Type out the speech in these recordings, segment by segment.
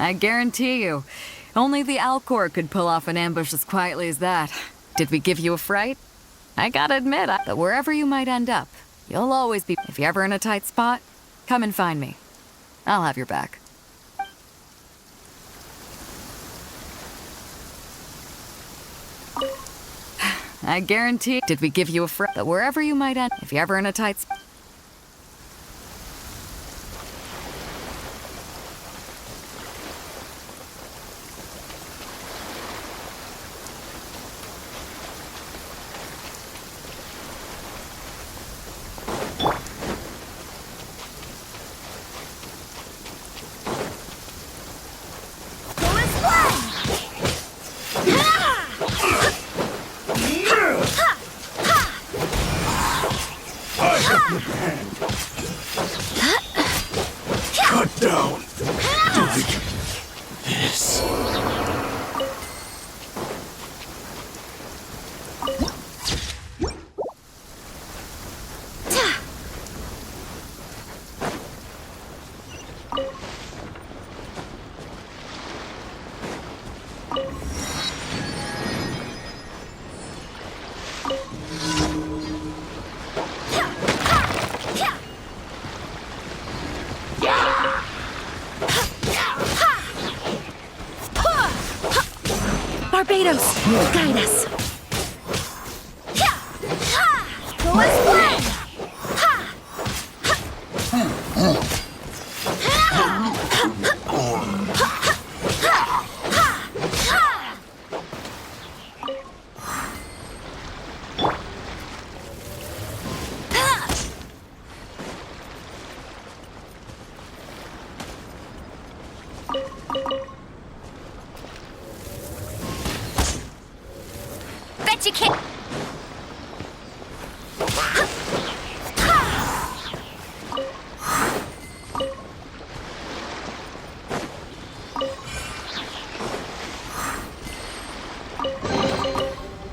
I guarantee you. Only the Alcor could pull off an ambush as quietly as that. Did we give you a fright? I gotta admit, that wherever you might end up, you'll always be... If you're ever in a tight spot, come and find me. I'll have your back. I guarantee... Did we give you a fright? But wherever you might end... If you're ever in a tight spot... Cut down. This. Barbados, guide us. Go as planned. Bet you can't.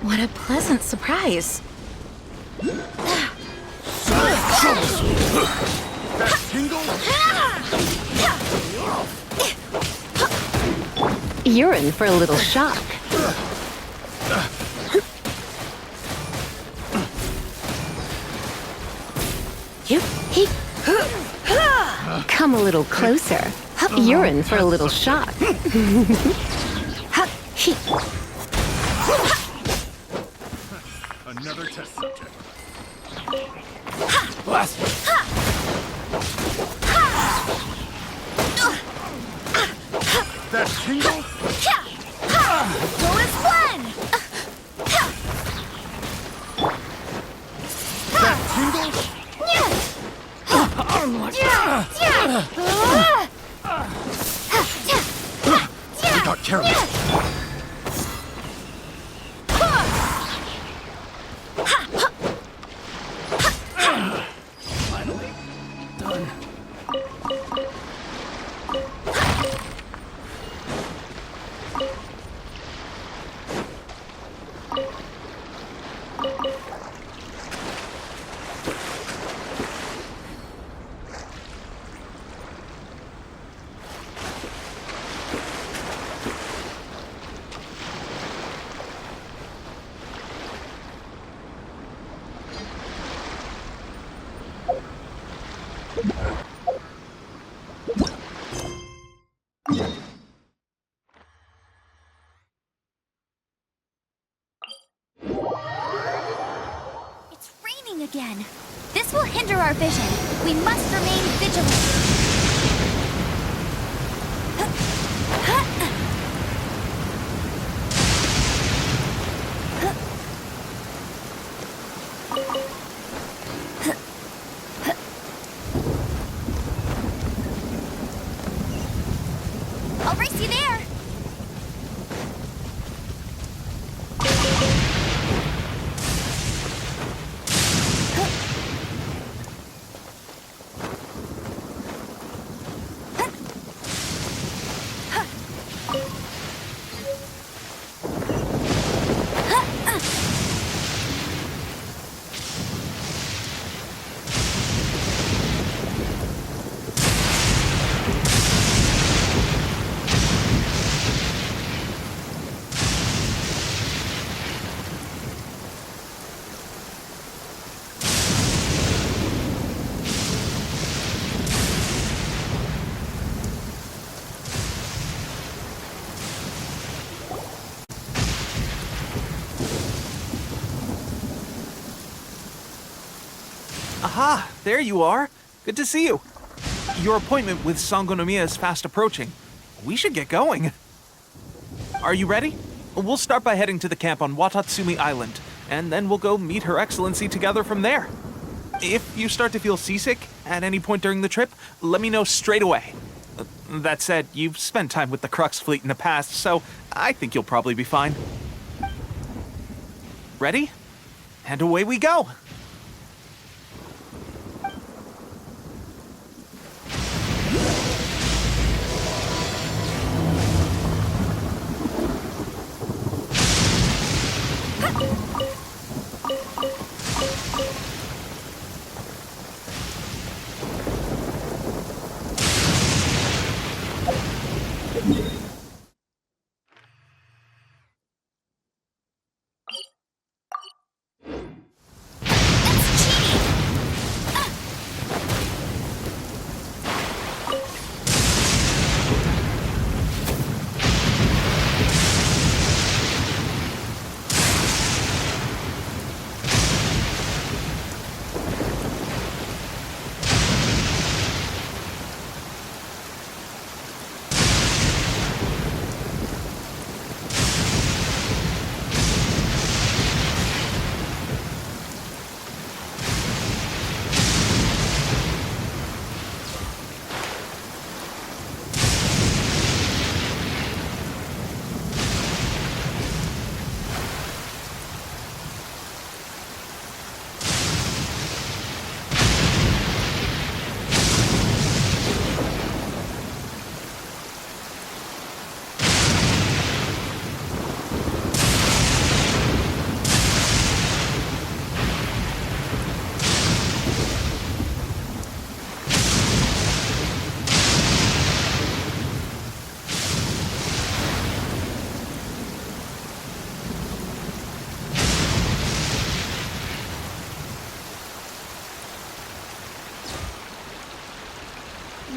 What a pleasant surprise. That tingle? You're in for a little shock. Come a little closer. You're in for a little shock. Another test subject. Blast! That tingle? Go as planned. That tingle? I got careless. Finally done. It's raining again. This will hinder our vision. We must remain vigilant. I'll race you there. Aha, there you are. Good to see you. Your appointment with Sangonomiya is fast approaching. We should get going. Are you ready? We'll start by heading to the camp on Watatsumi Island, and then we'll go meet Her Excellency together from there. If you start to feel seasick at any point during the trip, let me know straight away. That said, you've spent time with the Crux fleet in the past, so I think you'll probably be fine. Ready? And away we go!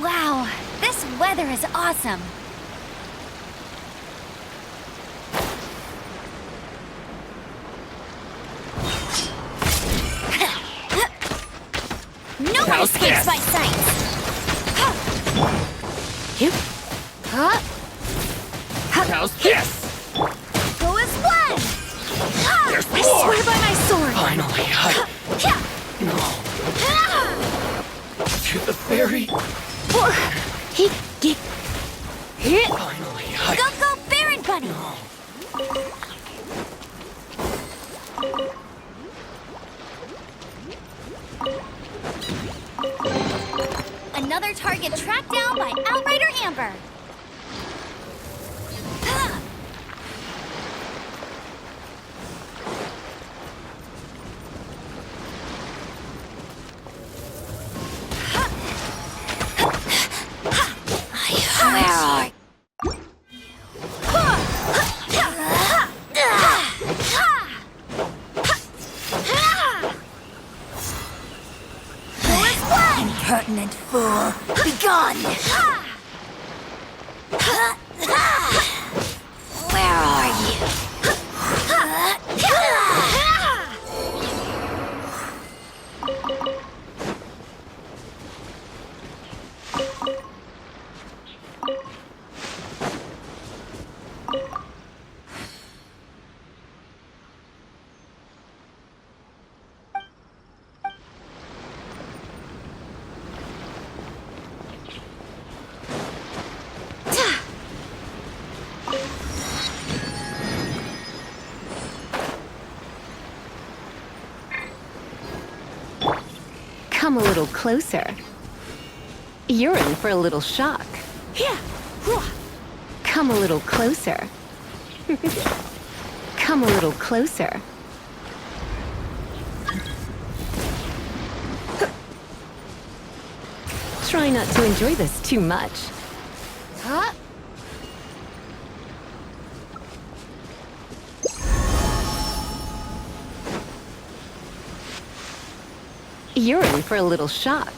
Wow, this weather is awesome. No one escapes my sight. How's this? Go as one. There's I more! swear by my sword! Finally, No. To the ferry. Finally, Go, Baron Bunny. Another target tracked down by Outrider Amber. Where are you? Impertinent fool! Begone! Where are you? Come a little closer. You're in for a little shock. Come a little closer. Come a little closer. Try not to enjoy this too much. You're in for a little shock.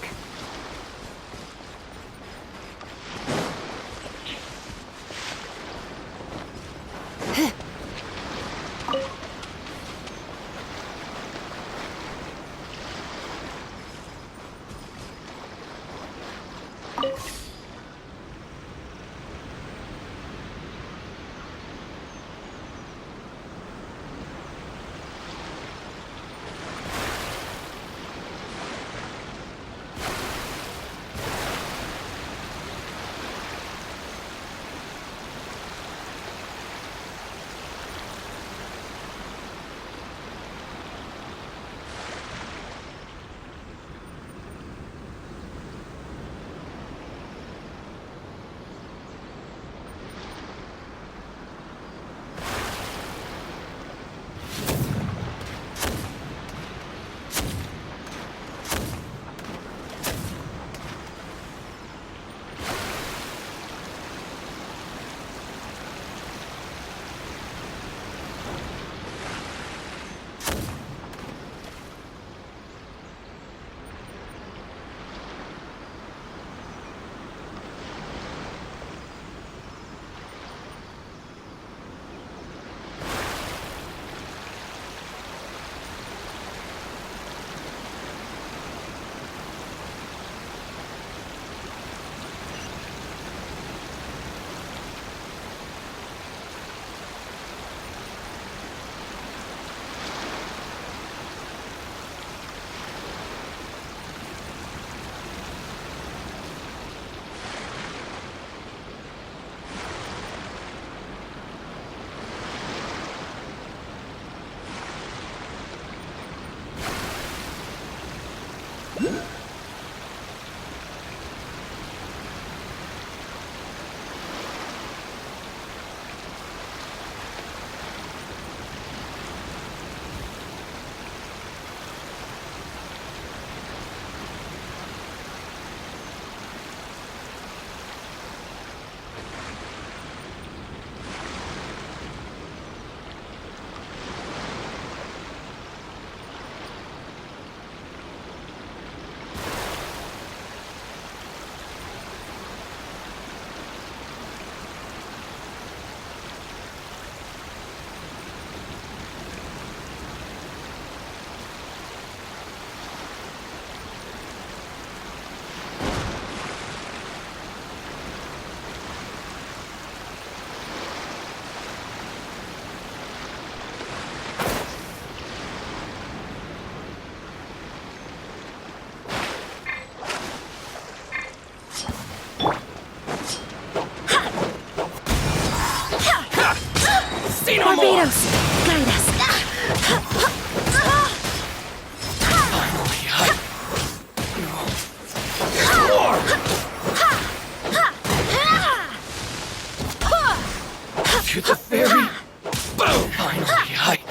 Barbados, guide us. Finally, to the ferry. Boom! Finally,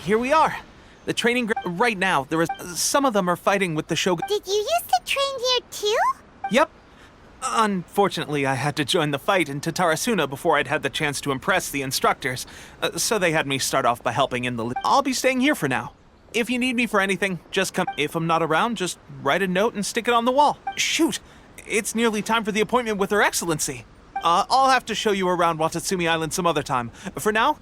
Here we are. The training right now. Some of them are fighting with the Shogun. Did you used to train here too? Yep. Unfortunately, I had to join the fight in Tatarasuna before I'd had the chance to impress the instructors, so they had me start off by helping in the. I'll be staying here for now. If you need me for anything, just come. If I'm not around, just write a note and stick it on the wall. Shoot! It's nearly time for the appointment with Her Excellency. I'll have to show you around Watatsumi Island some other time. For now,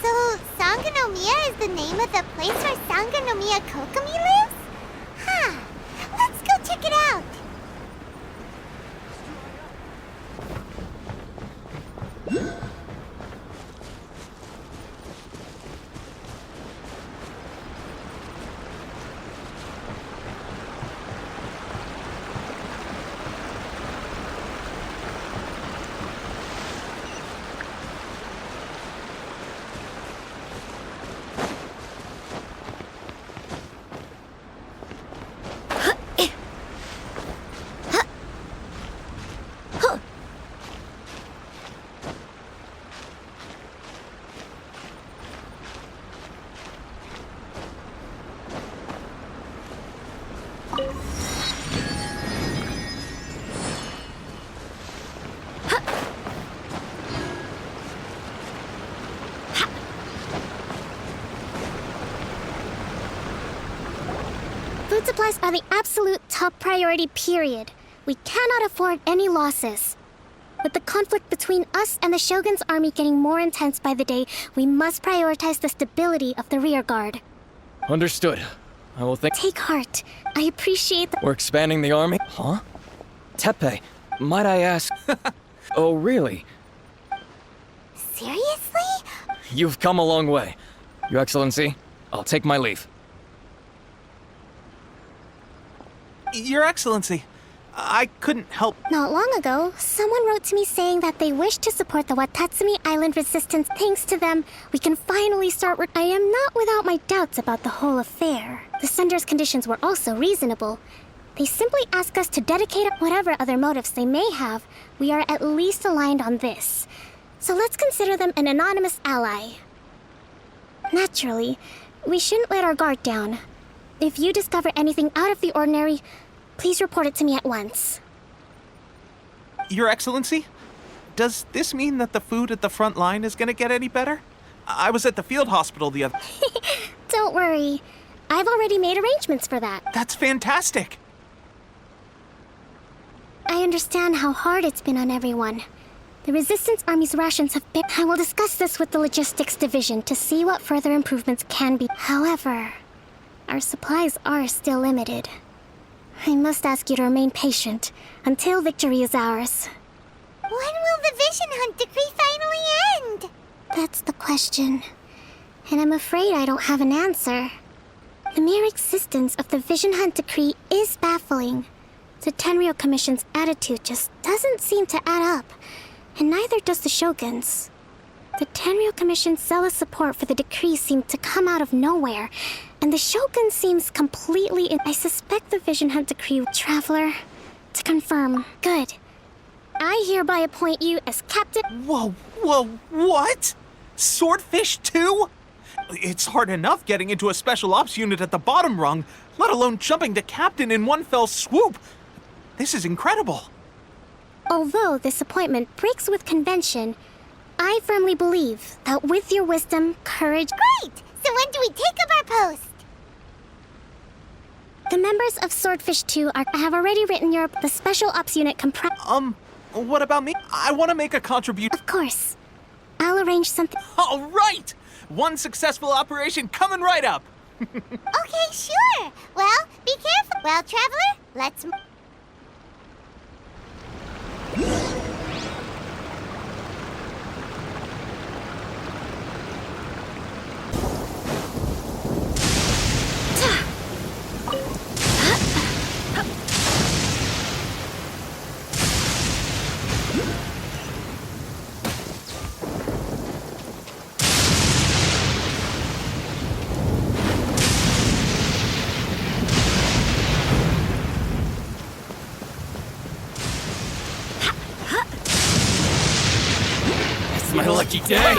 So, Sangonomiya is the name of the place where Sangonomiya Kokomi lives? Huh. Let's go check it out. Food supplies are the absolute top priority, period. We cannot afford any losses. With the conflict between us and the Shogun's army getting more intense by the day, we must prioritize the stability of the rear guard. Understood. I will think. Take heart. I appreciate the— We're expanding the army? Huh? Tepe, might I ask? Oh, really? Seriously? You've come a long way. Your Excellency, I'll take my leave. Your Excellency, I couldn't help. Not long ago, someone wrote to me saying that they wish to support the Watatsumi Island resistance. Thanks to them, we can finally start work. I am not without my doubts about the whole affair. The sender's conditions were also reasonable. They simply ask us to dedicate whatever other motives they may have. We are at least aligned on this. So let's consider them an anonymous ally. Naturally, we shouldn't let our guard down. If you discover anything out of the ordinary, please report it to me at once. Your Excellency, does this mean that the food at the front line is gonna get any better? I was at the field hospital the other... Don't worry. I've already made arrangements for that. That's fantastic! I understand how hard it's been on everyone. The Resistance Army's rations have been... I will discuss this with the Logistics Division to see what further improvements can be. However, our supplies are still limited. I must ask you to remain patient until victory is ours. When will the Vision Hunt decree finally end? That's the question. And I'm afraid I don't have an answer. The mere existence of the Vision Hunt decree is baffling. The Tenryou Commission's attitude just doesn't seem to add up, and neither does the Shogun's. The Tenryou Commission's zealous support for the decree seemed to come out of nowhere, and the Shogun seems completely I suspect the Vision Hunt decree, Traveler. To confirm. Good. I hereby appoint you as Captain... Whoa, what? Swordfish too? It's hard enough getting into a special ops unit at the bottom rung, let alone jumping to captain in one fell swoop. This is incredible. Although this appointment breaks with convention, I firmly believe that with your wisdom, courage... Great! So when do we take up our post? The members of Swordfish 2 I have already written the special ops unit What about me? I want to make a contribution. Of course. I'll arrange something... All right! One successful operation coming right up. Okay, sure. Well, be careful. Well, Traveler, let's... My lucky day!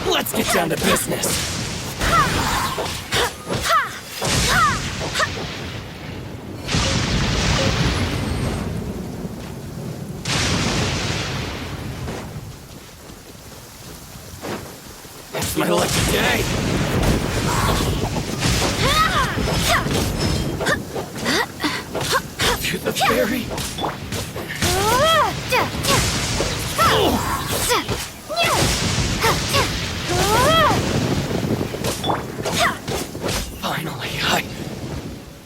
Let's get down to business. It's my lucky day. To the ferry. Finally,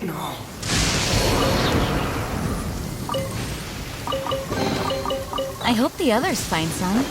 No. I hope the others find some.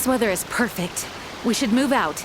This weather is perfect. We should move out.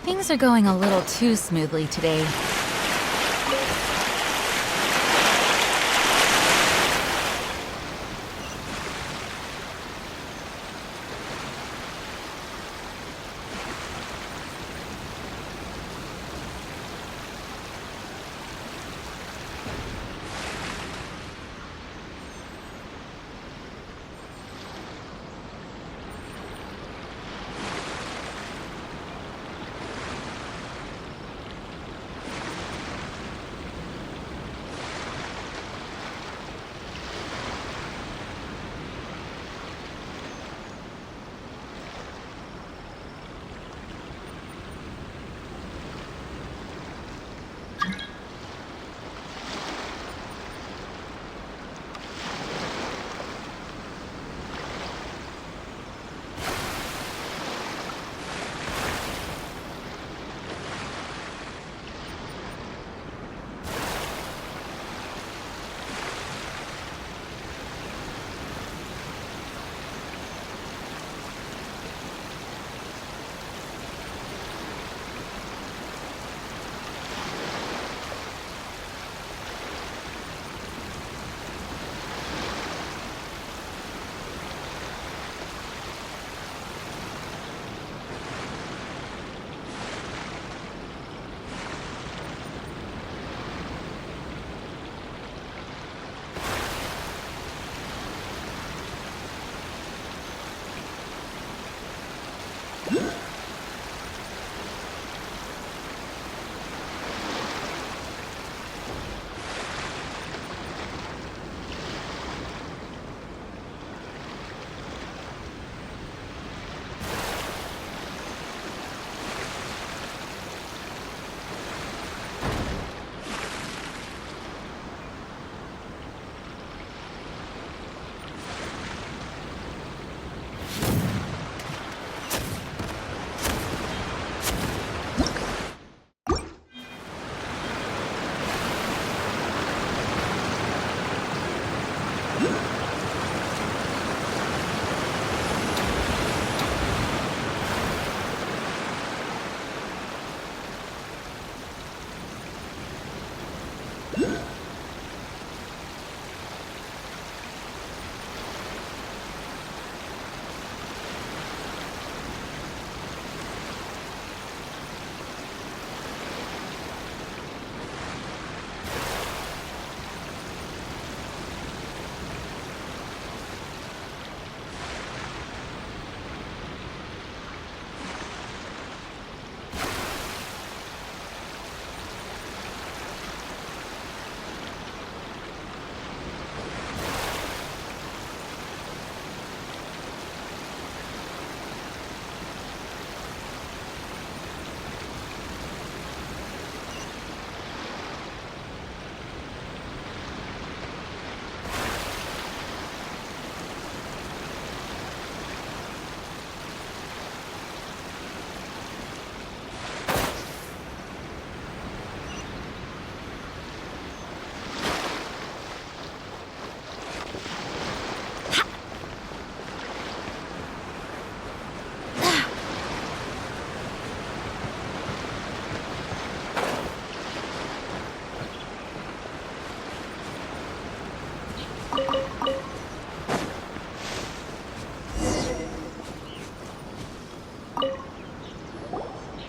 Things are going a little too smoothly today.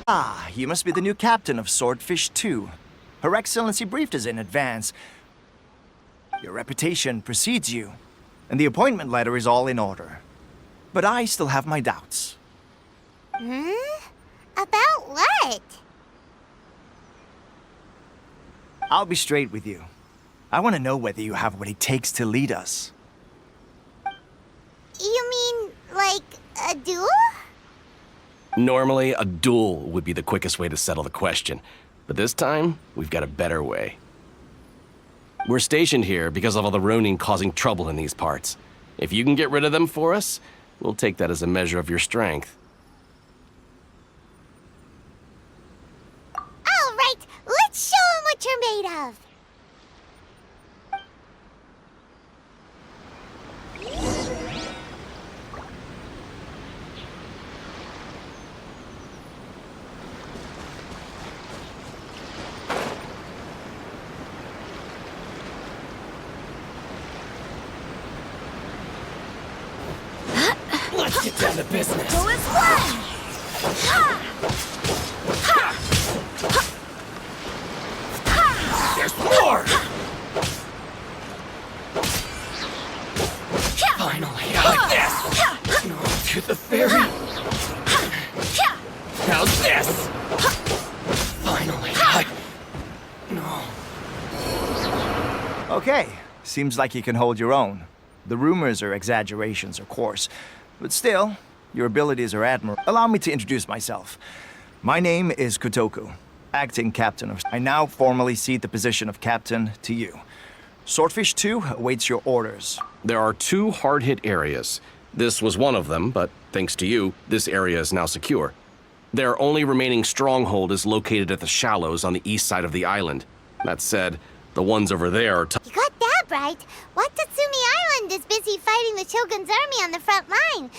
Ah, you must be the new captain of Swordfish 2. Her Excellency briefed us in advance. Your reputation precedes you, and the appointment letter is all in order. But I still have my doubts. About what? I'll be straight with you. I want to know whether you have what it takes to lead us. You mean, like, a duel? Normally, a duel would be the quickest way to settle the question. But this time, we've got a better way. We're stationed here because of all the Ronin causing trouble in these parts. If you can get rid of them for us, we'll take that as a measure of your strength. All right, let's show 'em what you're made of. Let's get down to business. Go as one! There's more! Finally, like this! No, to the ferry! How's this? Finally, No. Okay, seems like you can hold your own. The rumors are exaggerations, of course, but still, your abilities are admirable. Allow me to introduce myself. My name is Kotoku, acting captain of... I now formally cede the position of captain to you. Swordfish 2 awaits your orders. There are 2 hard-hit areas. This was one of them, but thanks to you, this area is now secure. Their only remaining stronghold is located at the shallows on the east side of the island. That said, the ones over there are You got that right. Watatsumi Island is busy fighting the Shogun's army on the front line.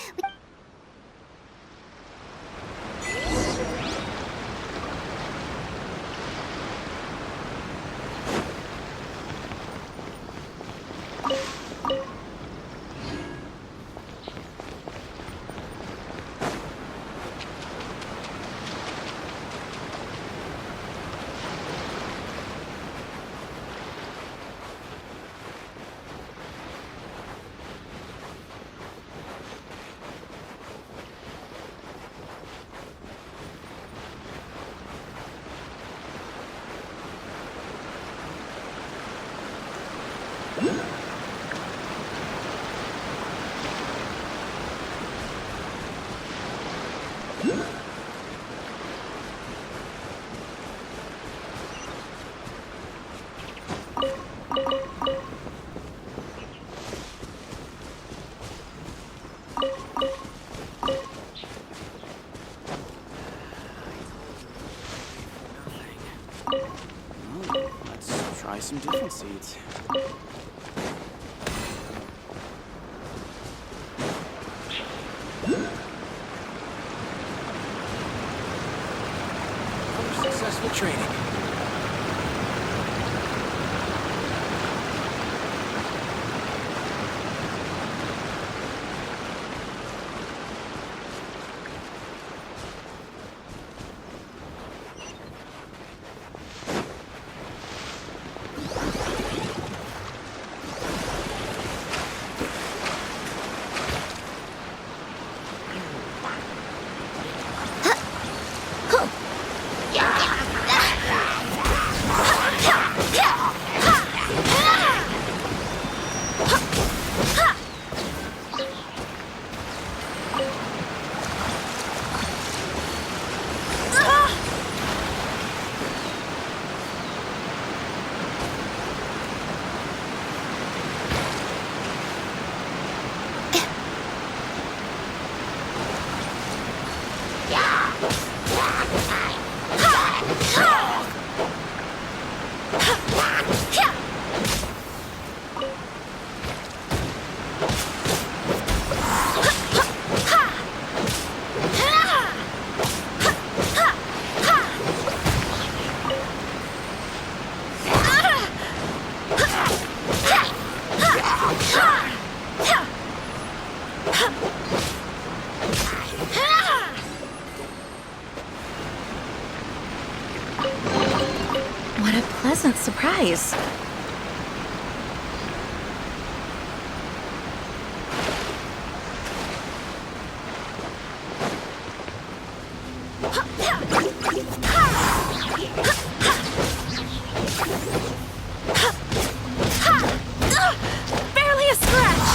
Let's try some different seeds. Another successful training. pleasant surprise. Barely a scratch!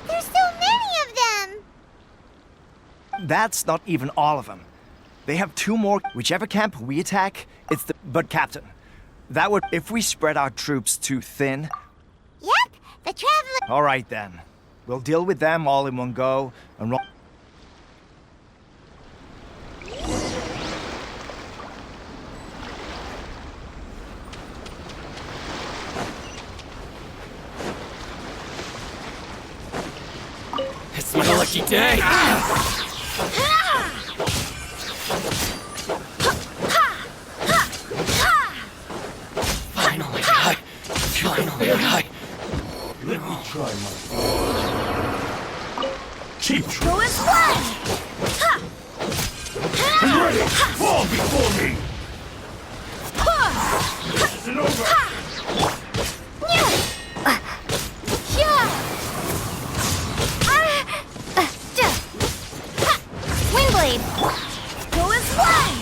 There's so many of them! That's not even all of them. They have 2 more. Whichever camp we attack, it's the... But Captain, that would... If we spread our troops too thin... Yep, the traveler... All right then. We'll deal with them all in one go and... It's my lucky day! Finally, I... Let me try my... Cheap trick. Go as one! I'm ready! Fall before me! This isn't over! Windblade! Go as one!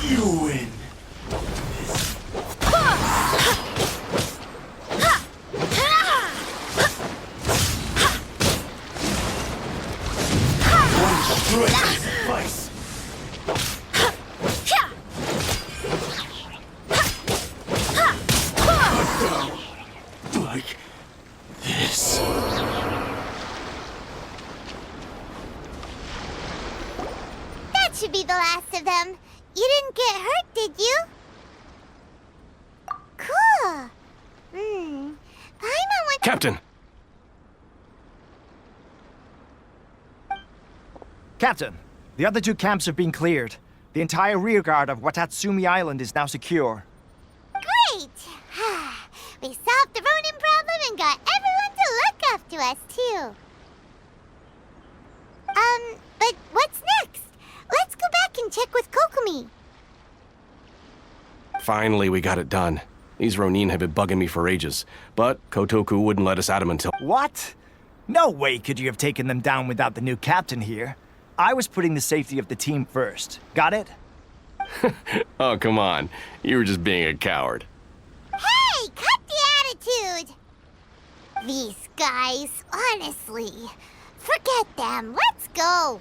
You win! One strike will suffice! Like this. That should be the last of them. You didn't get hurt, did you? Cool. Paimon went... Captain! Captain, the other 2 camps have been cleared. The entire rearguard of Watatsumi Island is now secure. Great! We solved the Ronin problem and got everyone to look after us, too. But what's next? Let's go back and check with Kokomi. Finally, we got it done. These Ronin have been bugging me for ages, but Kotoku wouldn't let us at them until... What? No way could you have taken them down without the new captain here. I was putting the safety of the team first. Got it? Oh, come on. You were just being a coward. Hey, cut the attitude! These guys, honestly. Forget them. Let's go.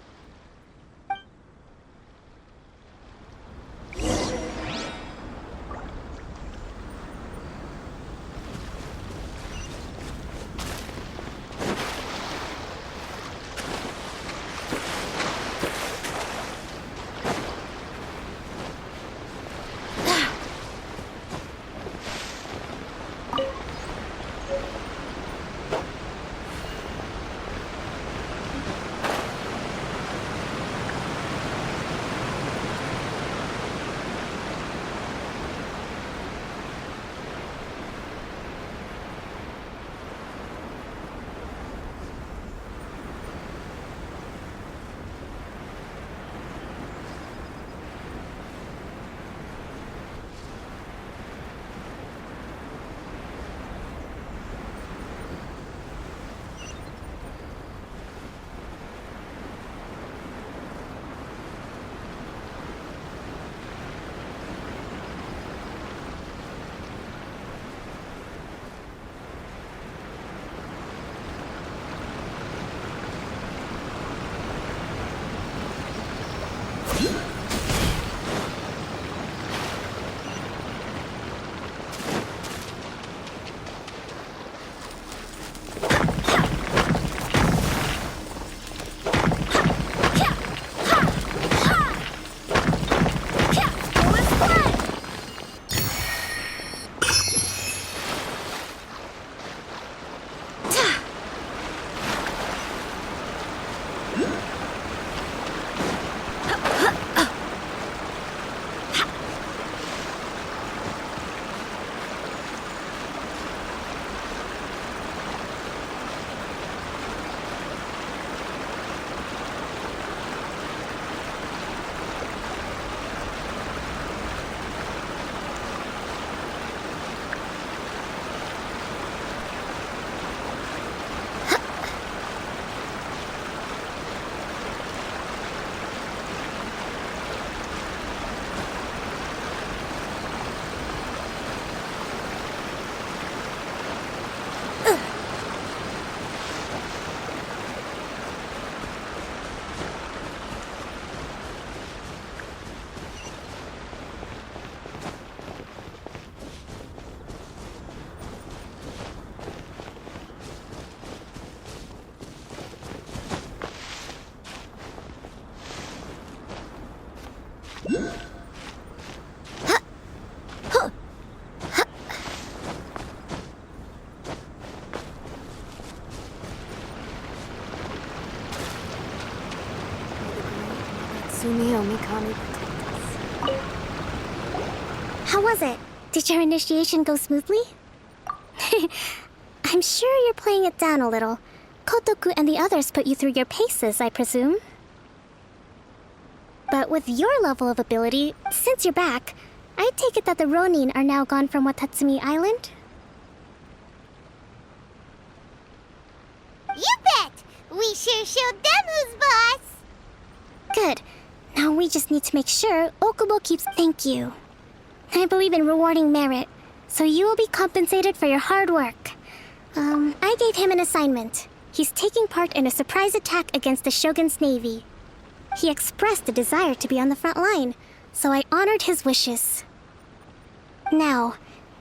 How was it? Did your initiation go smoothly? I'm sure you're playing it down a little. Kotoku and the others put you through your paces, I presume. But with your level of ability, since you're back, I take it that the Ronin are now gone from Watatsumi Island? You bet! We sure showed them who's boss! Good. Now we just need to make sure Okubo keeps... Thank you. I believe in rewarding merit, so you will be compensated for your hard work. I gave him an assignment. He's taking part in a surprise attack against the Shogun's navy. He expressed a desire to be on the front line, so I honored his wishes. Now,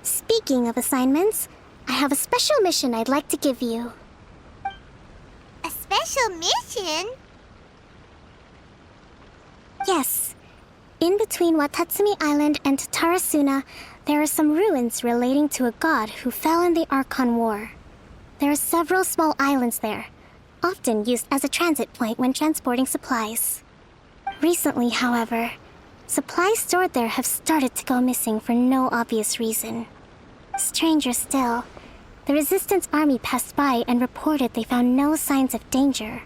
speaking of assignments, I have a special mission I'd like to give you. A special mission? Yes. In between Watatsumi Island and Tatarasuna, there are some ruins relating to a god who fell in the Archon War. There are several small islands there, often used as a transit point when transporting supplies. Recently, however, supplies stored there have started to go missing for no obvious reason. Stranger still, the Resistance army passed by and reported they found no signs of danger.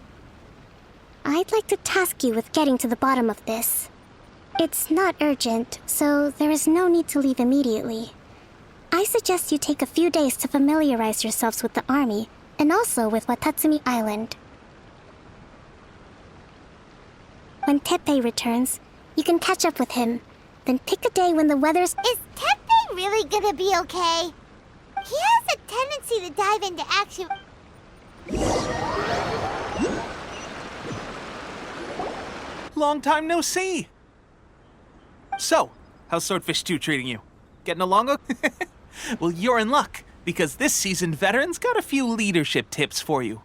I'd like to task you with getting to the bottom of this. It's not urgent, so there is no need to leave immediately. I suggest you take a few days to familiarize yourselves with the army, and also with Watatsumi Island. When Teppei returns, you can catch up with him, then pick a day when the weather's... Is Teppei really gonna be okay? He has a tendency to dive into action... Long time no see! So, how's Swordfish 2 treating you? Getting along okay? Well, you're in luck, because this seasoned veteran's got a few leadership tips for you.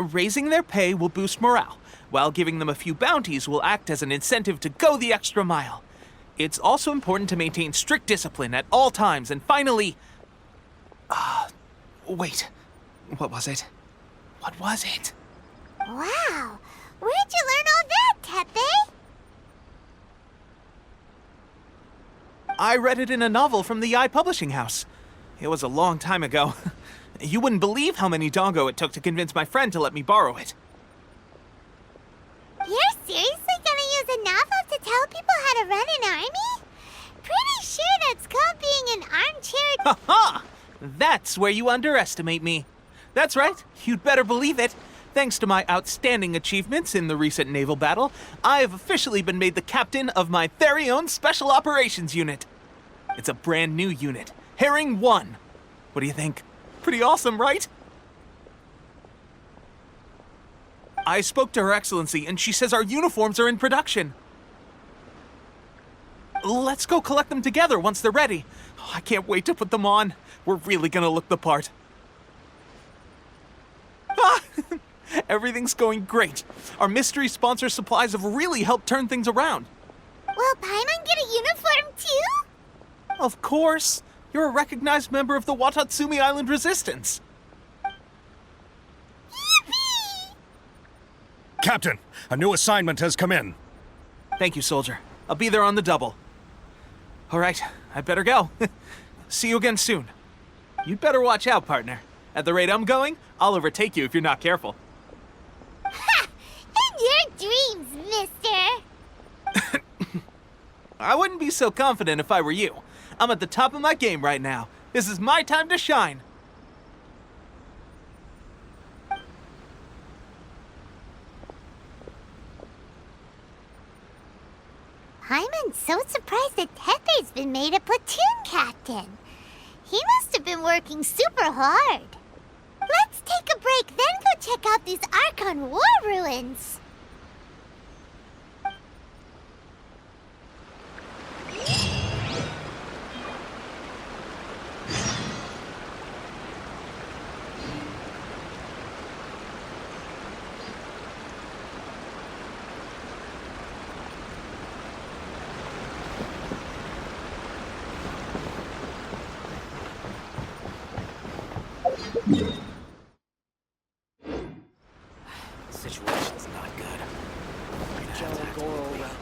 Raising their pay will boost morale, while giving them a few bounties will act as an incentive to go the extra mile. It's also important to maintain strict discipline at all times, and finally... wait. What was it? What was it? Wow! Where'd you learn all that, Teppei? I read it in a novel from the VII publishing house. It was a long time ago. You wouldn't believe how many dongo it took to convince my friend to let me borrow it. You're seriously gonna use a novel to tell people how to run an army? Pretty sure that's called being an armchair... Ha ha! That's where you underestimate me. That's right, you'd better believe it. Thanks to my outstanding achievements in the recent naval battle, I have officially been made the captain of my very own Special Operations Unit. It's a brand new unit, Herring 1. What do you think? Pretty awesome, right? I spoke to Her Excellency, and she says our uniforms are in production. Let's go collect them together once they're ready. I can't wait to put them on. We're really gonna look the part. Everything's going great. Our mystery sponsor supplies have really helped turn things around. Will Paimon get a uniform too? Of course. You're a recognized member of the Watatsumi Island Resistance. Yippee! Captain, a new assignment has come in. Thank you, soldier. I'll be there on the double. All right, I better go. See you again soon. You'd better watch out, partner. At the rate I'm going, I'll overtake you if you're not careful. Ha! In your dreams, mister! I wouldn't be so confident if I were you. I'm at the top of my game right now. This is my time to shine. Paimon's so surprised that Teppei's been made a platoon captain. He must have been working super hard. Let's take a break, then go check out these Archon War ruins. Situation's not good. Jelly Goro around.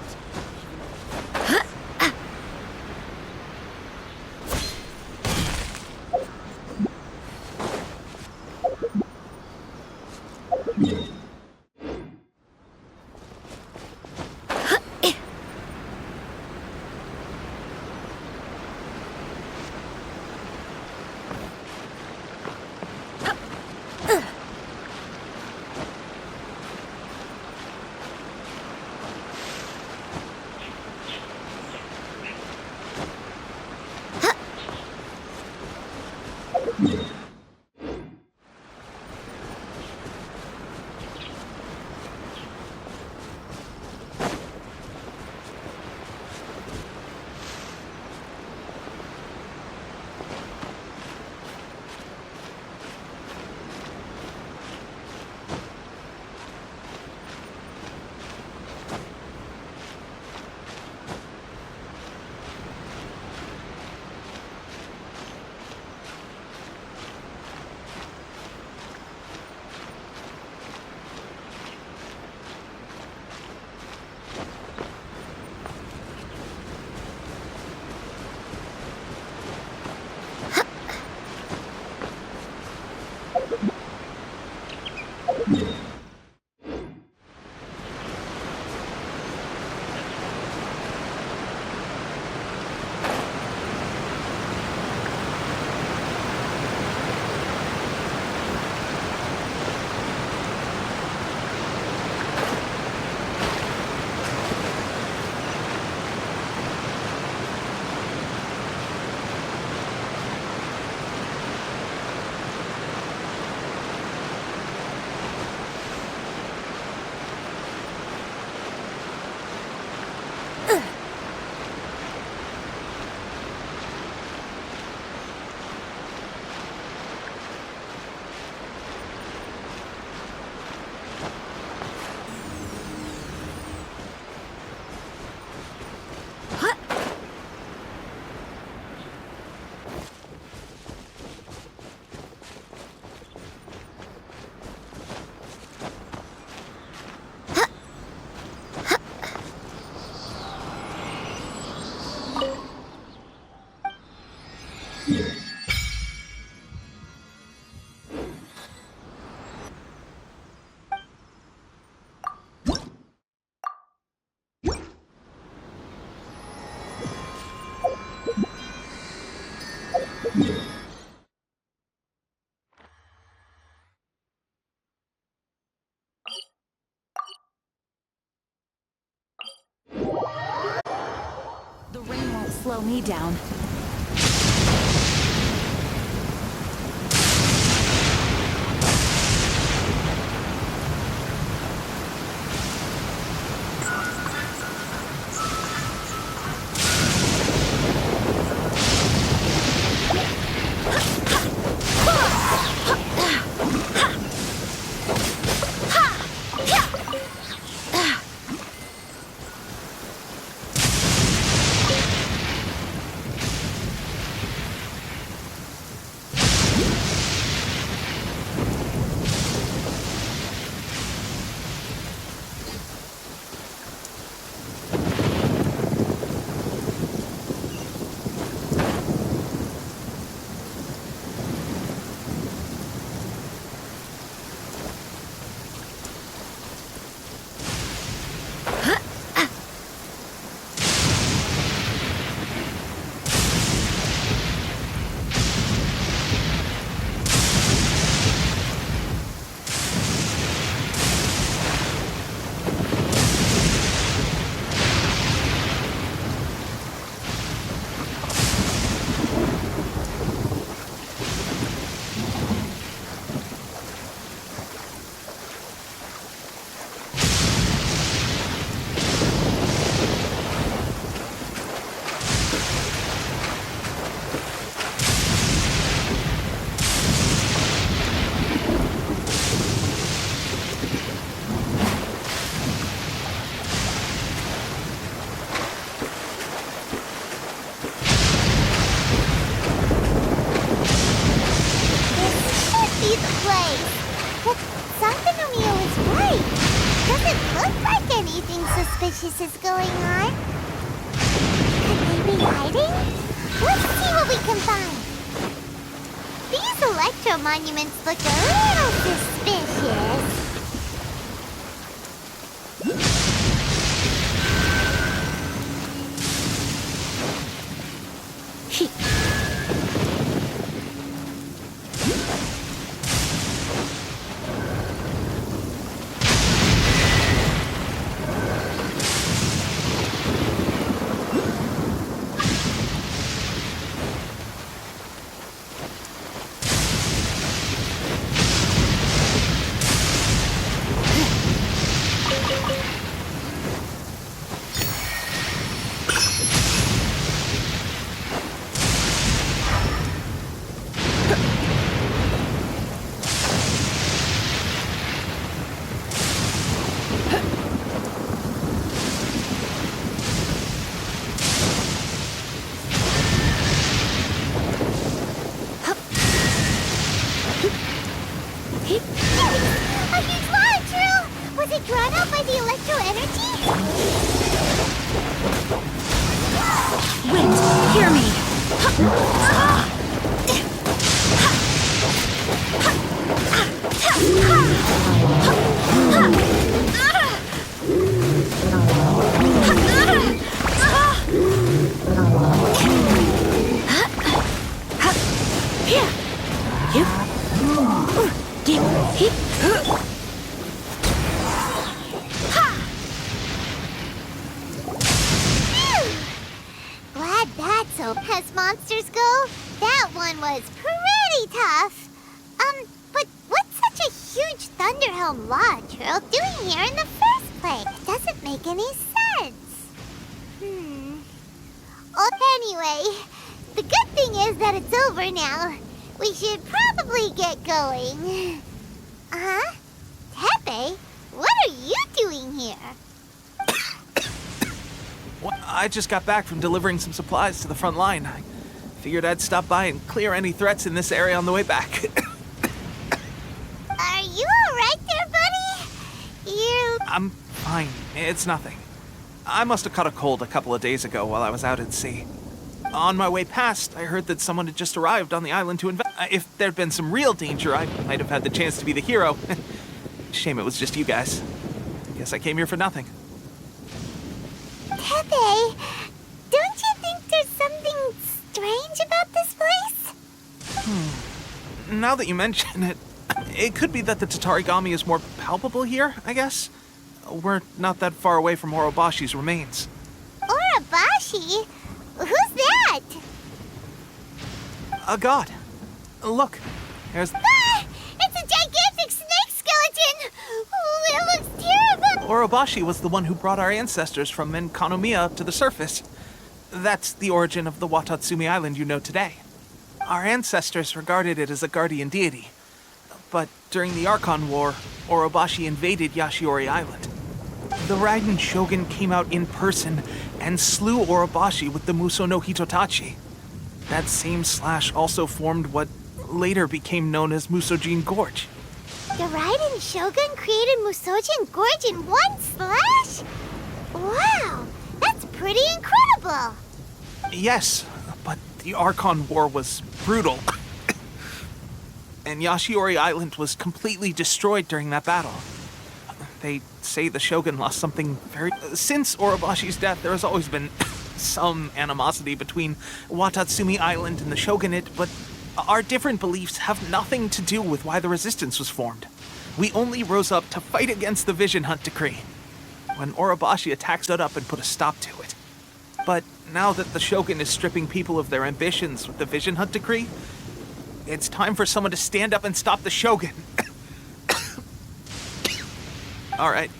The rain won't slow me down. see the place. But Sangonomiya was right. Doesn't look like anything suspicious is going on. Could they be hiding? Let's see what we can find. These electro monuments look a little suspicious. A huge lava drill! Was it drawn out by the electro energy? Wait, hear me. Glad that's over. As monsters go, that one was pretty tough. But what's such a huge Thunderhelm lava drill doing here in the first place? It doesn't make any sense. Oh, anyway, the good thing is that it's over now. We should probably get going. Tepe, what are you doing here? Well, I just got back from delivering some supplies to the front line. I figured I'd stop by and clear any threats in this area on the way back. Are you alright there, buddy? I'm fine. It's nothing. I must have caught a cold a couple of days ago while I was out at sea. On my way past, I heard that someone had just arrived on the island to if there'd been some real danger, I might have had the chance to be the hero. Shame it was just you guys. Guess I came here for nothing. Tepe, don't you think there's something strange about this place? Now that you mention it, it could be that the Tatarigami is more palpable here, I guess. We're not that far away from Orobashi's remains. Orobashi? Who's that? A god. Look, there's... Ah! It's a gigantic snake skeleton! Oh, it looks terrible! Orobashi was the one who brought our ancestors from Enkanomiya up to the surface. That's the origin of the Watatsumi Island you know today. Our ancestors regarded it as a guardian deity. But during the Archon War, Orobashi invaded Yashiori Island. The Raiden Shogun came out in person and slew Orobashi with the Muso no Hitotachi. That same slash also formed what later became known as Musojin Gorge. The Raiden Shogun created Musojin Gorge in one slash? Wow, that's pretty incredible! Yes, but the Archon War was brutal. And Yashiori Island was completely destroyed during that battle. They say the Shogun lost something very... Since Orobashi's death, there has always been some animosity between Watatsumi Island and the Shogunate, but our different beliefs have nothing to do with why the resistance was formed. We only rose up to fight against the Vision Hunt Decree. When Orobashi attacked, stood up and put a stop to it. But now that the Shogun is stripping people of their ambitions with the Vision Hunt Decree, it's time for someone to stand up and stop the Shogun. All right,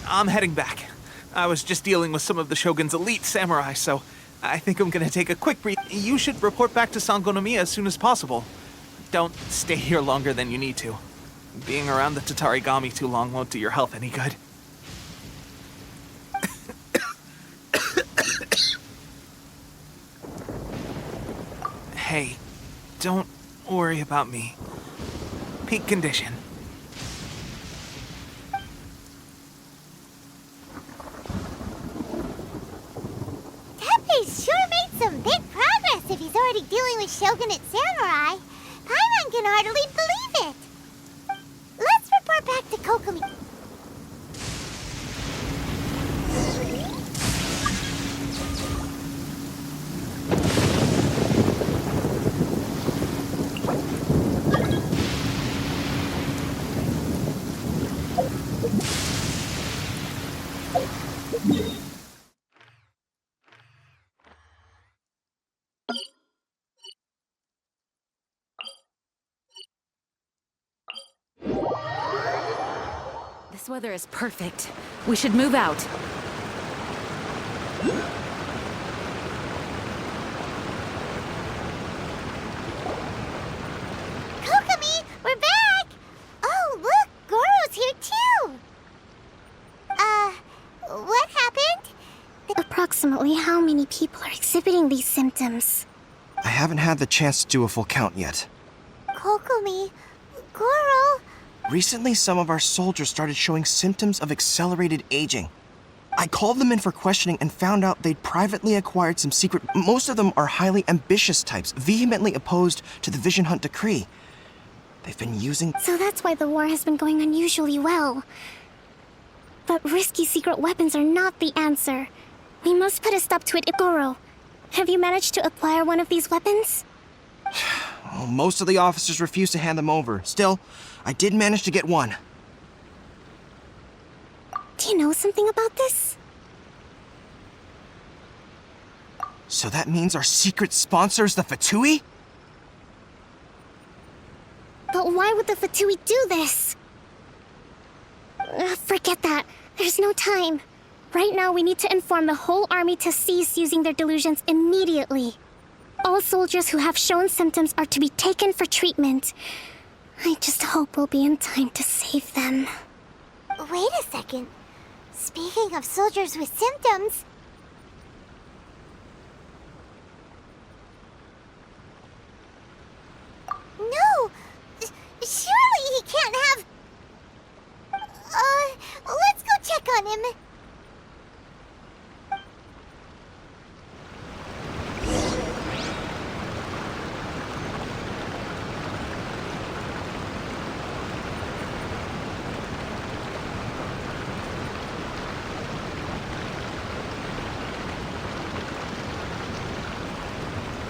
I'm heading back. I was just dealing with some of the Shogun's elite samurai, so I think I'm gonna take a quick break. You should report back to Sangonomiya as soon as possible. Don't stay here longer than you need to. Being around the Tatarigami too long won't do your health any good. Hey, don't worry about me. peak condition. Teppei's sure made some big progress if he's already dealing with Shogunate Samurai. Paimon can hardly believe it. Let's report back to Kokomi. This weather is perfect. We should move out. Kokomi, we're back! Oh, look, Goro's here too! What happened? Approximately how many people are exhibiting these symptoms? I haven't had the chance to do a full count yet. Kokomi, Goro... Recently, some of our soldiers started showing symptoms of accelerated aging. I called them in for questioning and found out they'd privately acquired some secret... Most of them are highly ambitious types, vehemently opposed to the Vision Hunt decree. They've been using... So that's why the war has been going unusually well. But risky secret weapons are not the answer. We must put a stop to it, Goro. Have you managed to acquire one of these weapons? Well, most of the officers refuse to hand them over. Still, I did manage to get one. Do you know something about this? So that means our secret sponsor is the Fatui? But why would the Fatui do this? Forget that. There's no time. Right now, we need to inform the whole army to cease using their delusions immediately. All soldiers who have shown symptoms are to be taken for treatment. I just hope we'll be in time to save them. Wait a second. Speaking of soldiers with symptoms... No! Surely he can't have... let's go check on him.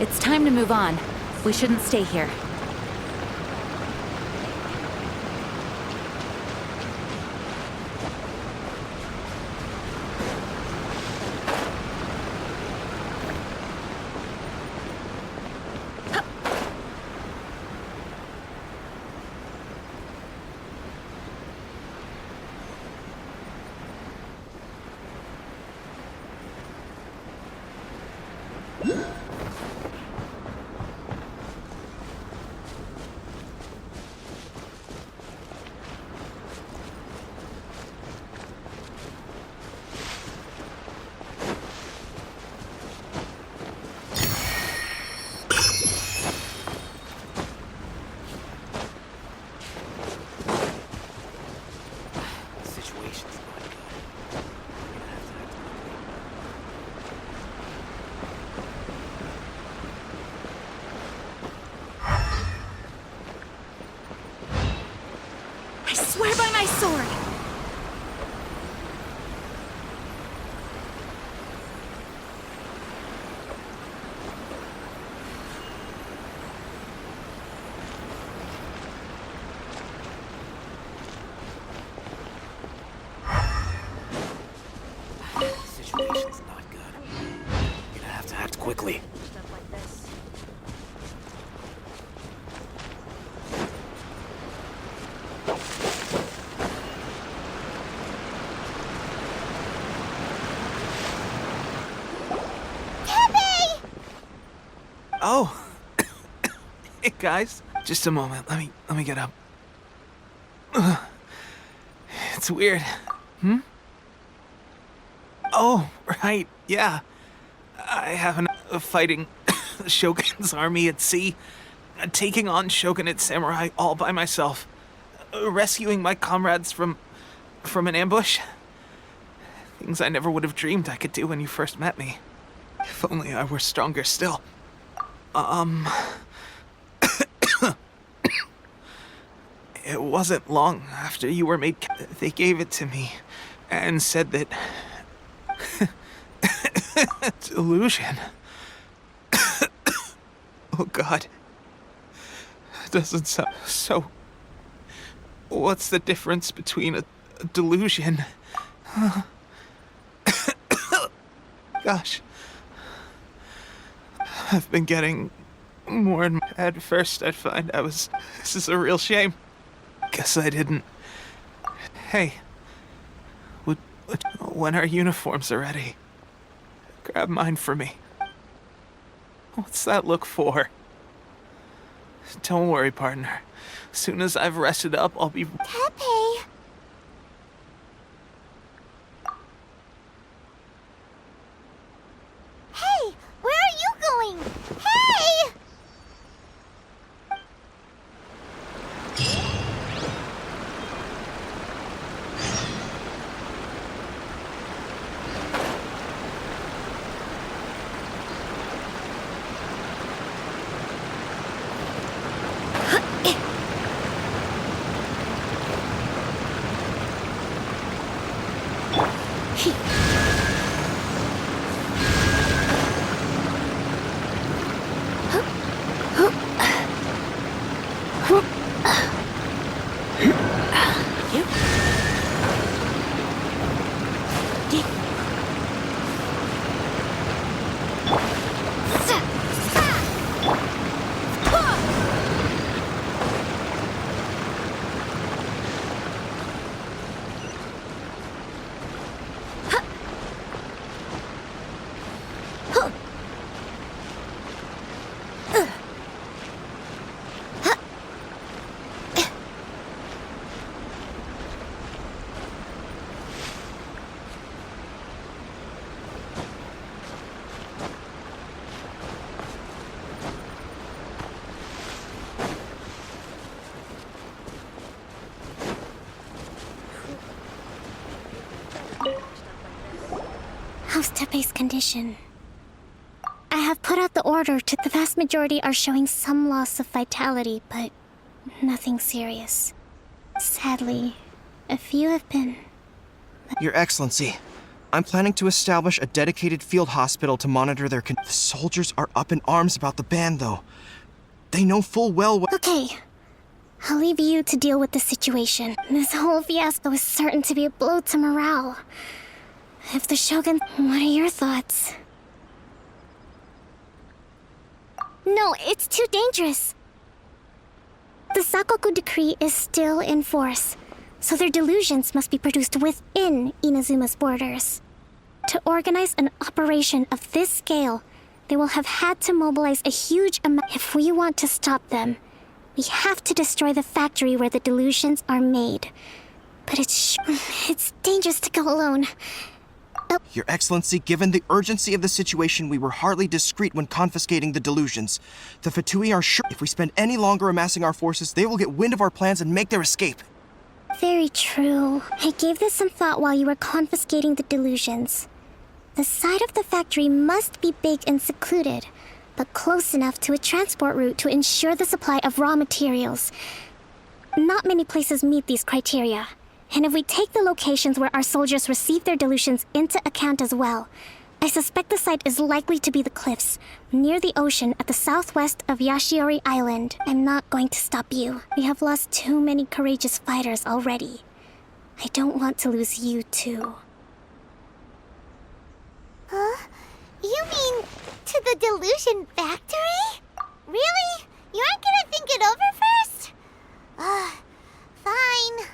It's time to move on. We shouldn't stay here. I swear by my sword! Situation's not good. You're gonna have to act quickly. Oh. Hey guys, just a moment. Let me get up. It's weird. Oh, right. Yeah. I haven't fighting Shogun's army at sea, taking on Shogunate samurai all by myself. rescuing my comrades from an ambush. Things I never would have dreamed I could do when you first met me. If only I were stronger still. It wasn't long after you were made. They gave it to me and said that. Delusion. Oh God. It doesn't sound so. What's the difference between a delusion? Gosh. I've been getting more and more. At first I'd find this is a real shame. Guess I didn't. Hey. When our uniforms are ready, grab mine for me. What's that look for? Don't worry, partner. As soon as I've rested up, I'll be... Tepe! Hey! Where are you going? Hey! How's Tepe's condition? I have put out the order to the vast majority are showing some loss of vitality, but nothing serious. Sadly, a few have been... Your Excellency, I'm planning to establish a dedicated field hospital to monitor their The soldiers are up in arms about the ban, though. They know full well what... Okay. I'll leave you to deal with the situation. This whole fiasco is certain to be a blow to morale. If the Shogun... What are your thoughts? No, it's too dangerous. The Sakoku decree is still in force, so their delusions must be produced within Inazuma's borders. To organize an operation of this scale, they will have had to mobilize a huge amount. If we want to stop them, we have to destroy the factory where the delusions are made. But it's dangerous to go alone. Your Excellency, given the urgency of the situation, we were hardly discreet when confiscating the delusions. The Fatui are sure if we spend any longer amassing our forces, they will get wind of our plans and make their escape. Very true. I gave this some thought while you were confiscating the delusions. The side of the factory must be big and secluded, but close enough to a transport route to ensure the supply of raw materials. Not many places meet these criteria. And if we take the locations where our soldiers receive their delusions into account as well, I suspect the site is likely to be the cliffs, near the ocean at the southwest of Yashiori Island. I'm not going to stop you. We have lost too many courageous fighters already. I don't want to lose you too. Huh? You mean to the delusion factory? Really? You aren't gonna think it over first? Fine.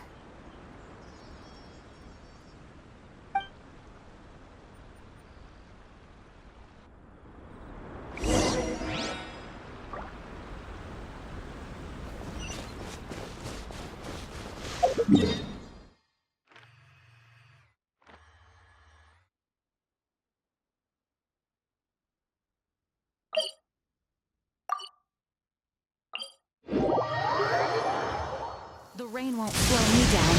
rain won't slow me down.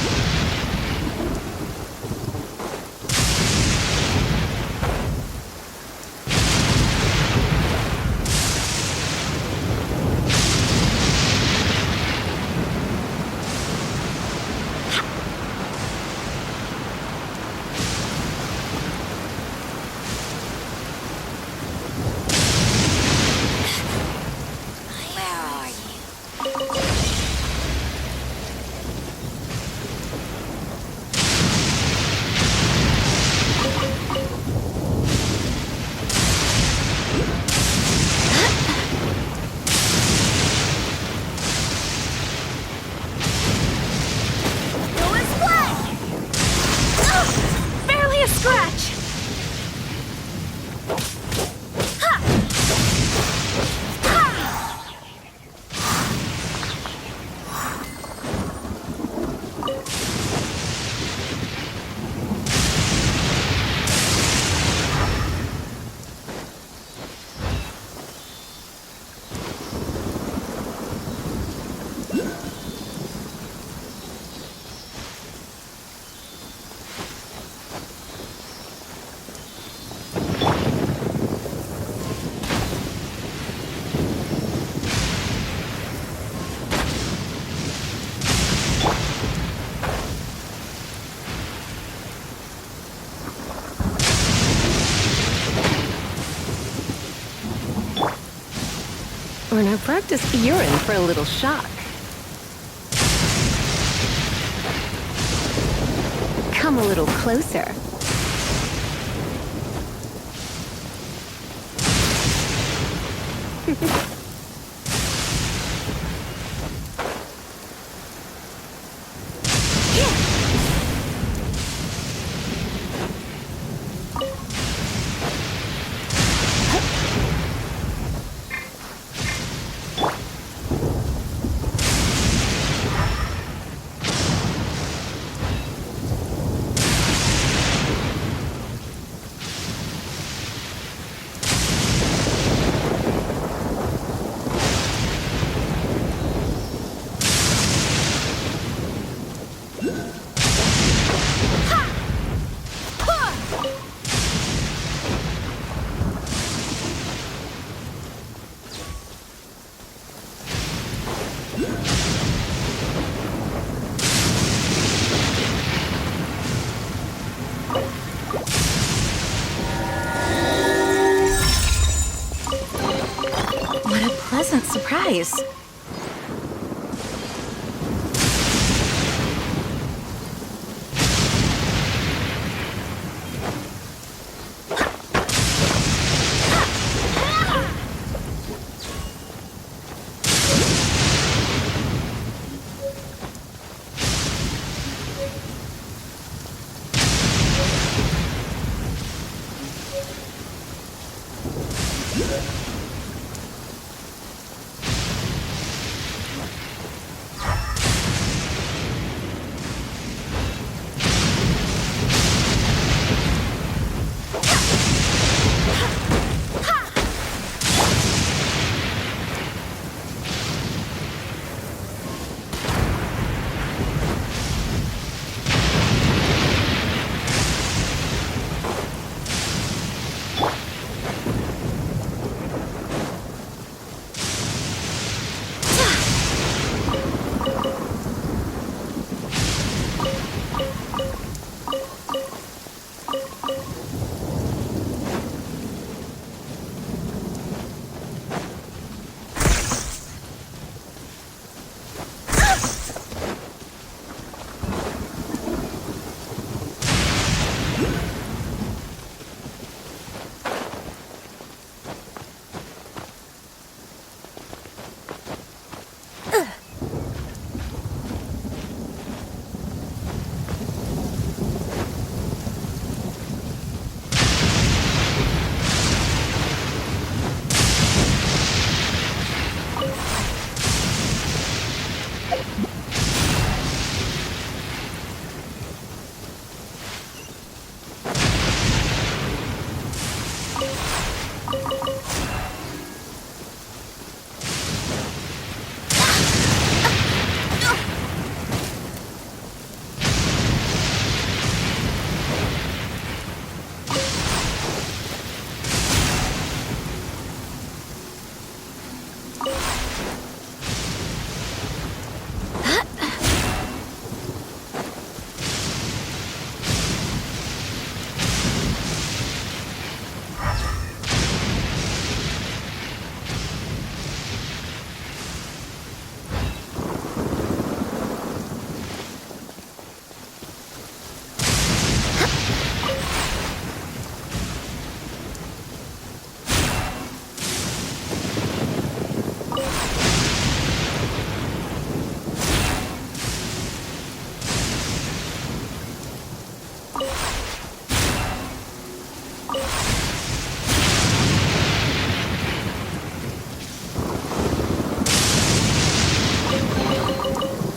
Barely a scratch! When I practice, you're in for a little shock. Come a little closer. What a pleasant surprise.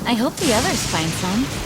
I hope the others find some.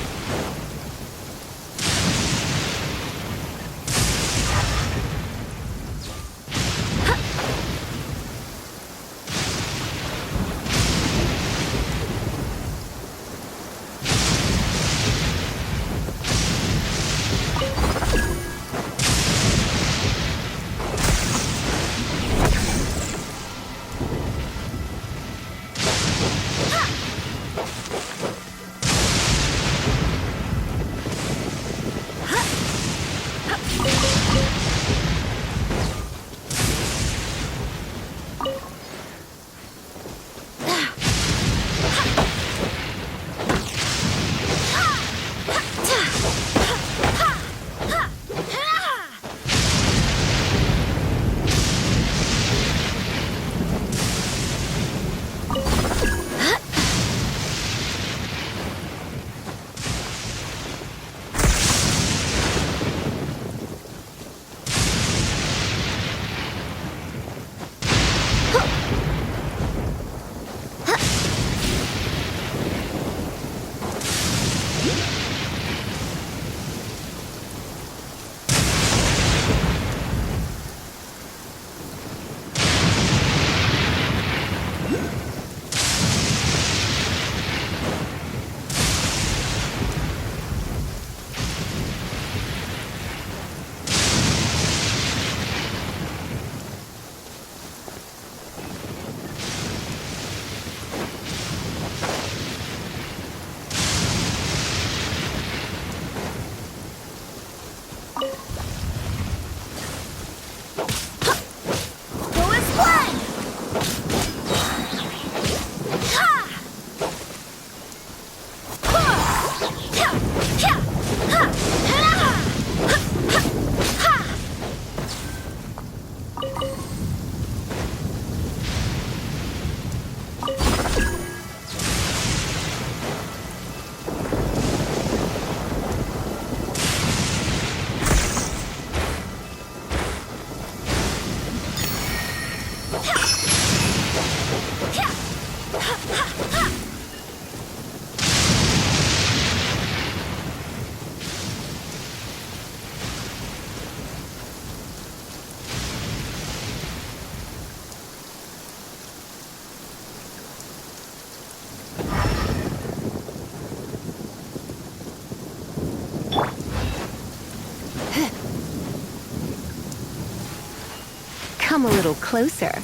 Come a little closer.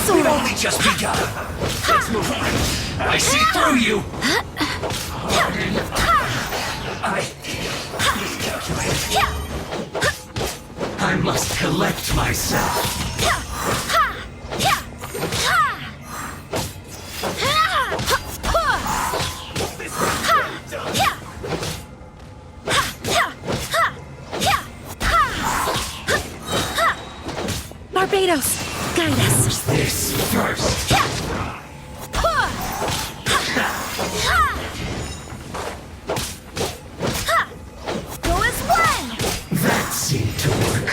We've only just begun. Let's move on. I see through you. I must collect myself. Barbados, guide us. This first. Go as one! That seemed to work.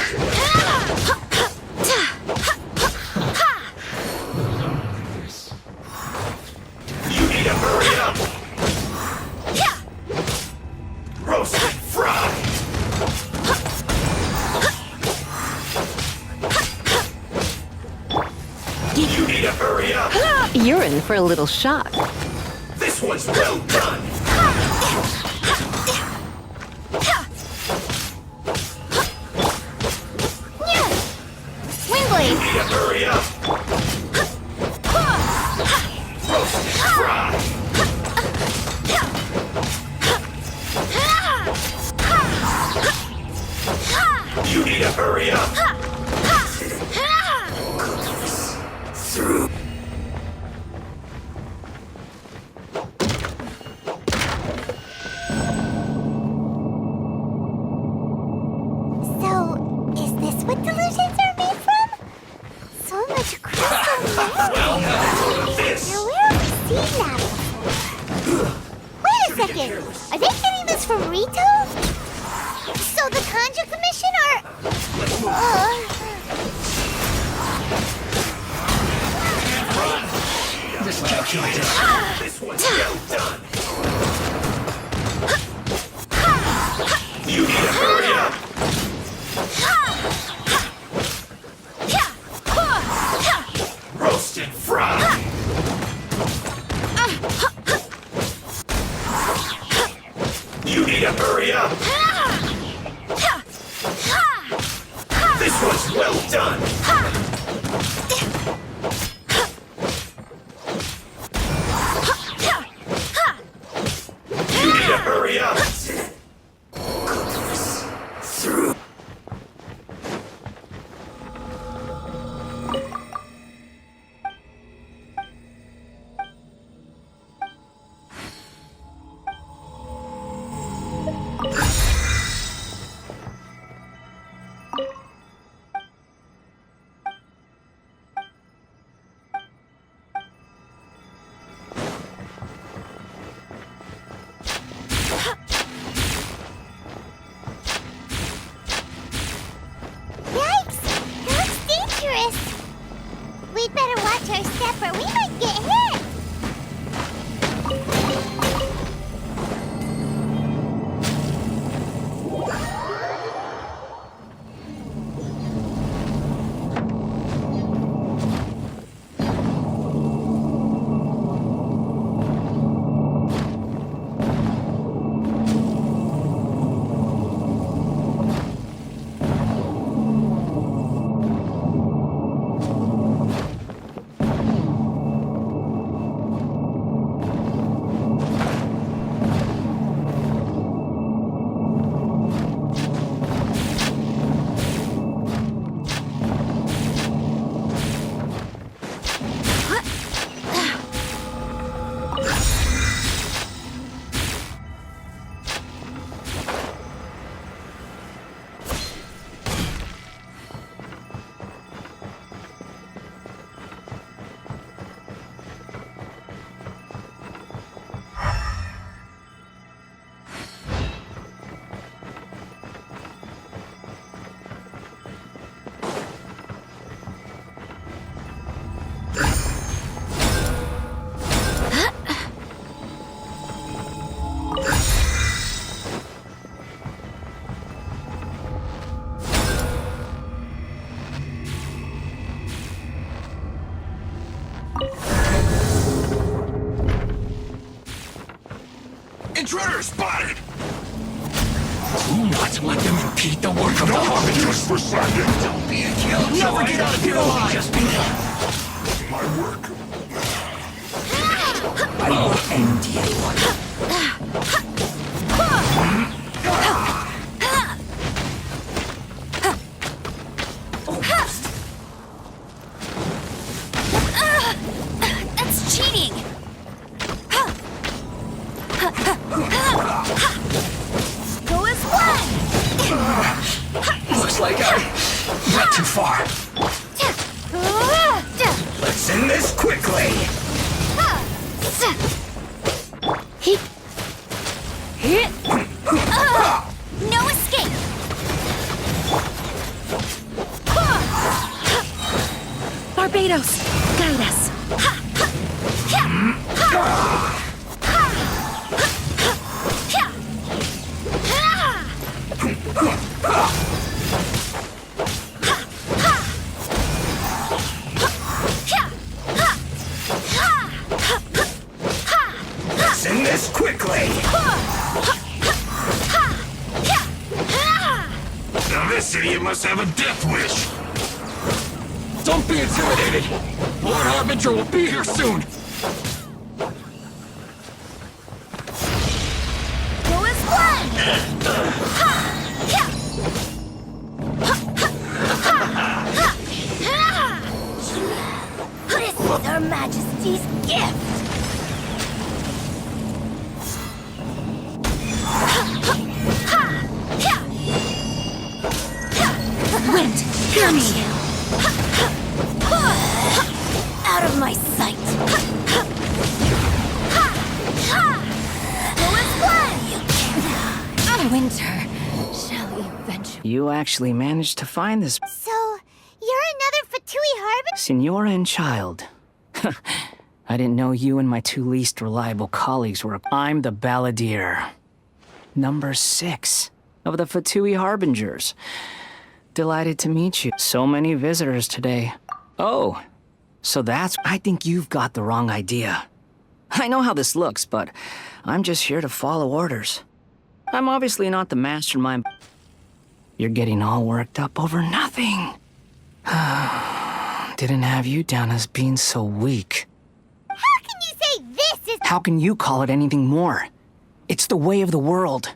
You need to hurry up! Roast and fry! You need to hurry up! You're in for a little shock. This one's well done! Swing blade! You need to hurry up! Roast and fry! You need to hurry up! Through. So, is this what delusions are made from? So much crystal magic. Now where have we seen that before? Wait a second! Are they getting this from Rito? So the Conjure Commission are... Miscalculated. This one's well done. You need to hurry up. Roast and fry. You need to hurry up. This one's well done. You need to hurry up. Through. Yikes! That looks dangerous! We'd better watch our step or we might get hit! Intruder spotted! Do not let them impede the work of the Harbingers for second! Don't be a killjoy! Never get out of here alive! Just be my work. I will end you. That's cheating! Go as one! Looks like I went too far. Send this quickly! No escape! Barbados, guide us. Send this quickly! Now this idiot must have a death wish! Don't be intimidated! Lord Harbinger will be here soon! Go as one! This is Her Majesty's gift! Wind, hear me. Out of my sight! Go as one! Winter shall eventually. You actually managed to find this, So, you're another Fatui Harbinger? Signora and child. I didn't know you and my two least reliable colleagues were. I'm the Balladeer. Number 6 of the Fatui Harbingers. Delighted to meet you. So many visitors today. Oh, so that's... I think you've got the wrong idea. I know how this looks, but I'm just here to follow orders. I'm obviously not the mastermind. You're getting all worked up over nothing. Didn't have you down as being so weak. How can you say this is... How can you call it anything more? It's the way of the world.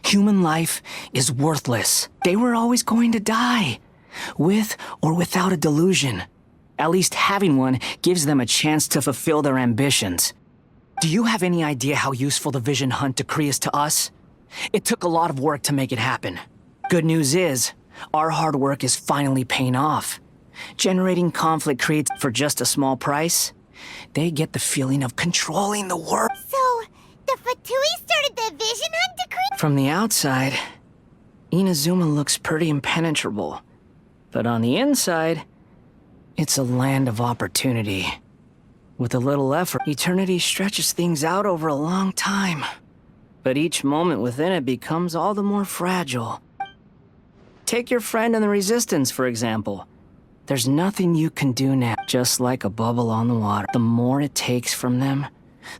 Human life is worthless. They were always going to die, with or without a delusion. At least having one gives them a chance to fulfill their ambitions. Do you have any idea how useful the Vision Hunt decree is to us? It took a lot of work to make it happen. Good news is, our hard work is finally paying off. Generating conflict creates for just a small price. They get the feeling of controlling the world. So, the Fatui started the Vision Hunt decree? From the outside, Inazuma looks pretty impenetrable. But on the inside, it's a land of opportunity. With a little effort, eternity stretches things out over a long time. But each moment within it becomes all the more fragile. Take your friend in the Resistance, for example. There's nothing you can do now, just like a bubble on the water. The more it takes from them,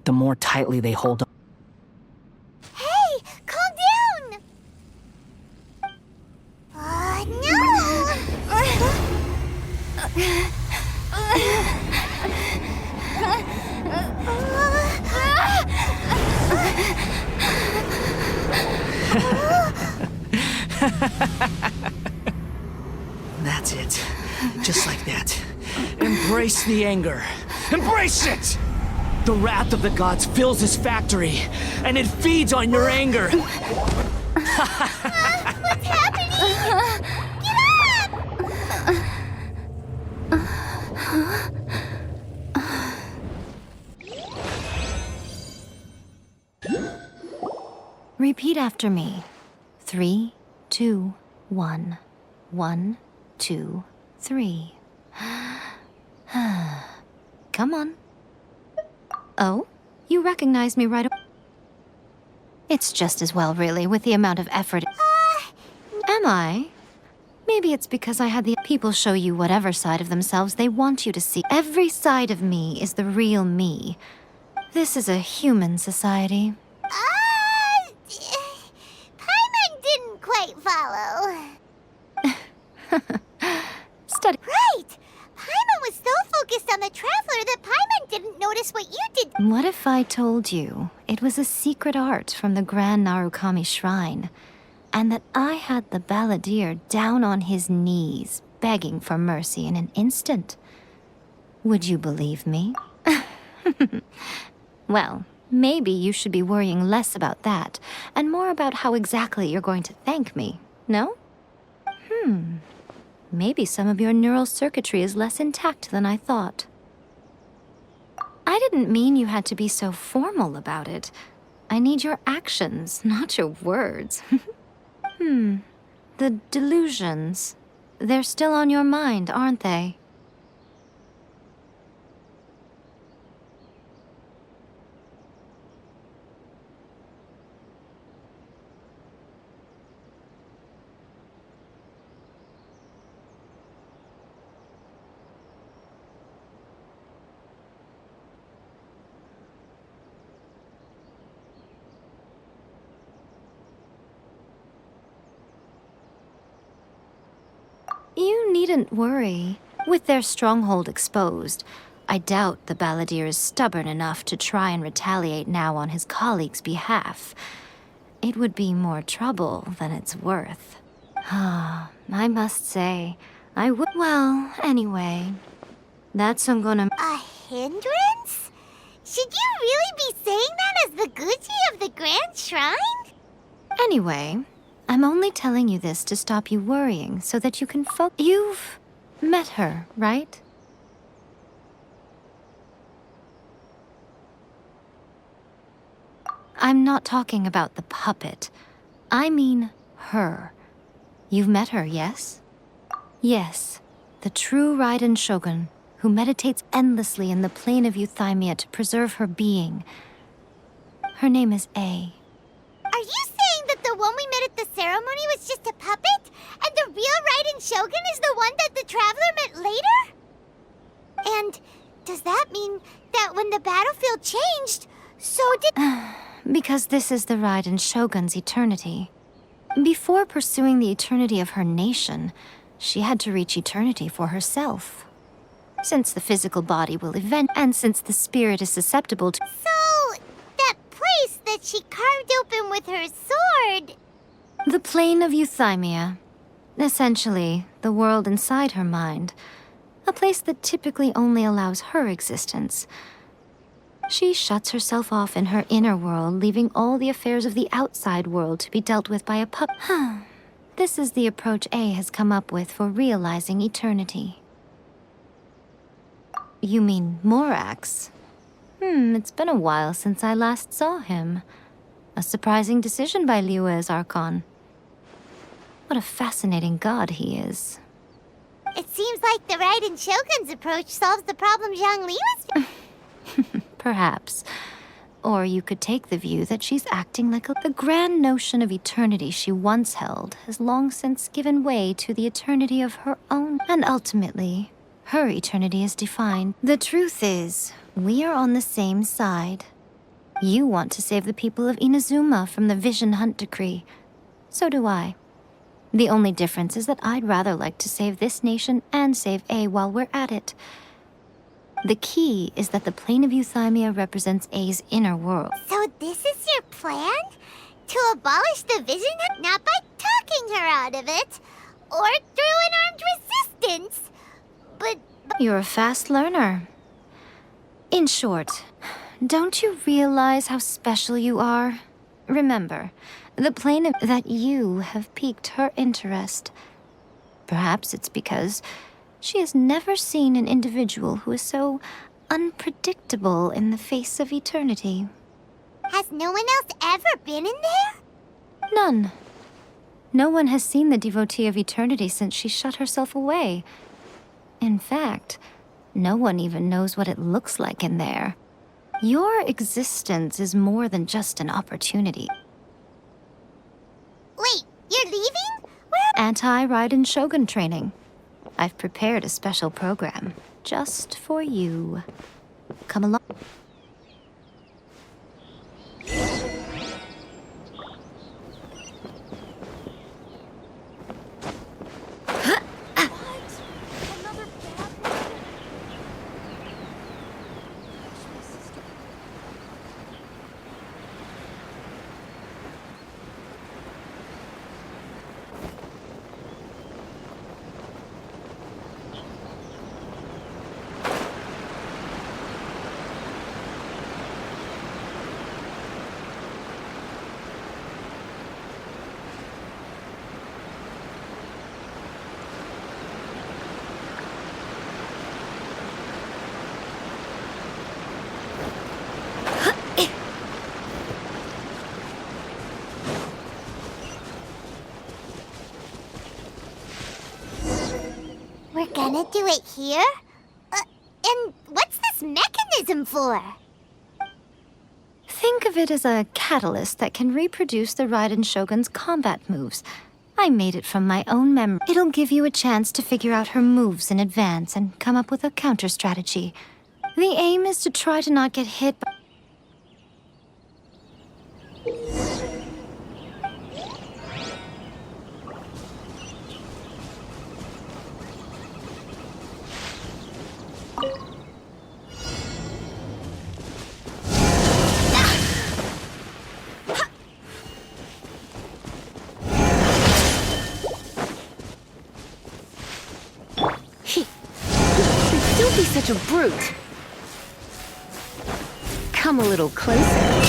the more tightly they hold on. Hey, calm down! That's it. Just like that. Embrace the anger. Embrace it! The wrath of the gods fills this factory, and it feeds on your anger. What's happening? Get up! Repeat after me. 3, 2, 1. 1, 2, 3. Come on. Oh, you recognize me right away. It's just as well, really, with the amount of effort. Am I? Maybe it's because I had the people show you whatever side of themselves they want you to see. Every side of me is the real me. This is a human society. Paimon didn't quite follow. Study. Right! Paimon was so focused on the Traveler that Paimon didn't notice what you did. What if I told you it was a secret art from the Grand Narukami Shrine, and that I had the Balladeer down on his knees, begging for mercy in an instant? Would you believe me? Well, maybe you should be worrying less about that, and more about how exactly you're going to thank me, no? Maybe some of your neural circuitry is less intact than I thought. I didn't mean you had to be so formal about it. I need your actions, not your words. The delusions. They're still on your mind, aren't they? You needn't worry. With their stronghold exposed, I doubt the Balladeer is stubborn enough to try and retaliate now on his colleague's behalf. It would be more trouble than it's worth. I must say, I would. Well, anyway, that's gonna. A hindrance? Should you really be saying that as the Gucci of the Grand Shrine? Anyway, I'm only telling you this to stop you worrying so that you can You've met her, right? I'm not talking about the puppet. I mean her. You've met her, yes? Yes, the true Raiden Shogun, who meditates endlessly in the plane of Euthymia to preserve her being. Her name is A. Are you saying that the one we met at the ceremony was just a puppet? And the real Raiden Shogun is the one that the Traveler met later? And does that mean that when the battlefield changed, so did... Because this is the Raiden Shogun's eternity. Before pursuing the eternity of her nation, she had to reach eternity for herself. Since the physical body will and since the spirit is susceptible to... So, that place that she carved open with her sword... The plane of Euthymia. Essentially, the world inside her mind. A place that typically only allows her existence. She shuts herself off in her inner world, leaving all the affairs of the outside world to be dealt with by a pup. This is the approach A has come up with for realizing eternity. You mean Morax? It's been a while since I last saw him. A surprising decision by Liyue's Archon. What a fascinating god he is. It seems like the Raiden Shogun's approach solves the problem Zhang Li was... Perhaps. Or you could take the view that she's acting like the grand notion of eternity she once held has long since given way to the eternity of her own. And ultimately, her eternity is defined. The truth is, we are on the same side. You want to save the people of Inazuma from the Vision Hunt decree. So do I. The only difference is that I'd rather like to save this nation and save A while we're at it. The key is that the plane of Euthymia represents A's inner world. So this is your plan? To abolish the Vision Hunt, not by talking her out of it, or through an armed resistance, but... You're a fast learner. In short, don't you realize how special you are? Remember, the plane of that you have piqued her interest. Perhaps it's because she has never seen an individual who is so unpredictable in the face of eternity. Has no one else ever been in there? None. No one has seen the devotee of eternity since she shut herself away. In fact, no one even knows what it looks like in there. Your existence is more than just an opportunity. Wait, you're leaving? Where? Anti-Raiden Shogun training. I've prepared a special program just for you. Come along. gonna do it here? And what's this mechanism for? Think of it as a catalyst that can reproduce the Raiden Shogun's combat moves. I made it from my own memory. It'll give you a chance to figure out her moves in advance and come up with a counter strategy. The aim is to try to not get hit by... Don't be such a brute. Come a little closer.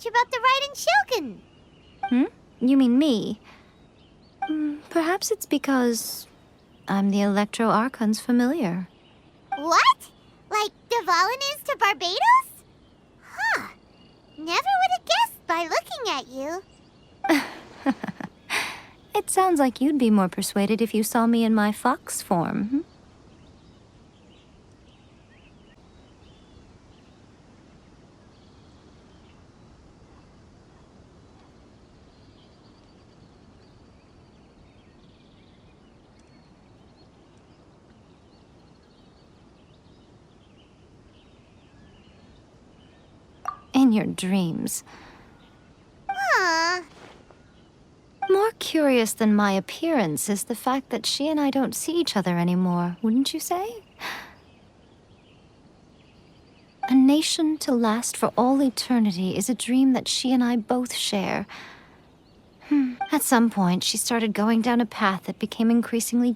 About the Raiden Shogun? You mean me? Perhaps it's because I'm the Electro Archon's familiar. What? Like Dvalin is to Barbados? Huh. Never would have guessed by looking at you. It sounds like you'd be more persuaded if you saw me in my fox form. In your dreams. More curious than my appearance is the fact that she and I don't see each other anymore, wouldn't you say? A nation to last for all eternity is a dream that she and I both share. At some point, she started going down a path that became increasingly,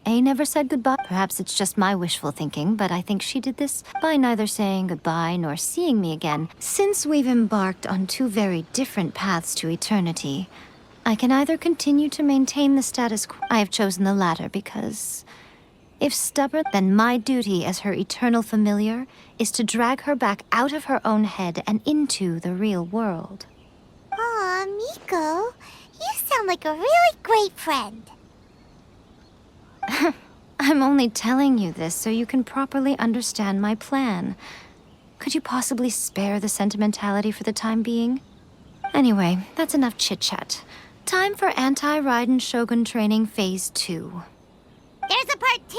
A never said goodbye. Perhaps it's just my wishful thinking, but I think she did this by neither saying goodbye nor seeing me again. Since we've embarked on two very different paths to eternity, I can either continue to maintain the status quo. I have chosen the latter because, if stubborn, then my duty as her eternal familiar is to drag her back out of her own head and into the real world. Amigo, you sound like a really great friend. I'm only telling you this so you can properly understand my plan. Could you possibly spare the sentimentality for the time being? Anyway, that's enough chit-chat. Time for Anti-Raiden Shogun Training Phase 2. There's a part 2?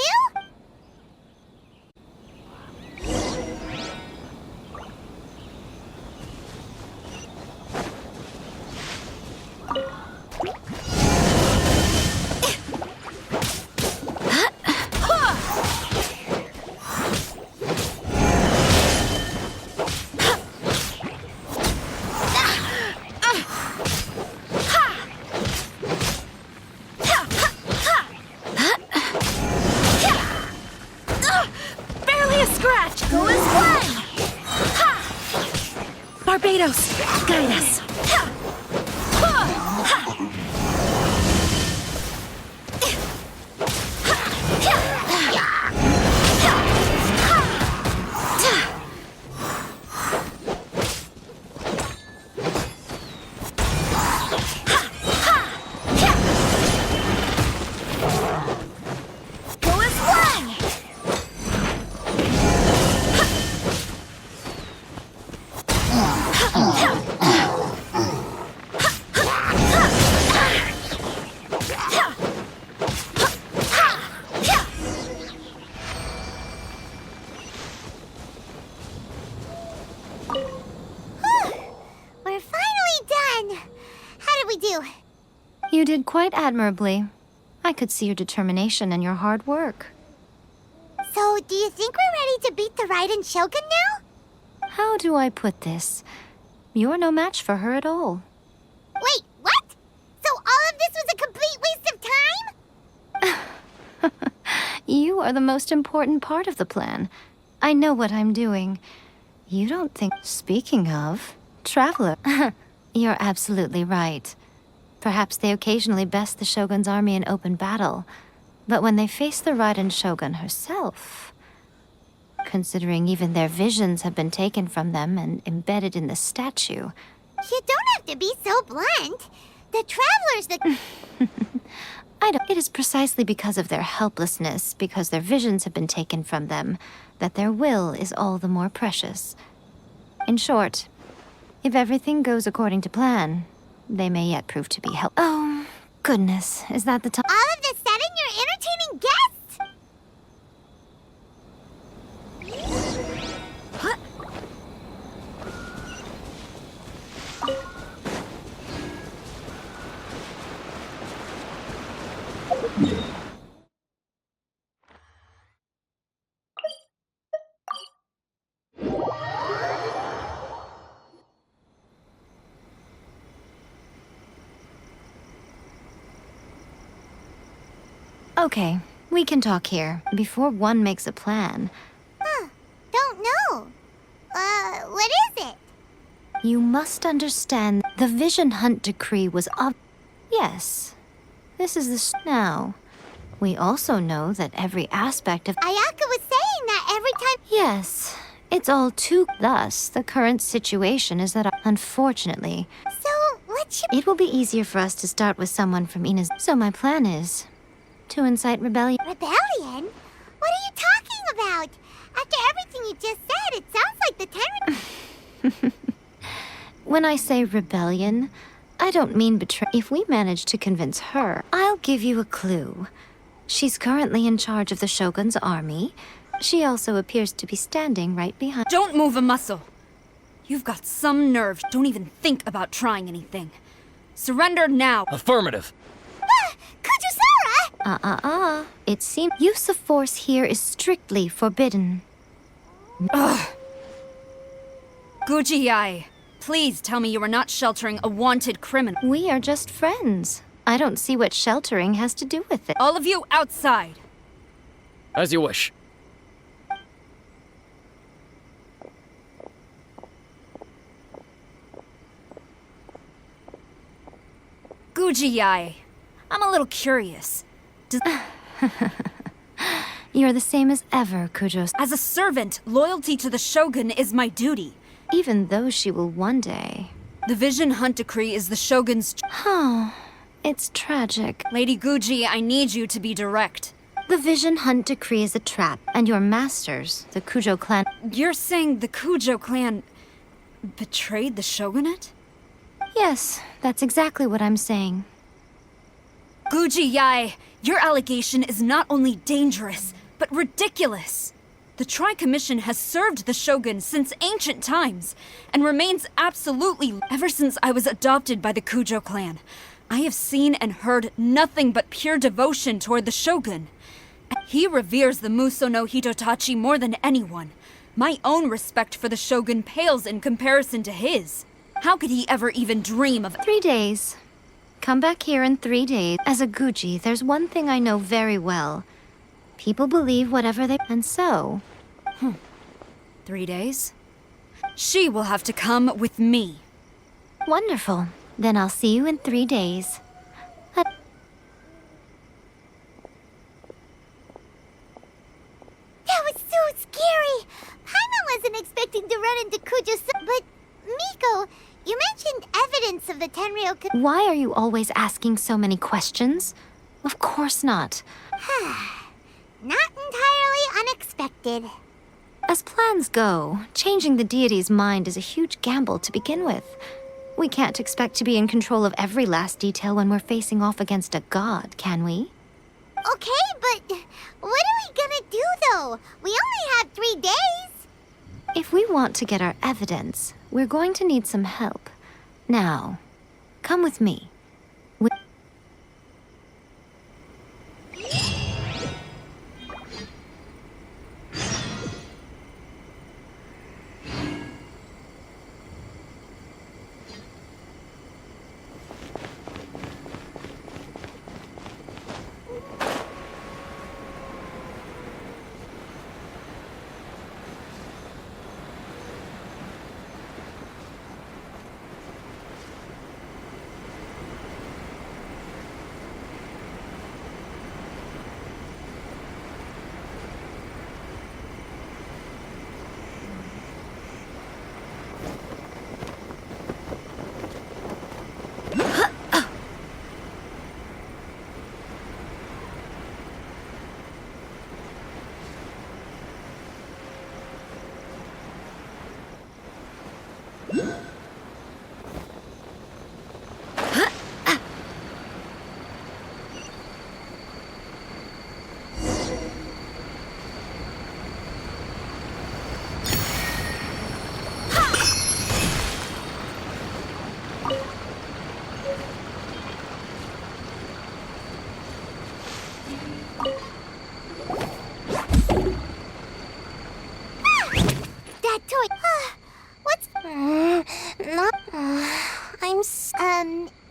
Barely a scratch! Go as one! Barbados, guide us. We're finally done. How did we do? You did quite admirably. I could see your determination and your hard work. So, do you think we're ready to beat the Raiden Shogun now? How do I put this? You're no match for her at all. Wait, what? So all of this was a complete waste of time? You are the most important part of the plan. I know what I'm doing. You don't think... Speaking of, Traveler, you're absolutely right. Perhaps they occasionally best the Shogun's army in open battle, but when they face the Raiden Shogun herself... Considering even their visions have been taken from them and embedded in the statue... You don't have to be so blunt. The Traveler's the... I don't... It is precisely because of their helplessness, because their visions have been taken from them, that their will is all the more precious. In short, if everything goes according to plan, they may yet prove to be help... Oh, goodness, is that the time? All of this sudden, you're entertaining guests? Okay, we can talk here, before one makes a plan. Don't know. What is it? You must understand, the Vision Hunt decree was Yes, this is now. We also know that every aspect of... Ayaka was saying that every time... Yes, it's all too... Thus, the current situation is that, unfortunately... So, what should... It will be easier for us to start with someone from Ina's... So my plan is... to incite rebellion. Rebellion? What are you talking about? After everything you just said, it sounds like the Tenri... When I say rebellion, I don't mean betray... If we manage to convince her, I'll give you a clue. She's currently in charge of the Shogun's army. She also appears to be standing right behind... Don't move a muscle. You've got some nerve. Don't even think about trying anything. Surrender now. Affirmative. Kujusara! It seems use of force here is strictly forbidden. Ugh. Gujiyai, please tell me you are not sheltering a wanted criminal. We are just friends. I don't see what sheltering has to do with it. All of you outside. As you wish. Gujiyai, I'm a little curious. You're the same as ever, Kujos. As a servant, loyalty to the Shogun is my duty. Even though she will one day... The Vision Hunt Decree is the Shogun's... Oh, it's tragic. Lady Guji, I need you to be direct. The Vision Hunt Decree is a trap, and your masters, the Kujo clan... You're saying the Kujo clan betrayed the Shogunate? Yes, that's exactly what I'm saying. Guji Yae, your allegation is not only dangerous, but ridiculous. The Tri-Commission has served the Shogun since ancient times, and remains absolutely ever since I was adopted by the Kujo clan. I have seen and heard nothing but pure devotion toward the Shogun. He reveres the Muso no Hitotachi more than anyone. My own respect for the Shogun pales in comparison to his. How could he ever even dream of... 3 days. Come back here in 3 days. As a Guji, there's one thing I know very well. People believe whatever they... And so... 3 days? She will have to come with me. Wonderful. Then I'll see you in 3 days. That was so scary! Paimon wasn't expecting to run into Kujo, but... Miko, you mentioned evidence of the Tenryou... Why are you always asking so many questions? Of course not. Not entirely unexpected. As plans go, changing the deity's mind is a huge gamble to begin with. We can't expect to be in control of every last detail when we're facing off against a god, can we? Okay, but what are we gonna do, though? We only have 3 days. If we want to get our evidence, we're going to need some help. Now, come with me.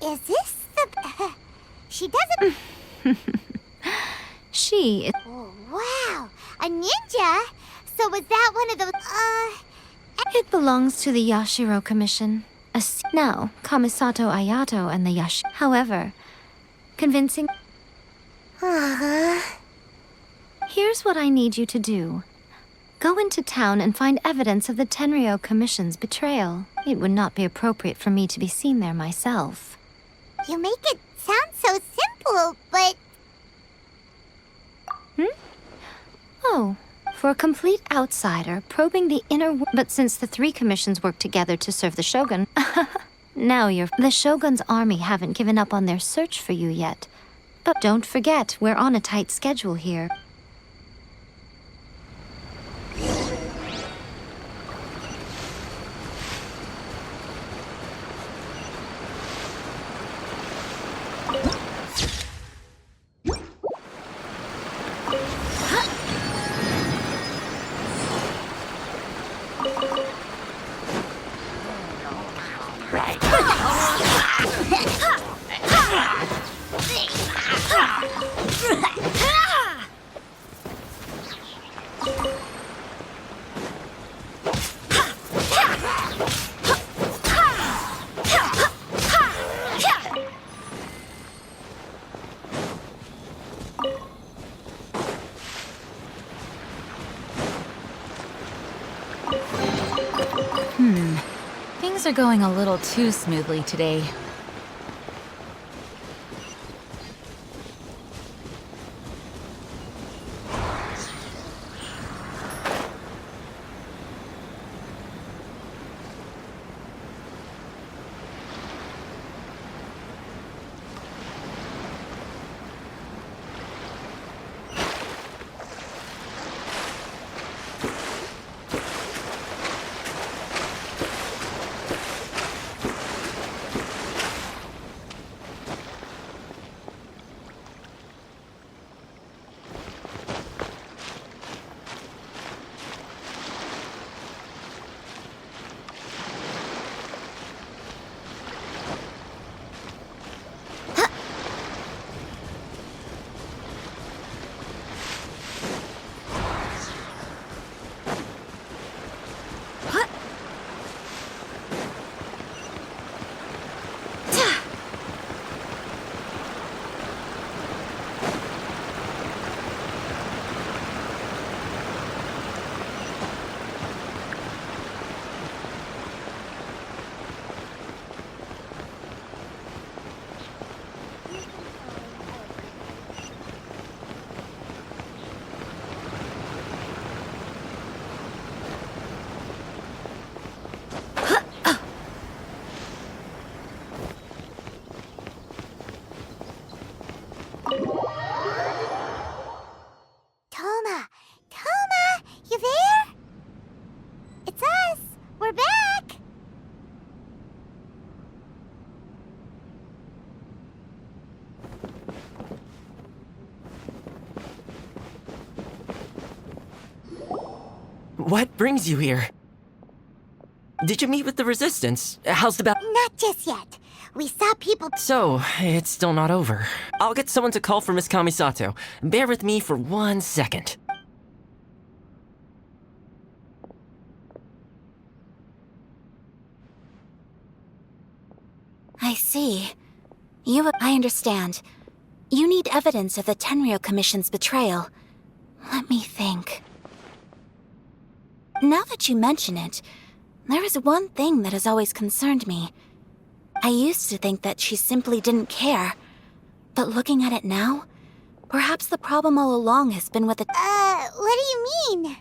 Is this the... She doesn't... She is... Oh, wow! A ninja? So was that one of those... It belongs to the Yashiro Commission. Now, Kamisato Ayato and the However, convincing... Here's what I need you to do. Go into town and find evidence of the Tenryou Commission's betrayal. It would not be appropriate for me to be seen there myself. You make it sound so simple, but... Oh, for a complete outsider, probing the inner... But since the 3 commissions work together to serve the Shogun... Now you're... The Shogun's army haven't given up on their search for you yet. But don't forget, we're on a tight schedule here. Things are going a little too smoothly today. What brings you here? Did you meet with the Resistance? How's the Not just yet. We saw people. So, it's still not over. I'll get someone to call for Miss Kamisato. Bear with me for 1 second. I see. I understand. You need evidence of the Tenryou Commission's betrayal. Let me think. Now that you mention it, there is one thing that has always concerned me. I used to think that she simply didn't care. But looking at it now, perhaps the problem all along has been with the— what do you mean?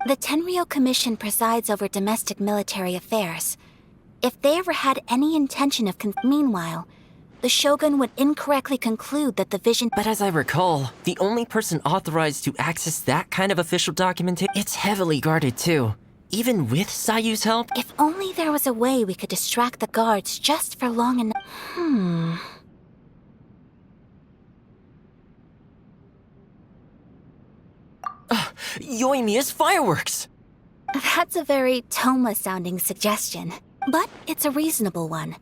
The Tenryou Commission presides over domestic military affairs. If they ever had any intention of meanwhile, the Shogun would incorrectly conclude that the vision— But as I recall, the only person authorized to access that kind of official documentation— It's heavily guarded too. Even with Sayu's help? If only there was a way we could distract the guards just for long enough— Yoimiya's fireworks! That's a very Toma-sounding suggestion, but it's a reasonable one.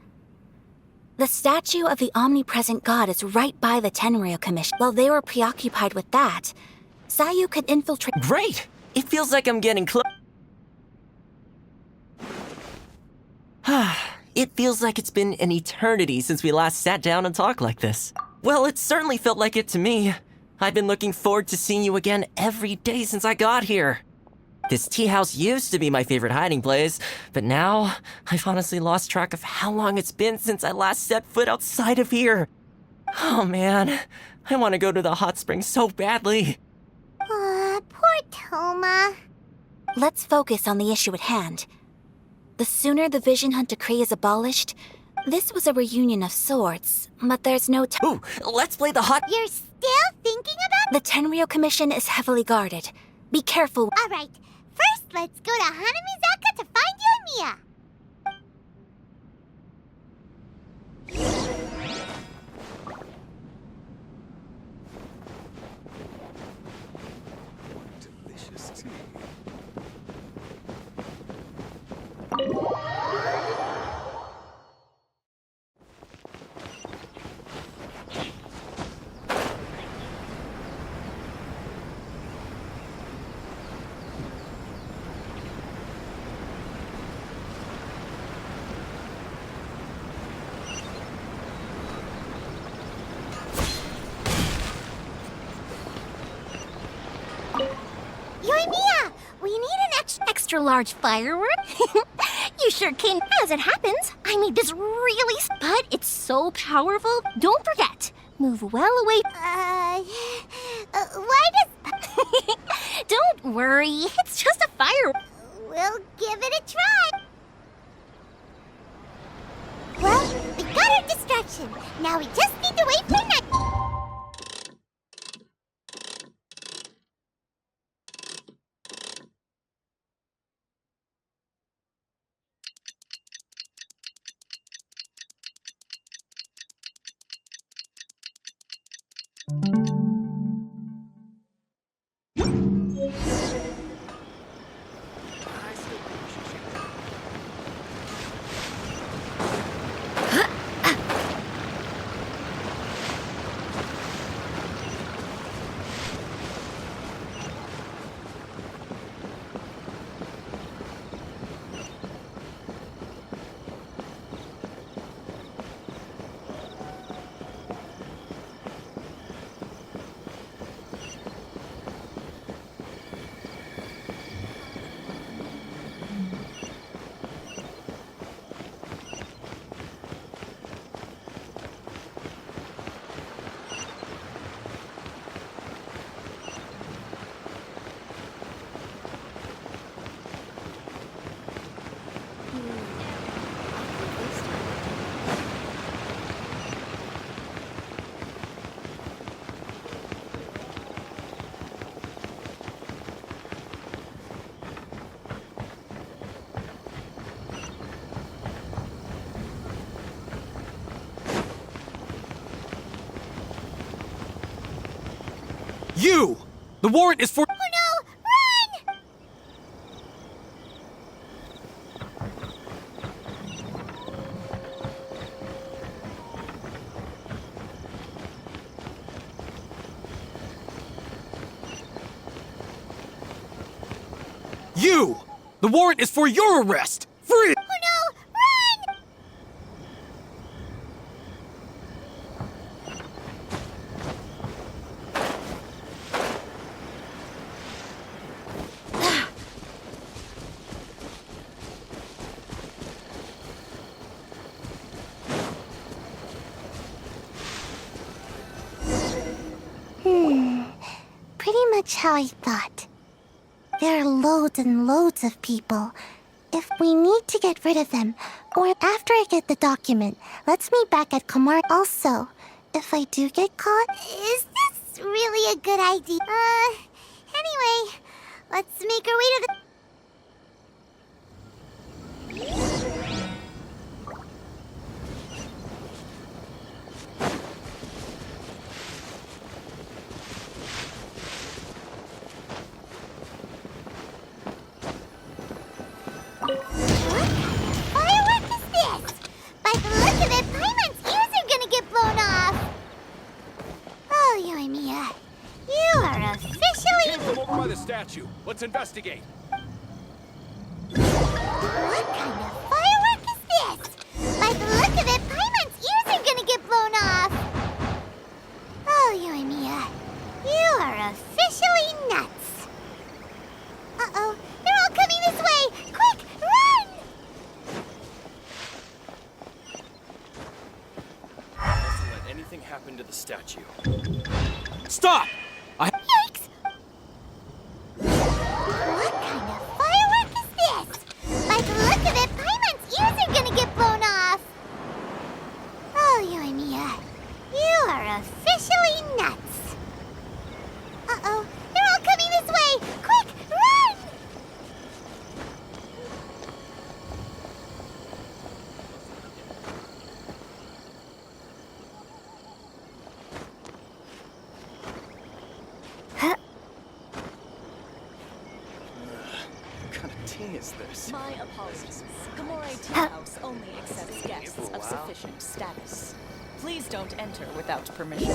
The statue of the omnipresent god is right by the Tenryou Commission. While they were preoccupied with that, Sayu could infiltrate— Great! It feels like I'm getting close. It feels like it's been an eternity since we last sat down and talked like this. Well, it certainly felt like it to me. I've been looking forward to seeing you again every day since I got here. This tea house used to be my favorite hiding place, but now I've honestly lost track of how long it's been since I last set foot outside of here. Oh man, I want to go to the hot springs so badly. Poor Toma. Let's focus on the issue at hand. The sooner the Vision Hunt Decree is abolished, this was a reunion of sorts, but there's no Ooh, let's play the hot— You're still thinking about— The Tenryou Commission is heavily guarded. Be careful. Alright, first let's go to Hanamizaka to find Yoimiya. Delicious tea. Yoimiya, we need an Extra large firework? You sure can. As it happens, I made this really... But it's so powerful. Don't forget. Move well away. Why does... Don't worry. It's just a fire... We'll give it a try. Well, we got our distraction. Now we just need to wait for night. You! The warrant is for... Oh no! Run! You! The warrant is for your arrest! Free! Oh no! Run! Pretty much how I thought. There are loads and loads of people. If we need to get rid of them, or after I get the document, let's meet back at Kamar. Also, if I do get caught... Is this really a good idea? Anyway, let's make our way to the... Firework is this? By the look of it, Paimon's ears are gonna get blown off. Oh, Yoimiya, you are officially... Came from over by the statue. Let's investigate. What kind of firework is this? By the look of it, Paimon's ears are gonna get blown off. Oh, Yoimiya, you are officially nuts. Uh-oh, they're all coming this way. Quick, run! Mustn't let anything happen to the statue. Stop! Yikes! What kind of firework is this? By the look of it, Paimon's ears are gonna get blown off. Oh, Yoimiya, you are officially nuts. Uh-oh, they're all coming this way. Quick, run! What kind of tea is this? My apologies. Gamore Tea House only accepts guests of sufficient status. Please don't enter without permission.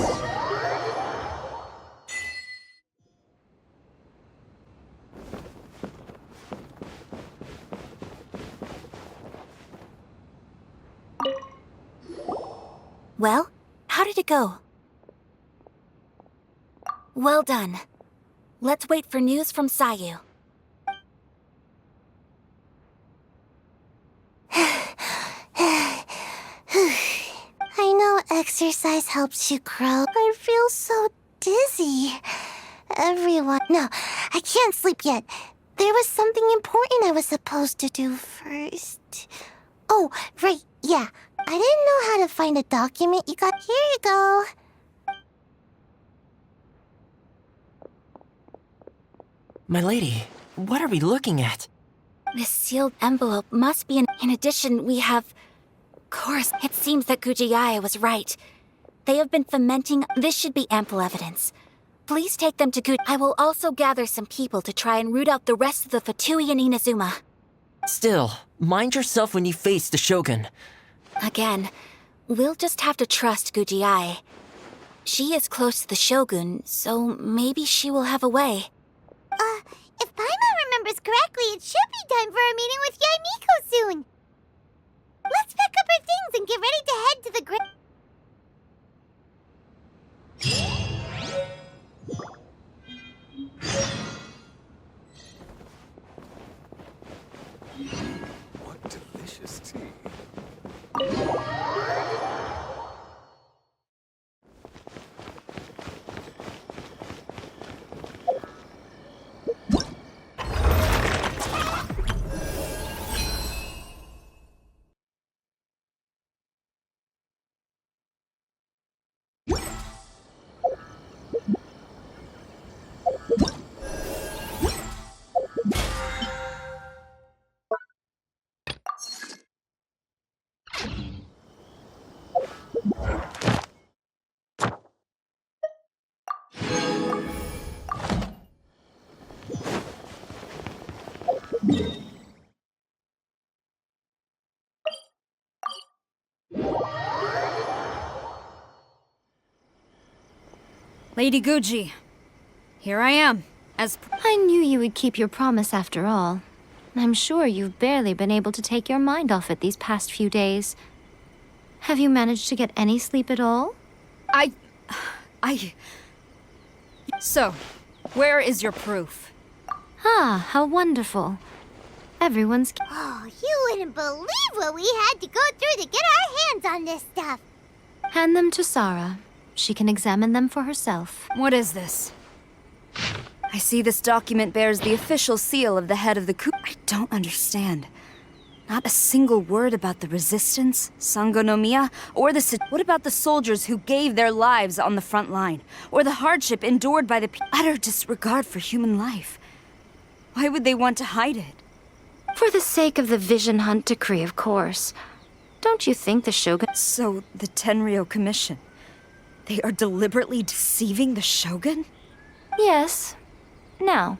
Well, how did it go? Well done. Let's wait for news from Sayu. Exercise helps you grow. I feel so dizzy. Everyone... No, I can't sleep yet. There was something important I was supposed to do first. Oh, right, yeah. I didn't know how to find a document you got. Here you go. My lady, what are we looking at? This sealed envelope must be In addition, we have... Of course, it seems that Gujiyaya was right. They have been fermenting. This should be ample evidence. Please take them to I will also gather some people to try and root out the rest of the Fatui and Inazuma. Still, mind yourself when you face the Shogun. Again, we'll just have to trust Gujiyai. She is close to the Shogun, so maybe she will have a way. If Paimon remembers correctly, it should be time for a meeting with Yaimiko soon. Let's pack up our things and get ready to head to the What delicious tea. Lady Guji, here I am, I knew you would keep your promise after all. I'm sure you've barely been able to take your mind off it these past few days. Have you managed to get any sleep at all? So, where is your proof? Ah, how wonderful. Everyone's... Oh, you wouldn't believe what we had to go through to get our hands on this stuff. Hand them to Sarah. She can examine them for herself. What is this? I see this document bears the official seal of the head of the coup. I don't understand. Not a single word about the resistance, Sangonomiya, or What about the soldiers who gave their lives on the front line? Or the hardship endured by the utter disregard for human life? Why would they want to hide it? For the sake of the Vision Hunt decree, of course. Don't you think the Shogun... So, the Tenryou Commission... They are deliberately deceiving the Shogun? Yes. Now,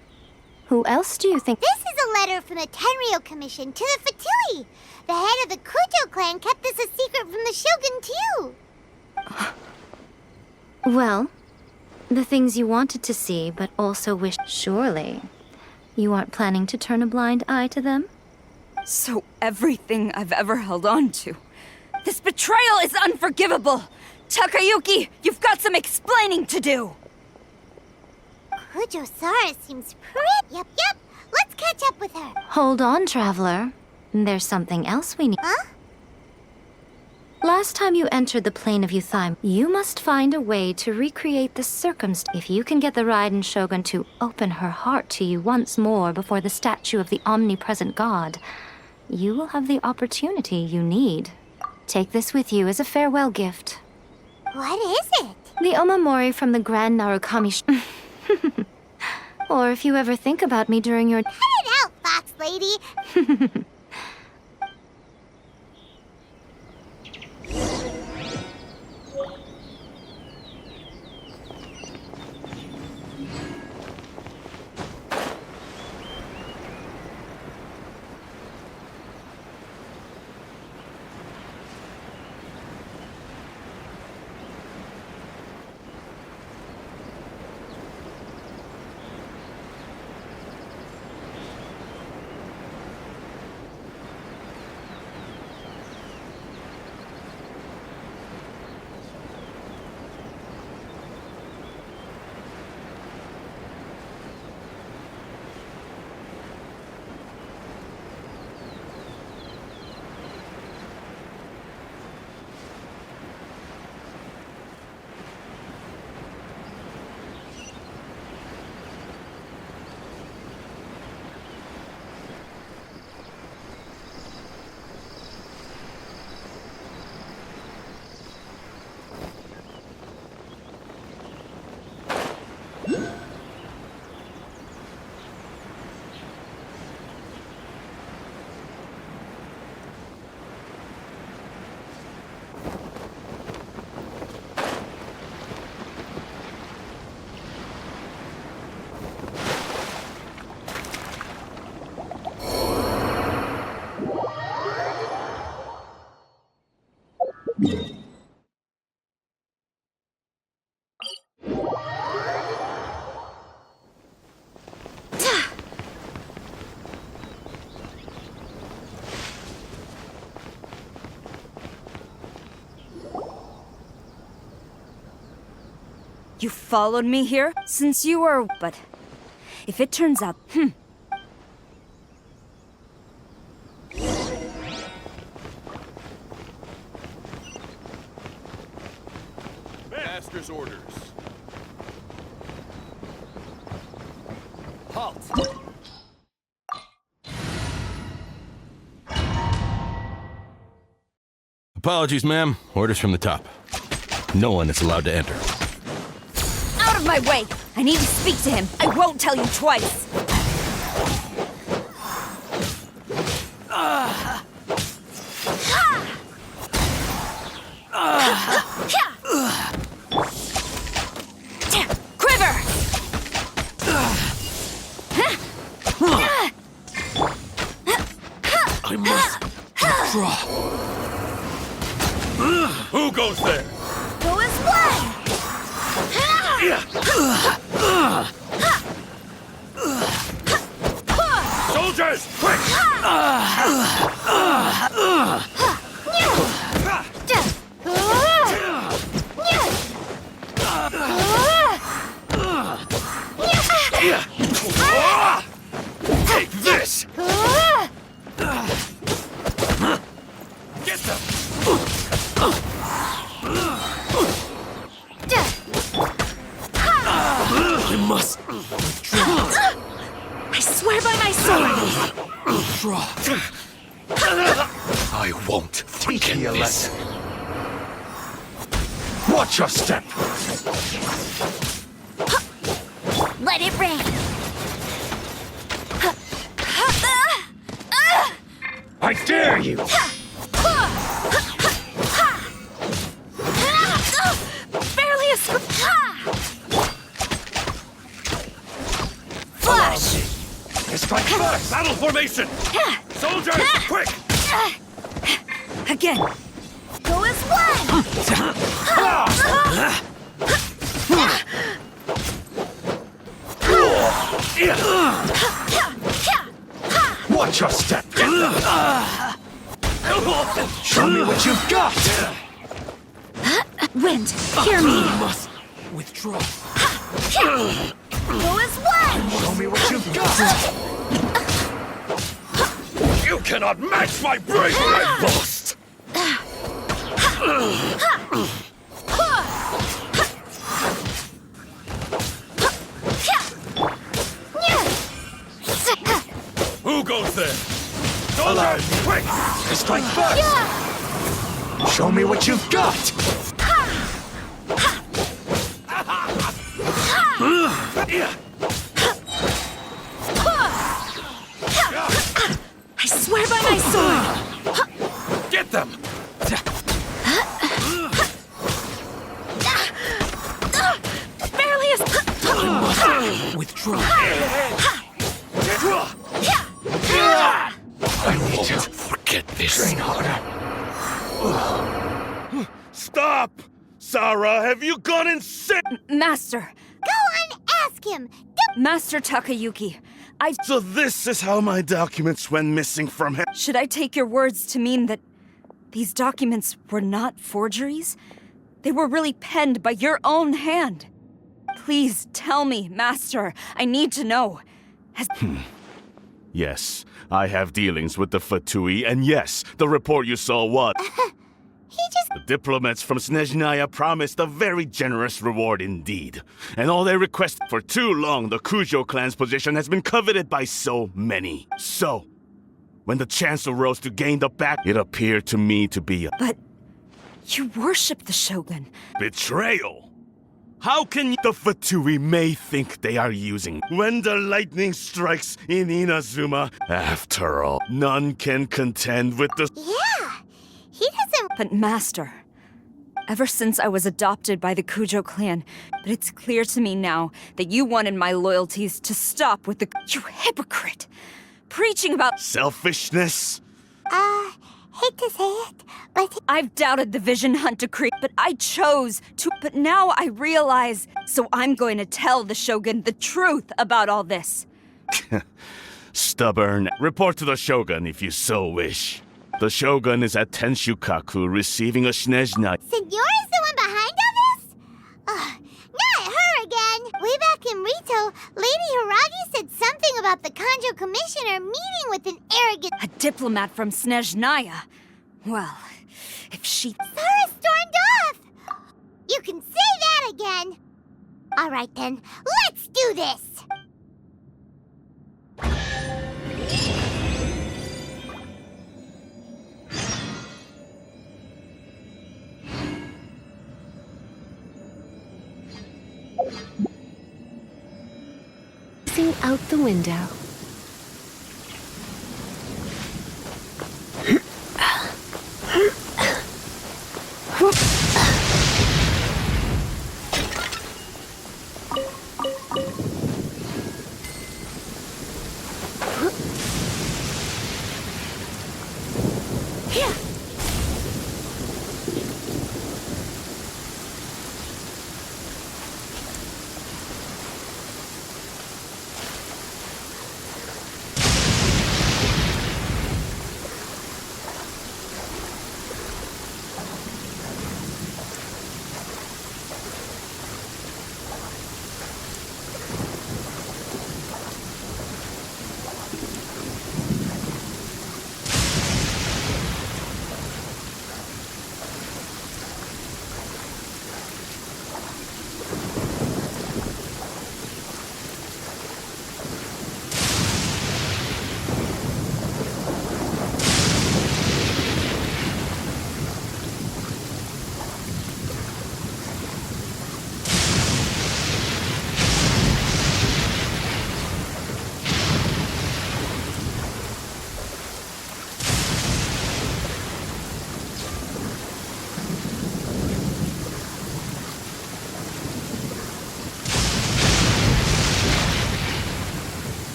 who else do you think... This is a letter from the Tenryou Commission to the Fatui. The head of the Kujo clan kept this a secret from the Shogun, too. Well, the things you wanted to see, but also wished... Surely, you aren't planning to turn a blind eye to them? So everything I've ever held on to... This betrayal is unforgivable! Takayuki, you've got some explaining to do! Kujo-Sara seems pretty... Yep. Let's catch up with her. Hold on, Traveler. There's something else we need. Huh? Last time you entered the plane of Yuthime, you must find a way to recreate the circumstance. If you can get the Raiden Shogun to open her heart to you once more before the statue of the omnipresent god, you will have the opportunity you need. Take this with you as a farewell gift. What is it? The Omamori from the Grand Narukami Or if you ever think about me during your... Cut it out, Fox Lady! You followed me here since you were... But if it turns out... Master's orders. Halt! Apologies, ma'am. Orders from the top. No one is allowed to enter. Out of my way! I need to speak to him. I won't tell you twice. Quiver! I must withdraw. Who goes there? Go as one! Soldiers, quick! Take this! Get them! I must withdraw. I swear by my sword! Withdraw. I won't forget this. Watch your step! Let it rain! I dare you! Barely escaped! Flash! Strike first! Battle formation! Soldiers, quick! Again! Go as one! Watch your step! Show me what you've got! Wind, hear me! I must withdraw. Go as one! Show me what you've got! You cannot match my bravery, boss! Who goes there? Soldiers, quick! Strike first! Show me what you've got! I swear by my sword! Get them! Barely Withdraw. I need to forget this. train harder. Stop! Sarah, have you gone insane? Master! Go and ask him! Master Takayuki, So this is how my documents went missing from him. should I take your words to mean that these documents were not forgeries? They were really penned by your own hand. Please tell me, Master. I need to know. Yes, I have dealings with the Fatui, and yes, the report you saw was... The diplomats from Snezhnaya promised a very generous reward indeed. And all they requested for too long, the Kujo clan's position has been coveted by so many. So, when the chance arose to gain the back, it appeared to me to be a... But you worship the Shogun. betrayal! How can the Fatui may think they are using when the lightning strikes in Inazuma? After all, none can contend with the... Yeah! He doesn't... But Master, ever since I was adopted by the Kujo clan, but it's clear to me now that you wanted my loyalties to stop with the... You hypocrite! Preaching about... selfishness? Hate to say it, but... I've doubted the Vision Hunt decree, but I chose to... But now I realize, so I'm going to tell the Shogun the truth about all this. Stubborn. Report to the Shogun if you so wish. The Shogun is at Tenshukaku receiving a Snezhnaya. Senor is the one behind all this? Now it back in Rito, Lady Hiragi said something about the Kanjo Commissioner meeting with an arrogant— A diplomat from Snezhnaya. Well, if she— Sara stormed off! You can say that again! Alright then, let's do this! Out the window.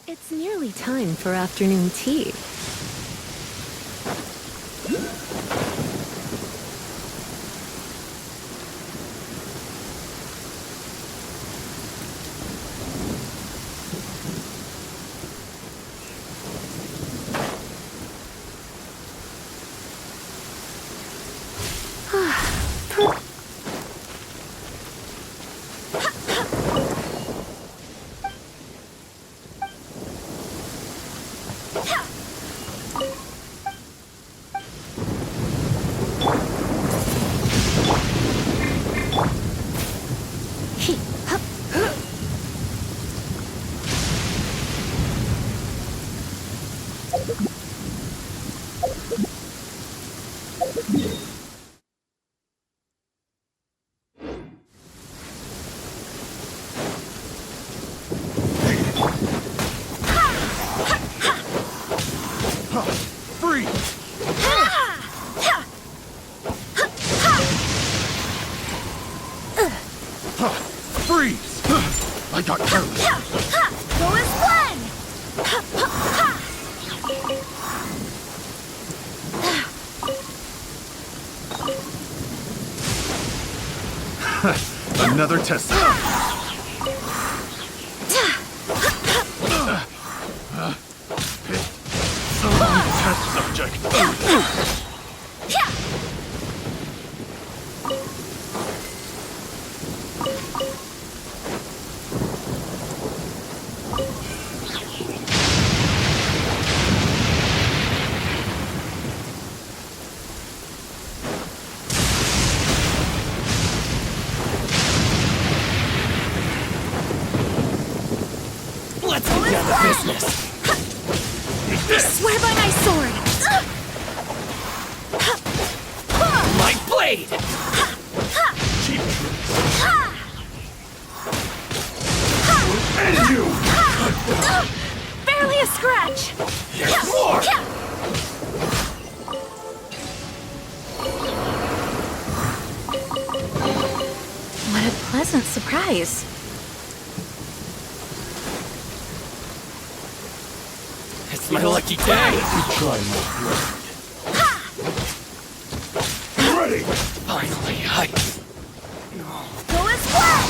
It's nearly time for afternoon tea. Freeze! I got careless. Go as planned! Another test. Test subject. Let's get down to business. I swear by my sword! My blade! Cheap tricks. And you! scratch! Yes, more! What a pleasant surprise. It's my lucky day! Try more blood. Ready! Finally, Go as well!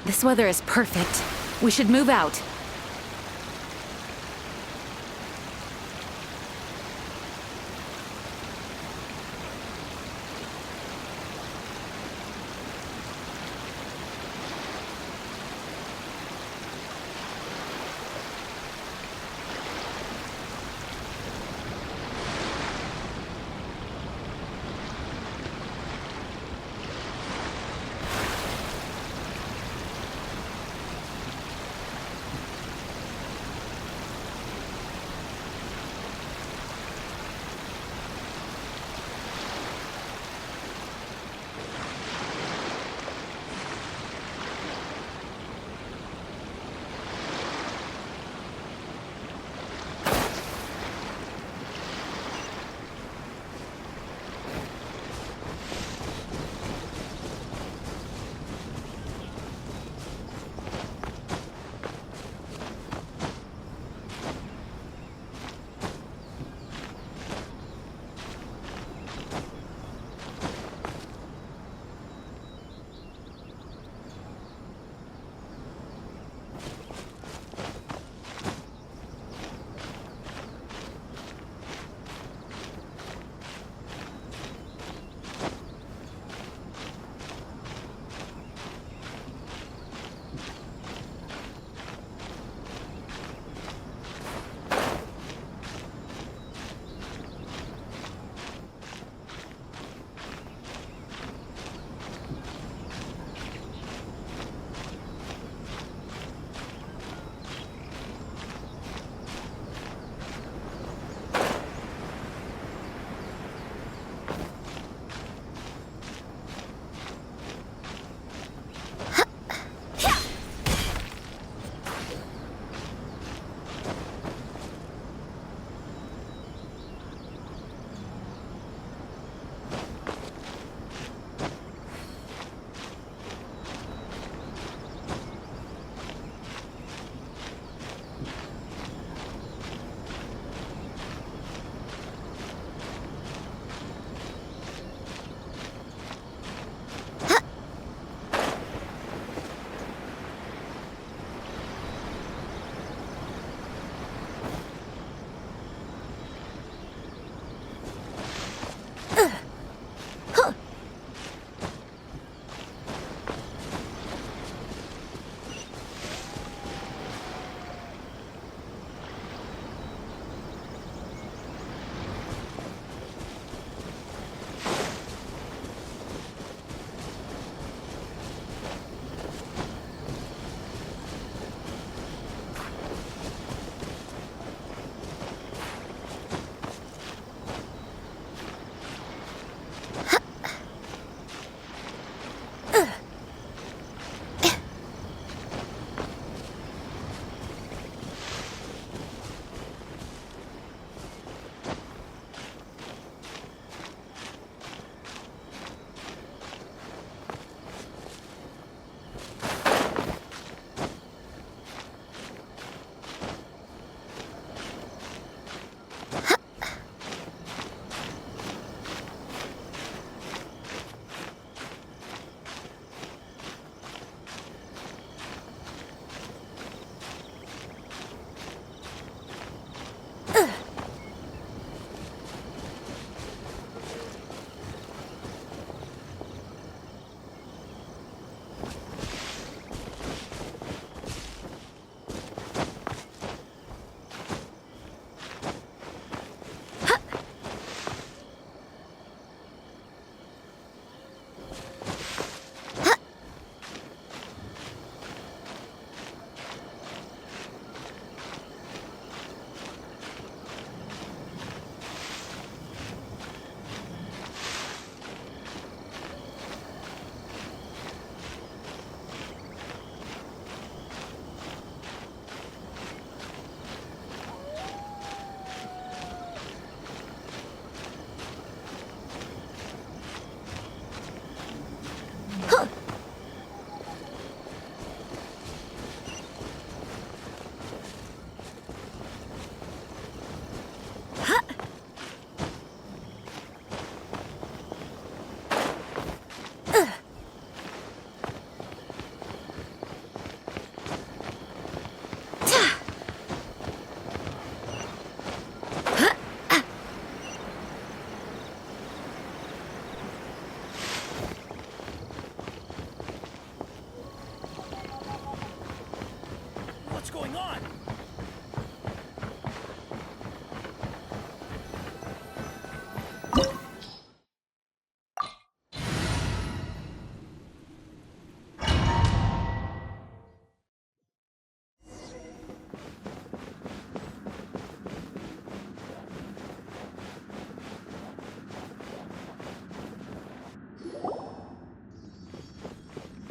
This weather is perfect. We should move out.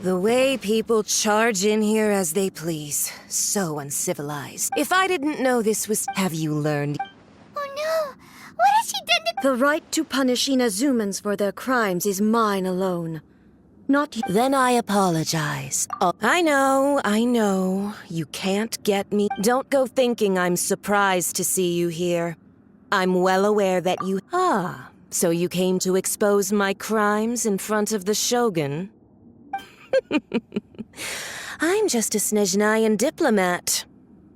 The way people charge in here as they please. So uncivilized. If I didn't know this was... Have you learned? Oh no! What has she done to... The right to punish Inazumans for their crimes is mine alone. Not you. Then I apologize. Oh, I know. You can't get me. Don't go thinking I'm surprised to see you here. I'm well aware that you... so you came to expose my crimes in front of the Shogun? I'm just a Snezhnayan diplomat.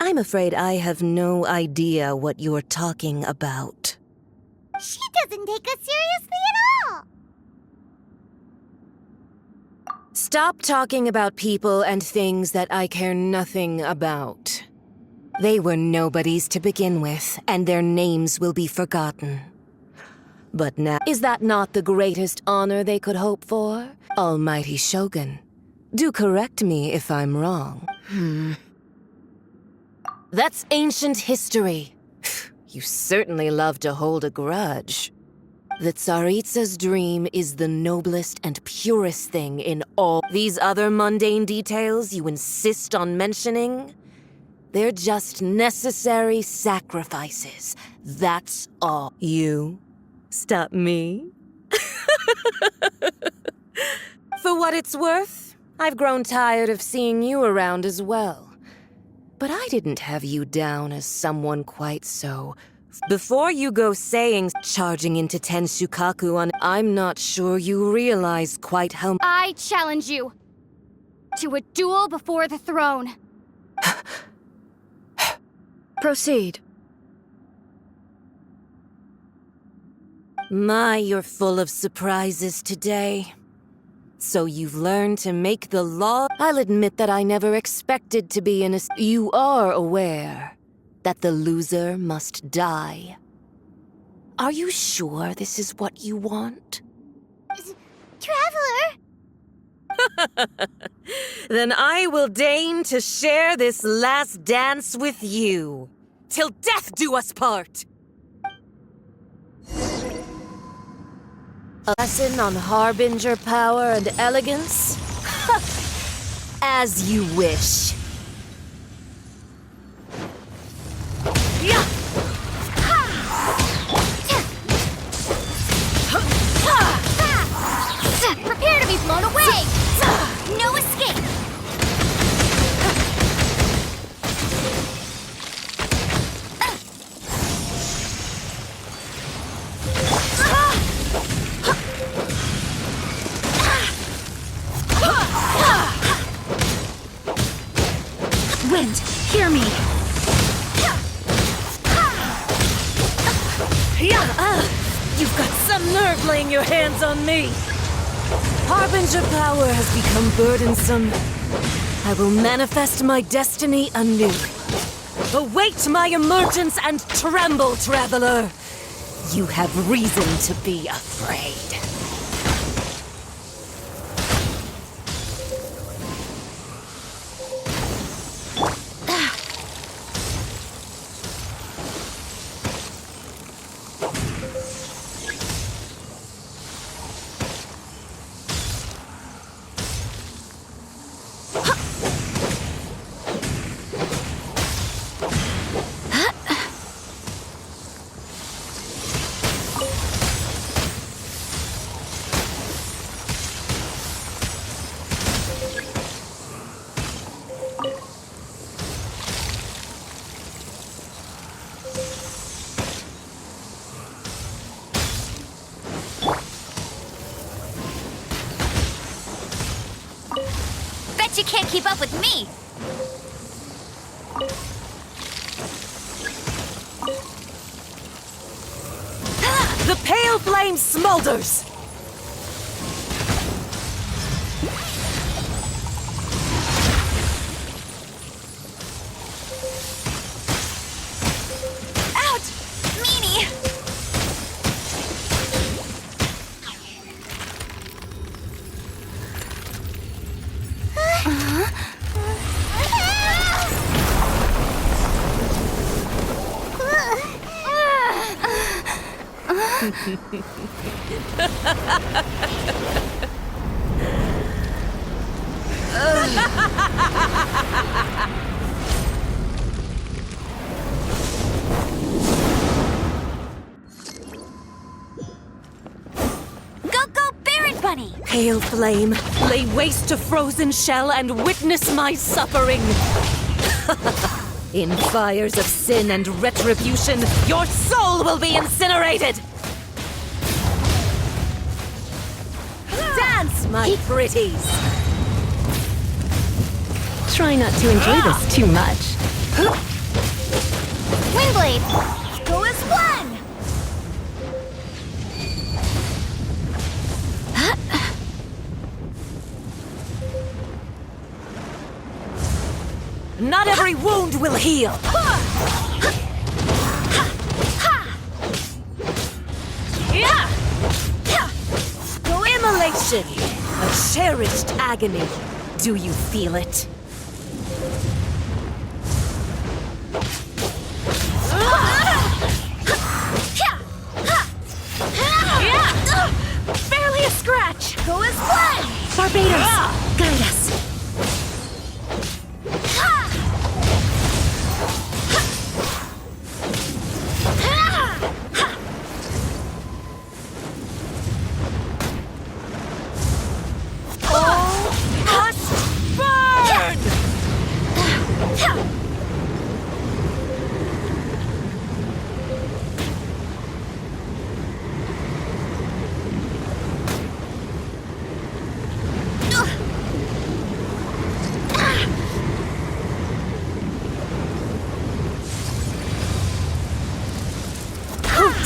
I'm afraid I have no idea what you're talking about. She doesn't take us seriously at all! Stop talking about people and things that I care nothing about. They were nobodies to begin with, and their names will be forgotten. But now, is that not the greatest honor they could hope for? Almighty Shogun, do correct me if I'm wrong. That's ancient history. You certainly love to hold a grudge. The Tsaritsa's dream is the noblest and purest thing in all. These other mundane details you insist on mentioning, they're just necessary sacrifices. That's all. You stop me? For what it's worth, I've grown tired of seeing you around as well. But I didn't have you down as someone quite so... Before you go saying charging into Tenshukaku on... I'm not sure you realize quite how... I challenge you to a duel before the throne. Proceed. My, you're full of surprises today. So you've learned to make the law? I'll admit that I never expected to be in a... You are aware that the loser must die. Are you sure this is what you want? Traveler! Then I will deign to share this last dance with you. Till death do us part! A lesson on harbinger power and elegance? As you wish. Prepare to be blown away! No escape! Wind, hear me! You've got some nerve laying your hands on me! Harbinger power has become burdensome. I will manifest my destiny anew. Await my emergence and tremble, traveler! You have reason to be afraid. Bet you can't keep up with me! The pale flame smolders! Out! Meanie! Bunny! Pale flame, lay waste to frozen shell and witness my suffering. In fires of sin and retribution, your soul will be incinerated! Dance, my pretties! Try not to enjoy this too much. Windblade! Go as one! Not every wound will heal! Immolation! A cherished agony. Do you feel it? Barely a scratch! Go as one! Barbados, guide us.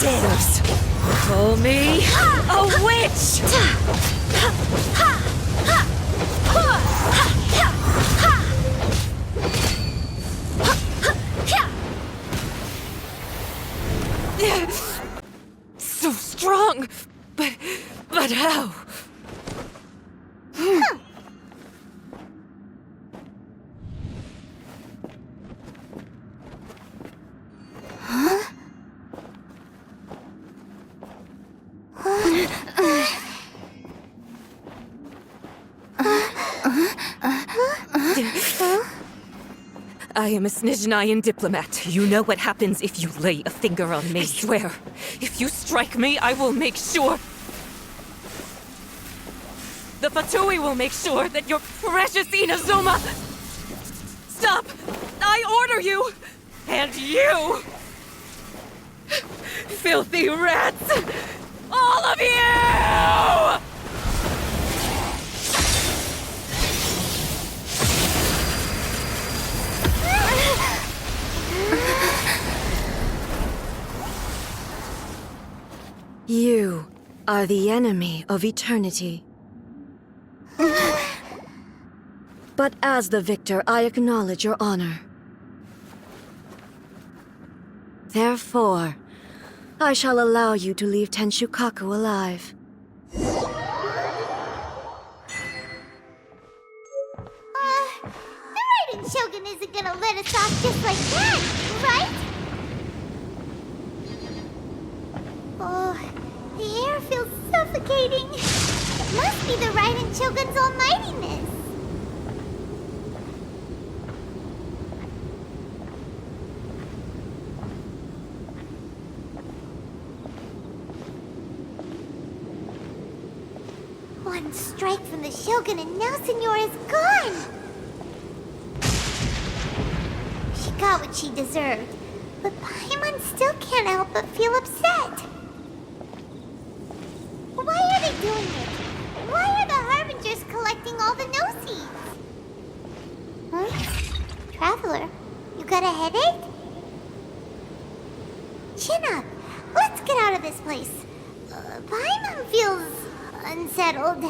Dares call me a witch! So strong, but how? I am a Snezhnayan diplomat. You know what happens if you lay a finger on me. I swear, if you strike me, I will make sure... The Fatui will make sure that your precious Inazuma... Stop! I order you! And you! Filthy rats! All of you! You are the enemy of eternity. But as the victor, I acknowledge your honor. Therefore, I shall allow you to leave Tenshukaku alive. The Raiden Shogun isn't gonna let us off just like that, right? Oh, the air feels suffocating. It must be the Raiden Shogun's almightiness. One strike from the Shogun and now Senora is gone! She got what she deserved, but Paimon still can't help but feel upset. Why are they doing it? Why are the Harbingers collecting all the no-seeds? Huh? Traveler, you got a headache? Chin up. Let's get out of this place. Paimon feels... unsettled.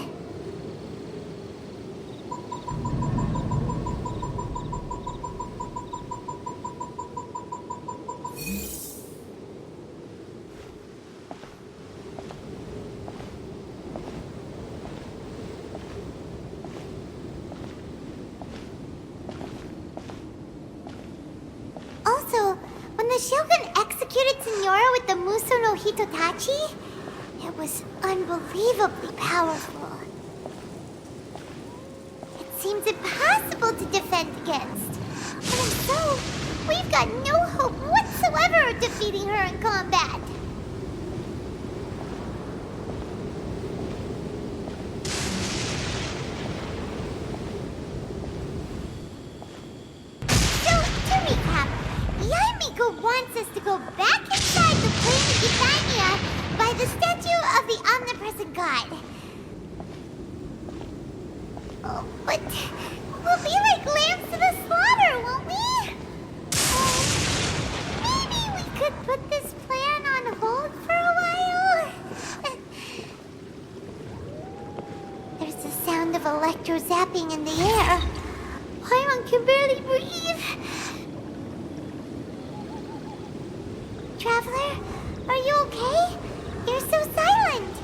Also, when the Shogun executed Senora with the Muso no Hitotachi, it was unbelievably powerful. It seems impossible to defend against. And so, we've got no hope whatsoever of defeating her in combat. So, to recap, Yaimiko wants us to go back inside the plane of Euthymia by the statue of the omnipresent god. Oh, but we'll be like lambs to the slaughter, won't we? Maybe we could put this plan on hold for a while? There's the sound of electro zapping in the air. Paimon can barely breathe. Traveler, are you okay? You're so silent.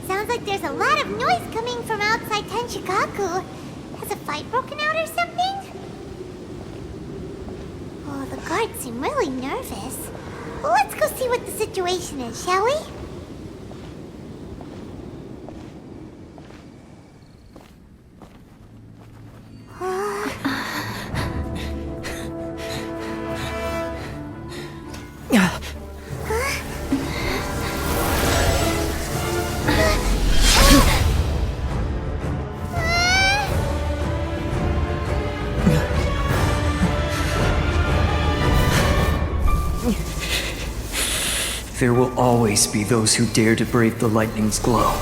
Sounds like there's a lot of noise coming from outside Tenshikaku. Has a fight broken out or something? Oh, the guards seem really nervous. Well, let's go see what the situation is, shall we? There will always be those who dare to brave the lightning's glow.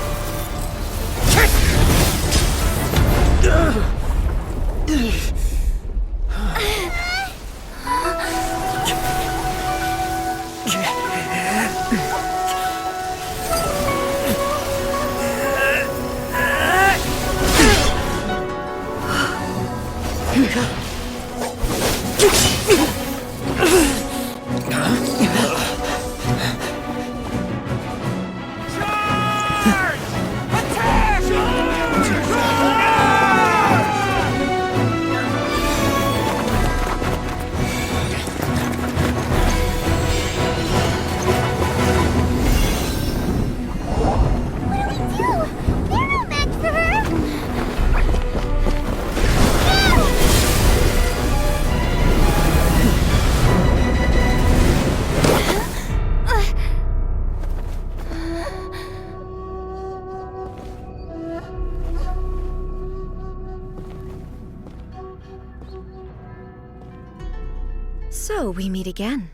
So we meet again.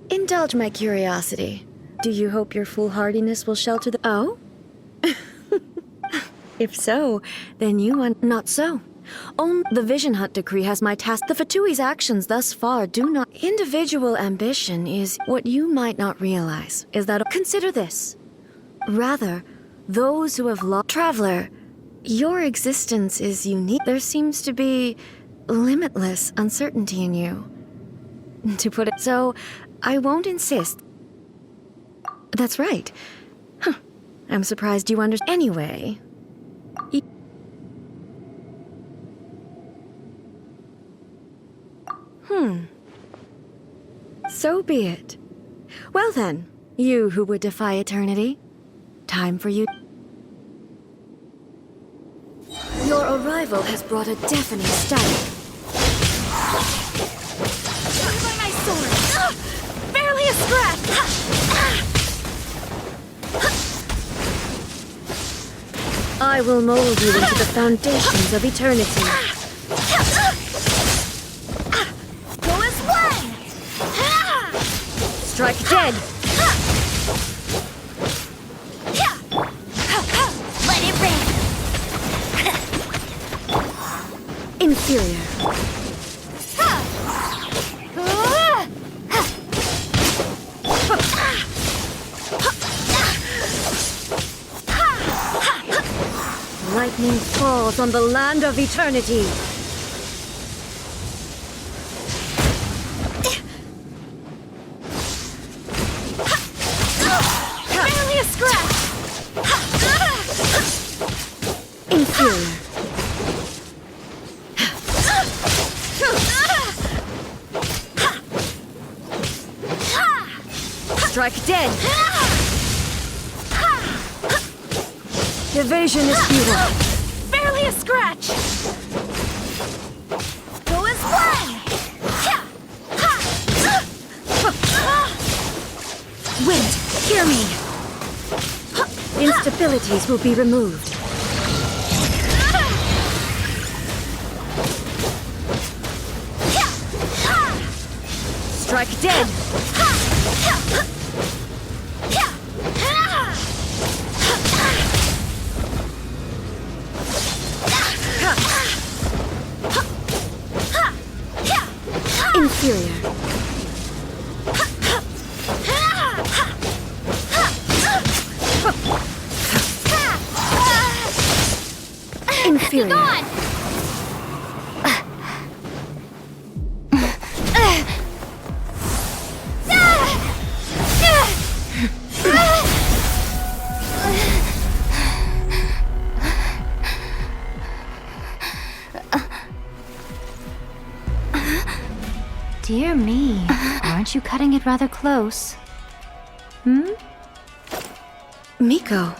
Indulge my curiosity. Do you hope your foolhardiness will shelter the— Oh? If so, then you want— Not so. The Vision Hunt decree has my task. The Fatui's actions thus far do not— Individual ambition is— What you might not realize is that— Consider this. Rather, those who have lost— Traveler, your existence is unique. There seems to be limitless uncertainty in you. To put it so, I won't insist. That's right. Huh. I'm surprised you understand. Anyway. So be it. Well then, you who would defy eternity, time for you. Your arrival has brought a deafening static. By my sword! Barely a scratch! I will mold you into the foundations of eternity. Go as one! Strike dead! Let it rain! Inferior. Lightning falls on the land of eternity. Strike dead! Evasion is futile. Barely a scratch! Go as one! Wind, hear me! Instabilities will be removed. Strike dead! Inferior. Inferior. Dear me, aren't you cutting it rather close? Miko,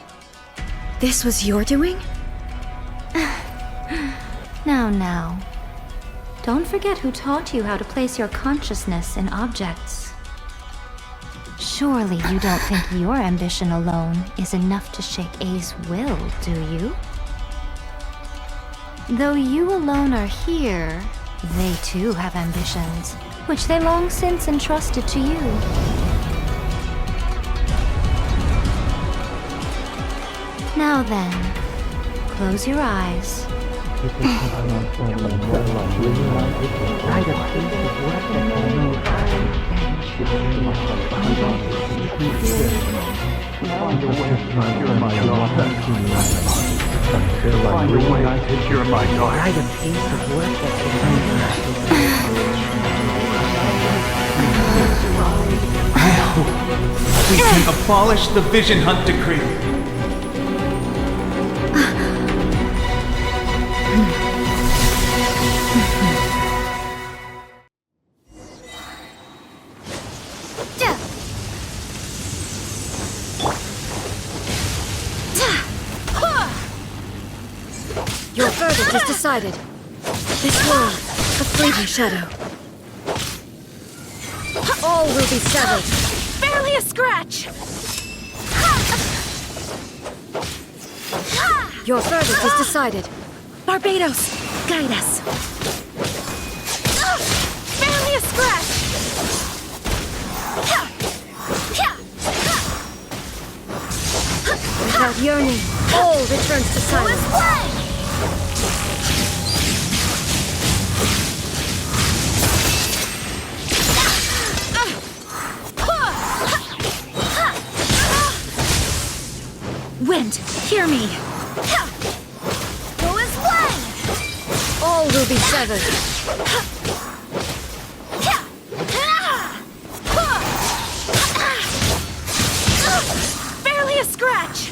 this was your doing? Now. Don't forget who taught you how to place your consciousness in objects. Surely you don't think your ambition alone is enough to shake A's will, do you? Though you alone are here, they too have ambitions, which they long since entrusted to you. Now then, close your eyes. We can abolish the Vision Hunt Decree. Your verdict is decided. This world, a fleeting shadow. All will be severed. Barely a scratch! Your verdict is decided. Barbados, guide us. Barely a scratch! Without yearning, all returns to silence. Wind, hear me! Go as one! All will be severed. Barely a scratch!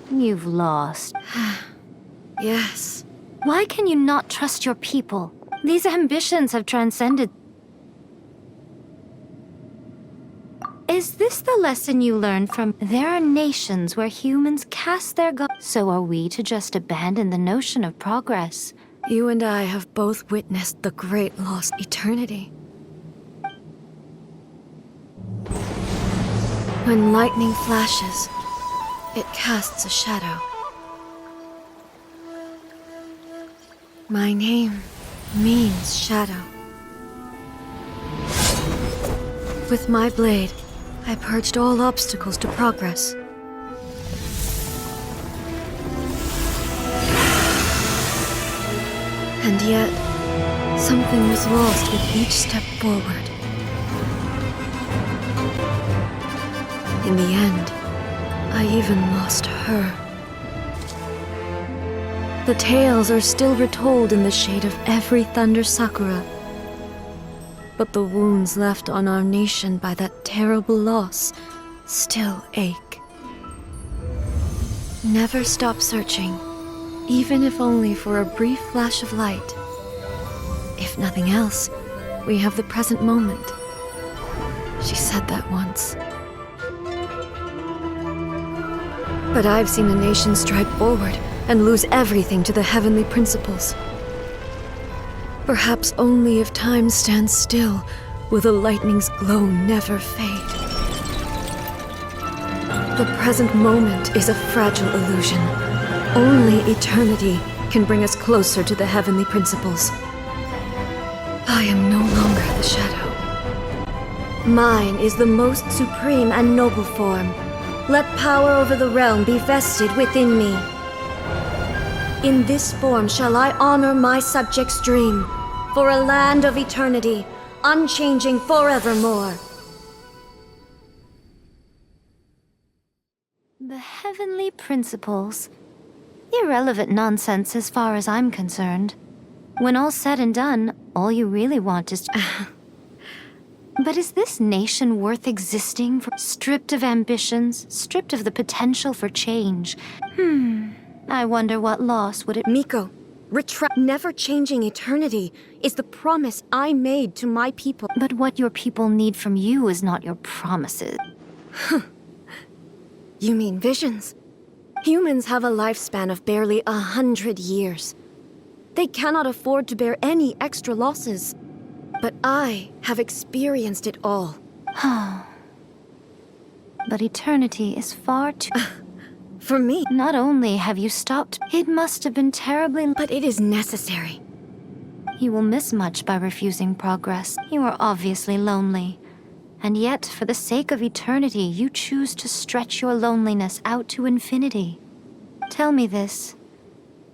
You've lost. Yes. Why can you not trust your people? These ambitions have transcended. Is this the lesson you learned from? There are nations where humans cast their gods. So are we to just abandon the notion of progress? You and I have both witnessed the great lost eternity. When lightning flashes, it casts a shadow. My name means shadow. With my blade, I purged all obstacles to progress. And yet, something was lost with each step forward. In the end, I even lost her. The tales are still retold in the shade of every Thunder Sakura. But the wounds left on our nation by that terrible loss still ache. Never stop searching, even if only for a brief flash of light. If nothing else, we have the present moment. She said that once. But I've seen a nation stride forward and lose everything to the heavenly principles. Perhaps only if time stands still will the lightning's glow never fade. The present moment is a fragile illusion. Only eternity can bring us closer to the heavenly principles. I am no longer the shadow. Mine is the most supreme and noble form. Let power over the realm be vested within me. In this form shall I honor my subjects' dream, for a land of eternity, unchanging forevermore. The heavenly principles. Irrelevant nonsense as far as I'm concerned. When all's said and done, all you really want is to... But is this nation worth existing for? Stripped of ambitions, stripped of the potential for change? I wonder what loss would it... Miko, never-changing eternity is the promise I made to my people. But what your people need from you is not your promises. You mean visions? Humans have a lifespan of barely 100 years. They cannot afford to bear any extra losses. But I have experienced it all. But eternity is far too... For me? Not only have you stopped, it must have been terribly... But it is necessary. You will miss much by refusing progress. You are obviously lonely. And yet, for the sake of eternity, you choose to stretch your loneliness out to infinity. Tell me this.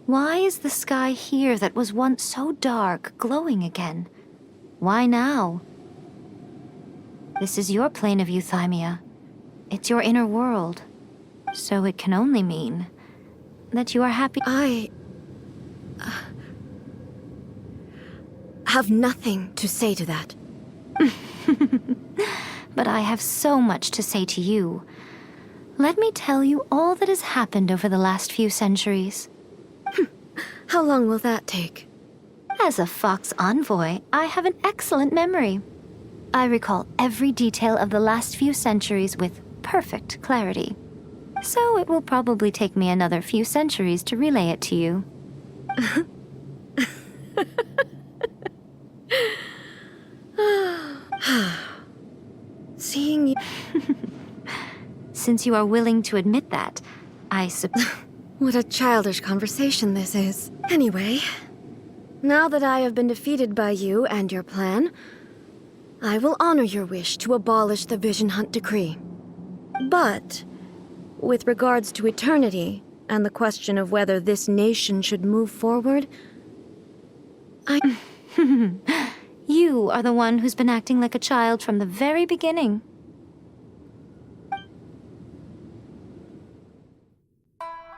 Why is the sky here that was once so dark glowing again? Why now? This is your plane of euthymia. It's your inner world. So it can only mean that you are happy. I have nothing to say to that. But I have so much to say to you. Let me tell you all that has happened over the last few centuries. How long will that take? As a Fox envoy, I have an excellent memory. I recall every detail of the last few centuries with perfect clarity. So it will probably take me another few centuries to relay it to you. Seeing you... Since you are willing to admit that, I suppose... What a childish conversation this is. Anyway, now that I have been defeated by you and your plan, I will honor your wish to abolish the Vision Hunt Decree. But, with regards to eternity and the question of whether this nation should move forward, You are the one who's been acting like a child from the very beginning.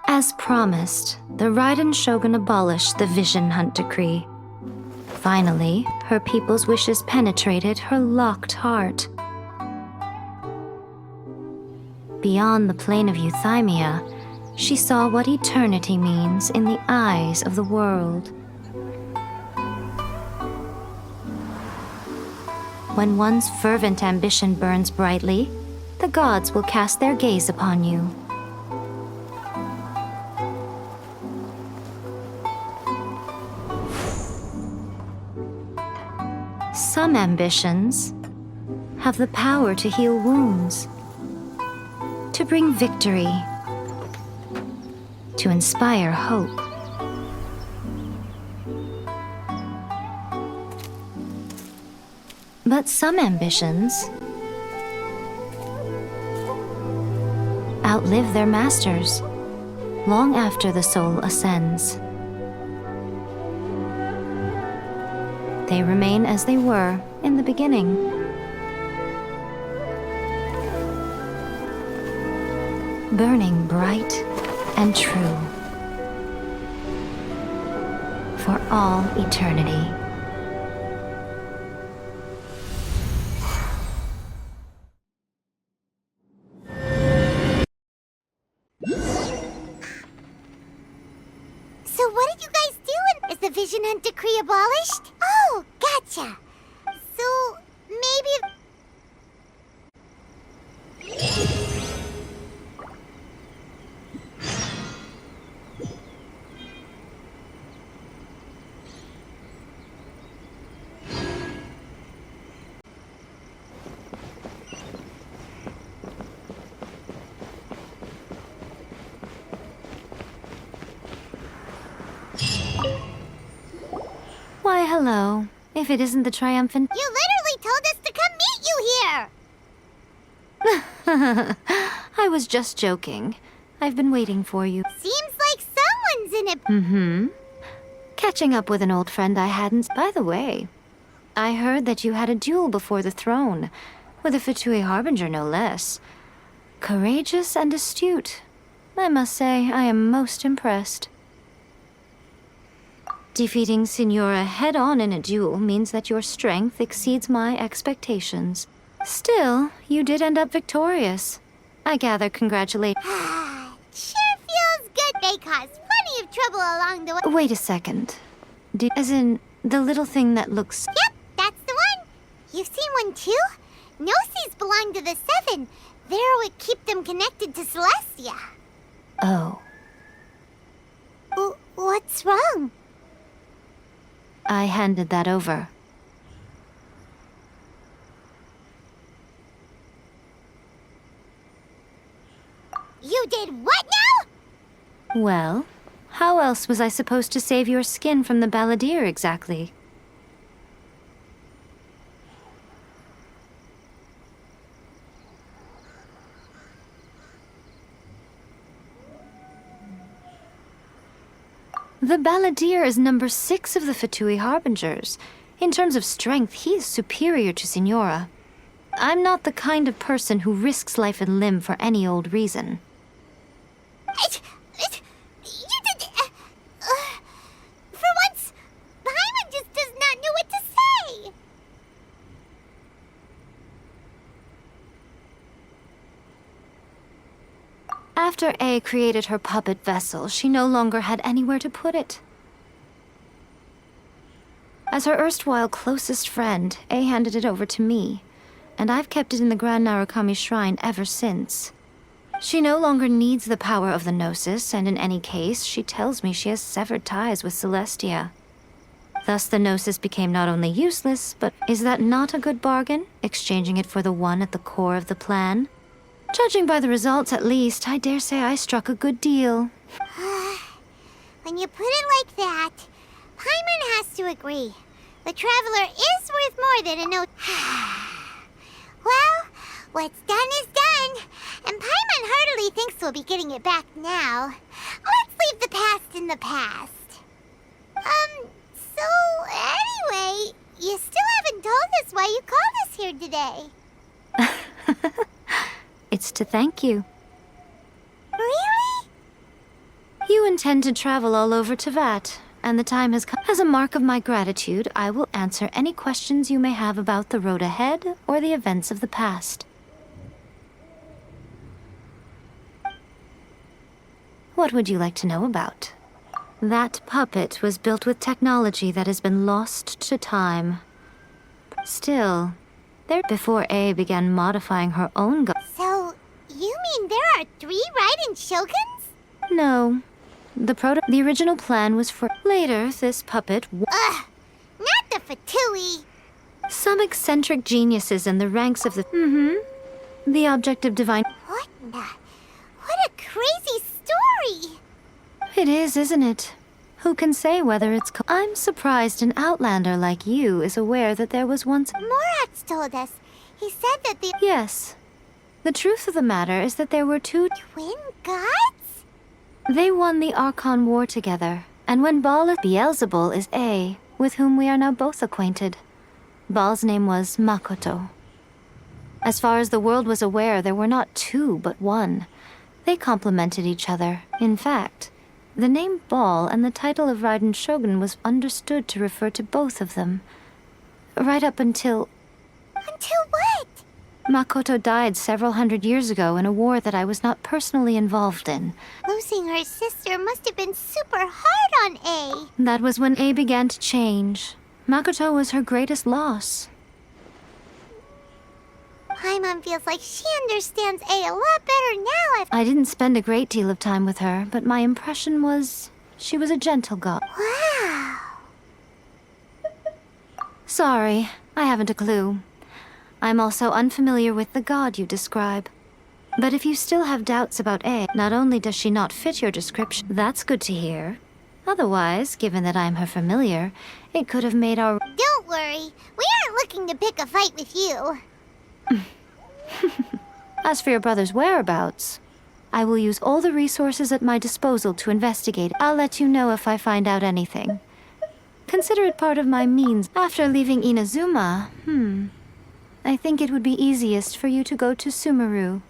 As promised, the Raiden Shogun abolished the Vision Hunt Decree. Finally, her people's wishes penetrated her locked heart. Beyond the plane of euthymia, she saw what eternity means in the eyes of the world. When one's fervent ambition burns brightly, the gods will cast their gaze upon you. Some ambitions have the power to heal wounds, to bring victory, to inspire hope. But some ambitions outlive their masters long after the soul ascends. They remain as they were in the beginning. Burning bright and true for all eternity. Vision Hunt decree abolished? Oh, gotcha. So, maybe... Why, hello. If it isn't the triumphant... You literally told us to come meet you here! I was just joking. I've been waiting for you. Seems like someone's in it. Mm-hmm. Catching up with an old friend I hadn't... By the way, I heard that you had a duel before the throne, with a Fatui Harbinger no less. Courageous and astute. I must say, I am most impressed. Defeating Signora head-on in a duel means that your strength exceeds my expectations. Still, you did end up victorious. I gather congratulate... Sure feels good. They caused plenty of trouble along the way. Wait a second. As in, the little thing that looks... Yep, that's the one. You've seen one too? Gnosis belong to the Seven. They're what keep them connected to Celestia. Oh. What's wrong? I handed that over. You did what now? Well, how else was I supposed to save your skin from the balladeer exactly? The balladeer is number 6 of the Fatui Harbingers. In terms of strength, he is superior to Signora. I'm not the kind of person who risks life and limb for any old reason. You did... for once, Paimon just does not know what to say. After A created her puppet vessel, she no longer had anywhere to put it. As her erstwhile closest friend, A handed it over to me, and I've kept it in the Grand Narukami Shrine ever since. She no longer needs the power of the Gnosis, and in any case, she tells me she has severed ties with Celestia. Thus the Gnosis became not only useless, but is that not a good bargain, exchanging it for the one at the core of the plan? Judging by the results, at least, I dare say I struck a good deal. When you put it like that, Paimon has to agree. The Traveler is worth more than a note. Well, what's done is done, and Paimon heartily thinks we'll be getting it back now. Let's leave the past in the past. So anyway, you still haven't told us why you called us here today. It's to thank you. Really? You intend to travel all over Teyvat, and the time has come. As a mark of my gratitude, I will answer any questions you may have about the road ahead or the events of the past. What would you like to know about? That puppet was built with technology that has been lost to time. Still, before A began modifying her own So, you mean there are 3 Raiden Shoguns? No. The original plan was for... Later, this puppet... Ugh! Not the Fatui! Some eccentric geniuses in the ranks of the... The object of divine... What a crazy story! It is, isn't it? Who can say whether it's... I'm surprised an outlander like you is aware that there was once... Morax told us. He said that the... Yes. The truth of the matter is that there were 2... Twin gods? They won the Archon War together, and when Beelzebul is A, with whom we are now both acquainted. Baal's name was Makoto. As far as the world was aware, there were not 2, but 1. They complemented each other. In fact, the name Baal and the title of Raiden Shogun was understood to refer to both of them. Right up until... Until what? Makoto died several hundred years ago in a war that I was not personally involved in. Losing her sister must have been super hard on A. That was when A began to change. Makoto was her greatest loss. Paimon feels like she understands A lot better now. I didn't spend a great deal of time with her, but my impression was she was a gentle god. Wow. Sorry, I haven't a clue. I'm also unfamiliar with the god you describe. But if you still have doubts about A, not only does she not fit your description, that's good to hear. Otherwise, given that I'm her familiar, it could have made our... Don't worry, we aren't looking to pick a fight with you. As for your brother's whereabouts, I will use all the resources at my disposal to investigate. I'll let you know if I find out anything. Consider it part of my means. After leaving Inazuma, I think it would be easiest for you to go to Sumeru.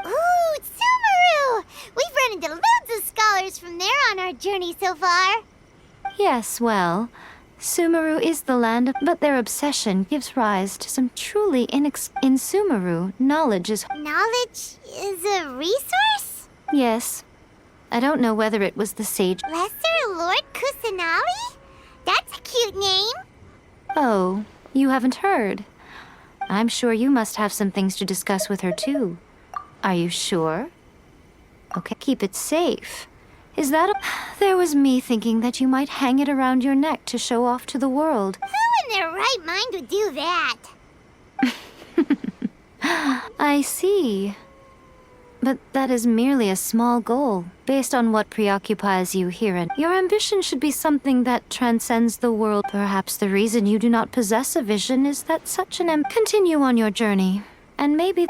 Ooh, Sumeru! We've run into loads of scholars from there on our journey so far. Yes, well, Sumeru is the land of... But their obsession gives rise to some truly In Sumeru, knowledge is... Knowledge is a resource? Yes. I don't know whether it was the sage... Lesser Lord Kusanagi? That's a cute name. Oh, you haven't heard. I'm sure you must have some things to discuss with her, too. Are you sure? Okay, keep it safe. Is that There was me thinking that you might hang it around your neck to show off to the world. Who in their right mind would do that? I see. But that is merely a small goal, based on what preoccupies you here. Your ambition should be something that transcends the world. Perhaps the reason you do not possess a vision is that such an Continue on your journey, and maybe...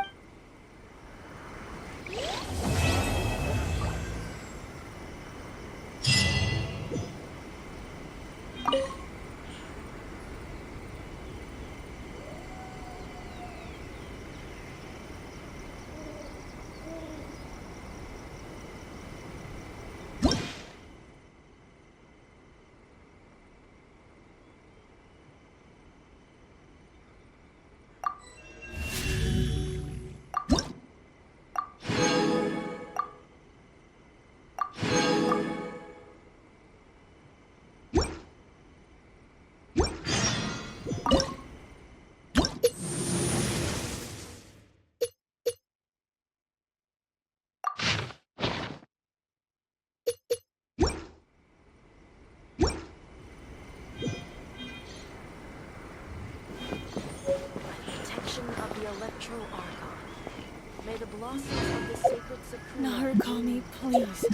May the blossoms of the sacred sakura... Narukami, please.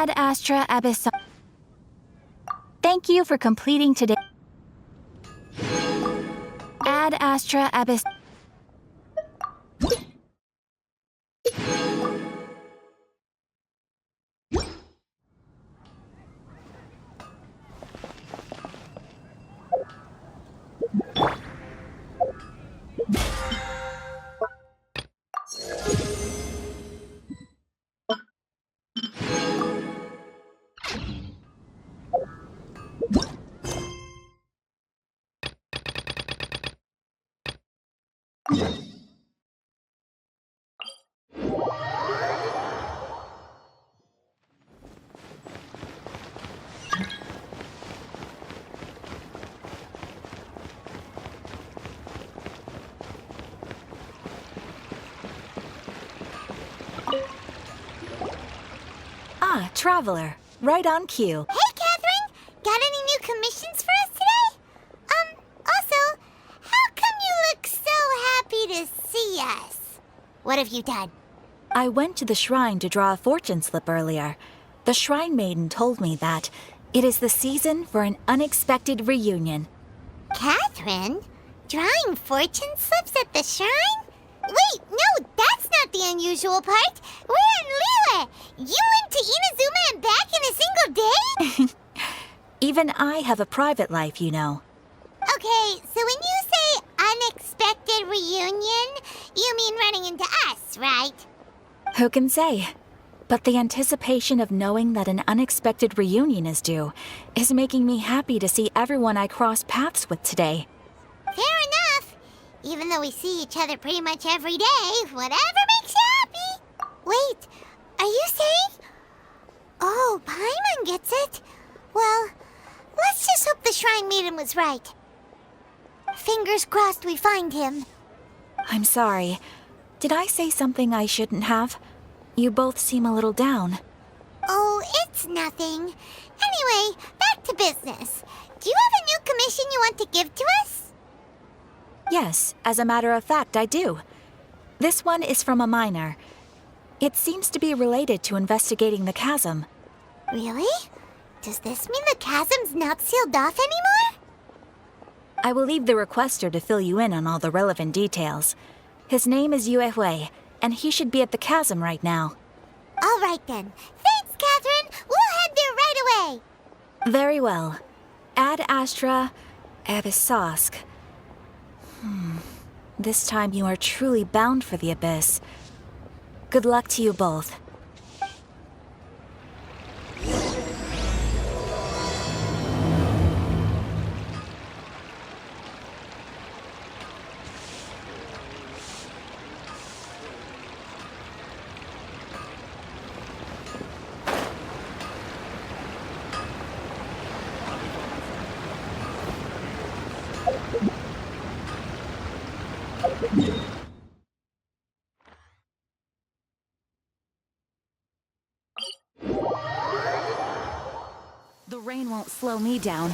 Ad Astra Abyss. Thank you for completing today. Ad Astra Abyss. Ah, Traveler. Right on cue. Hey, Catherine! Got any new commissions for us today? Also, how come you look so happy to see us? What have you done? I went to the shrine to draw a fortune slip earlier. The shrine maiden told me that it is the season for an unexpected reunion. Catherine? Drawing fortune slips at the shrine? Wait, no, that's not the unusual part. We're in Liyue. You went to Inazuma and back in a single day? Even I have a private life, you know. Okay, so when you say unexpected reunion, you mean running into us, right? Who can say? But the anticipation of knowing that an unexpected reunion is due is making me happy to see everyone I cross paths with today. Fair enough. Even though we see each other pretty much every day, whatever makes you happy. Wait, are you saying? Oh, Paimon gets it. Well, let's just hope the Shrine Maiden was right. Fingers crossed we find him. I'm sorry. Did I say something I shouldn't have? You both seem a little down. Oh, it's nothing. Anyway, back to business. Do you have a new commission you want to give to us? Yes, as a matter of fact, I do. This one is from a miner. It seems to be related to investigating the chasm. Really? Does this mean the chasm's not sealed off anymore? I will leave the requester to fill you in on all the relevant details. His name is Yue Hui, and he should be at the chasm right now. All right then. Thanks, Catherine. We'll head there right away. Very well. Ad Astra Abyssosk. This time you are truly bound for the abyss. Good luck to you both. The rain won't slow me down.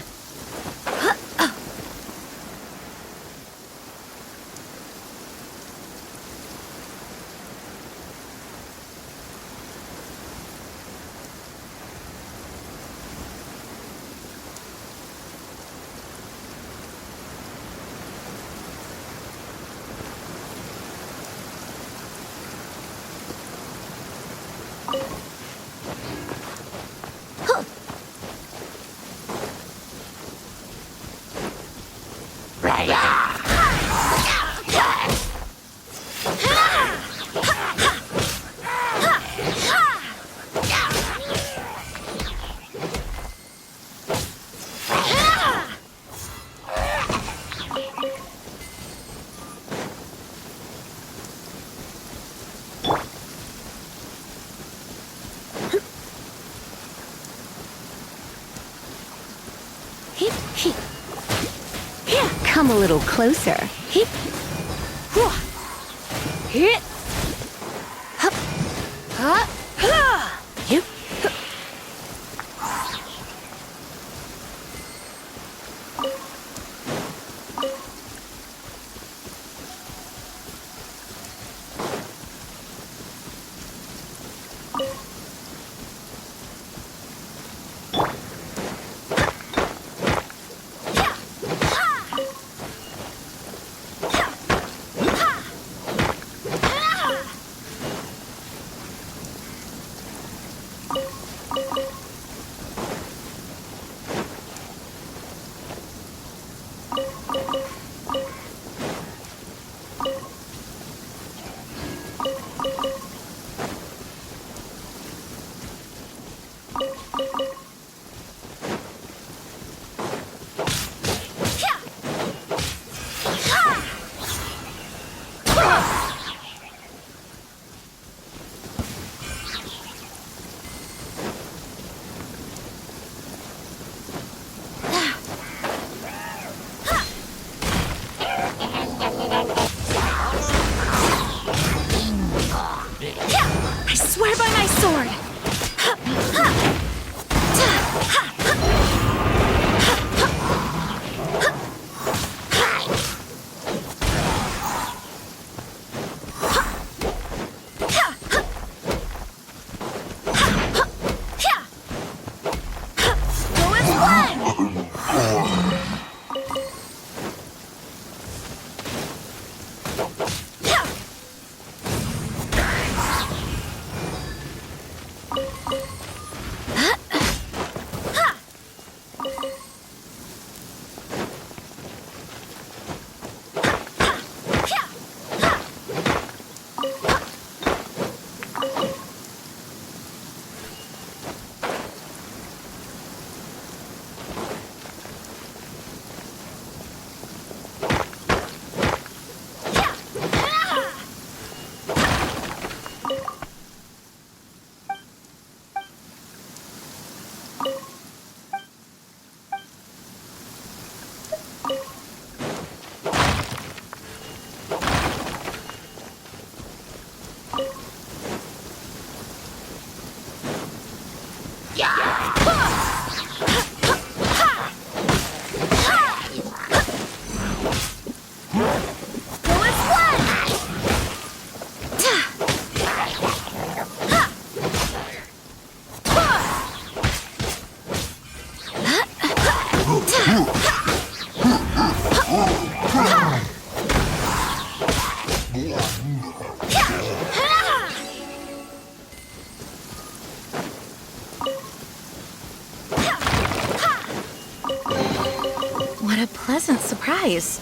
Come a little closer. Hip. Hip. Hup. Ha. Hip. What a pleasant surprise.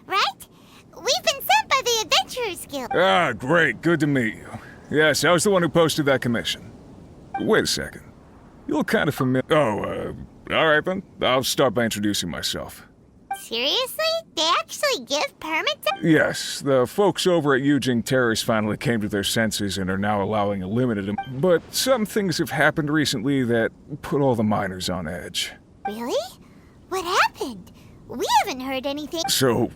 Right? We've been sent by the Adventurers Guild. Ah, great. Good to meet you. Yes, I was the one who posted that commission. Wait a second. You look kind of familiar. Oh, all right then. I'll start by introducing myself. Seriously? They actually give permits? Yes, the folks over at Yujing Terrace finally came to their senses and are now allowing a limited. But some things have happened recently that put all the miners on edge. Really? What happened? We haven't heard anything. So,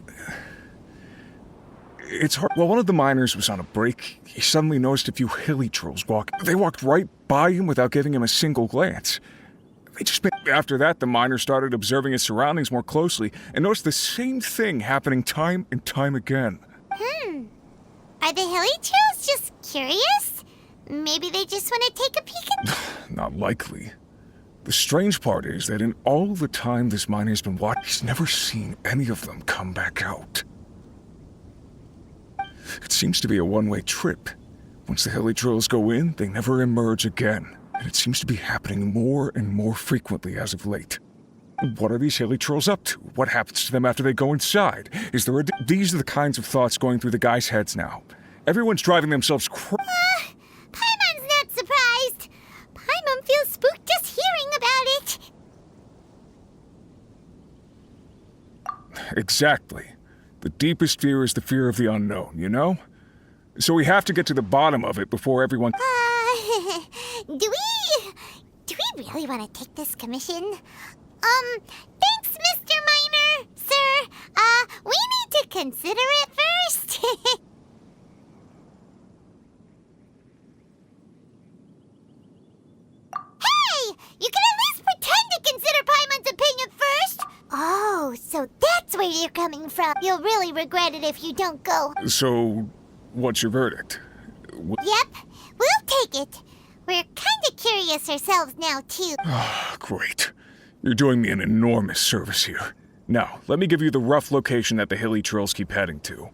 it's hard. While one of the miners was on a break, he suddenly noticed a few hilly trolls walk. They walked right by him without giving him a single glance. After that, the miner started observing his surroundings more closely and noticed the same thing happening time and time again. Are the hilly trolls just curious? Maybe they just want to take a peek at... Not likely. The strange part is that in all the time this miner's been watching, he's never seen any of them come back out. It seems to be a one-way trip. Once the hilly trolls go in, they never emerge again. And it seems to be happening more and more frequently as of late. What are these hilly trolls up to? What happens to them after they go inside? Is there These are the kinds of thoughts going through the guys' heads now. Everyone's driving themselves Paimon's not surprised. Paimon feels spooked just hearing about it. Exactly. The deepest fear is the fear of the unknown, you know? So we have to get to the bottom of it before everyone... Do we really want to take this commission? Thanks, Mr. Miner, sir. We need to consider it first. Hey! You can at least pretend to consider Paimon's opinion first! Oh, so that's where you're coming from. You'll really regret it if you don't go. So, what's your verdict? Yep, we'll take it. We're kinda curious ourselves now, too. Great. You're doing me an enormous service here. Now, let me give you the rough location that the hilly trails keep heading to.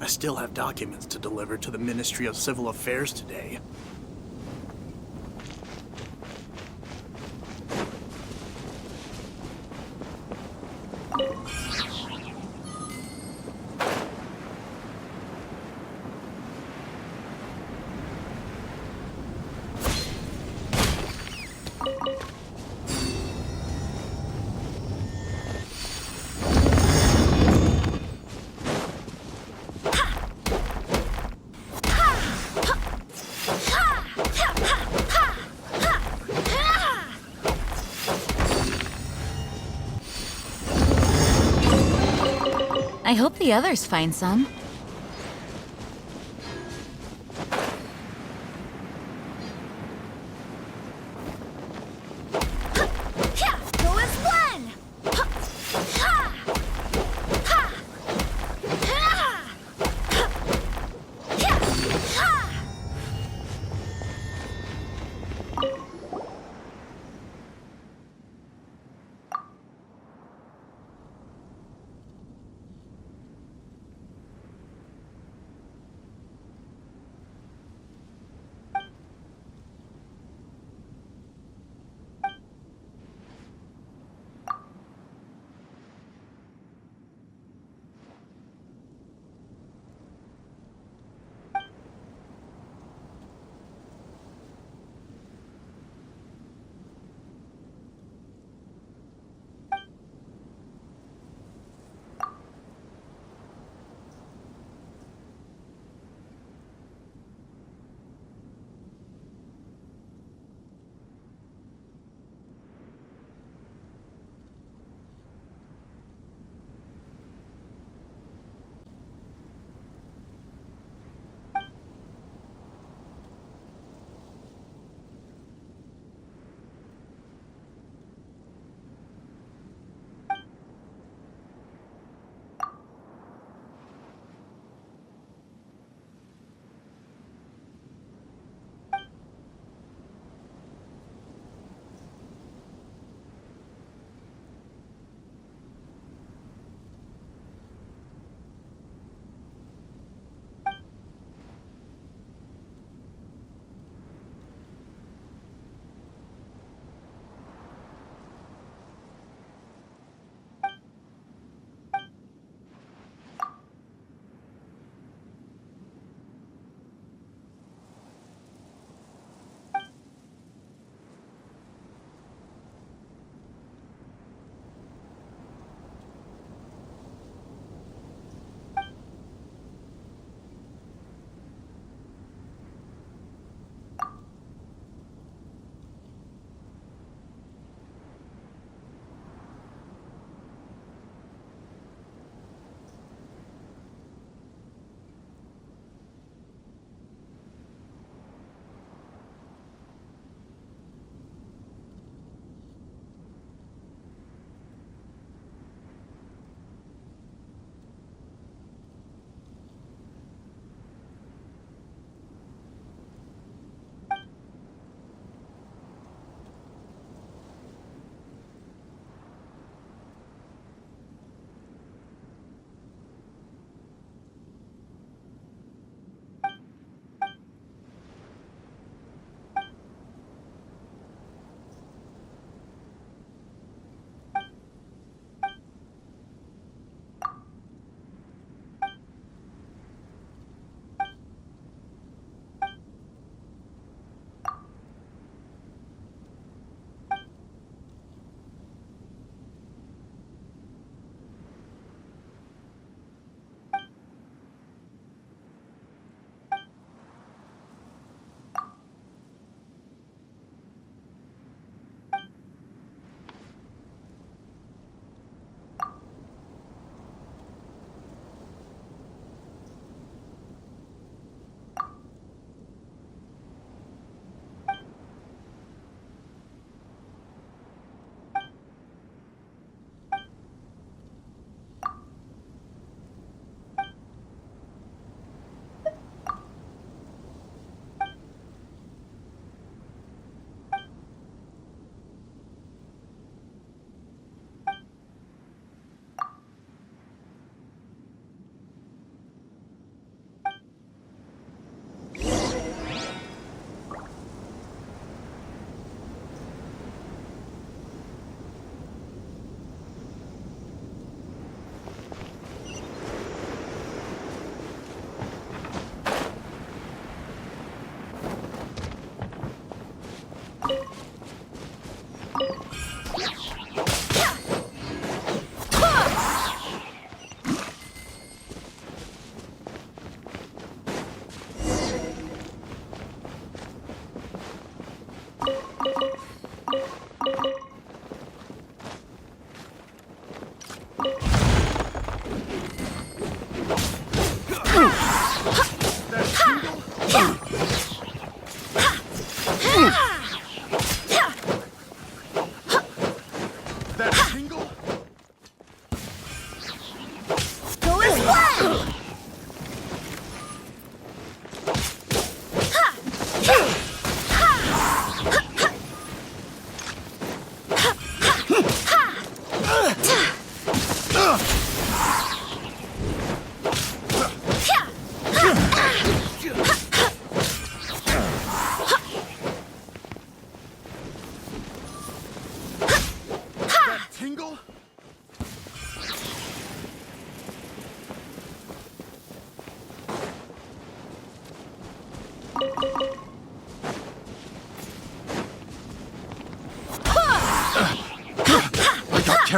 still have documents to deliver to the Ministry of Civil Affairs today. I hope the others find some. Go as one!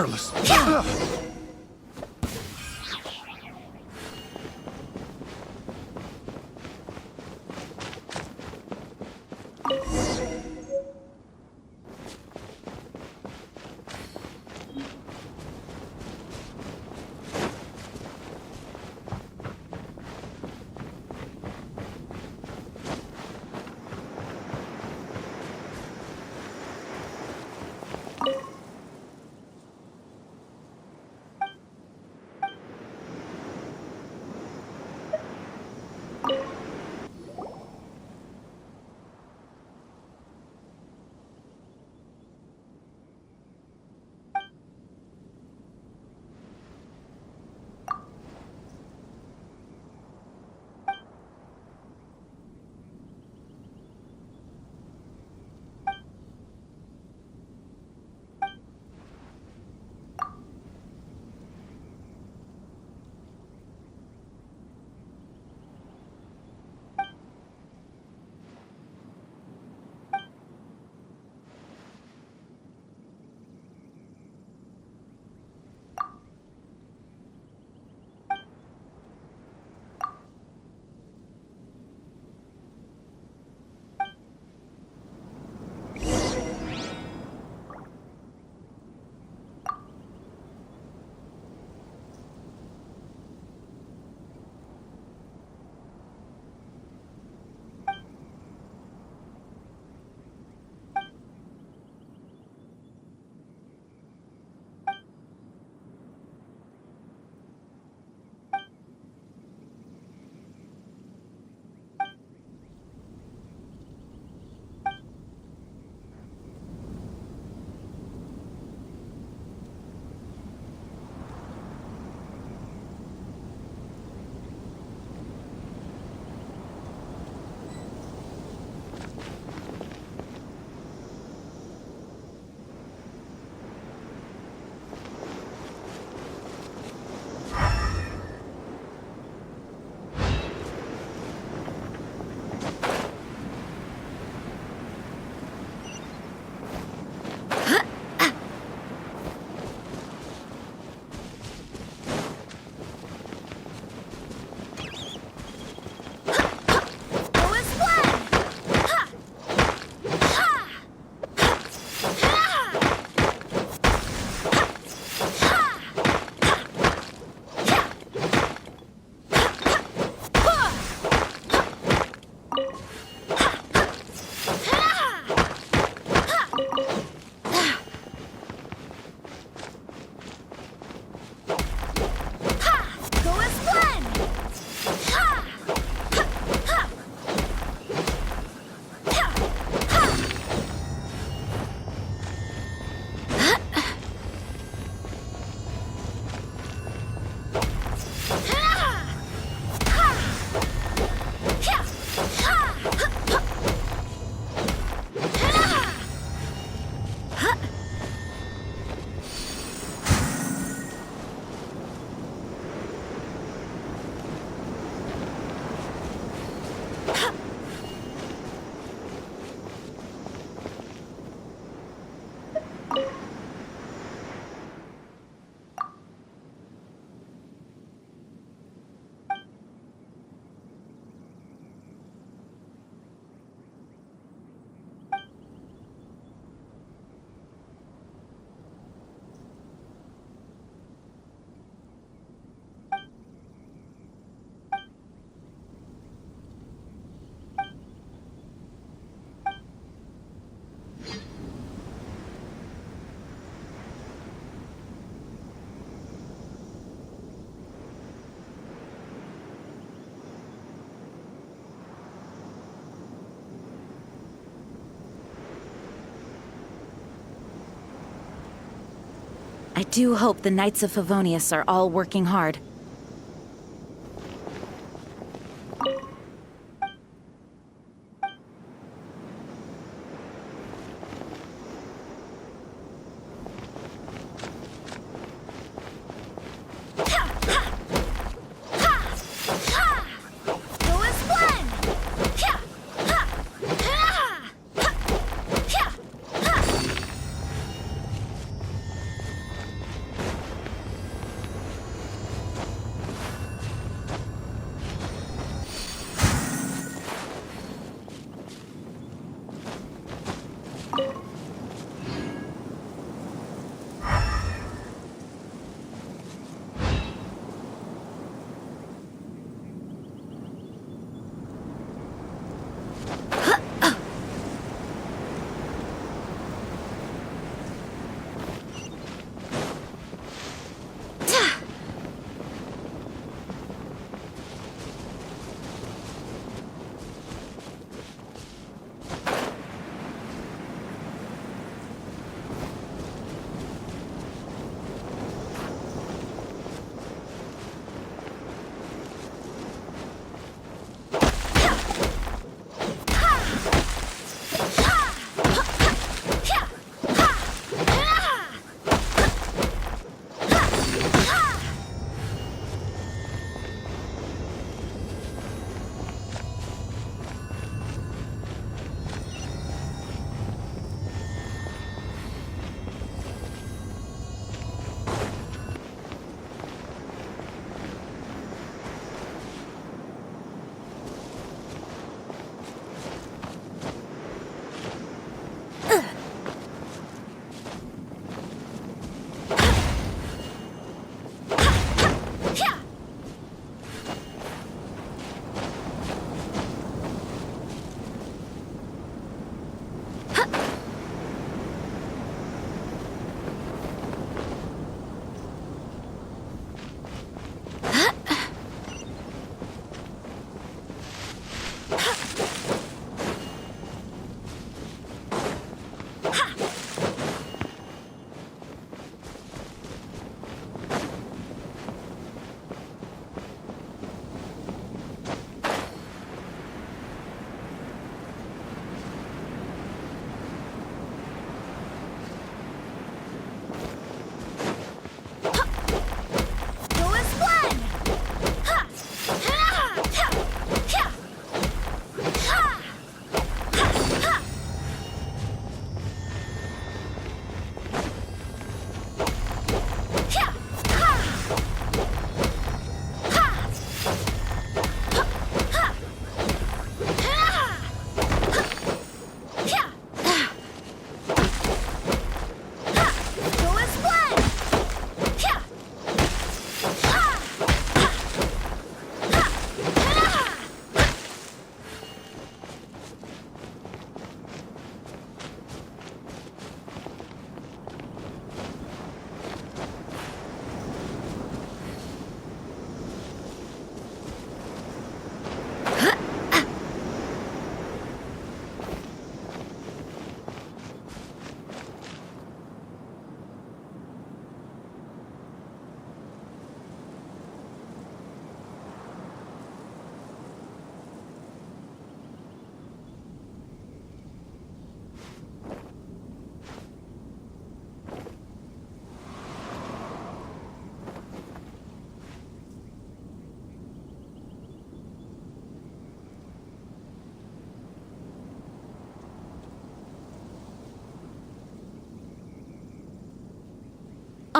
careless. I do hope the Knights of Favonius are all working hard.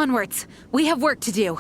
Onwards. We have work to do.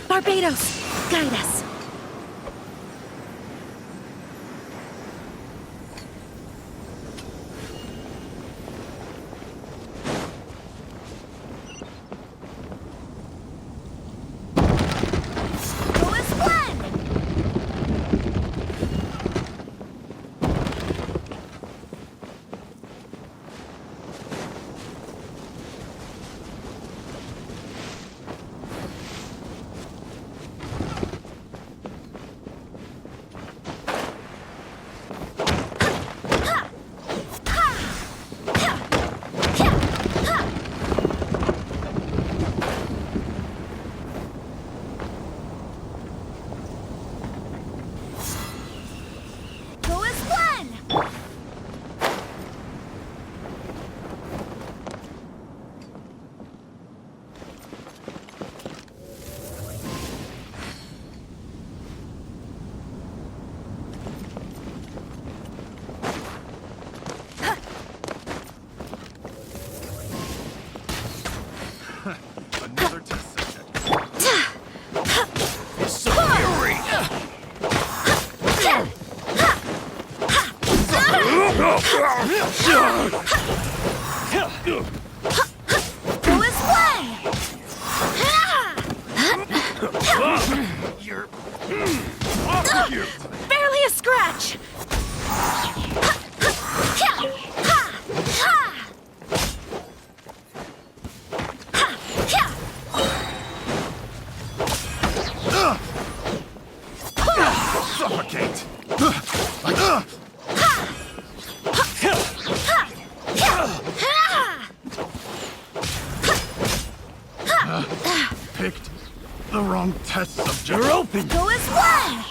Barbados, guide us. Go his way! You're off of here! Barely a scratch! Suffocate! Picked the wrong test subject. You're open! Go his way!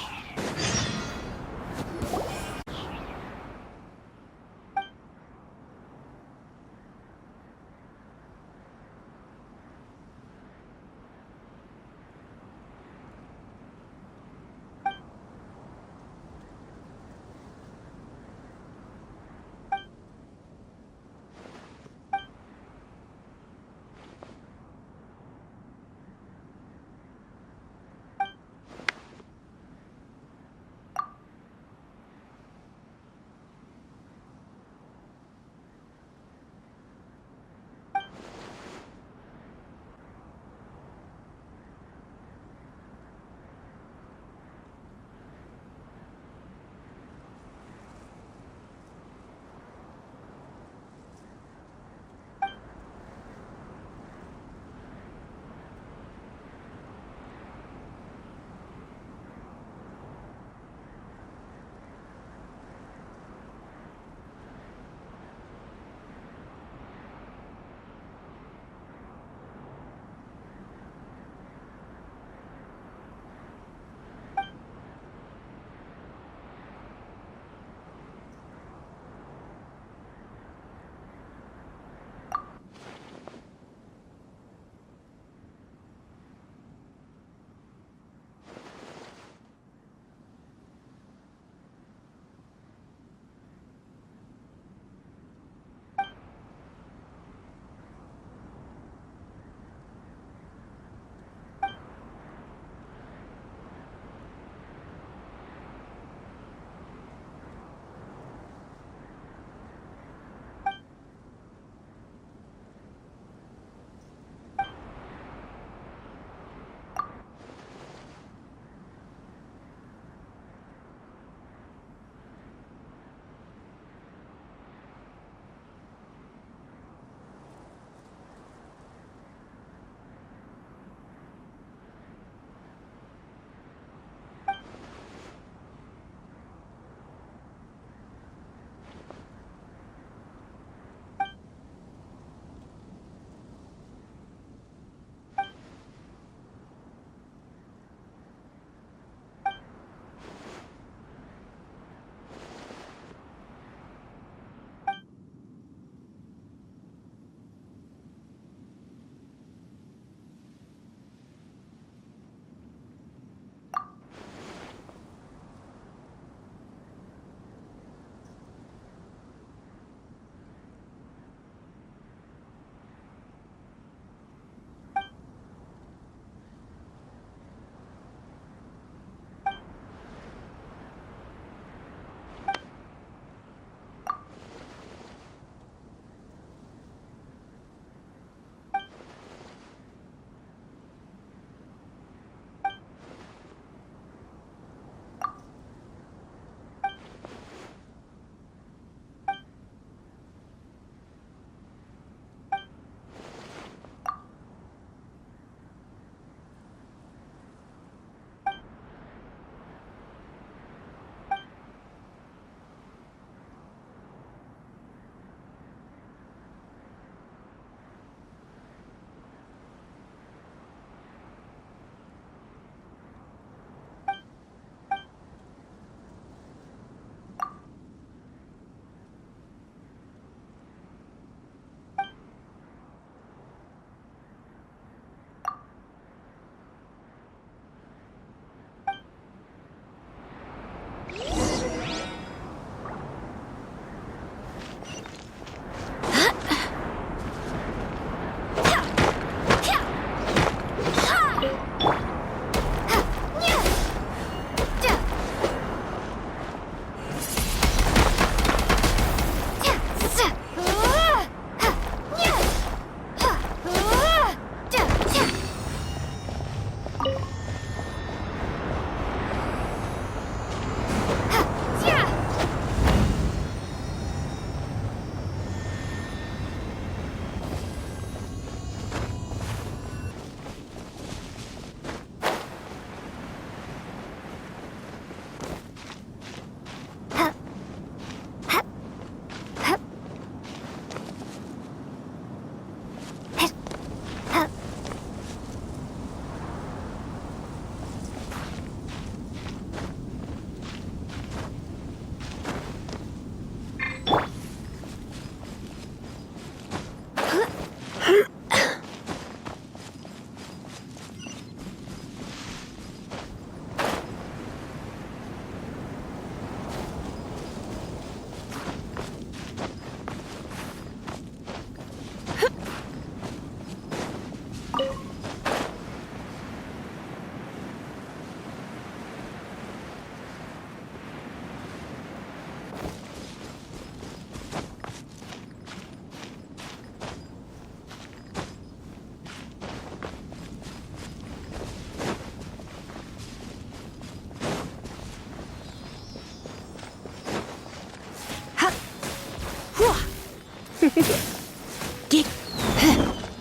Get.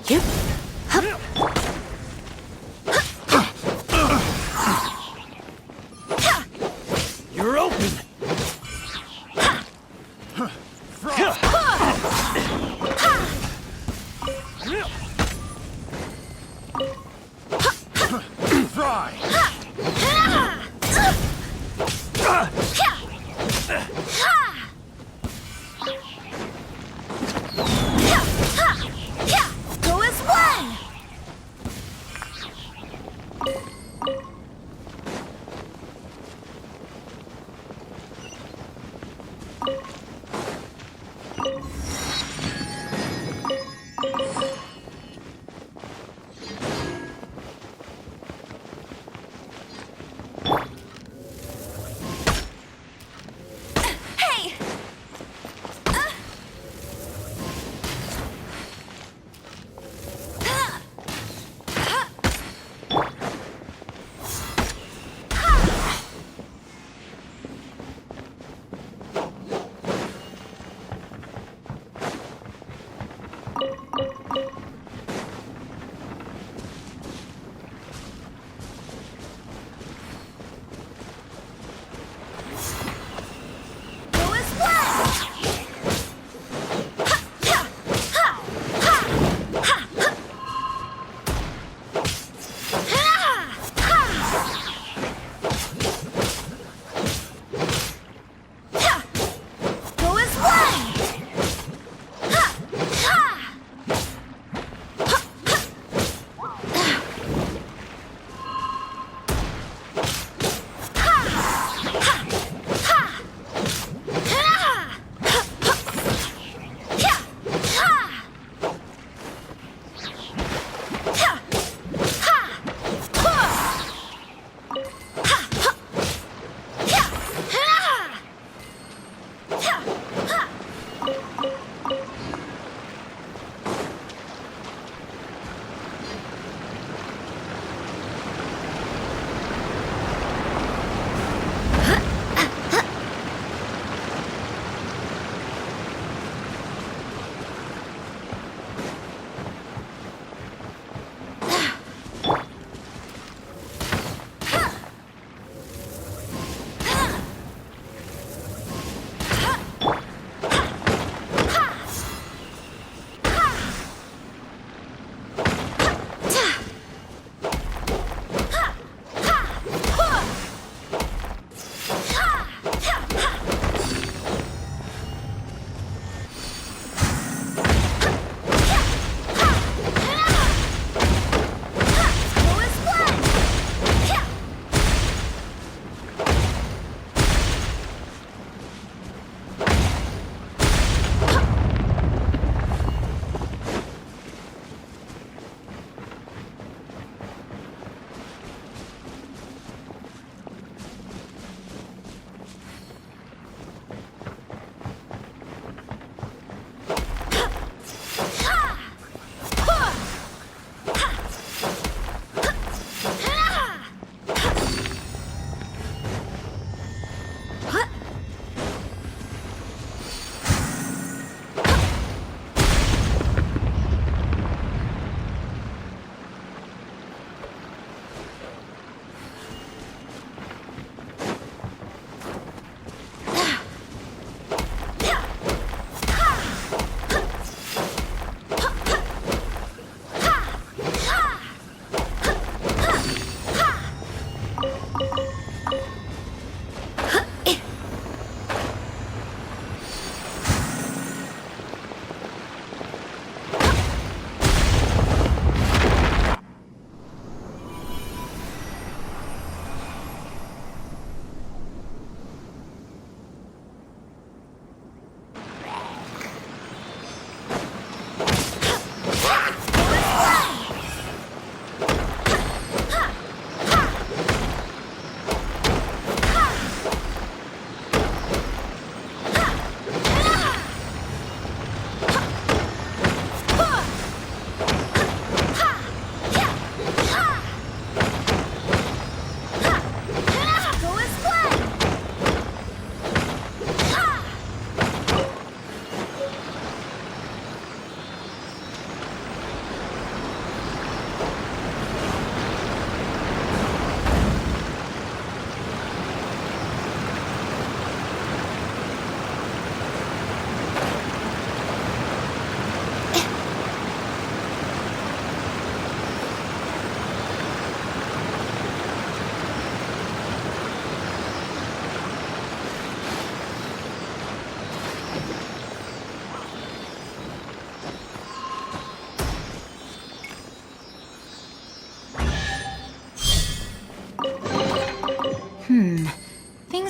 Yep. You're open. Fry. Go as one!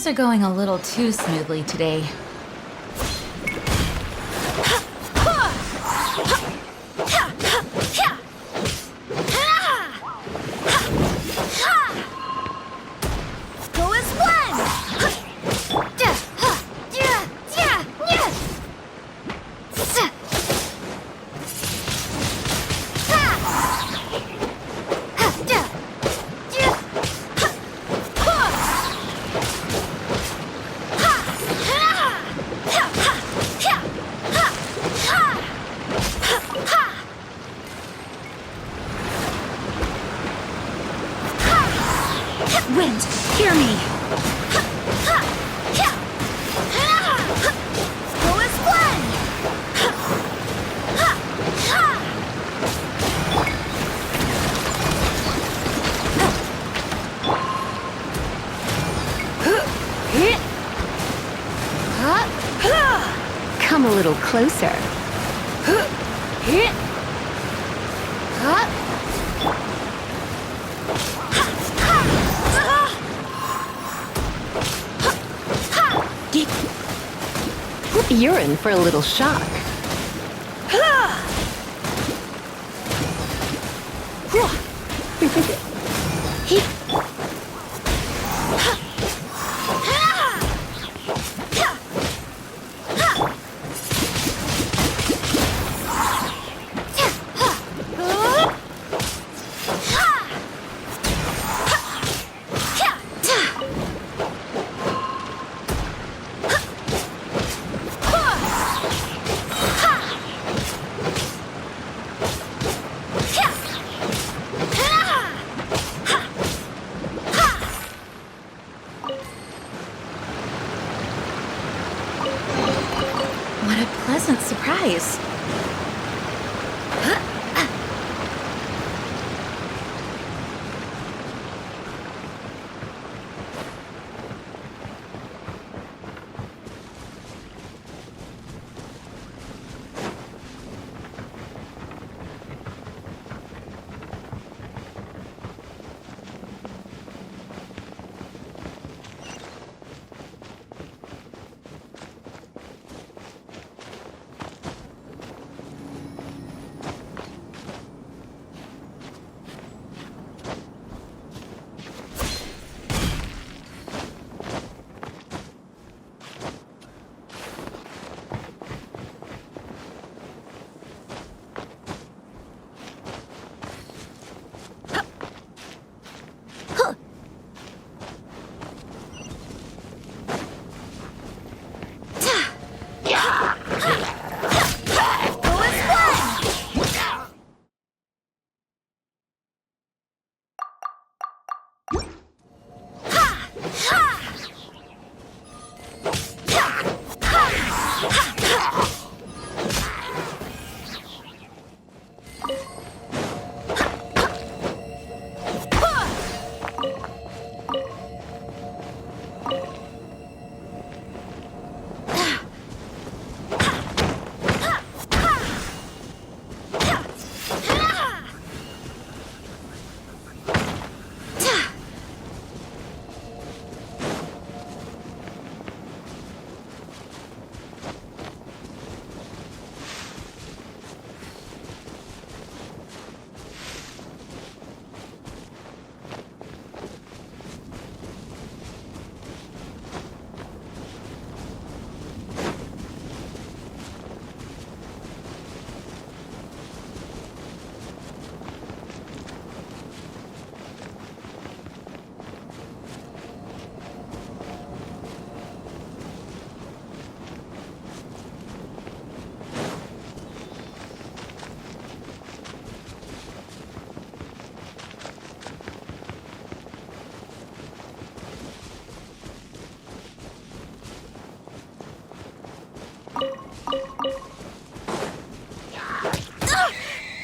Things are going a little too smoothly today. Go as one! Wind, hear me! Go as one! Come a little closer. You're in for a little shock. What a pleasant surprise.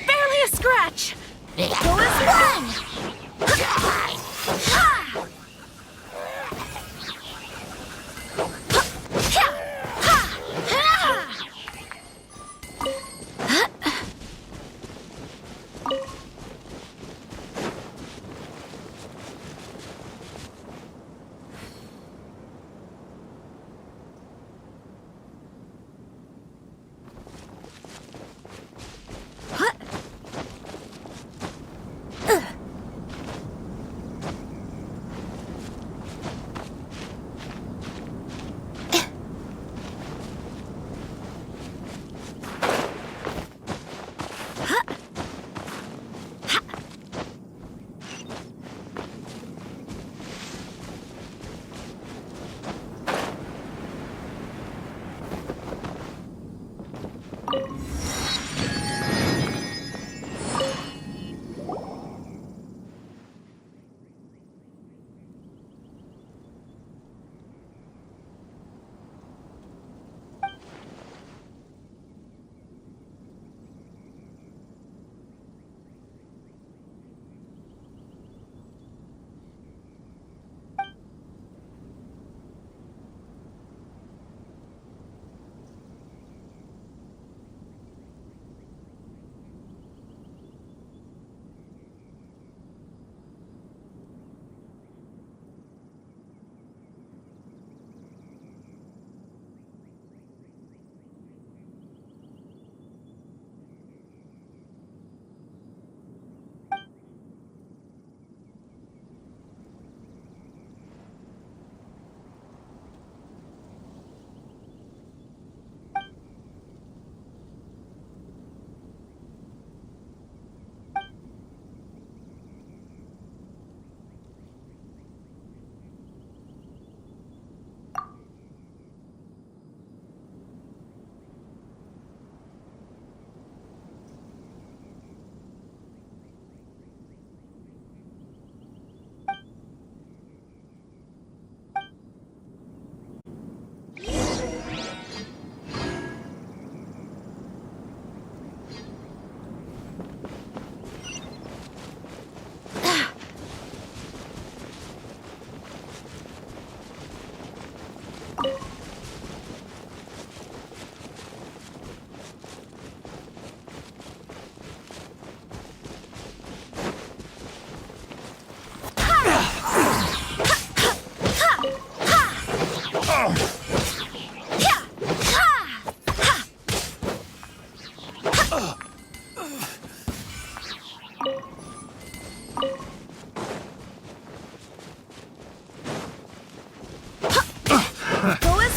Barely a scratch! Go as one!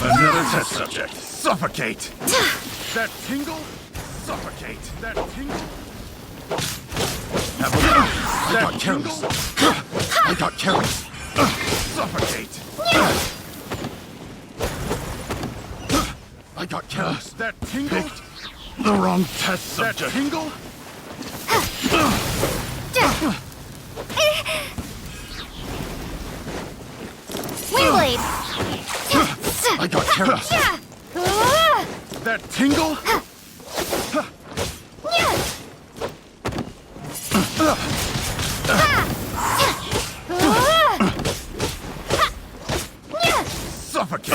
Another test subject. Suffocate! That tingle? Suffocate! That tingle? I got careless. I got careless. Suffocate! I got careless. That tingle? Picked the wrong test subject. That tingle? Windblade! I got careless. That tingle? Suffocate!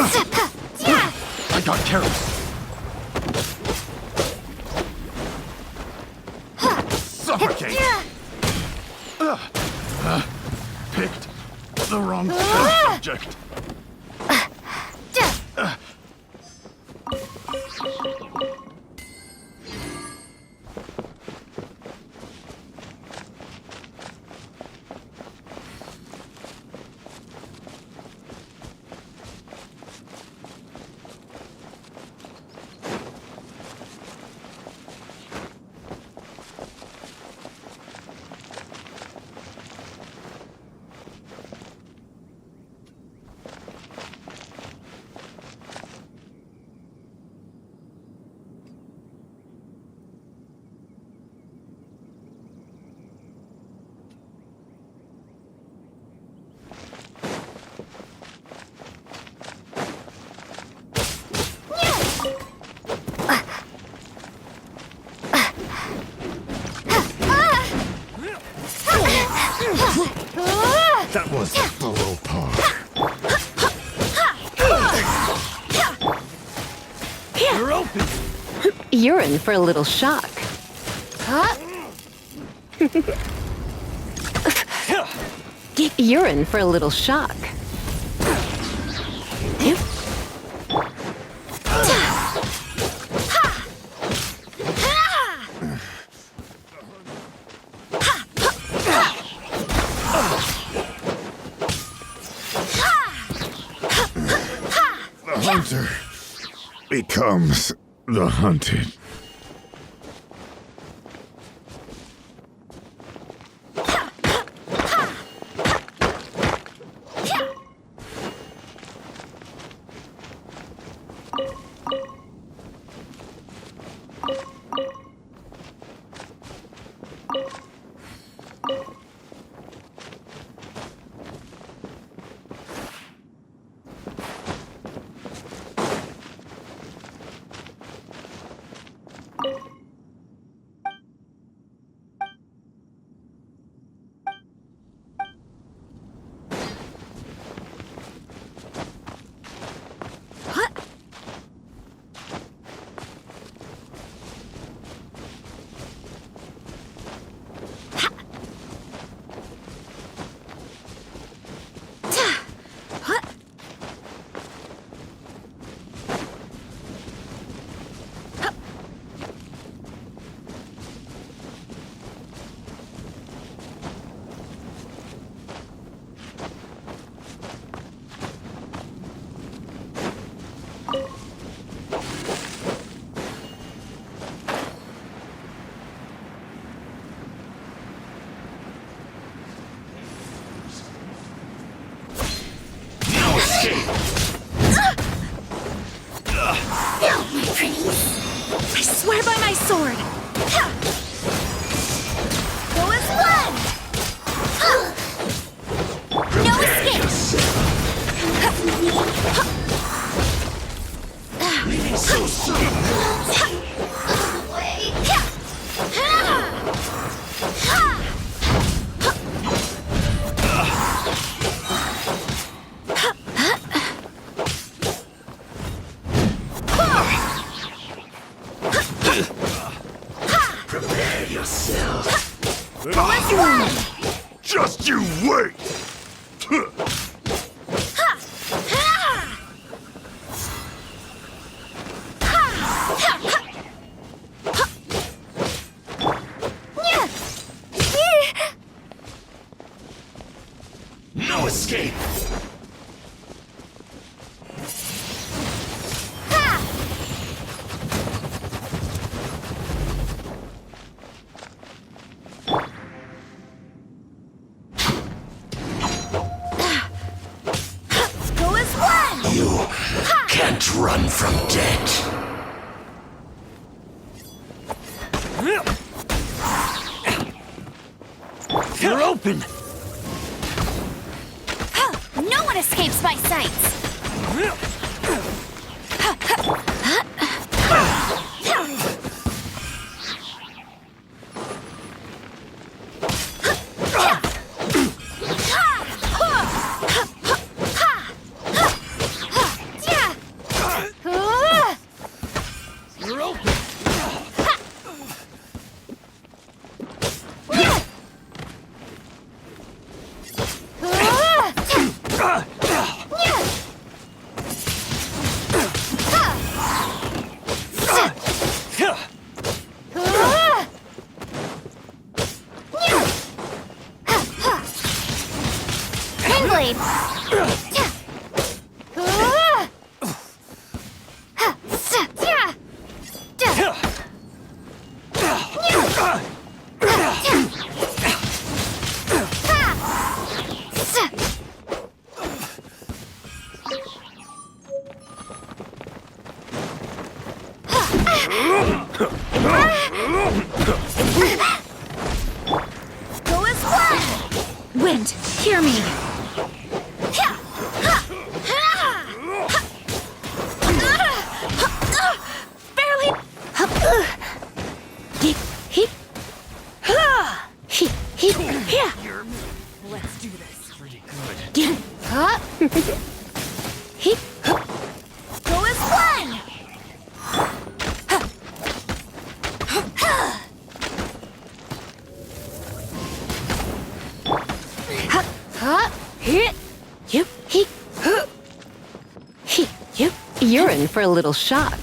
I got careless. Suffocate! Picked the wrong test subject. That was below par. You're open. You're in for a little shock. You're in for a little shock. The hunter becomes the hunted. I swear by my sword! Go as one! No escape! So soon! Prepare yourself. Let's run! Just you wait! escape! Go as one! You can't run from death. You're open! No one escapes my sights! You're open! Blade! Go as one! Wind, hear me. Barely. Let's do this. Pretty good. Go as one! You're in for a little shock.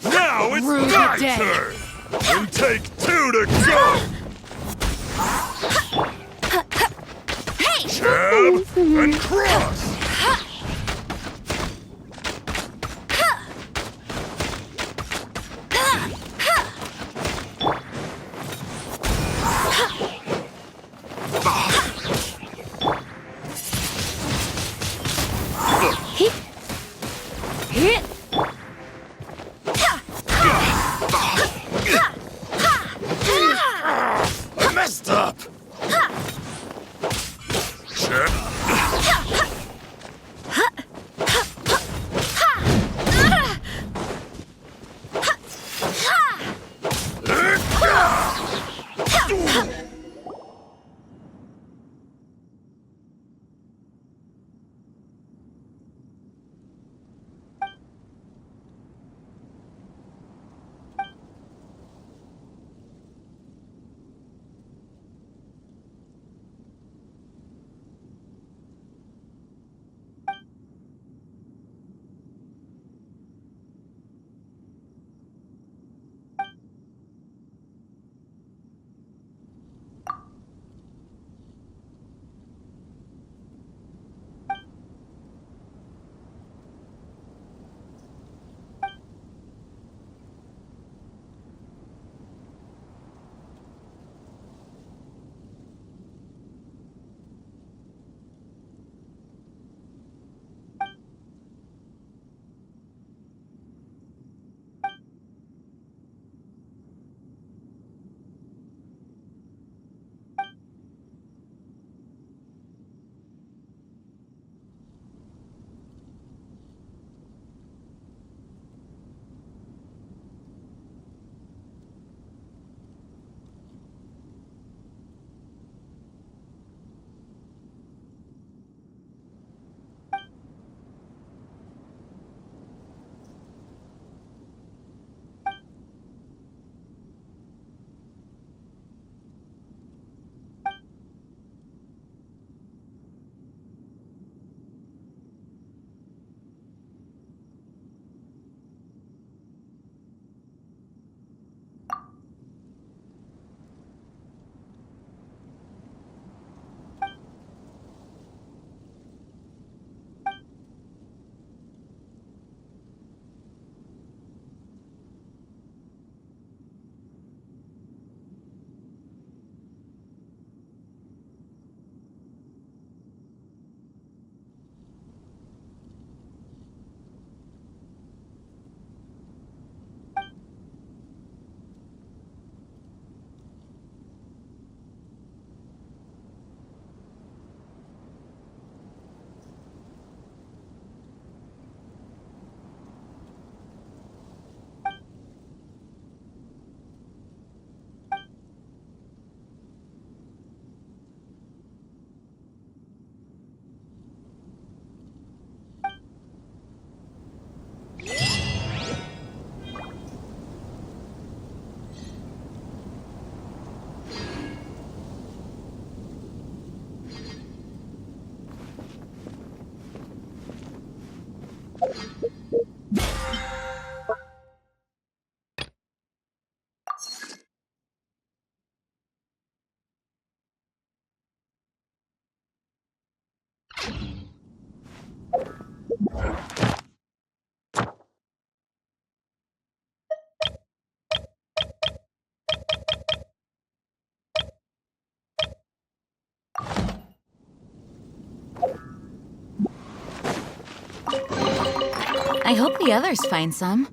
Now it's my turn! And take two to go! Hey! Jab and cross! I messed up! I hope the others find some.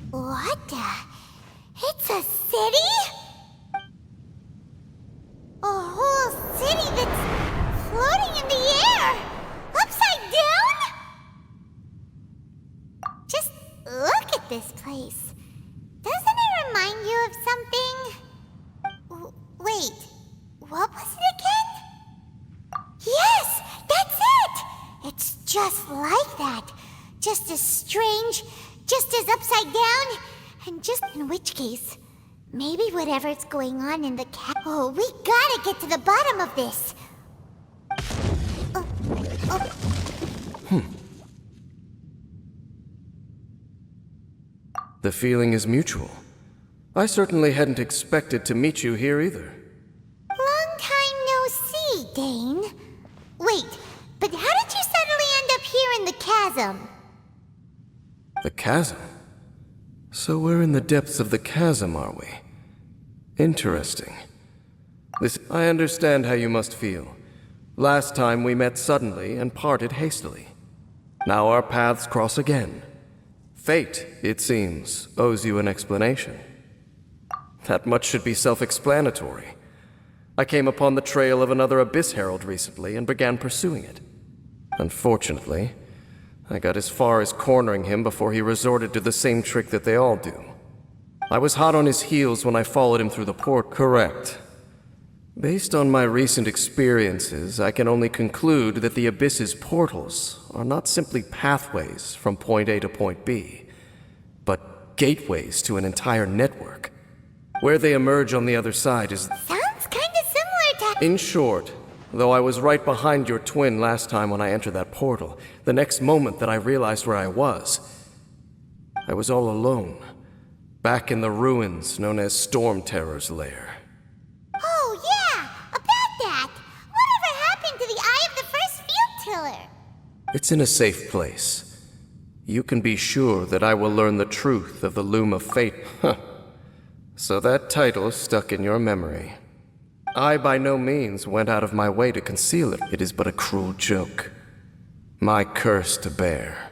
What the? It's a city? of something? Wait, what was it again? Yes, that's it! It's just like that. Just as strange, just as upside down, and just in which case, maybe whatever's going on in the Oh, we gotta get to the bottom of this. The feeling is mutual. I certainly hadn't expected to meet you here either. Long time no see, Dane. Wait, but how did you suddenly end up here in the chasm? The chasm? So we're in the depths of the chasm, are we? Interesting. I understand how you must feel. Last time we met suddenly and parted hastily. Now our paths cross again. Fate, it seems, owes you an explanation. That much should be self-explanatory. I came upon the trail of another Abyss Herald recently and began pursuing it. Unfortunately, I got as far as cornering him before he resorted to the same trick that they all do. I was hot on his heels when I followed him through the port. Correct. Based on my recent experiences, I can only conclude that the Abyss's portals are not simply pathways from point A to point B, but gateways to an entire network. Where they emerge on the other side is... Sounds kinda similar to... In short, though I was right behind your twin last time when I entered that portal, the next moment that I realized where I was all alone, back in the ruins known as Storm Terror's lair. Oh, yeah! About that! Whatever happened to the Eye of the First Field Tiller? It's in a safe place. You can be sure that I will learn the truth of the Loom of Fate. So that title stuck in your memory. I by no means went out of my way to conceal it. It is but a cruel joke. My curse to bear.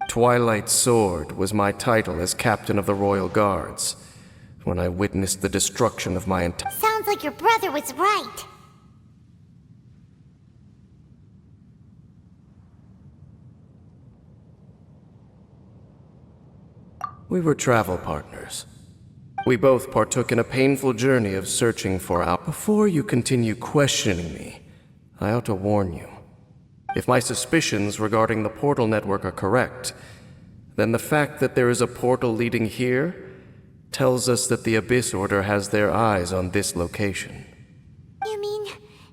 Twilight Sword was my title as captain of the Royal Guards when I witnessed the destruction of my entire... Sounds like your brother was right. We were travel partners. We both partook in a painful journey of searching for our... Before you continue questioning me, I ought to warn you. If my suspicions regarding the portal network are correct, then the fact that there is a portal leading here tells us that the Abyss Order has their eyes on this location. You mean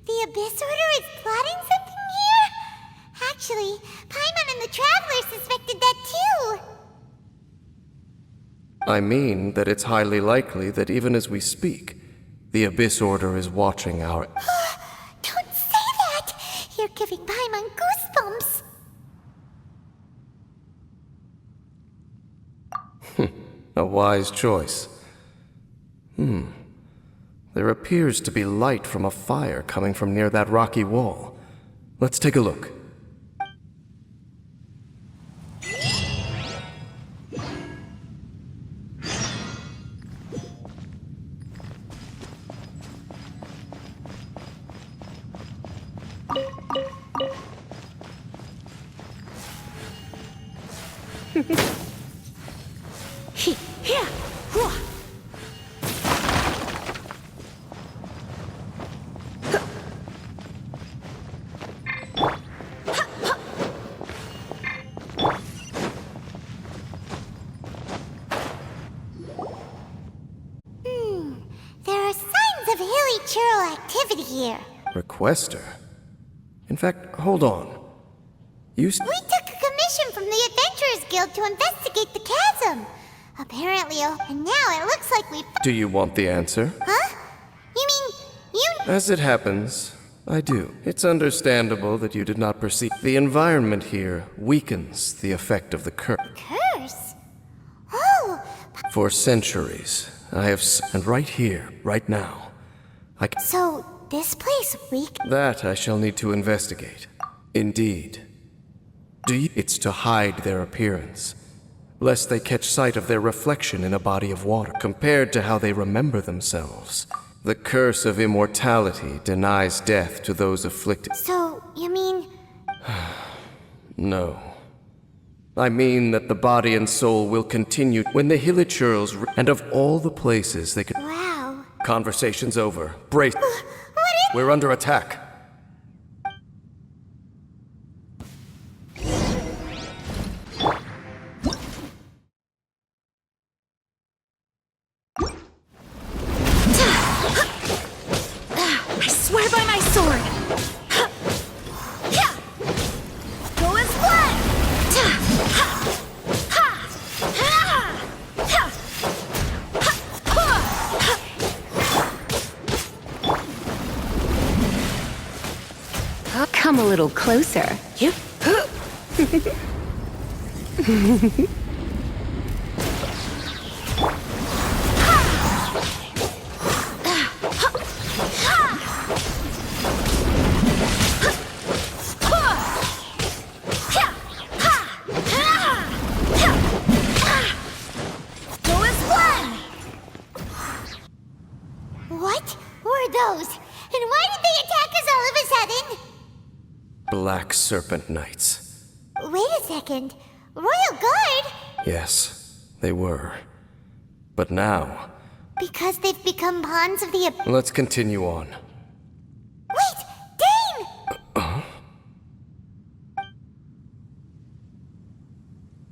the Abyss Order is plotting something here? Actually, Paimon and the Traveler suspected that too. I mean that it's highly likely that even as we speak, the Abyss Order is watching our... Don't say that! You're giving Paimon goosebumps. A wise choice. There appears to be light from a fire coming from near that rocky wall. Let's take a look. There are signs of hilly churl activity here. Requester? In fact, hold on. We took a commission from the Adventurers Guild to investigate the chasm. Apparently, and now it looks like we've... Do you want the answer? Huh? You mean, you... As it happens, I do. It's understandable that you did not perceive. The environment here weakens the effect of the curse. Curse? Oh! For centuries, I have... And right here, right now, I can... So, this place weak... That I shall need to investigate. Indeed. It's to hide their appearance, lest they catch sight of their reflection in a body of water. Compared to how they remember themselves, the curse of immortality denies death to those afflicted. So, you mean... No. I mean that the body and soul will continue when the Hilichurls and of all the places they could. Wow. Conversation's over. Brace. We're under attack. I swear by my sword! Go as blood! Come a little closer. What were those? And why did they attack us all of a sudden? Black Serpent Knights. Wait a second. Royal Guard? Yes, they were. But now, Because they've become pawns of the... let's continue on. Wait! Dane!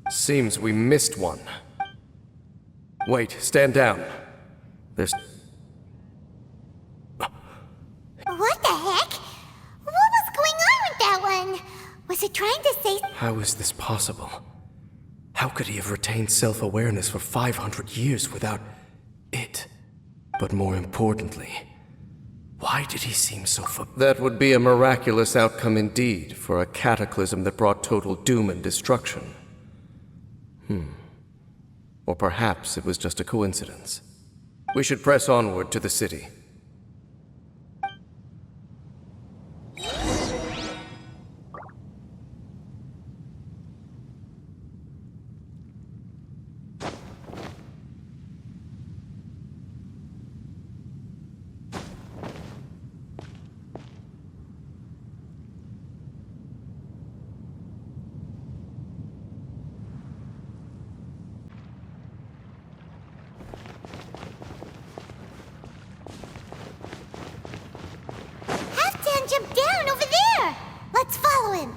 Seems we missed one. Wait, stand down. There's... What the heck? What was going on with that one? Was it trying to say... How is this possible? How could he have retained self-awareness for 500 years without it? But more importantly, why did he seem so That would be a miraculous outcome indeed for a cataclysm that brought total doom and destruction. Or perhaps it was just a coincidence. We should press onward to the city. Halfdan jumped down over there! Let's follow him!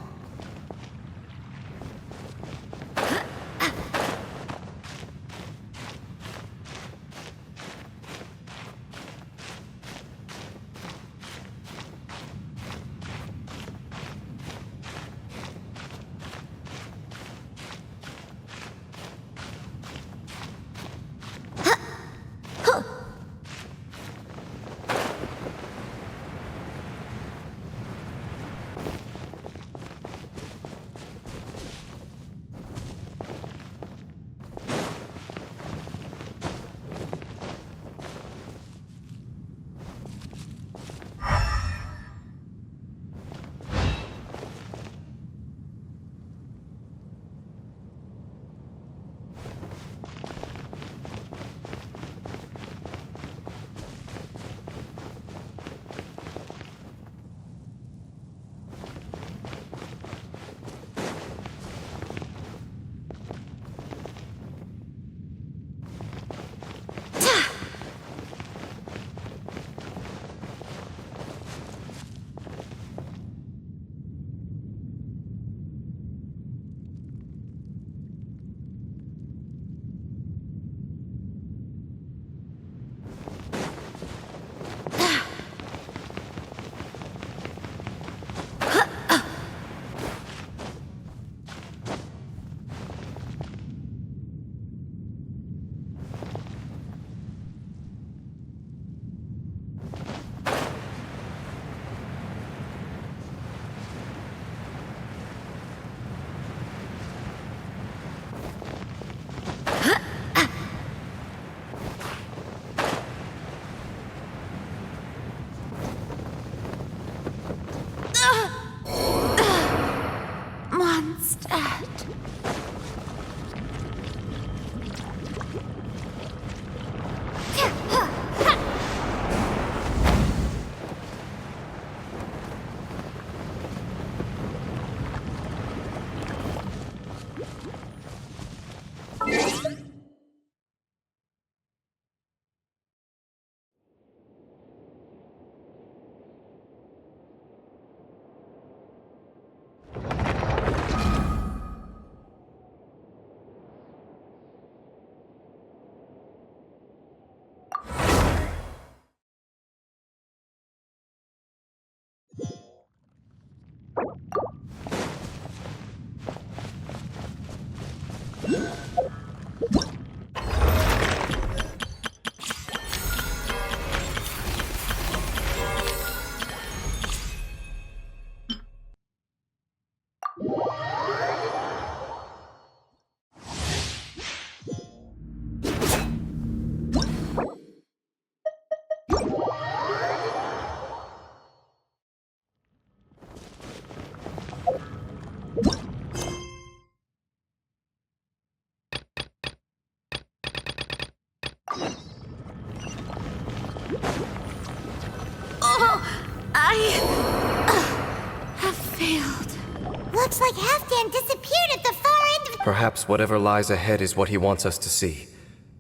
Looks like Halfdan disappeared at the far end of... Perhaps whatever lies ahead is what he wants us to see.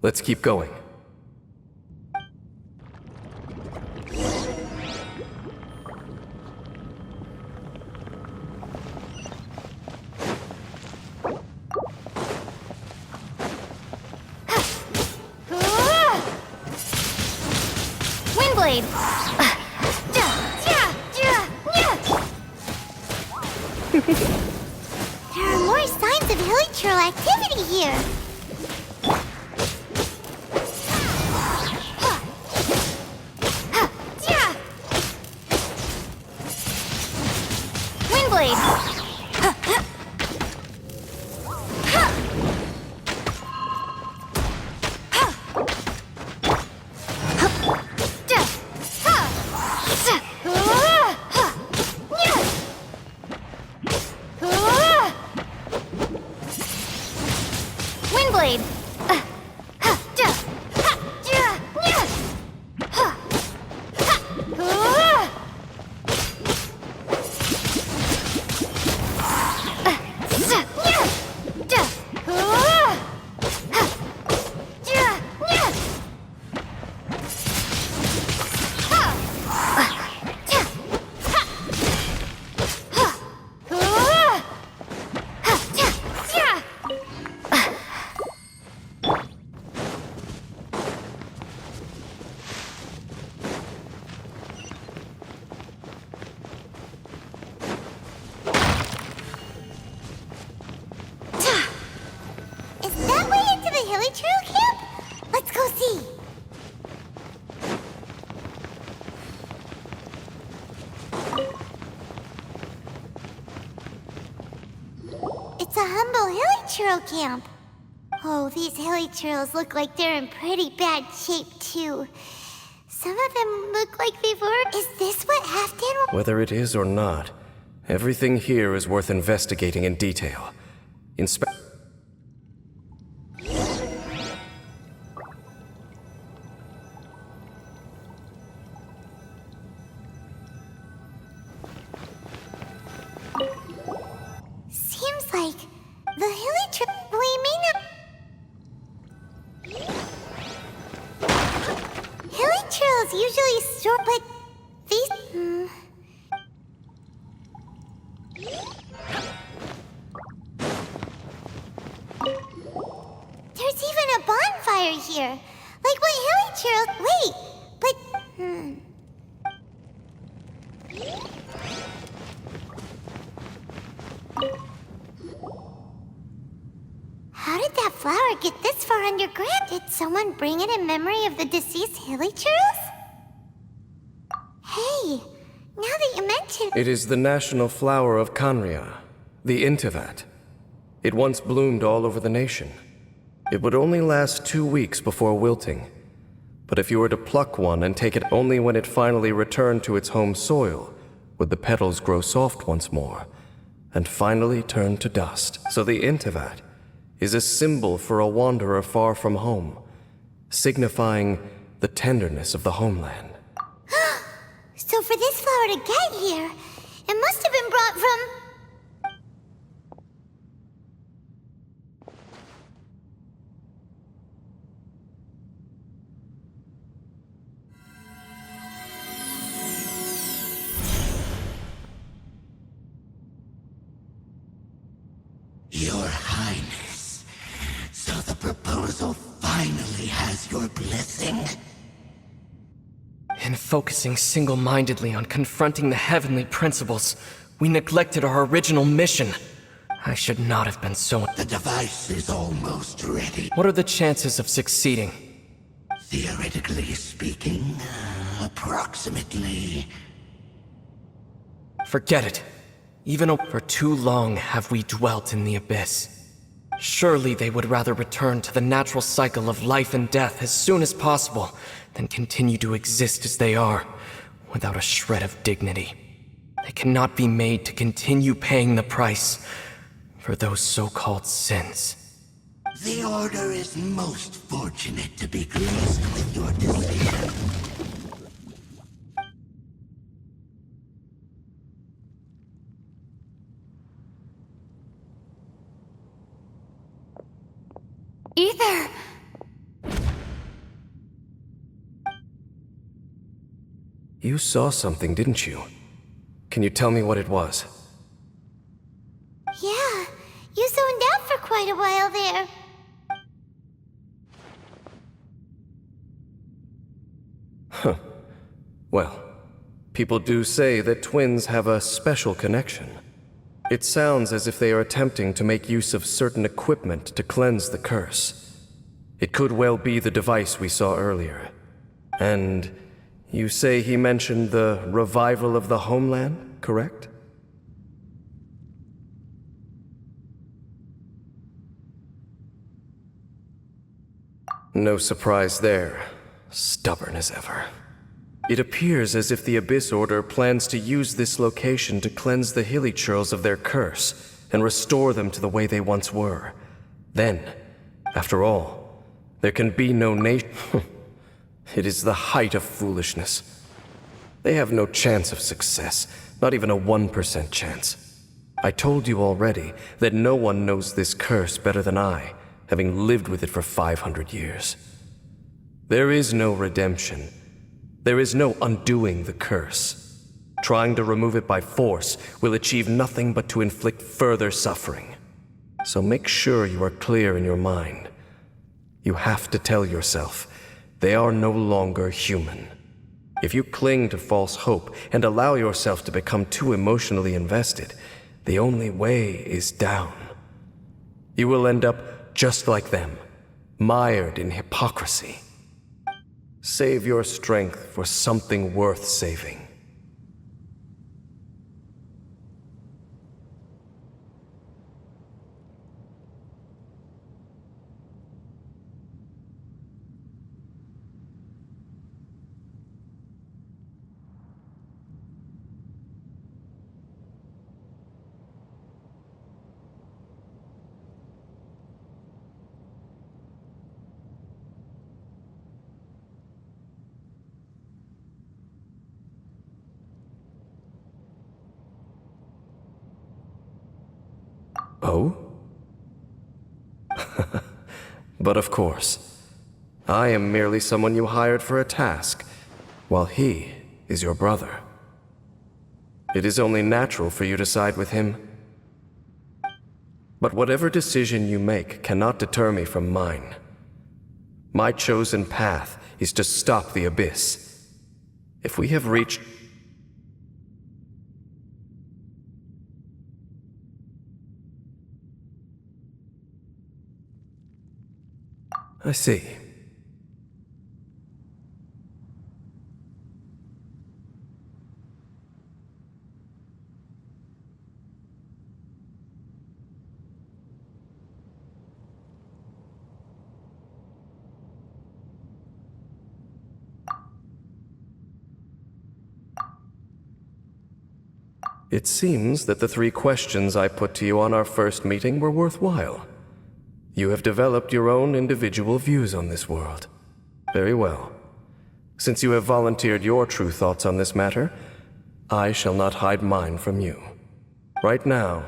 Let's keep going. Windblade! There are more signs of hilichurl activity here. Windblade! Windblade! It's a humble hilichurl camp. Oh, these hilichurls look like they're in pretty bad shape, too. Some of them look like they've already... Is this what Halfdan... Whether it is or not, everything here is worth investigating in detail. Seems like the hilichurl... We may not... Hilichurls usually store... But these... There's even a bonfire here. Like what hilichurl... Wait, but... How did that flower get this far underground? Did someone bring it in memory of the deceased hilichurls? Hey, now that you mention... It is the national flower of Khaenri'ah, the Teyvat. It once bloomed all over the nation. It would only last 2 weeks before wilting. But if you were to pluck one and take it only when it finally returned to its home soil, would the petals grow soft once more, and finally turn to dust. So the Teyvat is a symbol for a wanderer far from home, signifying the tenderness of the homeland. So for this flower to get here, it must have been brought from... Your Highness, so the proposal finally has your blessing? In focusing single-mindedly on confronting the heavenly principles, we neglected our original mission. I should not have been so... The device is almost ready. What are the chances of succeeding? Theoretically speaking, approximately. Forget it. Even for too long have we dwelt in the abyss. Surely they would rather return to the natural cycle of life and death as soon as possible than continue to exist as they are, without a shred of dignity. They cannot be made to continue paying the price for those so-called sins. The Order is most fortunate to be graced with your decision. Ether! You saw something, didn't you? Can you tell me what it was? Yeah, you zoned out for quite a while there. Huh. Well, people do say that twins have a special connection. It sounds as if they are attempting to make use of certain equipment to cleanse the curse. It could well be the device we saw earlier. And you say he mentioned the revival of the homeland, correct? No surprise there. Stubborn as ever. It appears as if the Abyss Order plans to use this location to cleanse the Hilichurls of their curse and restore them to the way they once were. Then, after all, there can be no nation. It is the height of foolishness. They have no chance of success, not even a 1% chance. I told you already that no one knows this curse better than I, having lived with it for 500 years. There is no redemption. There is no undoing the curse. Trying to remove it by force will achieve nothing but to inflict further suffering. So make sure you are clear in your mind. You have to tell yourself, they are no longer human. If you cling to false hope and allow yourself to become too emotionally invested, the only way is down. You will end up just like them, mired in hypocrisy. Save your strength for something worth saving. Oh? But of course. I am merely someone you hired for a task, while he is your brother. It is only natural for you to side with him. But whatever decision you make cannot deter me from mine. My chosen path is to stop the Abyss. If we have reached... I see. It seems that the 3 questions I put to you on our first meeting were worthwhile. You have developed your own individual views on this world. Very well. Since you have volunteered your true thoughts on this matter, I shall not hide mine from you. Right now,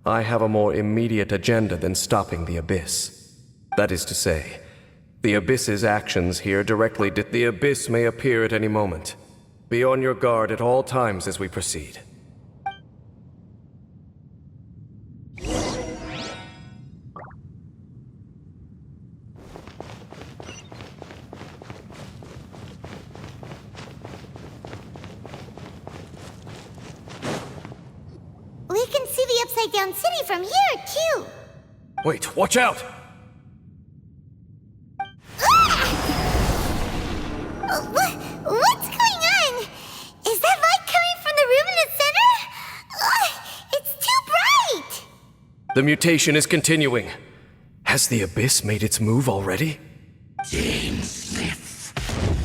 I have a more immediate agenda than stopping the Abyss. That is to say, the Abyss's actions here directly The Abyss may appear at any moment. Be on your guard at all times as we proceed. down city from here, too. Wait, watch out! What's going on? Is that light coming from the room in the center? It's too bright! The mutation is continuing. Has the Abyss made its move already? Jamesliff,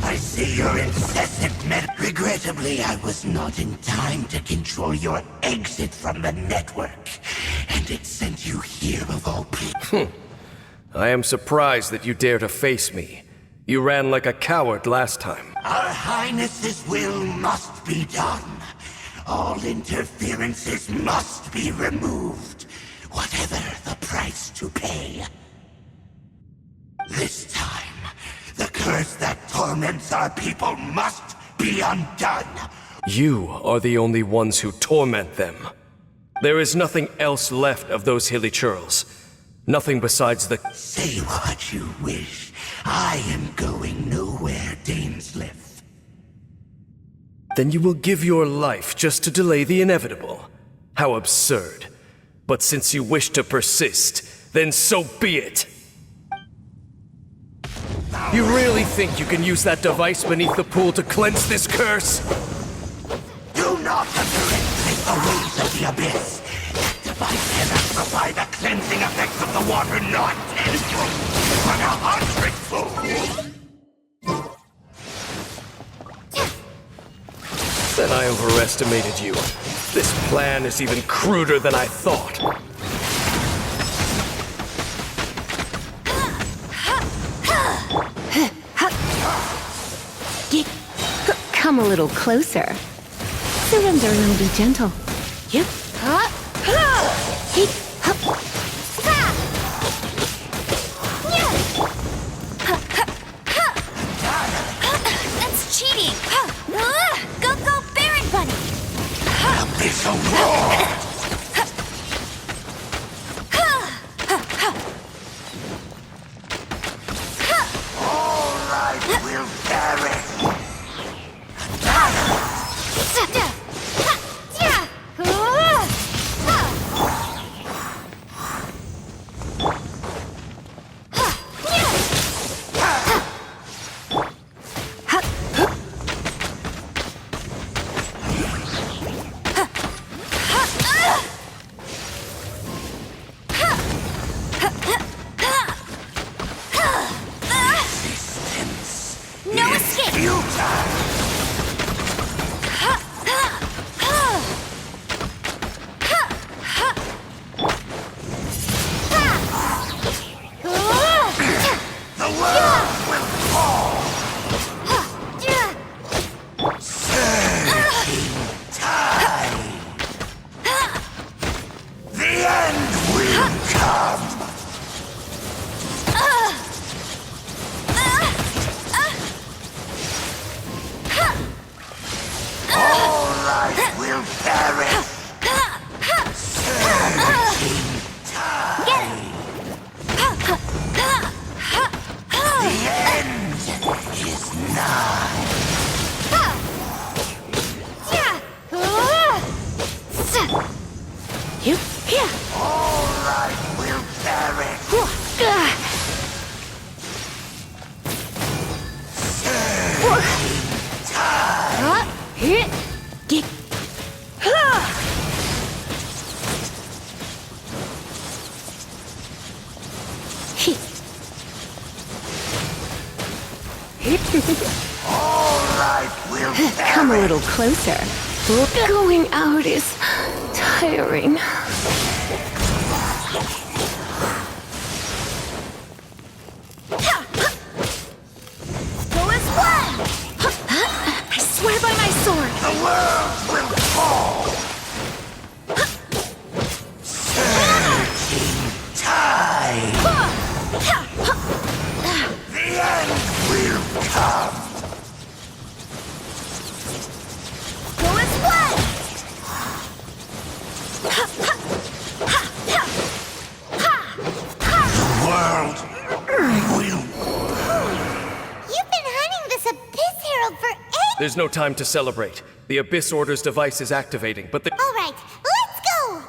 I see your incessant Regrettably, I was not in time to control your exit from the network, and it sent you here of all people. I am surprised that you dare to face me. You ran like a coward last time. Our Highness's will must be done. All interferences must be removed, whatever the price to pay. This time, the curse that torments our people must be undone. You are the only ones who torment them. There is nothing else left of those hilly churls. Nothing besides the... Say what you wish. I am going nowhere, Dainsliff. Then you will give your life just to delay the inevitable. How absurd. But since you wish to persist, then so be it. You really think you can use that device beneath the pool to cleanse this curse? Do not underestimate the rules of the Abyss. That device cannot provide the cleansing effects of the water not tenfold, but 100-fold. Then I overestimated you. This plan is even cruder than I thought. Come a little closer. Surrender and I'll be gentle. Yep. That's cheating! Go, Baron Bunny! Be so wrong! All life will perish! No escape! The world will fall! Surging tide! The end will come! All life will perish! Surging tide! The end is nigh! All life will perish! Surging tide! All life will perish! Come a little closer. Going out is tiring. Go as one! I swear by my sword! The world will fall! Surging tide! The end will come! Go as one! The world will... You've been hunting this Abyss Herald for ages! There's no time to celebrate. The Abyss Order's device is activating, but the... Alright, let's go!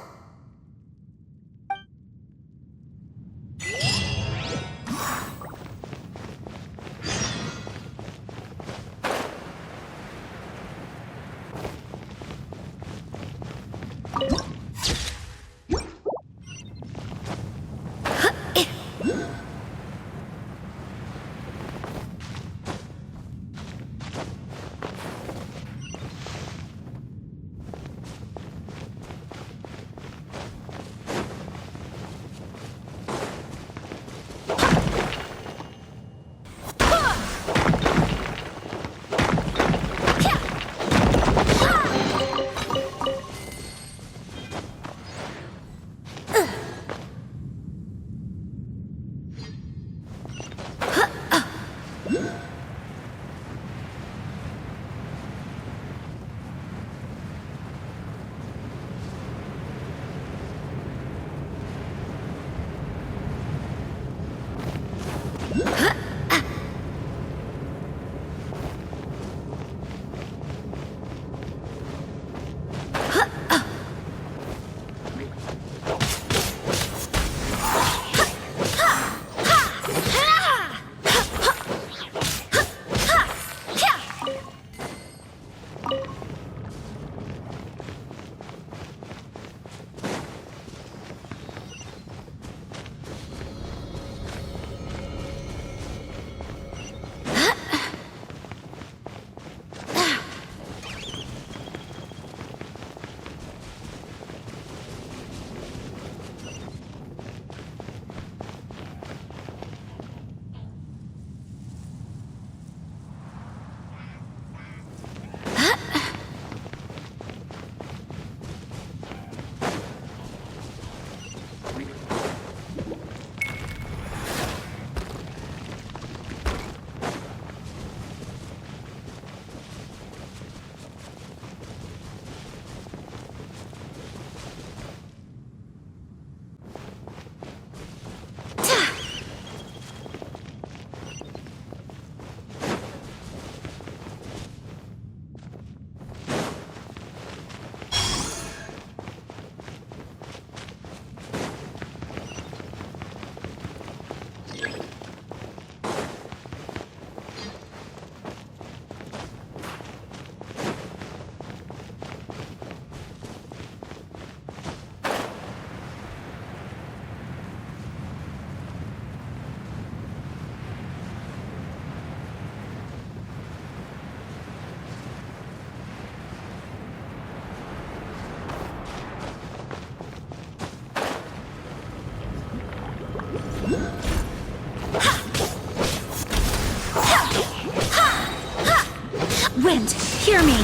Wind, hear me!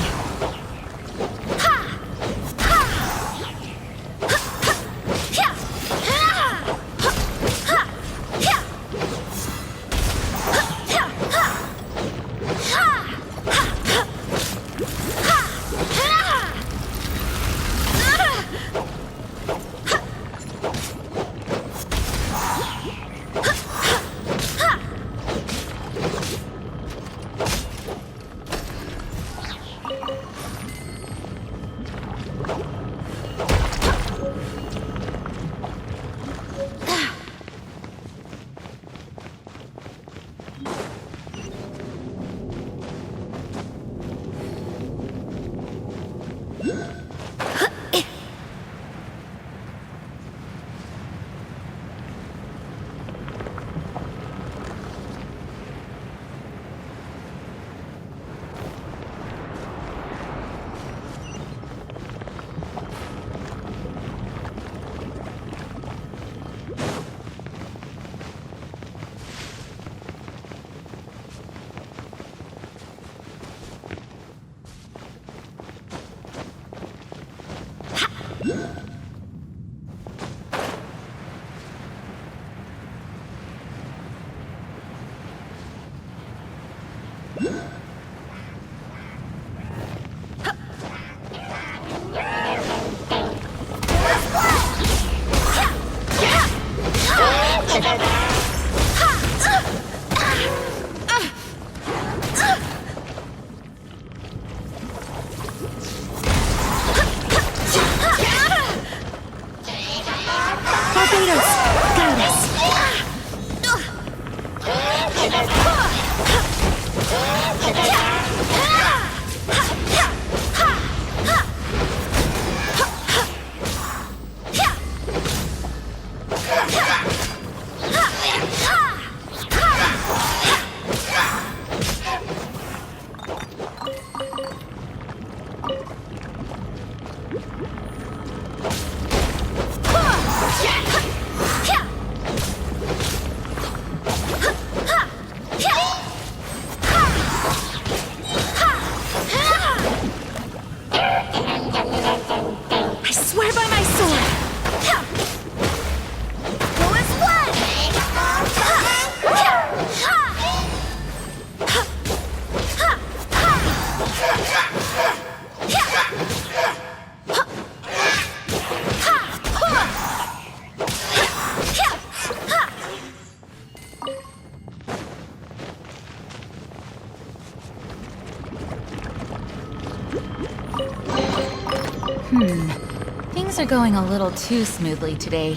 Things are going a little too smoothly today.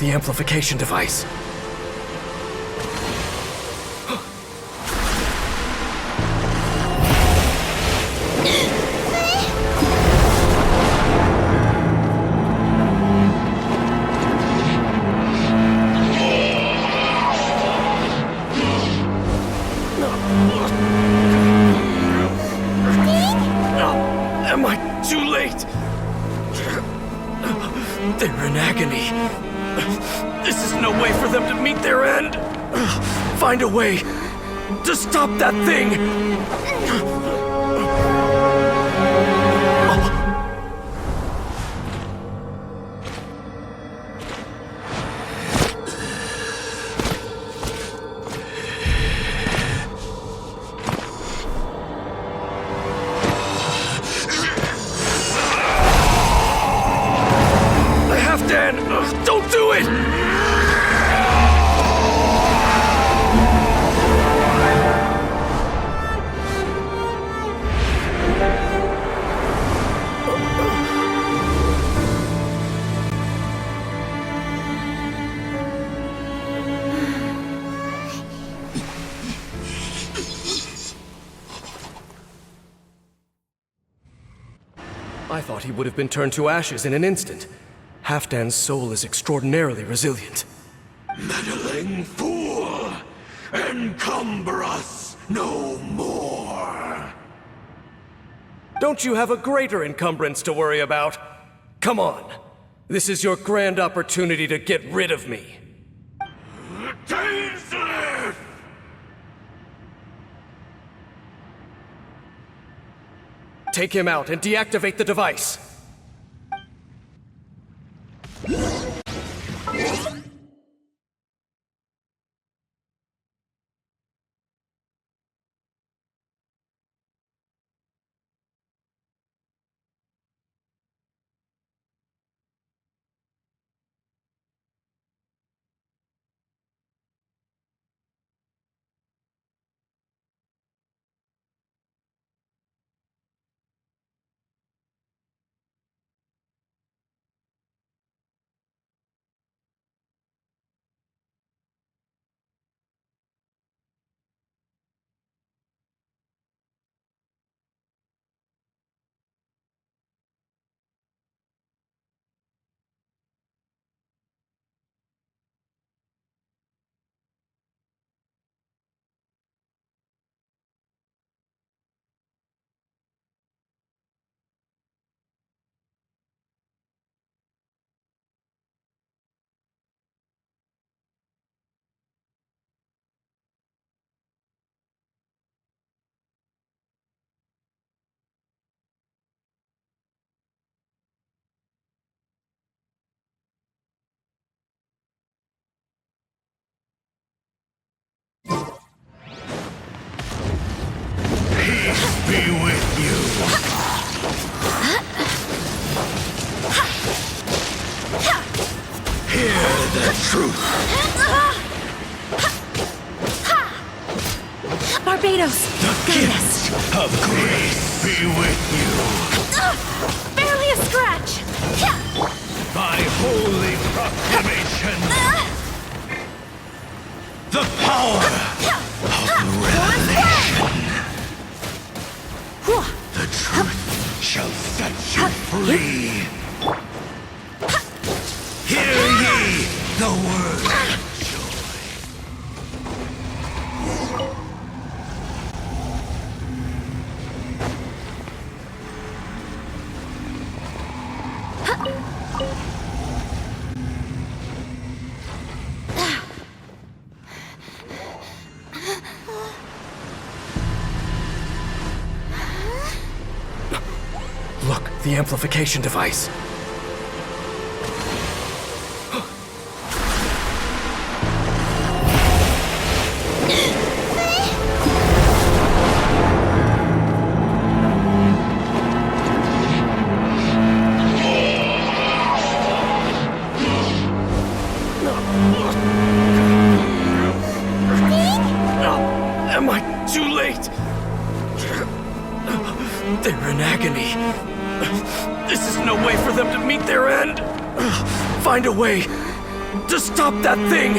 the amplification device. Am I too late? They're in agony. This is no way for them to meet their end. Find a way to stop that thing. Don't do it! I thought he would have been turned to ashes in an instant. Halfdan's soul is extraordinarily resilient. Meddling fool! Encumber us no more! Don't you have a greater encumbrance to worry about? Come on. This is your grand opportunity to get rid of me. Dainsleif! Take him out and deactivate the device. Be with you. Hear the truth. Barbados! The gift of grace be with you. Barely a scratch! By holy proclamation. The power of revelation. The truth shall set you free. Hear ye the word of joy. Look, the amplification device. Am I too late? They're in agony. This is no way for them to meet their end. Find a way to stop that thing!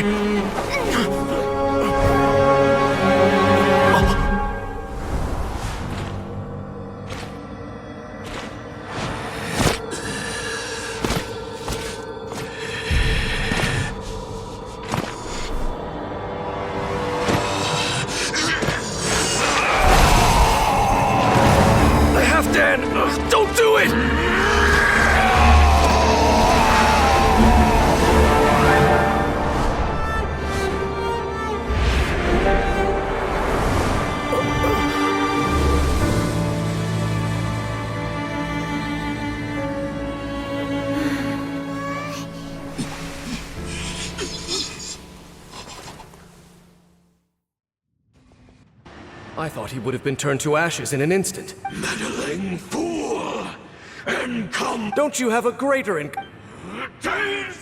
Dan! Don't do it! I thought he would have been turned to ashes in an instant. Meddling fool! And come... Don't you have a greater in...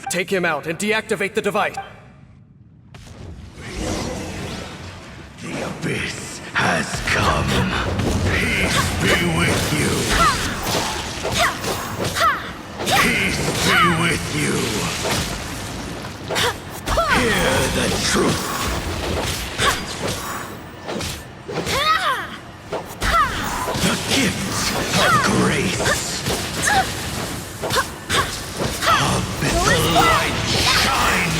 Take him out and deactivate the device. The abyss has come. Peace be with you. Peace be with you. Hear the truth. The gifts of grace. Abyssal light shine.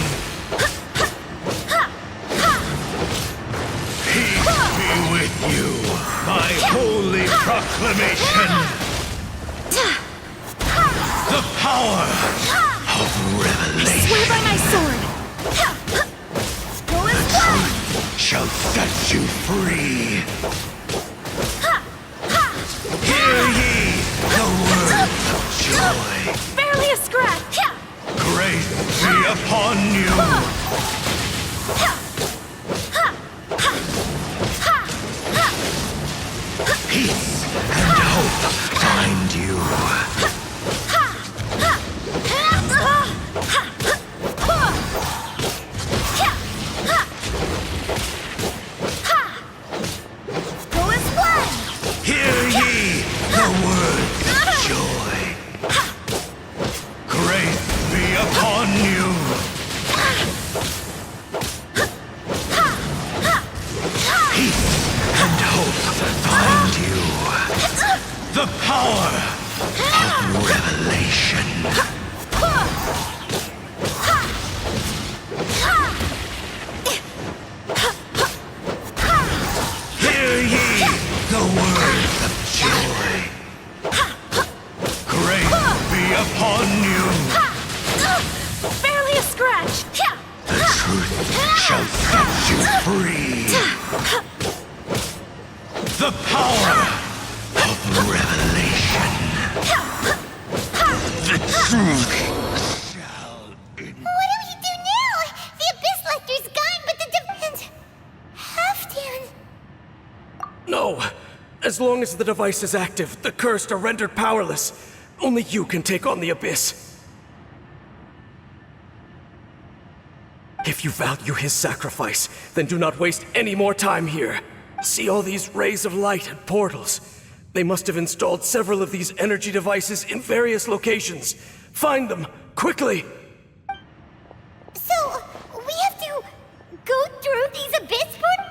Peace be with you. My holy proclamation. The power of revelation. I swear by my sword. The truth shall set you free. Hear ye the words of joy. Barely a scratch. Grace be upon you. Peace and hope find you. Hear ye the words of joy. Grace be upon you. Peace and hope find you. The power of revelation. Hear ye the words of joy. Grace be upon you. Barely a scratch. The truth shall set you free. The power of revelation. The truth shall... What do we do now? The Abyss Lecter's gone, but the defense... Halfdan... No! As long as the device is active, the cursed are rendered powerless. Only you can take on the Abyss. If you value his sacrifice, then do not waste any more time here. See all these rays of light and portals. They must have installed several of these energy devices in various locations. Find them, quickly! So, we have to go through these Abyss portals?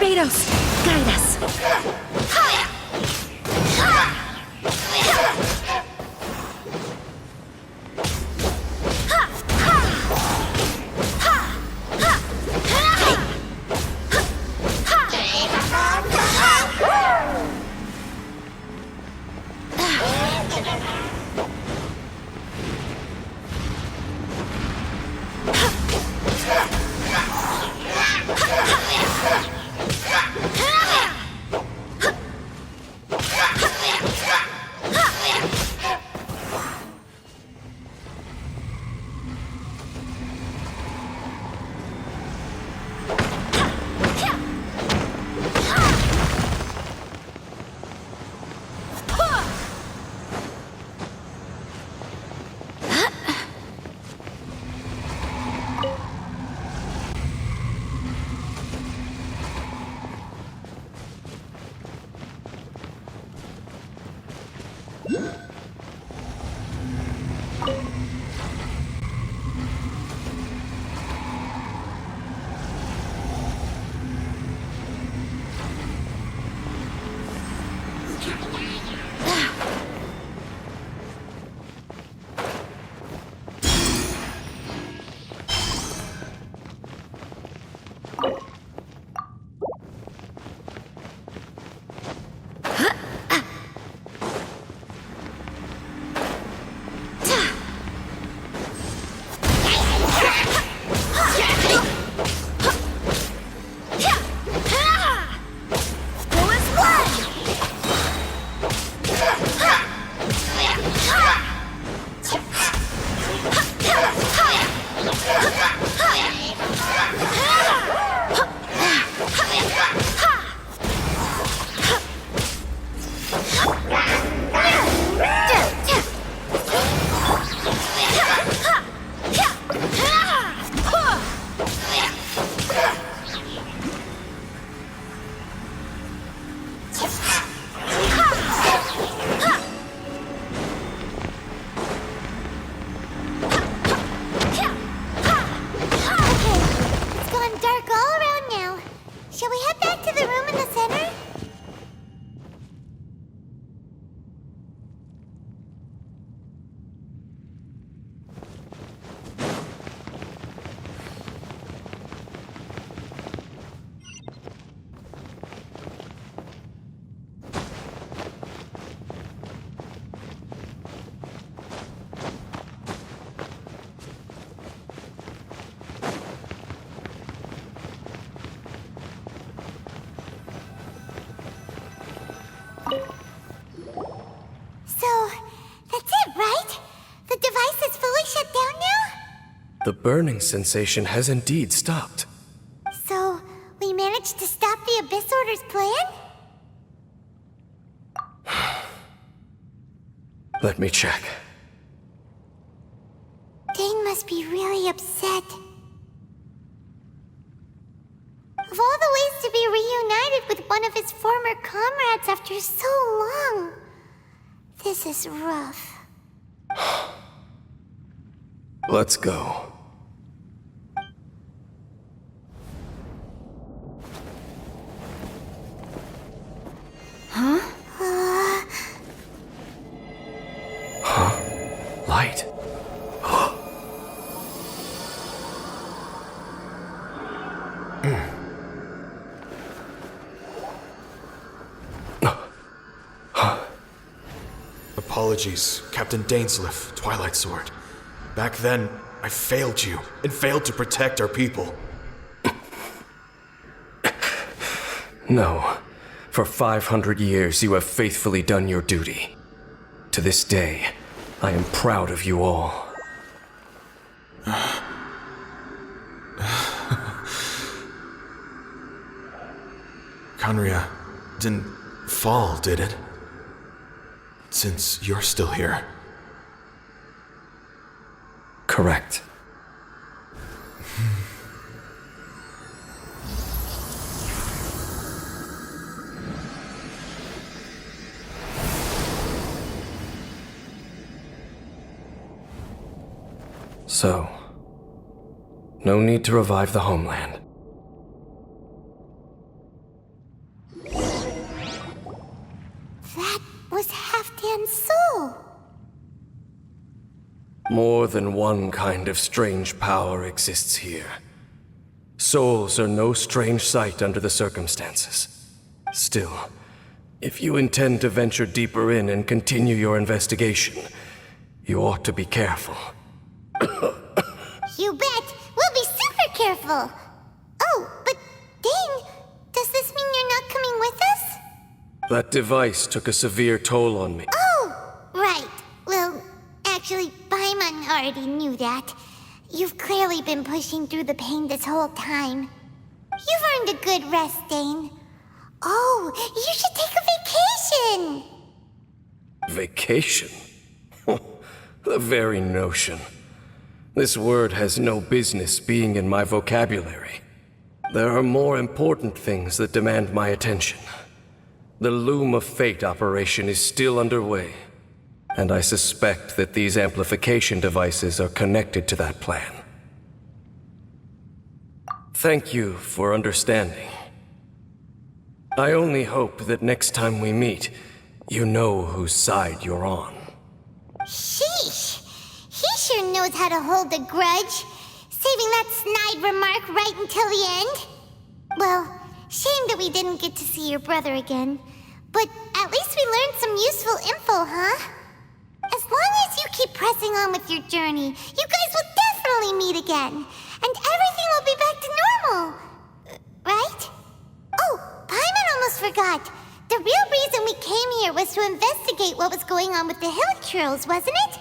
Barbados, guide us. The burning sensation has indeed stopped. So, we managed to stop the Abyss Order's plan? Let me check. Dane must be really upset. Of all the ways to be reunited with one of his former comrades after so long, this is rough. Let's go. Huh? Huh? Light. Apologies, Captain Dainsleif, Twilight Sword. Back then, I failed you, and failed to protect our people. No. For 500 years, you have faithfully done your duty. To this day, I am proud of you all. Conria didn't fall, did it? Since you're still here. Correct. So, no need to revive the homeland. More than one kind of strange power exists here. Souls are no strange sight under the circumstances. Still, if you intend to venture deeper in and continue your investigation, you ought to be careful. You bet! We'll be super careful! Oh, but Dane, does this mean you're not coming with us? That device took a severe toll on me. Oh, right. Well, actually, Paimon already knew that. You've clearly been pushing through the pain this whole time. You've earned a good rest, Dane. Oh, you should take a vacation! Vacation? The very notion. This word has no business being in my vocabulary. There are more important things that demand my attention. The Loom of Fate operation is still underway, and I suspect that these amplification devices are connected to that plan. Thank you for understanding. I only hope that next time we meet, you know whose side you're on. Sheesh! He sure knows how to hold a grudge, saving that snide remark right until the end. Well, shame that we didn't get to see your brother again, but at least we learned some useful info, huh? As long as you keep pressing on with your journey, you guys will definitely meet again, and everything will be back to normal. Right? Oh, Paimon almost forgot. The real reason we came here was to investigate what was going on with the Hilichurls, wasn't it?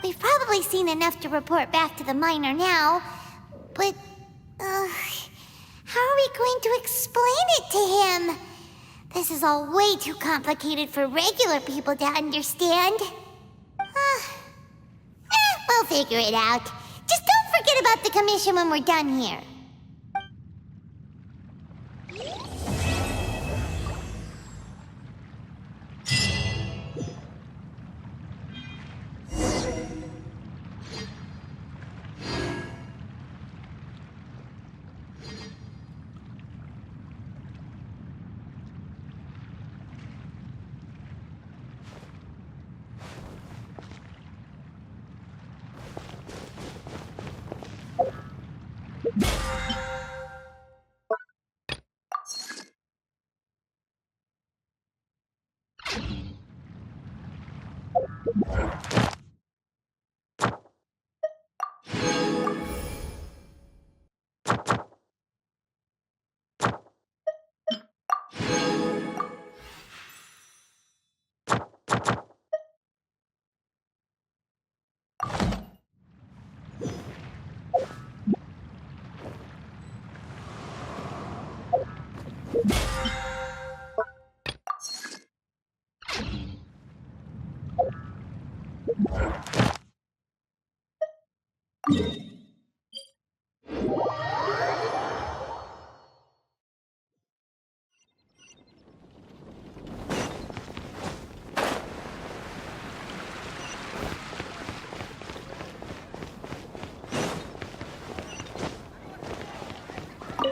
We've probably seen enough to report back to the miner now, but, how are we going to explain it to him? This is all way too complicated for regular people to understand. We'll figure it out. Just don't forget about the commission when we're done here.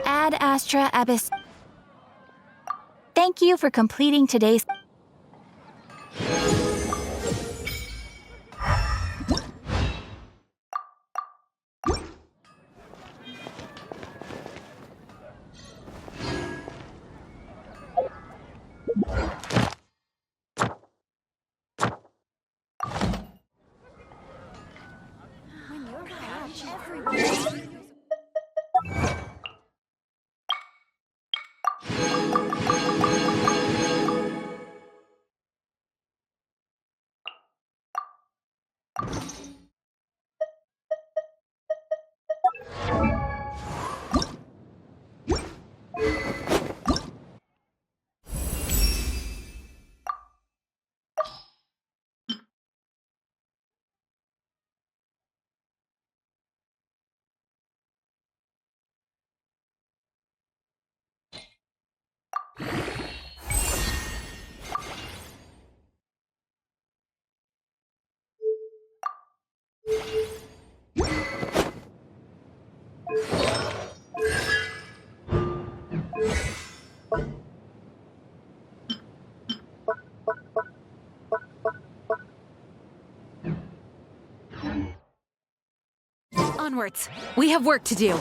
Ad Astra Abyss. Thank you for completing today's... Onwards! We have work to do.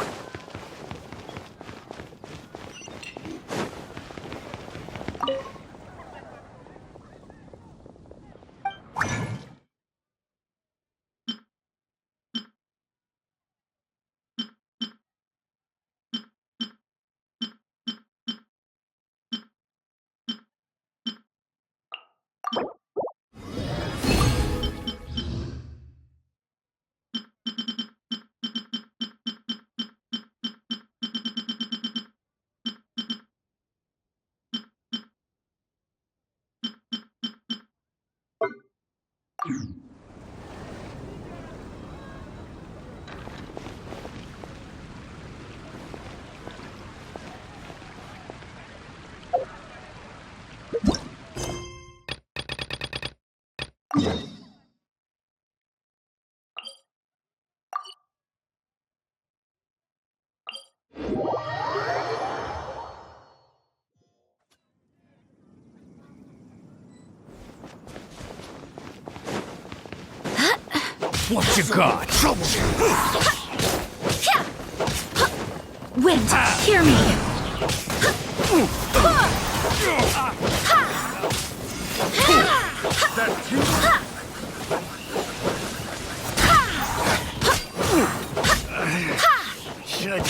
What you got? Trouble. Wind, hear me! Should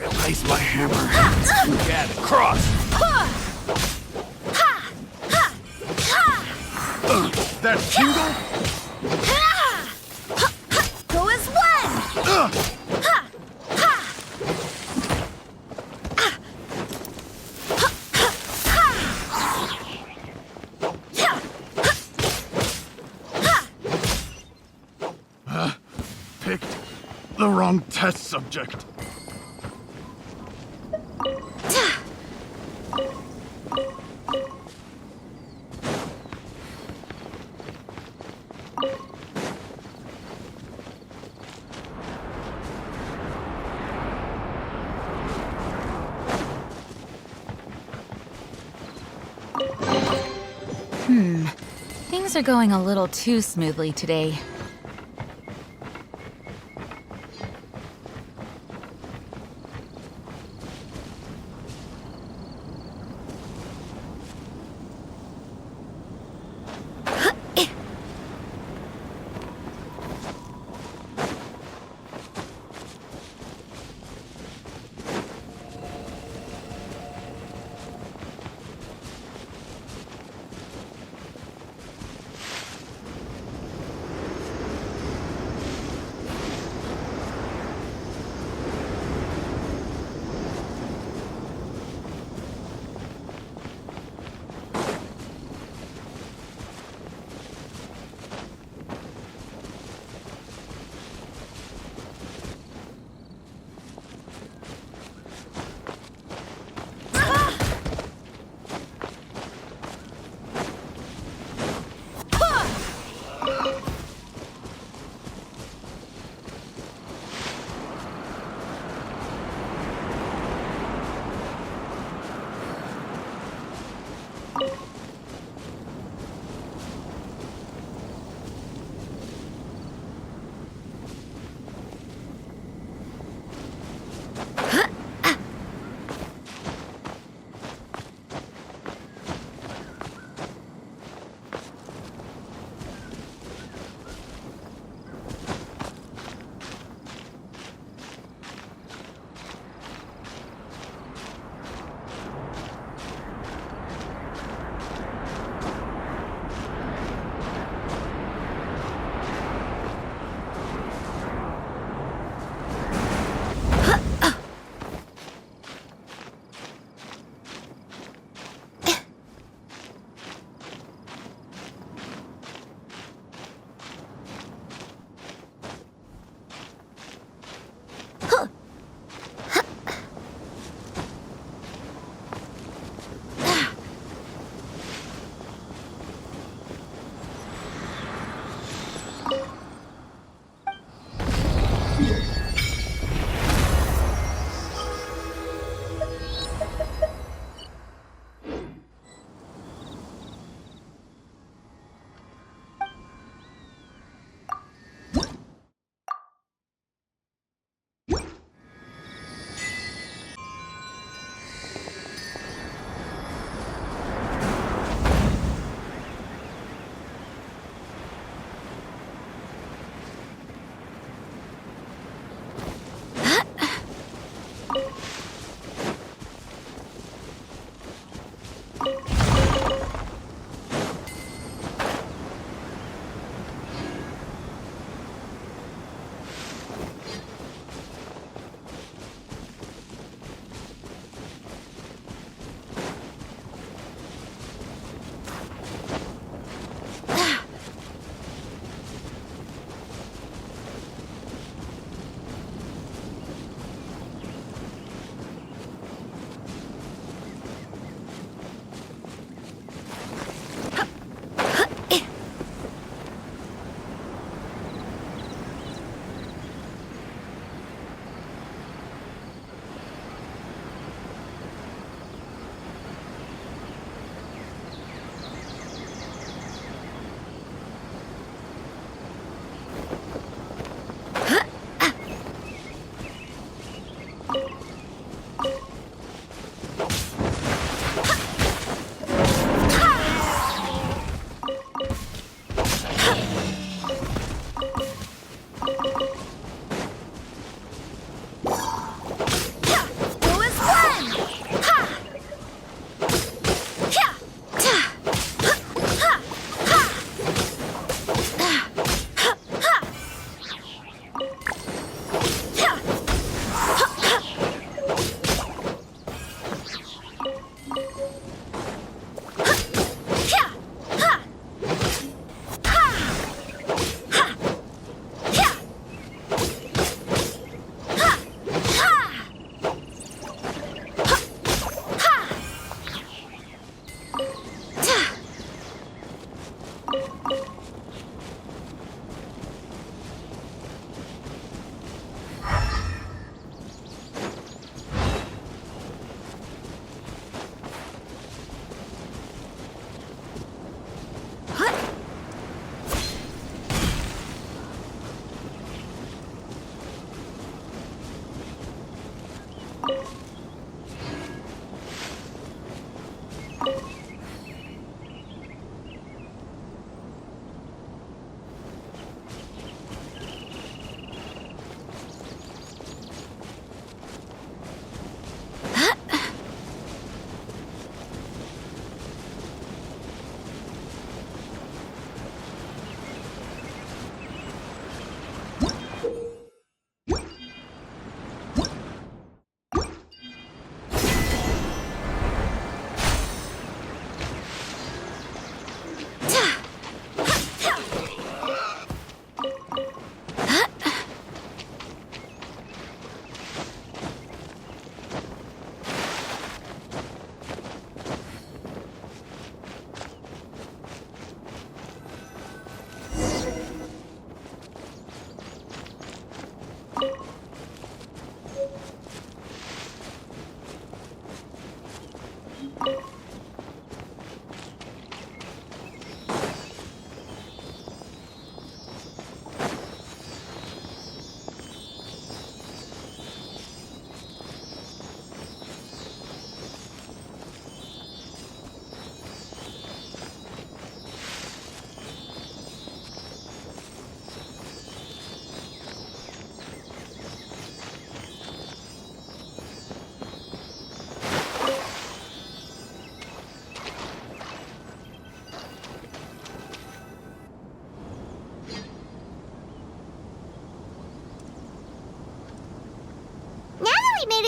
replace my hammer. Got it. Cross. That tingle? Go as one! Picked the wrong test subject. Things are going a little too smoothly today.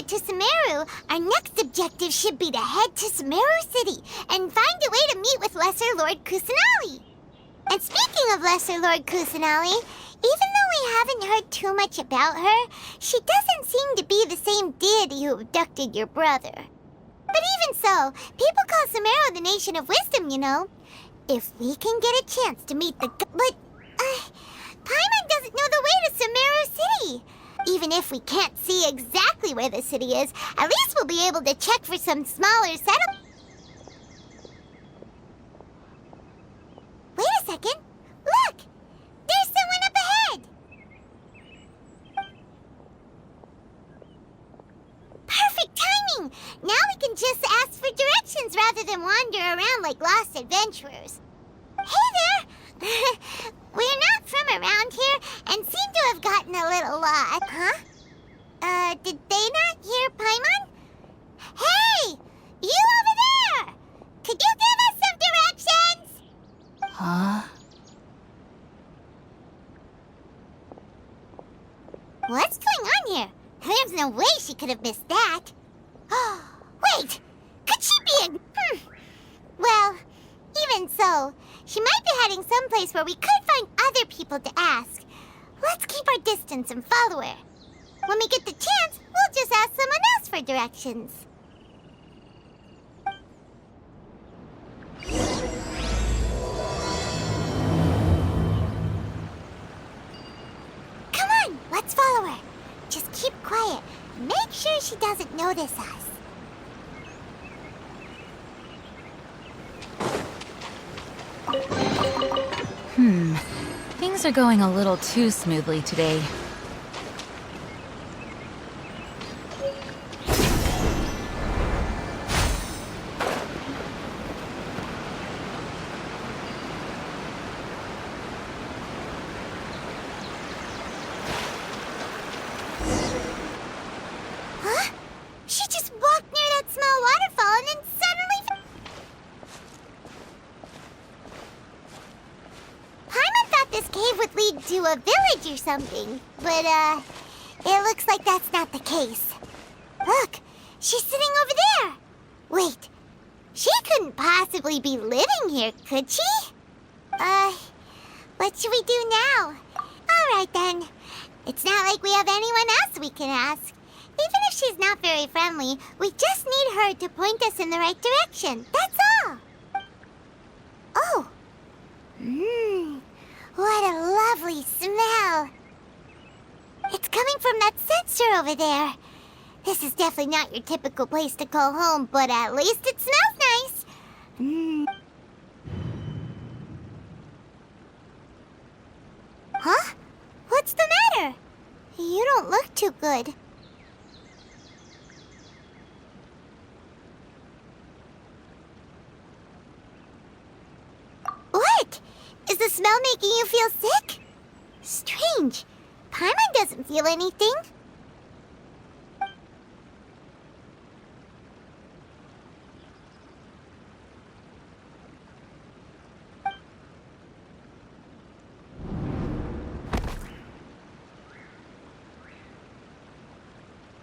To Sumeru, our next objective should be to head to Sumeru City and find a way to meet with Lesser Lord Kusanali. And speaking of Lesser Lord Kusanali, even though we haven't heard too much about her, she doesn't seem to be the same deity who abducted your brother. But even so, people call Sumeru the Nation of Wisdom, you know. If we can get a chance to meet the... But, Paimon doesn't know the way to Sumeru City. Even if we can't see exactly where the city is, at least we'll be able to check for some smaller settlements. Wait a second. Look! There's someone up ahead! Perfect timing! Now we can just ask for directions rather than wander around like lost adventurers. Hey there! We're not from around here and seem to have gotten a little lost. Huh? Did they not hear Paimon? Hey! You over there! Could you give us some directions? Huh? What's going on here? There's no way she could have missed that. Wait! Could she be a... Well, even so, she might be heading someplace where we could find other people to ask. Let's keep our distance and follow her. When we get the chance, we'll just ask someone else for directions. Come on, let's follow her. Just keep quiet. Make sure she doesn't notice us. Things are going a little too smoothly today. Huh? She just walked near that small waterfall and then suddenly... Paimon thought this cave would lead to a village or something, but, it looks like that's not the case. Look, she's sitting over there. Wait, she couldn't possibly be living here, could she? What should we do now? All right, then. It's not like we have anyone else we can ask. Even if she's not very friendly, we just need her to point us in the right direction. That's all. Oh. What a lovely smell. It's coming from that sensor over there. This is definitely not your typical place to call home, but at least it smells nice. Huh? What's the matter? You don't look too good. the smell making you feel sick? Strange. Paimon doesn't feel anything.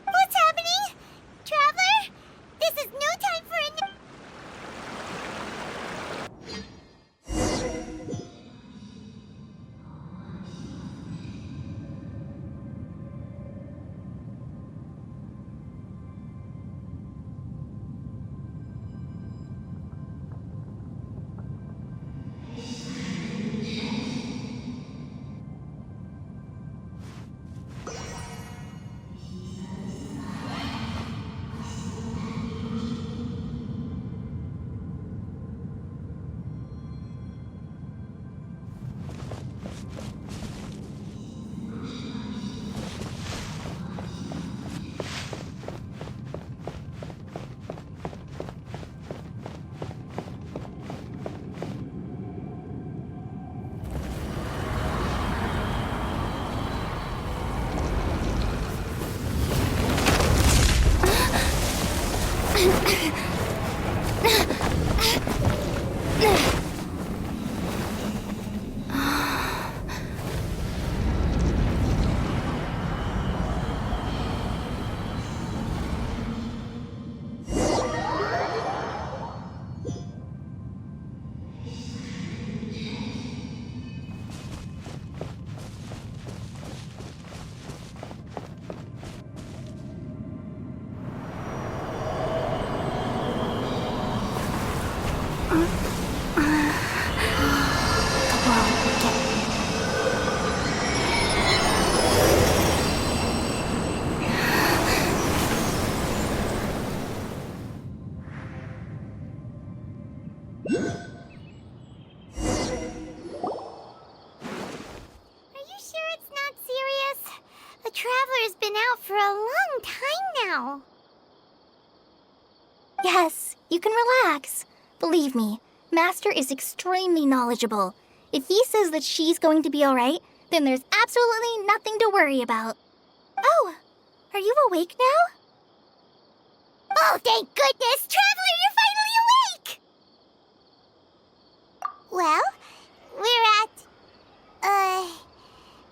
What's happening? Traveler? This is no time for a... Traveler's been out for a long time now. Yes, you can relax. Believe me, Master is extremely knowledgeable. If he says that she's going to be alright, then there's absolutely nothing to worry about. Oh, are you awake now? Oh, thank goodness! Traveler, you're finally awake! Well, we're at...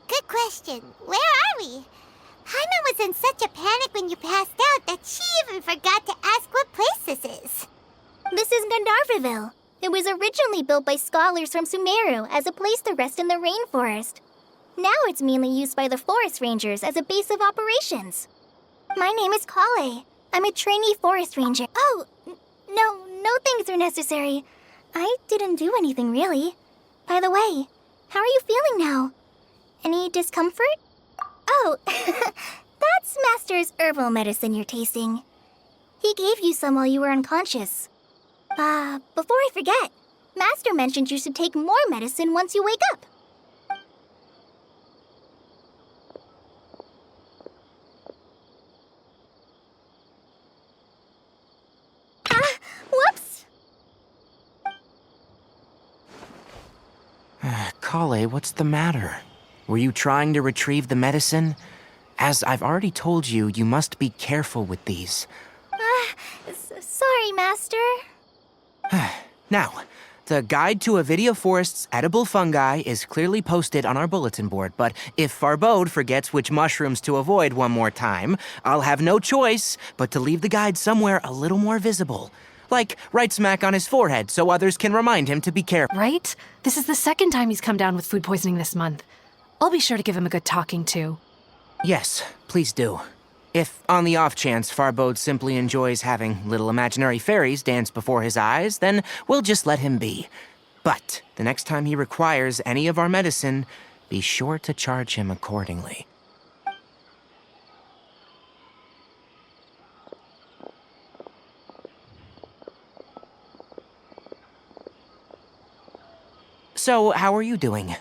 Good question. Where are we? Paimon was in such a panic when you passed out that she even forgot to ask what place this is. This is Gandharvaville. It was originally built by scholars from Sumeru as a place to rest in the rainforest. Now it's mainly used by the forest rangers as a base of operations. My name is Kale. I'm a trainee forest ranger. Oh, no things are necessary. I didn't do anything really. By the way, how are you feeling now? Any discomfort? Oh, that's Master's herbal medicine you're tasting. He gave you some while you were unconscious. Before I forget, Master mentioned you should take more medicine once you wake up. Whoops! Kale, what's the matter? Were you trying to retrieve the medicine? As I've already told you, you must be careful with these. Sorry, Master. Now, the guide to Avidia Forest's edible fungi is clearly posted on our bulletin board, but if Farbode forgets which mushrooms to avoid one more time, I'll have no choice but to leave the guide somewhere a little more visible. Like right smack on his forehead so others can remind him to be careful. Right? This is the second time he's come down with food poisoning this month. I'll be sure to give him a good talking to. Yes, please do. If, on the off chance, Farbode simply enjoys having little imaginary fairies dance before his eyes, then we'll just let him be. But the next time he requires any of our medicine, be sure to charge him accordingly. So, how are you doing?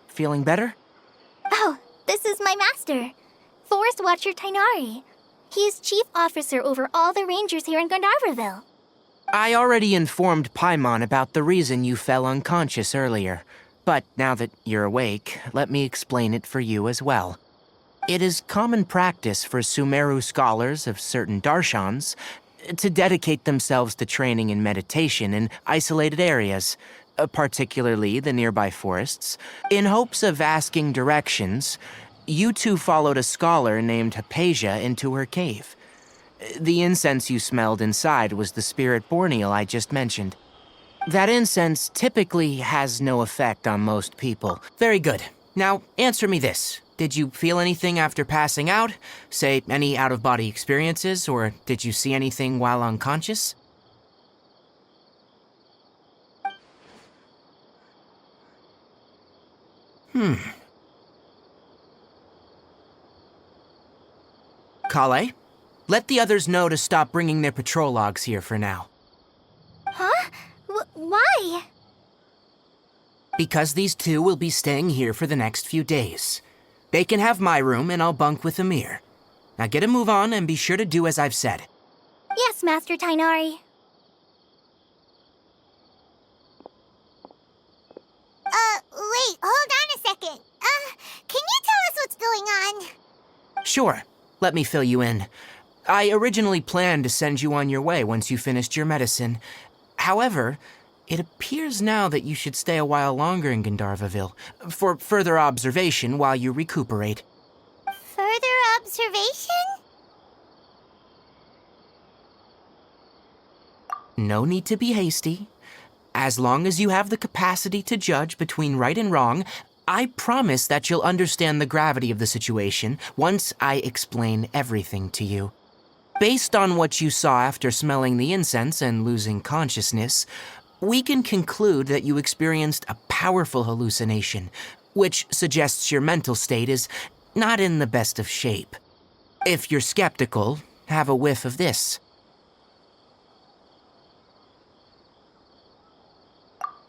Feeling better? Oh, this is my master, Forest Watcher Tainari. He is chief officer over all the rangers here in Gandharvaville. I already informed Paimon about the reason you fell unconscious earlier. But now that you're awake, let me explain it for you as well. It is common practice for Sumeru scholars of certain darshans to dedicate themselves to training in meditation in isolated areas, particularly the nearby forests. In hopes of asking directions, you two followed a scholar named Hypatia into her cave. The incense you smelled inside was the spirit borneal I just mentioned. That incense typically has no effect on most people. Very good. Now, answer me this. Did you feel anything after passing out? Say, any out-of-body experiences, or did you see anything while unconscious? Kale, let the others know to stop bringing their patrol logs here for now. Huh? Why? Because these two will be staying here for the next few days. They can have my room and I'll bunk with Amir. Now get a move on and be sure to do as I've said. Yes, Master Tainari. Wait, hold on a second. Can you tell us what's going on? Sure, let me fill you in. I originally planned to send you on your way once you finished your medicine. However, it appears now that you should stay a while longer in Gandharvaville for further observation while you recuperate. Further observation? No need to be hasty. As long as you have the capacity to judge between right and wrong, I promise that you'll understand the gravity of the situation once I explain everything to you. Based on what you saw after smelling the incense and losing consciousness, we can conclude that you experienced a powerful hallucination, which suggests your mental state is not in the best of shape. If you're skeptical, have a whiff of this.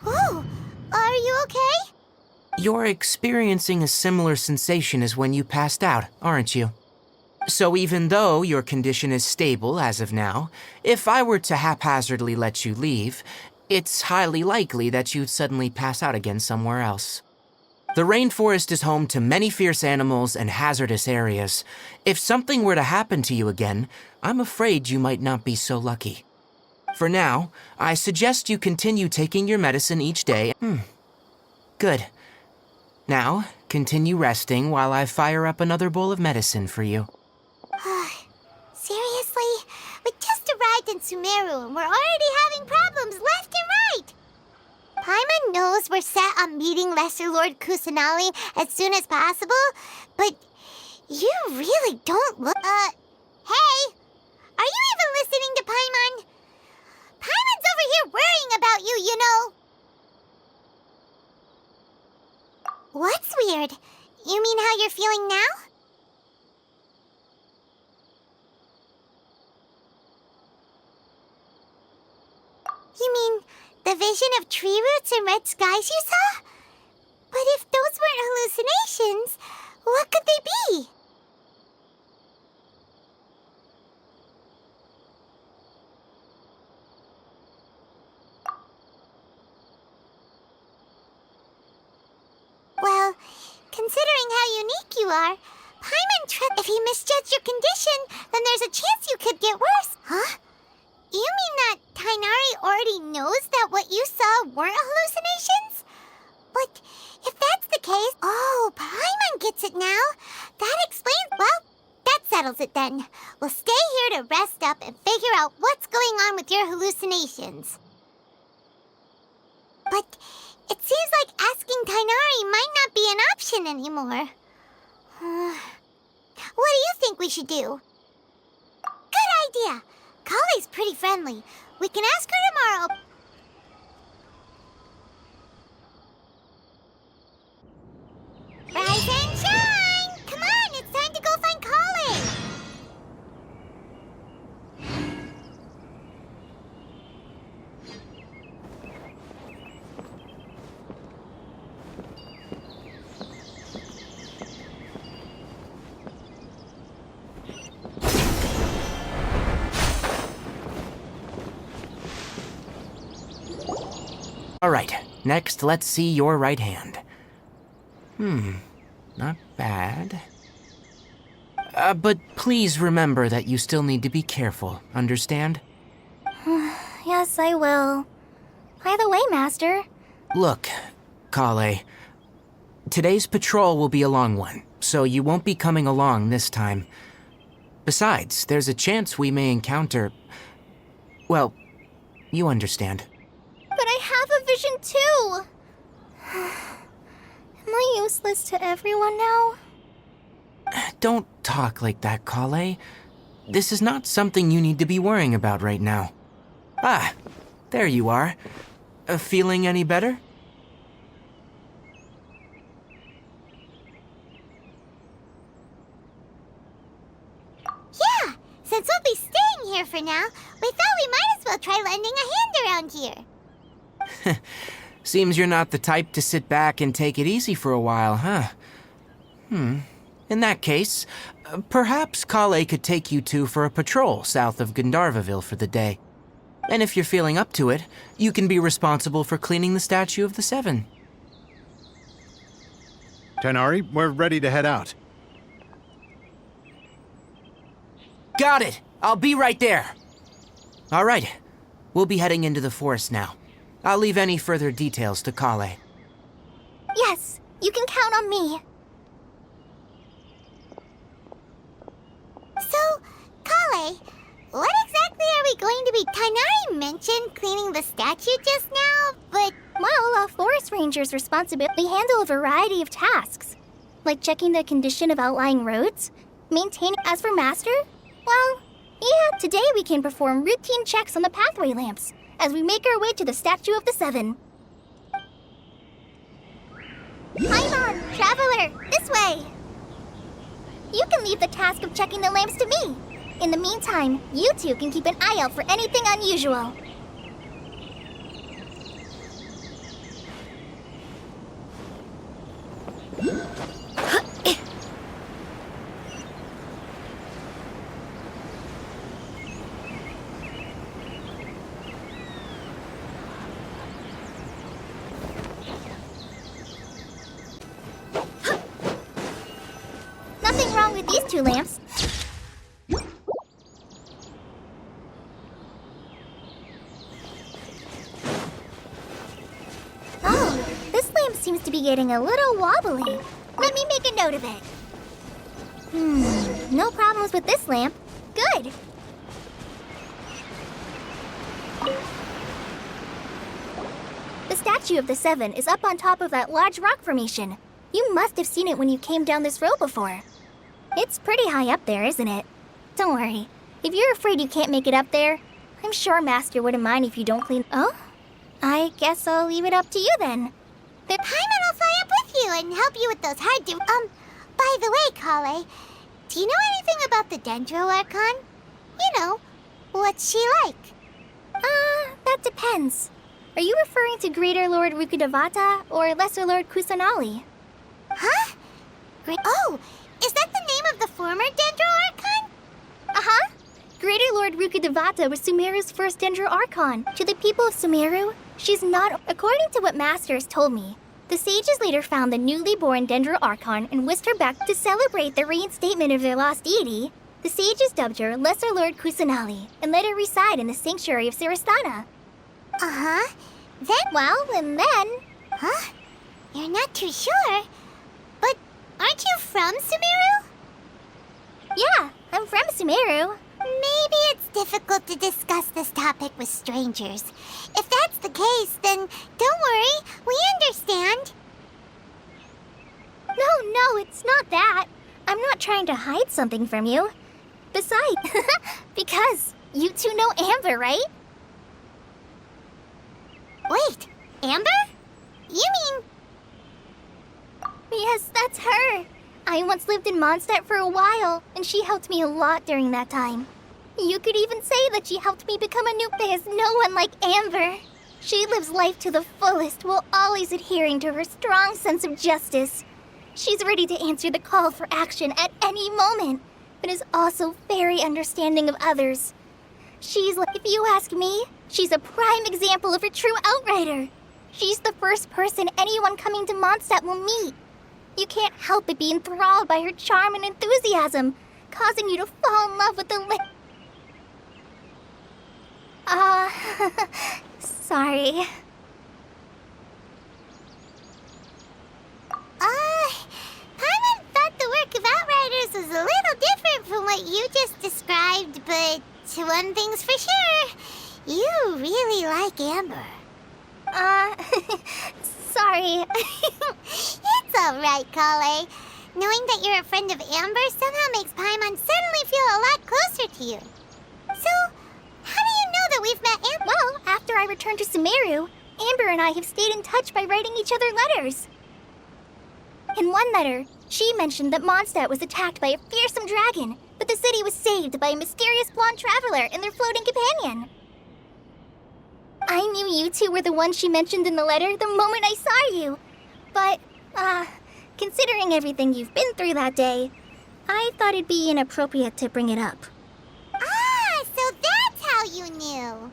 Whoa, are you okay? You're experiencing a similar sensation as when you passed out, aren't you? So even though your condition is stable as of now, if I were to haphazardly let you leave, it's highly likely that you'd suddenly pass out again somewhere else. The rainforest is home to many fierce animals and hazardous areas. If something were to happen to you again, I'm afraid you might not be so lucky. For now, I suggest you continue taking your medicine each day. Good. Now, continue resting while I fire up another bowl of medicine for you. Seriously? We just arrived in Sumeru and we're already having problems left and right! Paimon knows we're set on meeting Lesser Lord Kusanali as soon as possible, but you really don't look... Hey! Are you even listening to Paimon? Paimon's over here worrying about you, you know! What's weird? You mean how you're feeling now? You mean the vision of tree roots and red skies you saw? But if those weren't hallucinations, what could they be? Well, considering how unique you are, Paimon if he misjudged your condition, then there's a chance you could get worse. Huh? You mean that Tainari already knows that what you saw weren't hallucinations? But if that's the case... Oh, Paimon gets it now. That explains... Well, that settles it then. We'll stay here to rest up and figure out what's going on with your hallucinations. But it seems like asking Tainari might not be an option anymore. What do you think we should do? Good idea. Kale's pretty friendly. We can ask her tomorrow. Rise and shine! Come on, it's time to go find Kale! All right, Next, let's see your right hand. Not bad. But please remember that you still need to be careful, understand? Yes, I will. By the way, Master. Look, Kale. Today's patrol will be a long one, so you won't be coming along this time. Besides, there's a chance we may encounter... Well, you understand. But I have a vision too! Am I useless to everyone now? Don't talk like that, Kale. This is not something you need to be worrying about right now. Ah, there you are. Feeling any better? Yeah, since we'll be staying here for now, we thought we might as well try lending a hand around here. Seems you're not the type to sit back and take it easy for a while, huh? In that case, perhaps Kale could take you two for a patrol south of Gandharvaville for the day. And if you're feeling up to it, you can be responsible for cleaning the statue of the Seven. Tighnari, we're ready to head out. Got it! I'll be right there! All right, we'll be heading into the forest now. I'll leave any further details to Kale. Yes, you can count on me. So, Kale, what exactly are we going to be? Tighnari mentioned cleaning the statue just now, but... Well, a forest ranger's responsibility handle a variety of tasks, like checking the condition of outlying roads, maintaining... As for Master, well, yeah, today we can perform routine checks on the pathway lamps as we make our way to the statue of the Seven. Paimon, Traveler, this way! You can leave the task of checking the lamps to me. In the meantime, you two can keep an eye out for anything unusual. Nothing wrong with these two lamps. Oh, this lamp seems to be getting a little wobbly. Let me make a note of it. No problems with this lamp. Good. The statue of the Seven is up on top of that large rock formation. You must have seen it when you came down this road before. It's pretty high up there, isn't it? Don't worry. If you're afraid you can't make it up there, I'm sure Master wouldn't mind if you don't clean... Oh? I guess I'll leave it up to you then. The Paimon will fly up with you and help you with those hard to... by the way, Kale, do you know anything about the Dendro Archon? You know, what's she like? That depends. Are you referring to Greater Lord Rukkhadevata or Lesser Lord Kusanali? Huh? Oh, is that the name of the former Dendro Archon? Uh-huh. Greater Lord Rukkhadevata was Sumeru's first Dendro Archon. To the people of Sumeru, she's not... According to what Master has told me, the sages later found the newly born Dendro Archon and whisked her back to celebrate the reinstatement of their lost deity. The sages dubbed her Lesser Lord Kusanali and let her reside in the sanctuary of Siristana. Uh-huh. Then... Well, and then... Huh? You're not too sure? But aren't you from Sumeru? Yeah, I'm from Sumeru. Maybe it's difficult to discuss this topic with strangers. If that's the case, then don't worry, we understand. No, it's not that. I'm not trying to hide something from you. Besides, because you two know Amber, right? Wait, Amber? You mean... Yes, that's her. I once lived in Mondstadt for a while, and she helped me a lot during that time. You could even say that she helped me become a noob. There's no one like Amber. She lives life to the fullest while always adhering to her strong sense of justice. She's ready to answer the call for action at any moment, but is also very understanding of others. She's like, if you ask me, she's a prime example of a true outrider. She's the first person anyone coming to Mondstadt will meet. You can't help but be enthralled by her charm and enthusiasm, causing you to fall in love with the sorry. Paimon thought the work of Outriders was a little different from what you just described, but one thing's for sure, you really like Amber. Sorry. It's alright, Kale. Knowing that you're a friend of Amber somehow makes Paimon suddenly feel a lot closer to you. So, how do you know that we've met Amber? Well, after I returned to Sumeru, Amber and I have stayed in touch by writing each other letters. In one letter, she mentioned that Mondstadt was attacked by a fearsome dragon, but the city was saved by a mysterious blonde traveler and their floating companion. I knew you two were the ones she mentioned in the letter the moment I saw you. But, considering everything you've been through that day, I thought it'd be inappropriate to bring it up. Ah, so that's how you knew.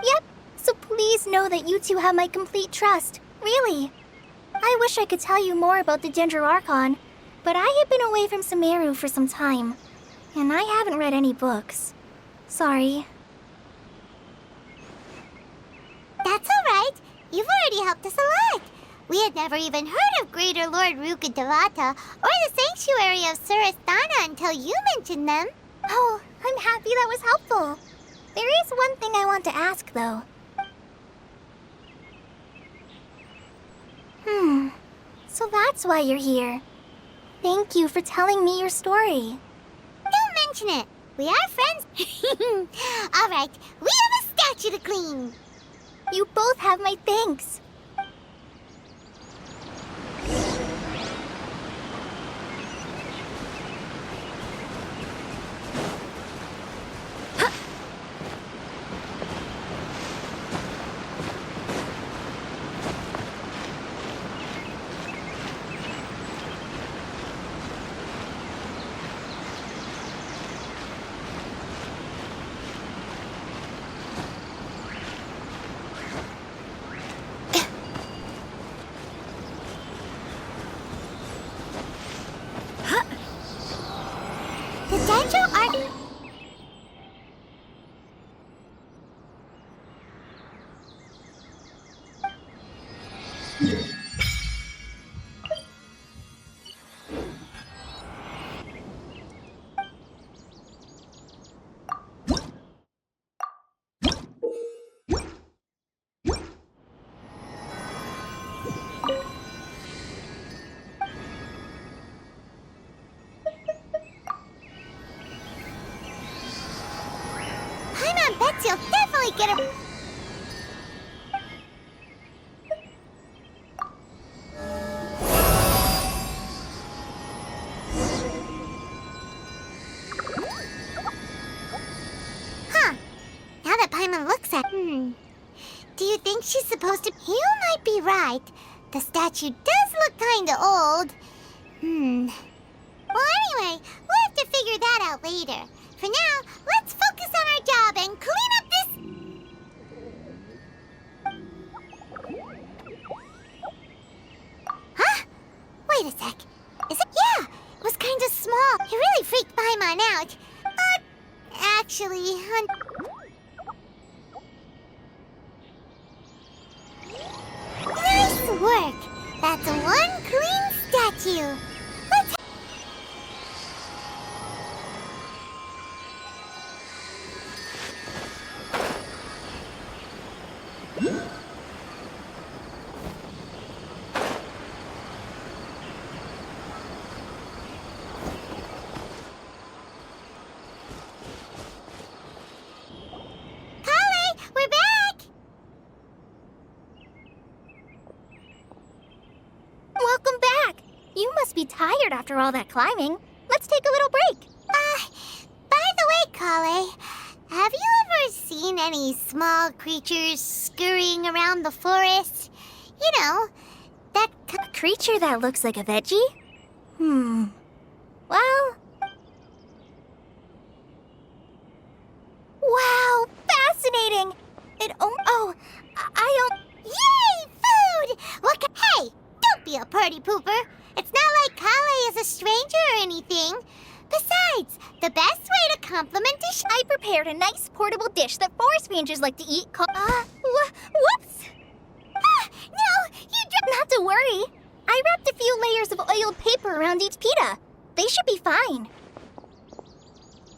Yep, so please know that you two have my complete trust, really. I wish I could tell you more about the Ginger Archon, but I have been away from Sumeru for some time, and I haven't read any books. Sorry. That's alright. You've already helped us a lot. We had never even heard of Greater Lord Ruka Devata or the Sanctuary of Surasthana until you mentioned them. Oh, I'm happy that was helpful. There is one thing I want to ask, though. So that's why you're here. Thank you for telling me your story. Don't mention it. We are friends. Alright, we have a statue to clean. You both have my thanks. You'll definitely get a... Huh. Now that Paimon looks at... Do you think she's supposed to... You might be right. The statue does look kinda old. Well, anyway, we'll have to figure that out later. For now, let's focus on our job and clean up this... Huh? Wait a sec. Is it? Yeah, it was kind of small. It really freaked Paimon out. Actually, Nice work! That's one clean statue. Let's... We're back! Welcome back! You must be tired after all that climbing. Let's take a little break. By the way, Kale, have you ever seen any small creatures scurrying around the forest? You know, that creature that looks like a veggie? Well... Wow, fascinating! Yay! party pooper. It's not like Kale is a stranger or anything. Besides, the best way to compliment dish. I prepared a nice portable dish that forest rangers like to eat whoops! No, you not to worry. I wrapped a few layers of oiled paper around each pita. They should be fine.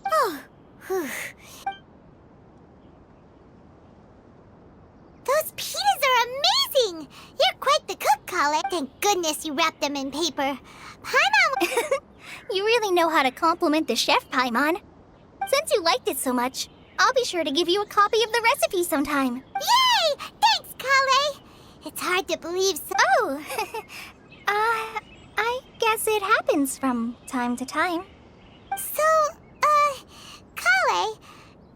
Oh, those pitas are amazing! You're quite the cook, Kale. Thank goodness you wrapped them in paper. Paimon... You really know how to compliment the chef, Paimon. Since you liked it so much, I'll be sure to give you a copy of the recipe sometime. Yay! Thanks, Kale! It's hard to believe so... Oh! I guess it happens from time to time. So, Kale,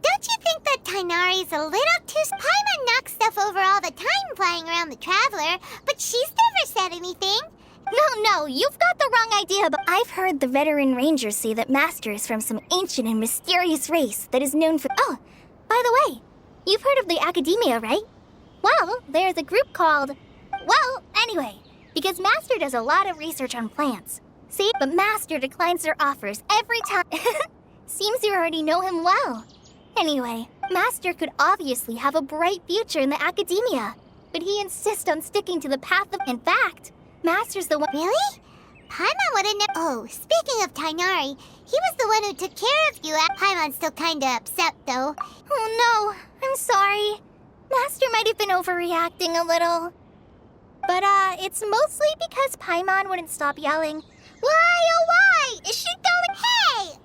don't you think that Tighnari's a little too... Paimon knocks stuff over all the time flying around the Traveler, but she's never said anything. No, you've got the wrong idea, but I've heard the veteran rangers say that Master is from some ancient and mysterious race that is known for... Oh, by the way, you've heard of the Academia, right? Well, there's a group called... Well, anyway, because Master does a lot of research on plants. See, but Master declines their offers every time... Seems you already know him well. Anyway, Master could obviously have a bright future in the Academia, but he insists on sticking to the path of... In fact... Master's the one... Really? Paimon wouldn't have... Oh, speaking of Tighnari, he was the one who took care of you. Paimon's still kinda upset, though. Oh, no. I'm sorry. Master might have been overreacting a little. But, it's mostly because Paimon wouldn't stop yelling, "Why, oh why? Is she going..." Hey!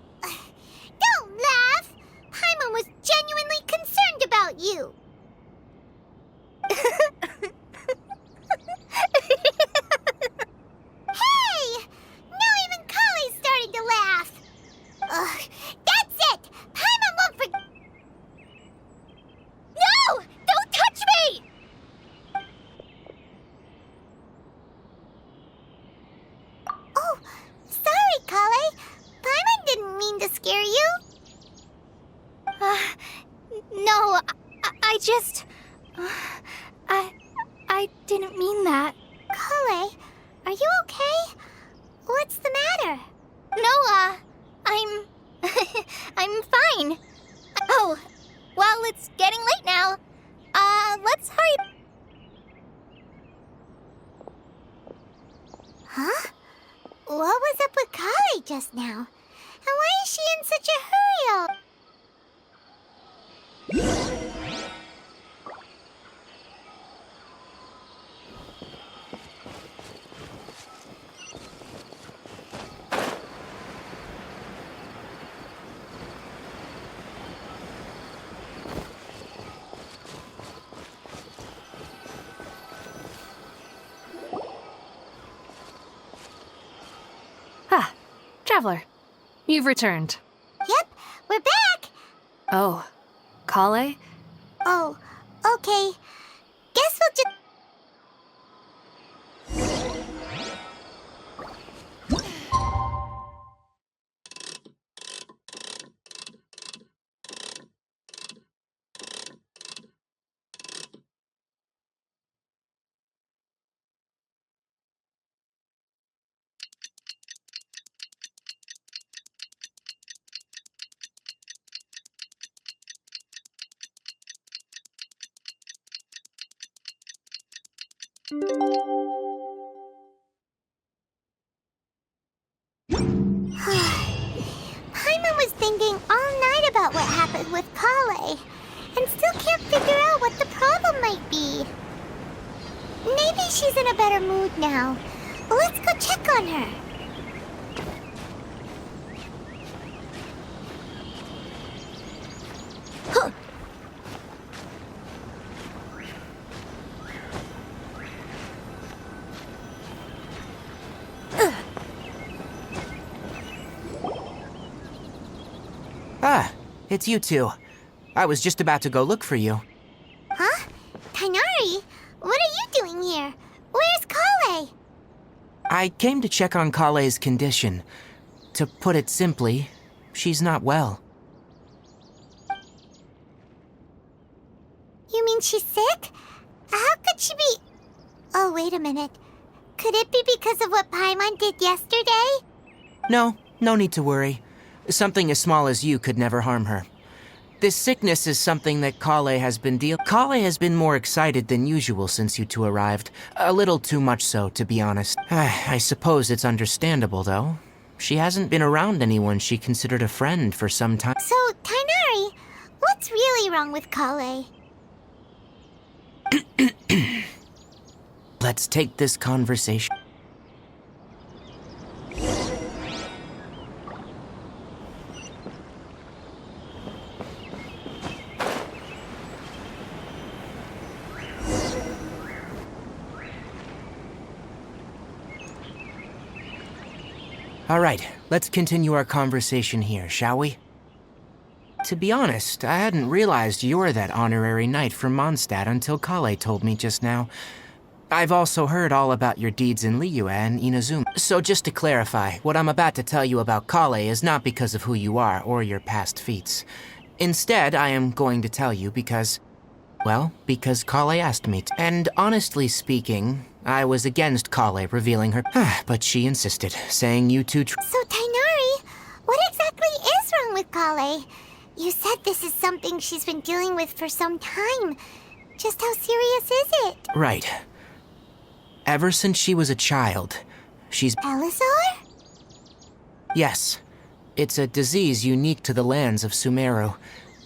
Don't laugh! Paimon was genuinely concerned about you. Hey! Now even Kale's starting to laugh. That's it! Paimon won't forget. No! Don't touch me! Oh, sorry, Kale. Paimon didn't mean to scare you. No, I just... I didn't mean that. Kale, are you okay? What's the matter? No, I'm fine. Oh, well, it's getting late now. Let's hurry. Huh? What was up with Kale just now? And why is she in such a hurry? Traveler, you've returned. Yep, we're back. Oh, Kale? Oh, okay. Guess we'll just... Paimon was thinking all night about what happened with Kale, and still can't figure out what the problem might be. Maybe she's in a better mood now. Let's go check on her. Ah, it's you two. I was just about to go look for you. Huh? Tighnari? What are you doing here? Where's Kale? I came to check on Kale's condition. To put it simply, she's not well. You mean she's sick? How could she be... Oh, wait a minute. Could it be because of what Paimon did yesterday? No need to worry. Something as small as you could never harm her. This sickness is something that Kale has been more excited than usual since you two arrived. A little too much so, to be honest. I suppose it's understandable, though. She hasn't been around anyone she considered a friend for some time. So, Tighnari, what's really wrong with Kale? Let's take this conversation. All right, let's continue our conversation here, shall we? To be honest, I hadn't realized you're that honorary knight from Mondstadt until Kale told me just now. I've also heard all about your deeds in Liyue and Inazuma. So just to clarify, what I'm about to tell you about Kale is not because of who you are or your past feats. Instead, I am going to tell you because Kale asked me to. And honestly speaking, I was against Kale revealing her, but she insisted, saying you two So, Tighnari, what exactly is wrong with Kale? You said this is something she's been dealing with for some time. Just how serious is it? Right. Ever since she was a child, she's... Elazar? Yes. It's a disease unique to the lands of Sumeru.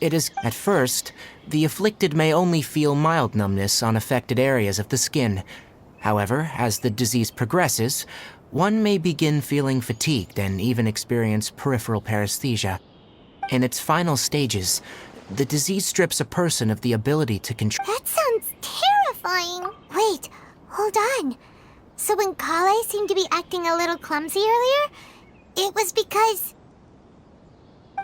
It is, at first, the afflicted may only feel mild numbness on affected areas of the skin. However, as the disease progresses, one may begin feeling fatigued and even experience peripheral paresthesia. In its final stages, the disease strips a person of the ability to control... That sounds terrifying. Wait, hold on. So when Kale seemed to be acting a little clumsy earlier, it was because...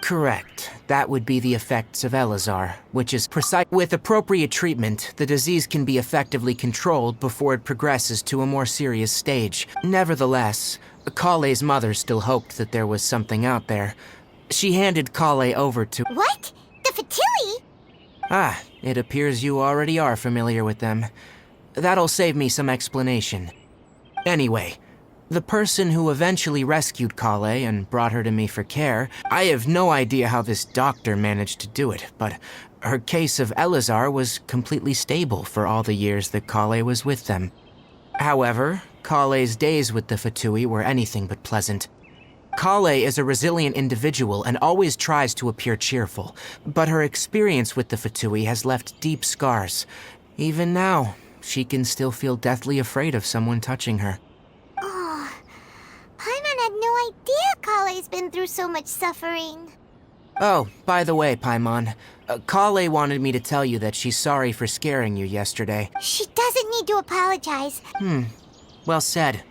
Correct. That would be the effects of Elazar, which is precise. With appropriate treatment, the disease can be effectively controlled before it progresses to a more serious stage. Nevertheless, Kale's mother still hoped that there was something out there. She handed Kale over to... What? The Fatui? It appears you already are familiar with them. That'll save me some explanation. Anyway, the person who eventually rescued Kale and brought her to me for care, I have no idea how this doctor managed to do it, but her case of Elazar was completely stable for all the years that Kale was with them. However, Kale's days with the Fatui were anything but pleasant. Kale is a resilient individual and always tries to appear cheerful, but her experience with the Fatui has left deep scars. Even now, she can still feel deathly afraid of someone touching her. Oh, Paimon had no idea Kale's been through so much suffering. Oh, by the way, Paimon, Kale wanted me to tell you that she's sorry for scaring you yesterday. She doesn't need to apologize. Well said.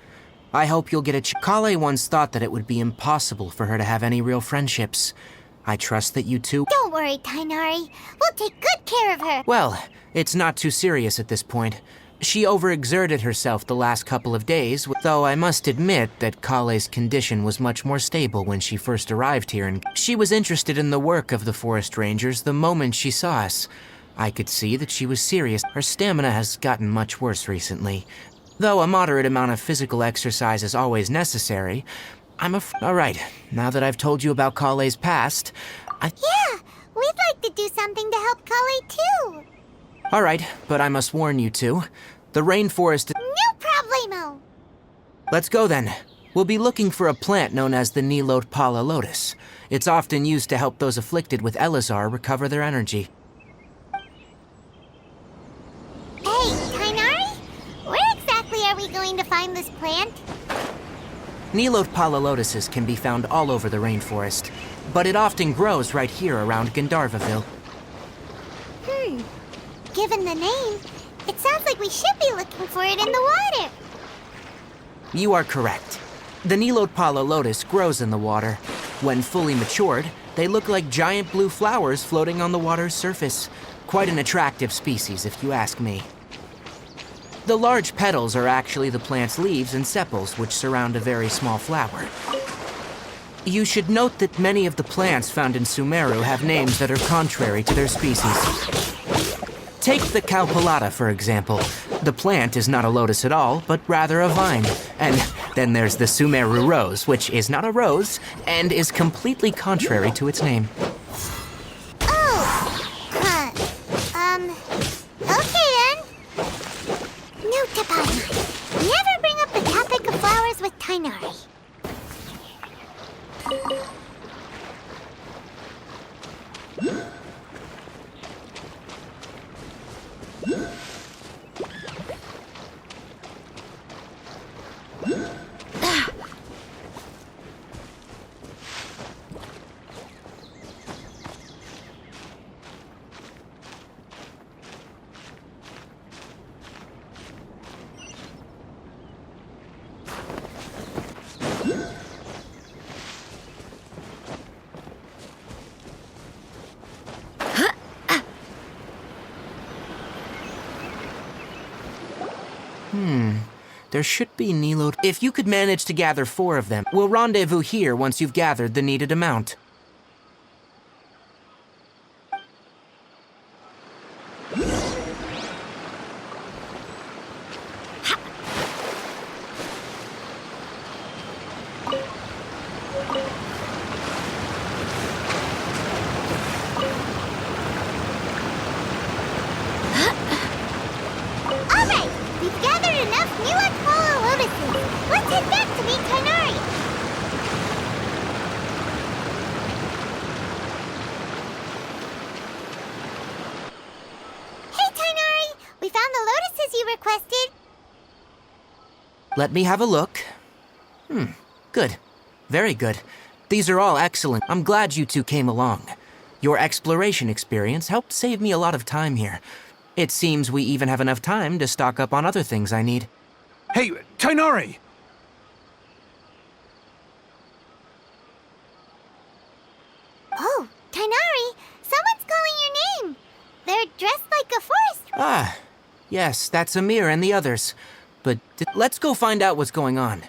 I hope you'll get a Kale once thought that it would be impossible for her to have any real friendships. I trust that you two... Don't worry, Tighnari. We'll take good care of her. Well, it's not too serious at this point. She overexerted herself the last couple of days, though I must admit that Kale's condition was much more stable when she first arrived here, and she was interested in the work of the forest rangers the moment she saw us. I could see that she was serious. Her stamina has gotten much worse recently. Though a moderate amount of physical exercise is always necessary, All right, now that I've told you about Kale's past, Yeah, we'd like to do something to help Kale too. All right, but I must warn you two. The rainforest... No problemo! Let's go then. We'll be looking for a plant known as the Nilot Pala Lotus. It's often used to help those afflicted with Elazar recover their energy. Hey, Tighnari? Where exactly are we going to find this plant? Nilot Pala Lotuses can be found all over the rainforest, but it often grows right here around Gandharvaville. Given the name, it sounds like we should be looking for it in the water. You are correct. The Nilot Pala Lotus grows in the water. When fully matured, they look like giant blue flowers floating on the water's surface. Quite an attractive species, if you ask me. The large petals are actually the plant's leaves and sepals, which surround a very small flower. You should note that many of the plants found in Sumeru have names that are contrary to their species. Take the Cowpelata, for example. The plant is not a lotus at all, but rather a vine. And then there's the Sumeru rose, which is not a rose, and is completely contrary to its name. Okay then. Note to Paimon. Never bring up the topic of flowers with Tighnari. There should be Nilo. If you could manage to gather 4 of them, we'll rendezvous here once you've gathered the needed amount. Let me have a look. Good. Very good. These are all excellent. I'm glad you two came along. Your exploration experience helped save me a lot of time here. It seems we even have enough time to stock up on other things I need. Hey, Tighnari! Oh, Tighnari! Someone's calling your name! They're dressed like a forest... Ah, yes, that's Amir and the others. But let's go find out what's going on.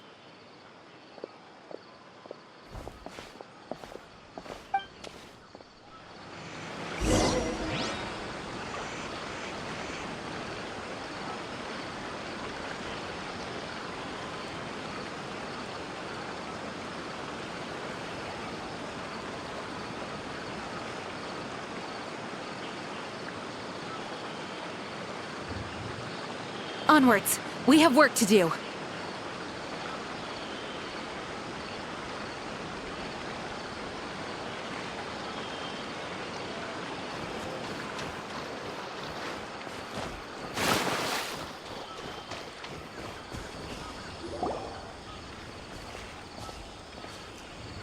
Onwards. We have work to do.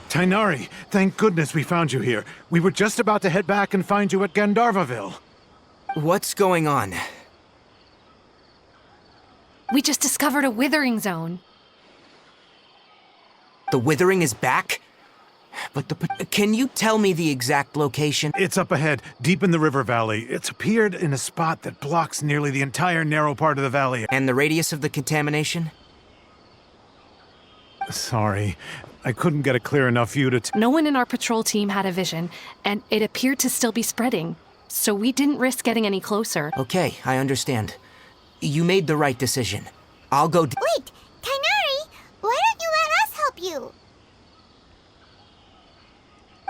Tighnari, thank goodness we found you here. We were just about to head back and find you at Gandharvaville. What's going on? We just discovered a withering zone. The withering is back? But can you tell me the exact location? It's up ahead, deep in the river valley. It's appeared in a spot that blocks nearly the entire narrow part of the valley. And the radius of the contamination? Sorry, I couldn't get a clear enough view to... No one in our patrol team had a vision, and it appeared to still be spreading. So we didn't risk getting any closer. Okay, I understand. You made the right decision. I'll go... Wait, Tighnari! Why don't you let us help you?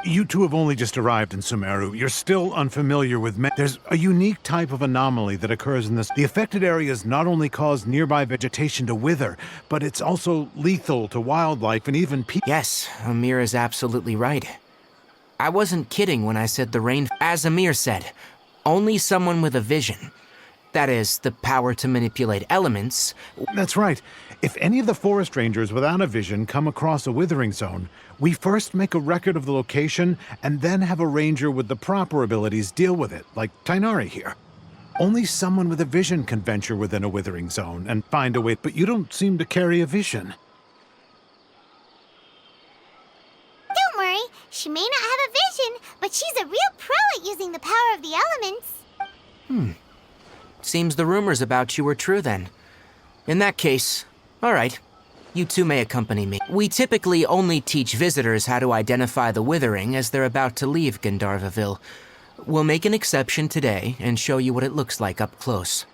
You two have only just arrived in Sumeru. You're still unfamiliar with... There's a unique type of anomaly that occurs in this. The affected areas not only cause nearby vegetation to wither, but it's also lethal to wildlife and even people. Yes, Amir is absolutely right. I wasn't kidding when I said the rain... As Amir said, only someone with a vision... That is, the power to manipulate elements. That's right. If any of the forest rangers without a vision come across a withering zone, we first make a record of the location and then have a ranger with the proper abilities deal with it, like Tighnari here. Only someone with a vision can venture within a withering zone and find a way, but you don't seem to carry a vision. Don't worry, she may not have a vision, but she's a real pro at using the power of the elements. Seems the rumors about you were true then. In that case, all right. You two may accompany me. We typically only teach visitors how to identify the withering as they're about to leave Gandharvaville. We'll make an exception today and show you what it looks like up close.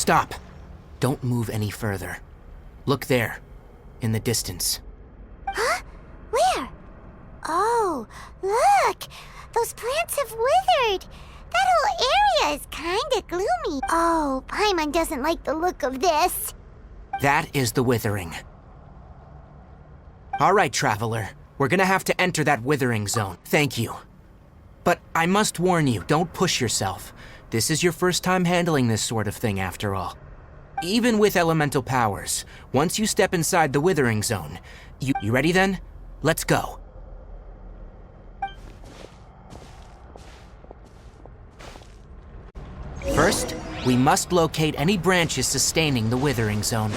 Stop. Don't move any further. Look there, in the distance. Huh? Where? Oh, look! Those plants have withered! That whole area is kinda gloomy. Oh, Paimon doesn't like the look of this. That is the withering. All right, Traveler. We're gonna have to enter that withering zone. Thank you. But I must warn you, don't push yourself. This is your first time handling this sort of thing, after all. Even with elemental powers, once you step inside the withering zone, you ready then? Let's go. First, we must locate any branches sustaining the withering zone.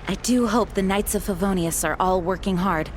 I do hope the Knights of Favonius are all working hard.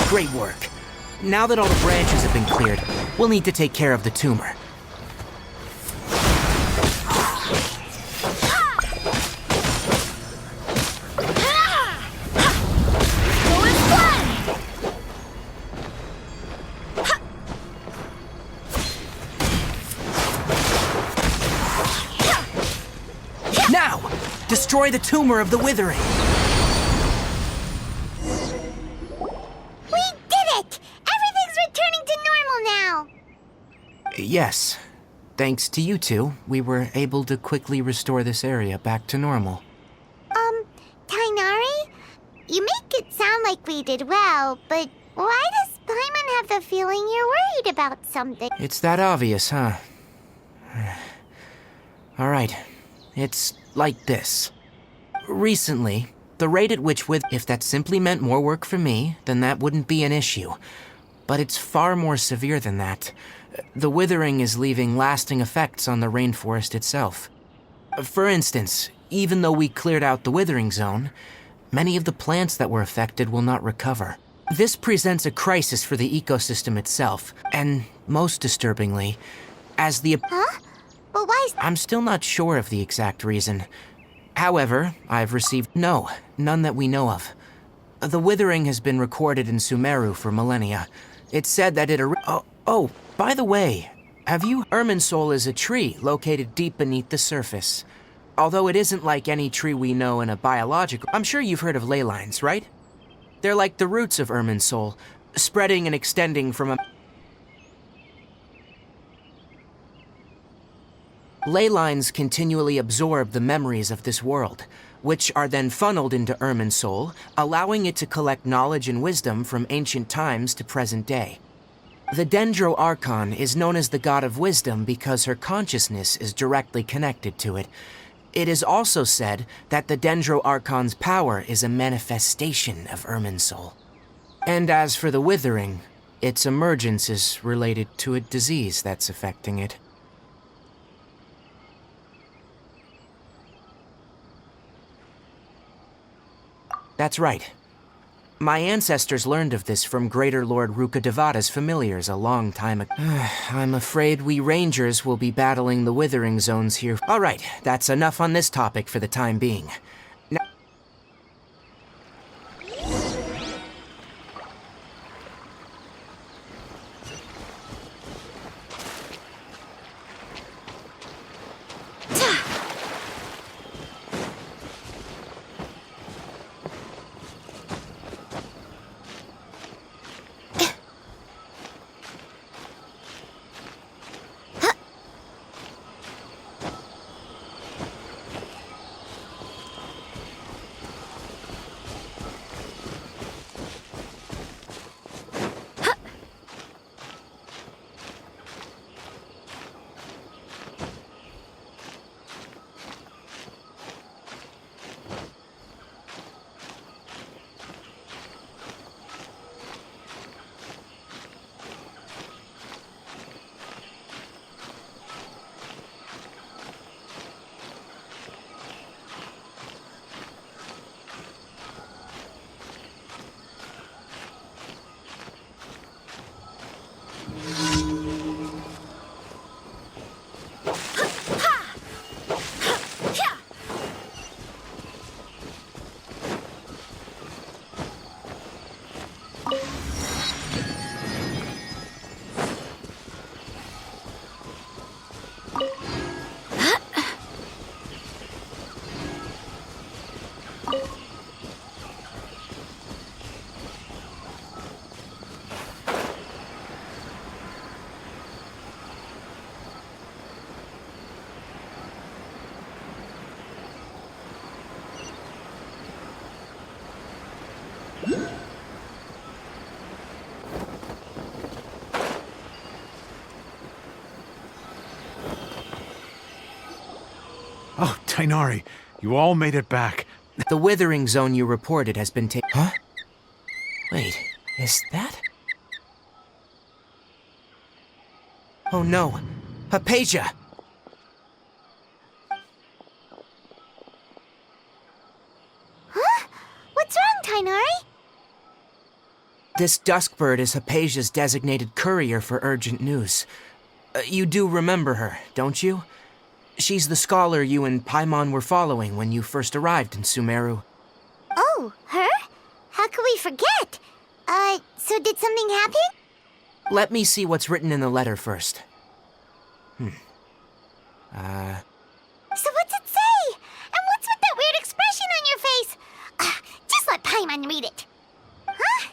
Great work. Now that all the branches have been cleared, we'll need to take care of the tumor. Now, destroy the tumor of the withering. Yes. Thanks to you two, we were able to quickly restore this area back to normal. Tighnari? You make it sound like we did well, but why does Paimon have the feeling you're worried about something? It's that obvious, huh? Alright. It's like this. Recently, the rate at which if that simply meant more work for me, then that wouldn't be an issue. But it's far more severe than that. The withering is leaving lasting effects on the rainforest itself. For instance, even though we cleared out the withering zone, many of the plants that were affected will not recover. This presents a crisis for the ecosystem itself, and most disturbingly, as the... Huh? But why is... I'm still not sure of the exact reason. However, I've received... No, none that we know of. The withering has been recorded in Sumeru for millennia. It's said that it... Oh, by the way, have you... Irminsul is a tree located deep beneath the surface. Although it isn't like any tree we know in a biological... I'm sure you've heard of ley lines, right? They're like the roots of Irminsul, spreading and extending from a... Ley lines continually absorb the memories of this world, which are then funneled into Irminsul, allowing it to collect knowledge and wisdom from ancient times to present day. The Dendro Archon is known as the God of Wisdom because her consciousness is directly connected to it. It is also said that the Dendro Archon's power is a manifestation of Irminsul. And as for the Withering, its emergence is related to a disease that's affecting it. That's right. My ancestors learned of this from Greater Lord Rukkhadevata's familiars a long time ago. I'm afraid we Rangers will be battling the Withering Zones here. All right, that's enough on this topic for the time being. Now Oh, Tainari, you all made it back. The withering zone you reported has been taken. Huh? Wait, is that? Oh no, Hypatia! Huh? What's wrong, Tainari? This Duskbird is Hypatia's designated courier for urgent news. You do remember her, don't you? She's the scholar you and Paimon were following when you first arrived in Sumeru. Oh, her? How could we forget? So did something happen? Let me see what's written in the letter first. So what's it say? And what's with that weird expression on your face? Just let Paimon read it. Huh?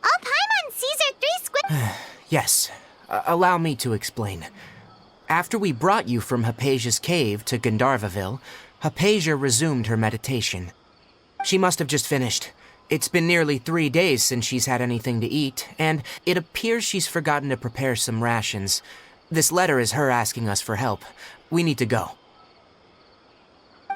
All Paimon sees are 3 squid... Yes, allow me to explain. After we brought you from Hypatia's cave to Gandharvaville, Hypatia resumed her meditation. She must have just finished. It's been nearly 3 days since she's had anything to eat, and it appears she's forgotten to prepare some rations. This letter is her asking us for help. We need to go.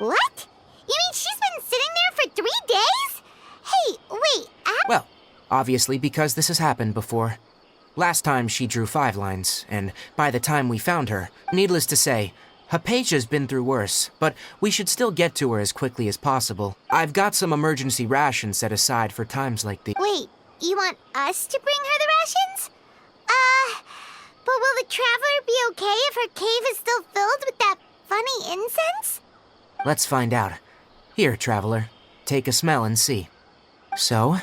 What? You mean she's been sitting there for 3 days? Hey, wait, Well, obviously because this has happened before. Last time she drew 5 lines, and by the time we found her, needless to say, Hypatia's been through worse, but we should still get to her as quickly as possible. I've got some emergency rations set aside for times like these. Wait, you want us to bring her the rations? But will the traveler be okay if her cave is still filled with that funny incense? Let's find out. Here, traveler, take a smell and see. So,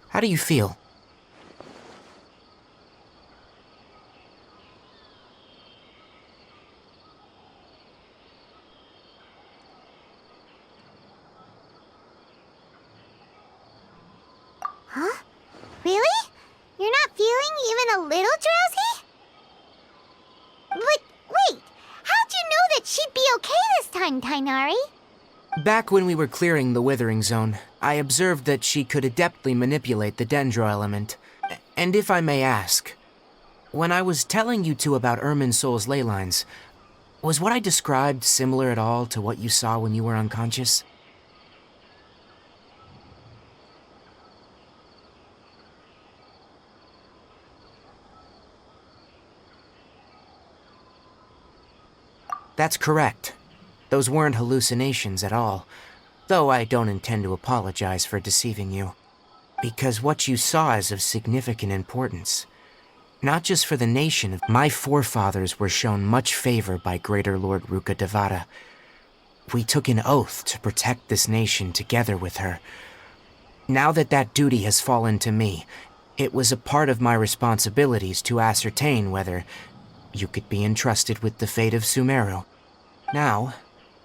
how do you feel? Huh? Really? You're not feeling even a little drowsy? But wait, how'd you know that she'd be okay this time, Tainari? Back when we were clearing the withering zone, I observed that she could adeptly manipulate the dendro element. And if I may ask, when I was telling you two about Irminsol's ley lines, was what I described similar at all to what you saw when you were unconscious? That's correct. Those weren't hallucinations at all, though I don't intend to apologize for deceiving you. Because what you saw is of significant importance. Not just for the nation, my forefathers were shown much favor by Greater Lord Ruka Devata. We took an oath to protect this nation together with her. Now that that duty has fallen to me, it was a part of my responsibilities to ascertain whether you could be entrusted with the fate of Sumeru. Now,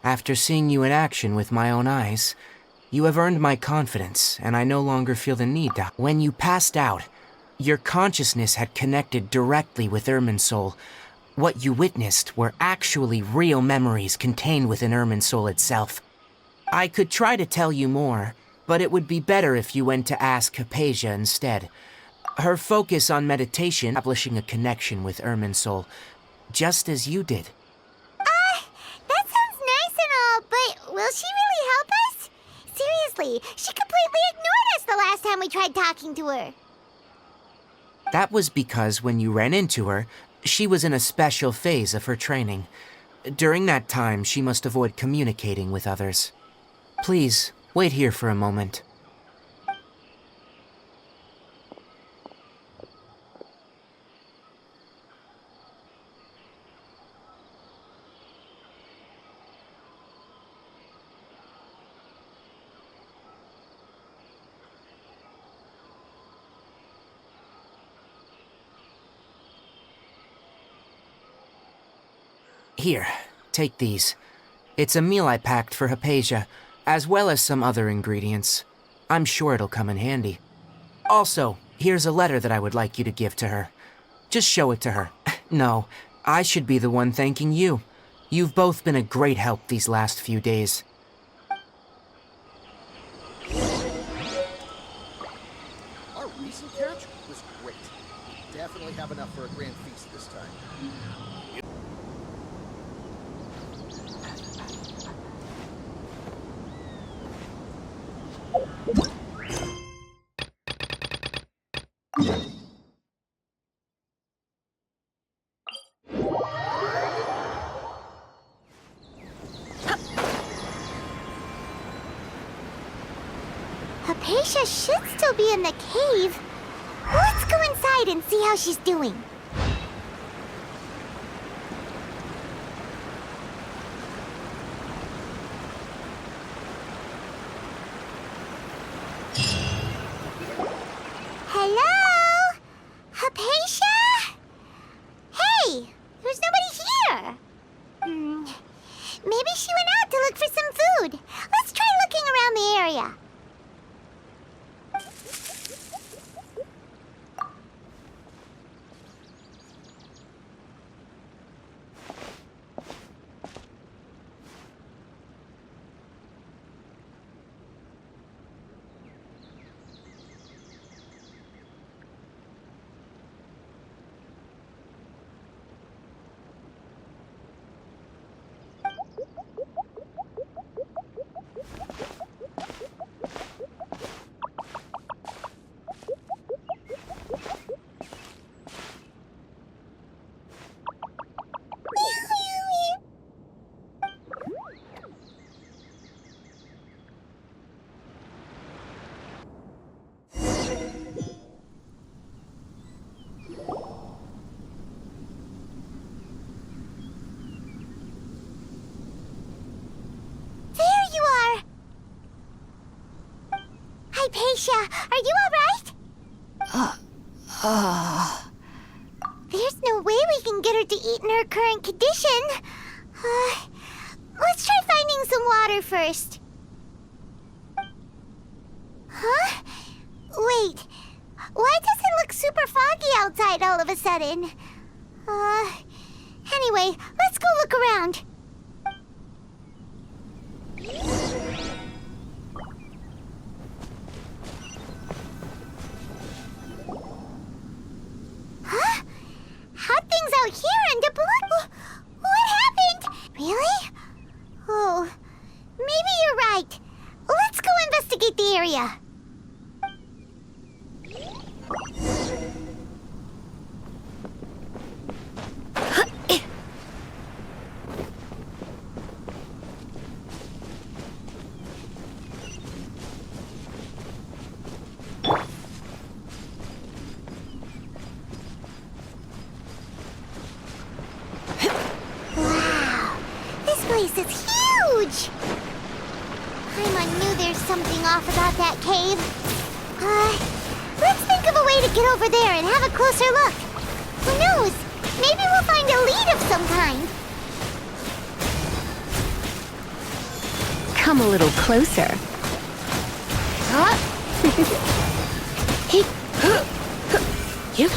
after seeing you in action with my own eyes, you have earned my confidence, and I no longer feel the need to. When you passed out, your consciousness had connected directly with Irminsul. What you witnessed were actually real memories contained within Irminsul itself. I could try to tell you more, but it would be better if you went to ask Hypatia instead. Her focus on meditation, establishing a connection with Irminsul, just as you did. That sounds nice and all, but will she really help us? Seriously, she completely ignored us the last time we tried talking to her. That was because when you ran into her, she was in a special phase of her training. During that time, she must avoid communicating with others. Please, wait here for a moment. Here, take these. It's a meal I packed for Hypatia, as well as some other ingredients. I'm sure it'll come in handy. Also, here's a letter that I would like you to give to her. Just show it to her. No, I should be the one thanking you. You've both been a great help these last few days. Our recent catch was great. We definitely have enough for a grand feast this time. Hypatia should still be in the cave. Let's go inside and see how she's doing. Hello? Hypatia? Hey, there's nobody here. Maybe she went out to look for some food. Let's try looking around the area. Hypatia, are you alright? There's no way we can get her to eat in her current condition. Let's try finding some water first. Huh? Wait, why does it look super foggy outside all of a sudden? Anyway, let's go look around. Huh? Hot things out here and what happened? Really? Oh, maybe you're right. Let's go investigate the area. This place is huge! Paimon knew there's something off about that cave. Let's think of a way to get over there and have a closer look. Who knows? Maybe we'll find a lead of some kind. Come a little closer. You.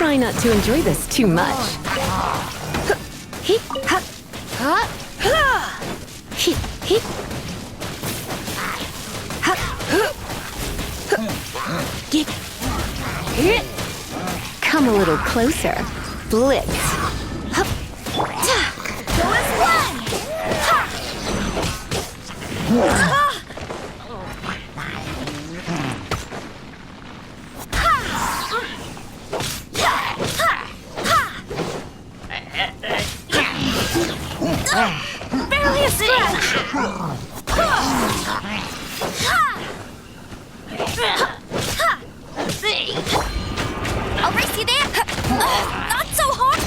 Try not to enjoy this too much. Come a little closer. Blitz. Barely a scratch! I'll race you there! Not so hard!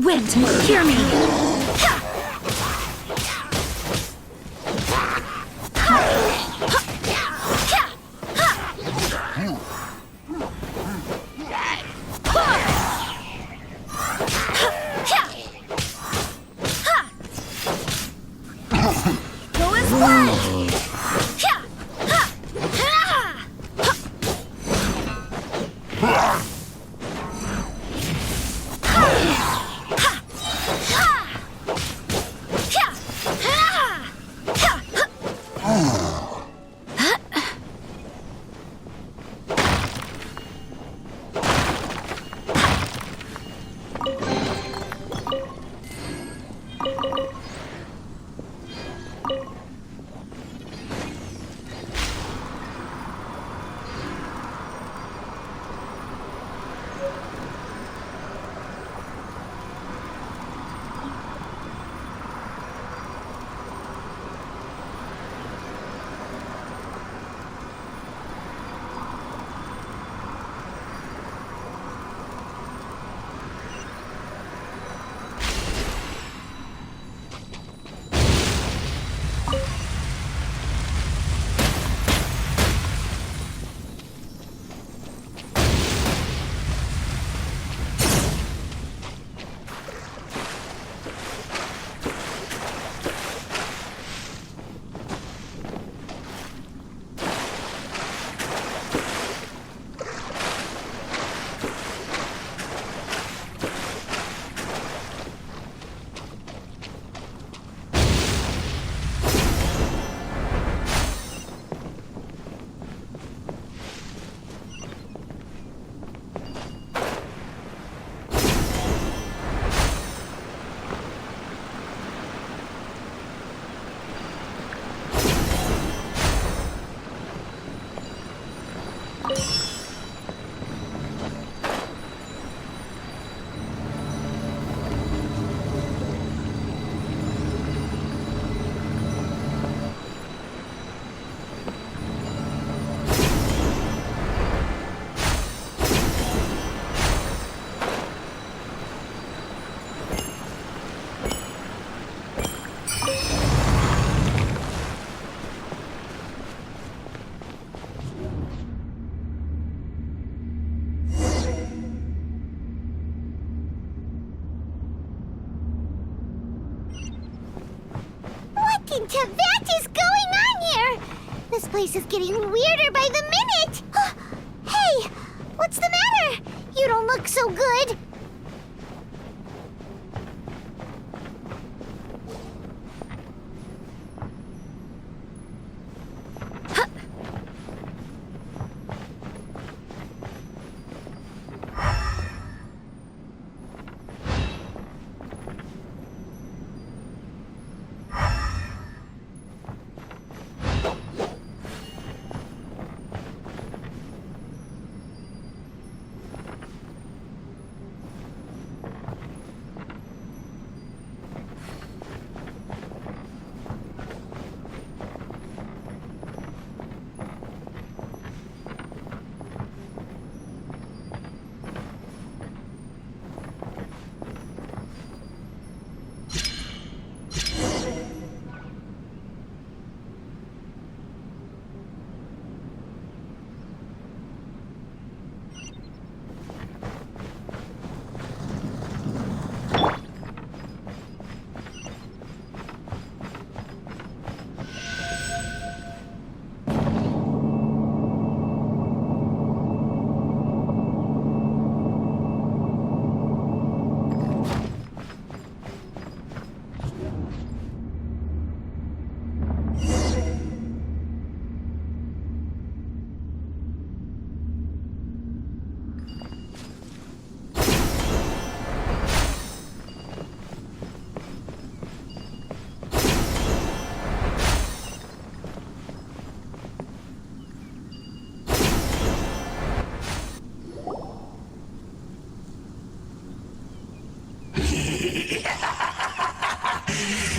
Wind, hear me! Go as one! In Teyvat is going on here? This place is getting weirder by the minute. Hey, what's the matter? You don't look so good.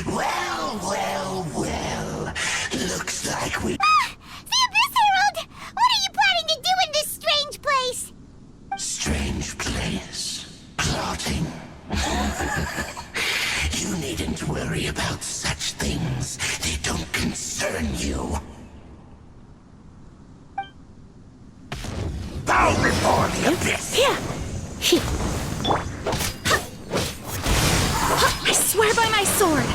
Well. Looks like we... The Abyss Herald! What are you planning to do in this strange place? Strange place. Plotting. You needn't worry about such things. They don't concern you. Bow before the Abyss! I swear by my sword!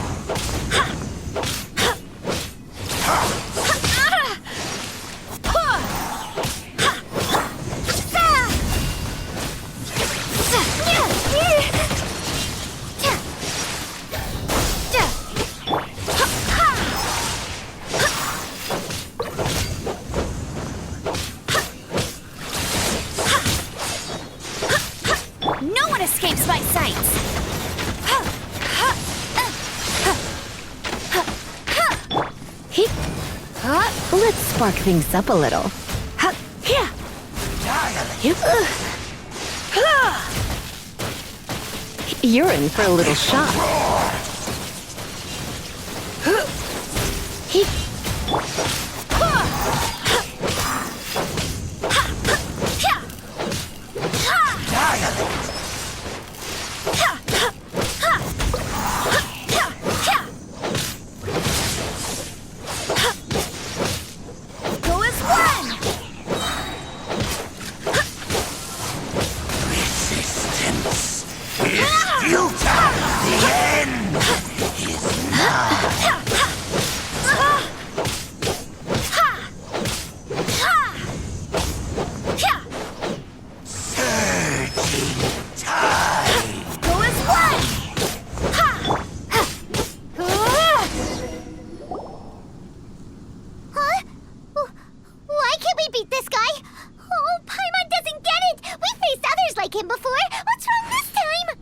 No one escapes my sights! Let's spark things up a little. You're in for a little shock. Go as one! Resistance is futile. The end is nigh. Surging tide. Go as one! Huh? Why can't we beat this guy? Oh, Paimon doesn't get it! We faced others like him before! What's wrong this time?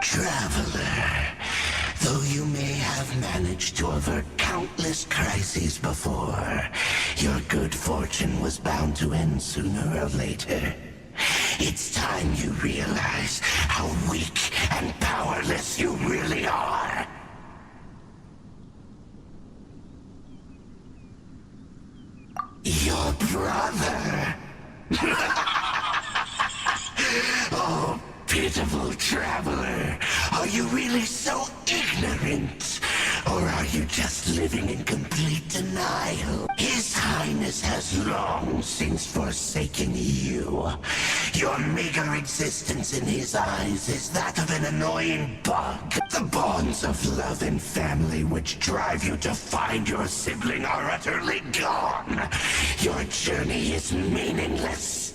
Traveler, though you may have managed to avert countless crises before, your good fortune was bound to end sooner or later. It's time you realize how weak and powerless you really are. Your brother. Oh, pitiful traveler. Are you really so ignorant? Or are you just living in complete denial? His Highness has long since forsaken you. Your meager existence in his eyes is that of an annoying bug. The bonds of love and family which drive you to find your sibling are utterly gone. Your journey is meaningless.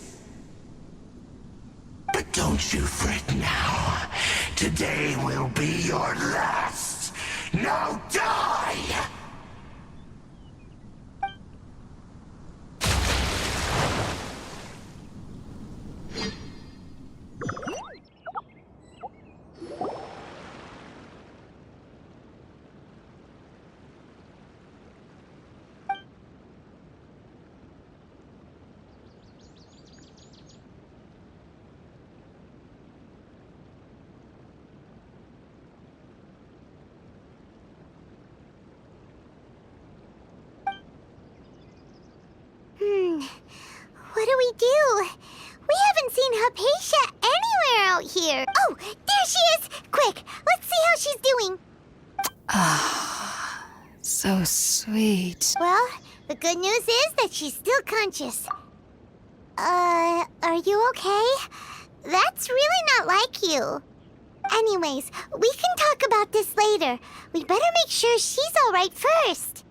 But don't you fret now. Today will be your last. Now die! What do we do? We haven't seen Hypatia anywhere out here. Oh, there she is! Quick, let's see how she's doing. Ah, so sweet. Well, the good news is that she's still conscious. Are you okay? That's really not like you. Anyways, we can talk about this later. We better make sure she's alright first.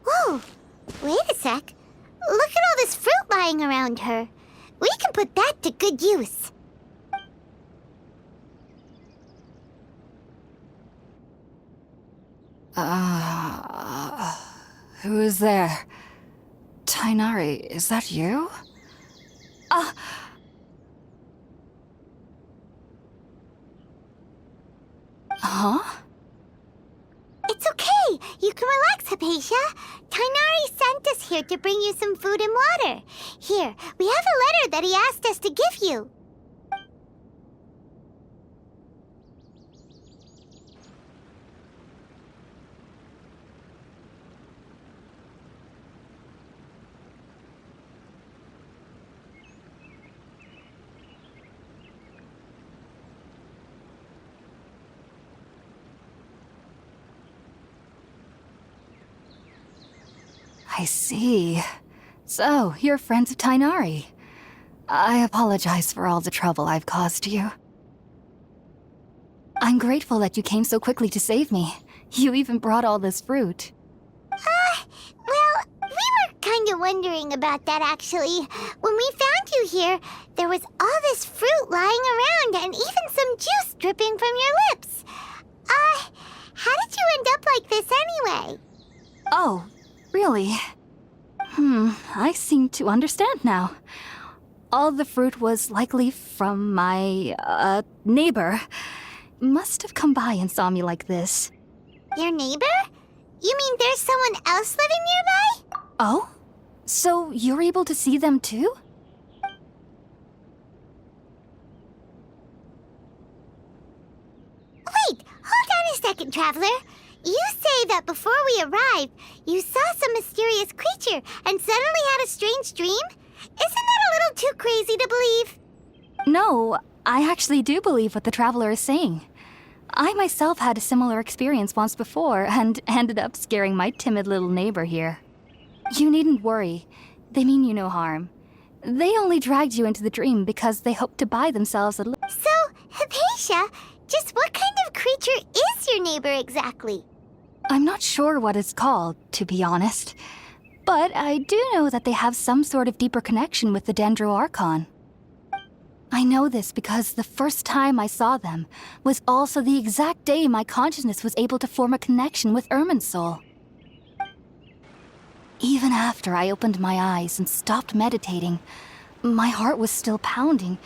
Whoa, wait a sec. Look at all this fruit lying around her. We can put that to good use. Who is there? Tainari, is that you? Huh? It's okay. You can relax, Hypatia. Tighnari sent us here to bring you some food and water. Here, we have a letter that he asked us to give you. I see. So, you're friends of Tighnari. I apologize for all the trouble I've caused you. I'm grateful that you came so quickly to save me. You even brought all this fruit. Well, we were kind of wondering about that, actually. When we found you here, there was all this fruit lying around and even some juice dripping from your lips. How did you end up like this anyway? Oh, really? I seem to understand now. All the fruit was likely from my, neighbor. Must have come by and saw me like this. Your neighbor? You mean there's someone else living nearby? Oh? So you're able to see them too? Wait, hold on a second, Traveler. You say that before we arrived, you saw some mysterious creature and suddenly had a strange dream? Isn't that a little too crazy to believe? No, I actually do believe what the Traveler is saying. I myself had a similar experience once before and ended up scaring my timid little neighbor here. You needn't worry. They mean you no harm. They only dragged you into the dream because they hoped to buy themselves a little... So, Hypatia, just what kind of creature is your neighbor exactly? I'm not sure what it's called, to be honest. But I do know that they have some sort of deeper connection with the Dendro Archon. I know this because the first time I saw them was also the exact day my consciousness was able to form a connection with Irminsul. Even after I opened my eyes and stopped meditating, my heart was still pounding,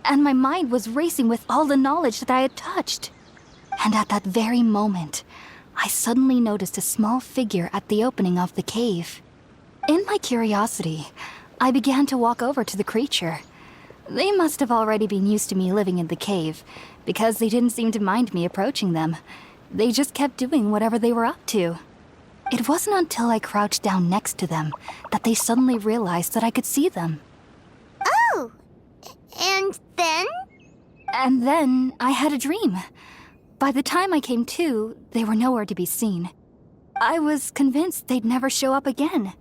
and my mind was racing with all the knowledge that I had touched. And at that very moment, I suddenly noticed a small figure at the opening of the cave. In my curiosity, I began to walk over to the creature. They must have already been used to me living in the cave, because they didn't seem to mind me approaching them. They just kept doing whatever they were up to. It wasn't until I crouched down next to them that they suddenly realized that I could see them. Oh! And then? And then I had a dream. By the time I came to, they were nowhere to be seen. I was convinced they'd never show up again.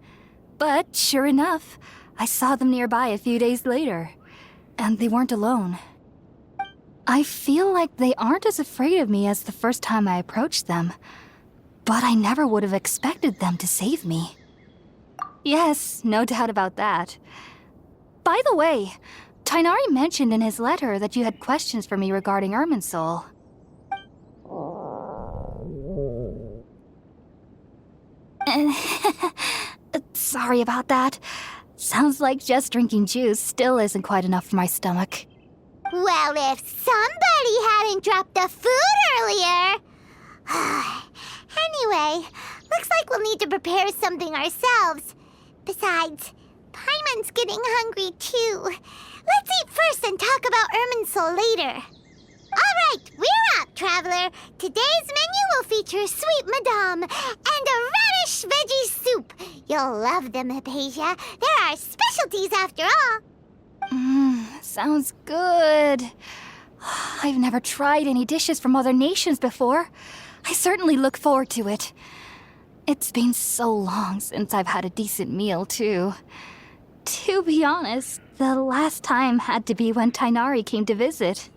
But sure enough, I saw them nearby a few days later. And they weren't alone. I feel like they aren't as afraid of me as the first time I approached them. But I never would have expected them to save me. Yes, no doubt about that. By the way, Tighnari mentioned in his letter that you had questions for me regarding Irminsul. Sorry about that. Sounds like just drinking juice still isn't quite enough for my stomach. Well, if somebody hadn't dropped the food earlier... Anyway, looks like we'll need to prepare something ourselves. Besides, Paimon's getting hungry too. Let's eat first and talk about Irminsul later. All right, we're up, Traveler. Today's menu will feature sweet madame and a radish veggie soup. You'll love them, Hypatia. They're our specialties after all. Sounds good. I've never tried any dishes from other nations before. I certainly look forward to it. It's been so long since I've had a decent meal, too. To be honest, the last time had to be when Tighnari came to visit.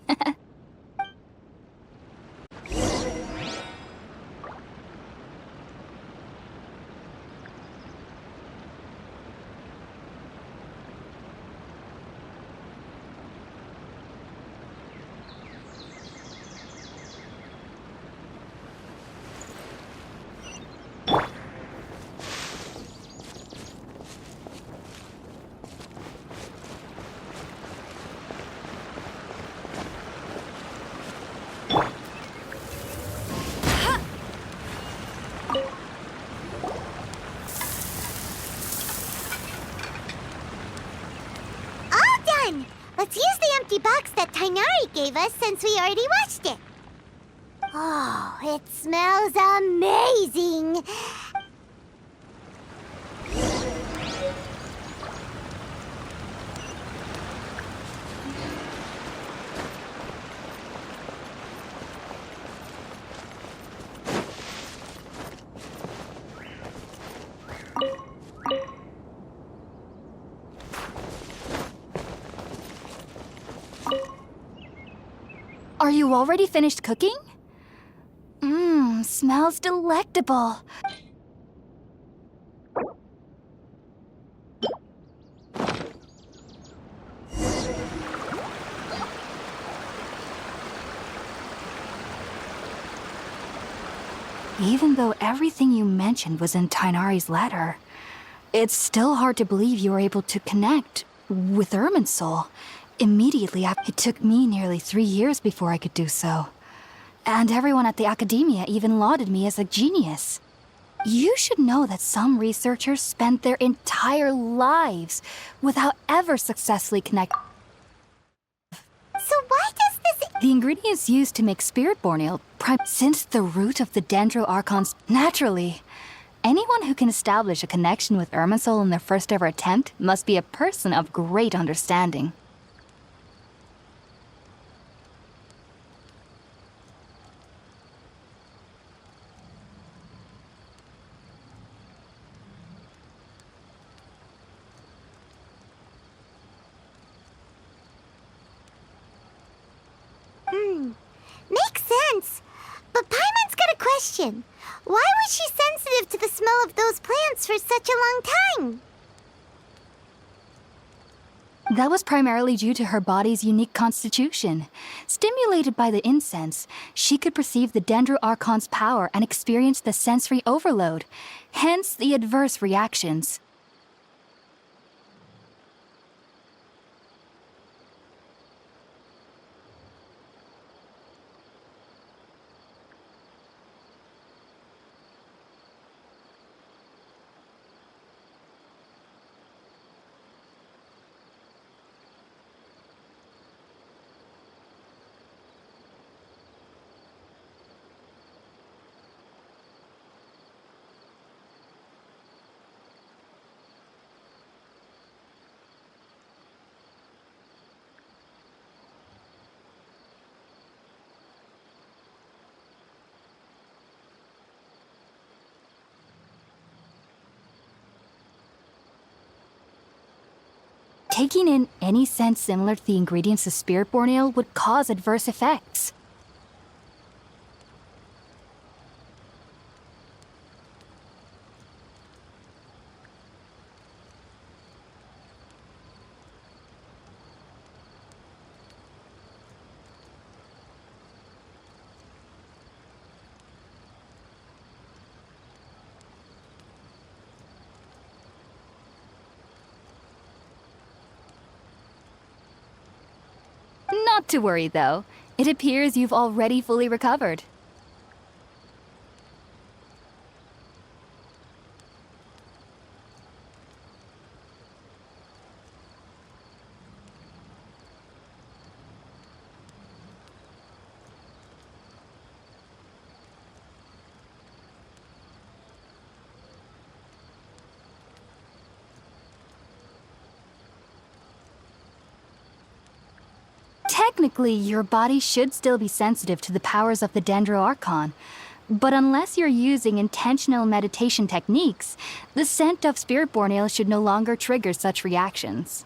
Let's use the empty box that Tainari gave us since we already washed it. Oh, it smells amazing. Are you already finished cooking? Mmm, smells delectable. Even though everything you mentioned was in Tainari's letter, it's still hard to believe you were able to connect with Irminsul immediately after. It took me nearly 3 years before I could do so. And everyone at the academia even lauded me as a genius. You should know that some researchers spend their entire lives without ever successfully connecting. So why does this... The ingredients used to make spirit-born ale, since the root of the Dendro-Archons... Naturally, anyone who can establish a connection with Irminsul in their first ever attempt must be a person of great understanding. Makes sense. But Paimon's got a question. Why was she sensitive to the smell of those plants for such a long time? That was primarily due to her body's unique constitution. Stimulated by the incense, she could perceive the Dendro-Archon's power and experience the sensory overload, hence the adverse reactions. Taking in any scent similar to the ingredients of spirit-born ale would cause adverse effects. Not to worry, though. It appears you've already fully recovered. Technically, your body should still be sensitive to the powers of the Dendro-Archon. But unless you're using intentional meditation techniques, the scent of spirit-born ale should no longer trigger such reactions.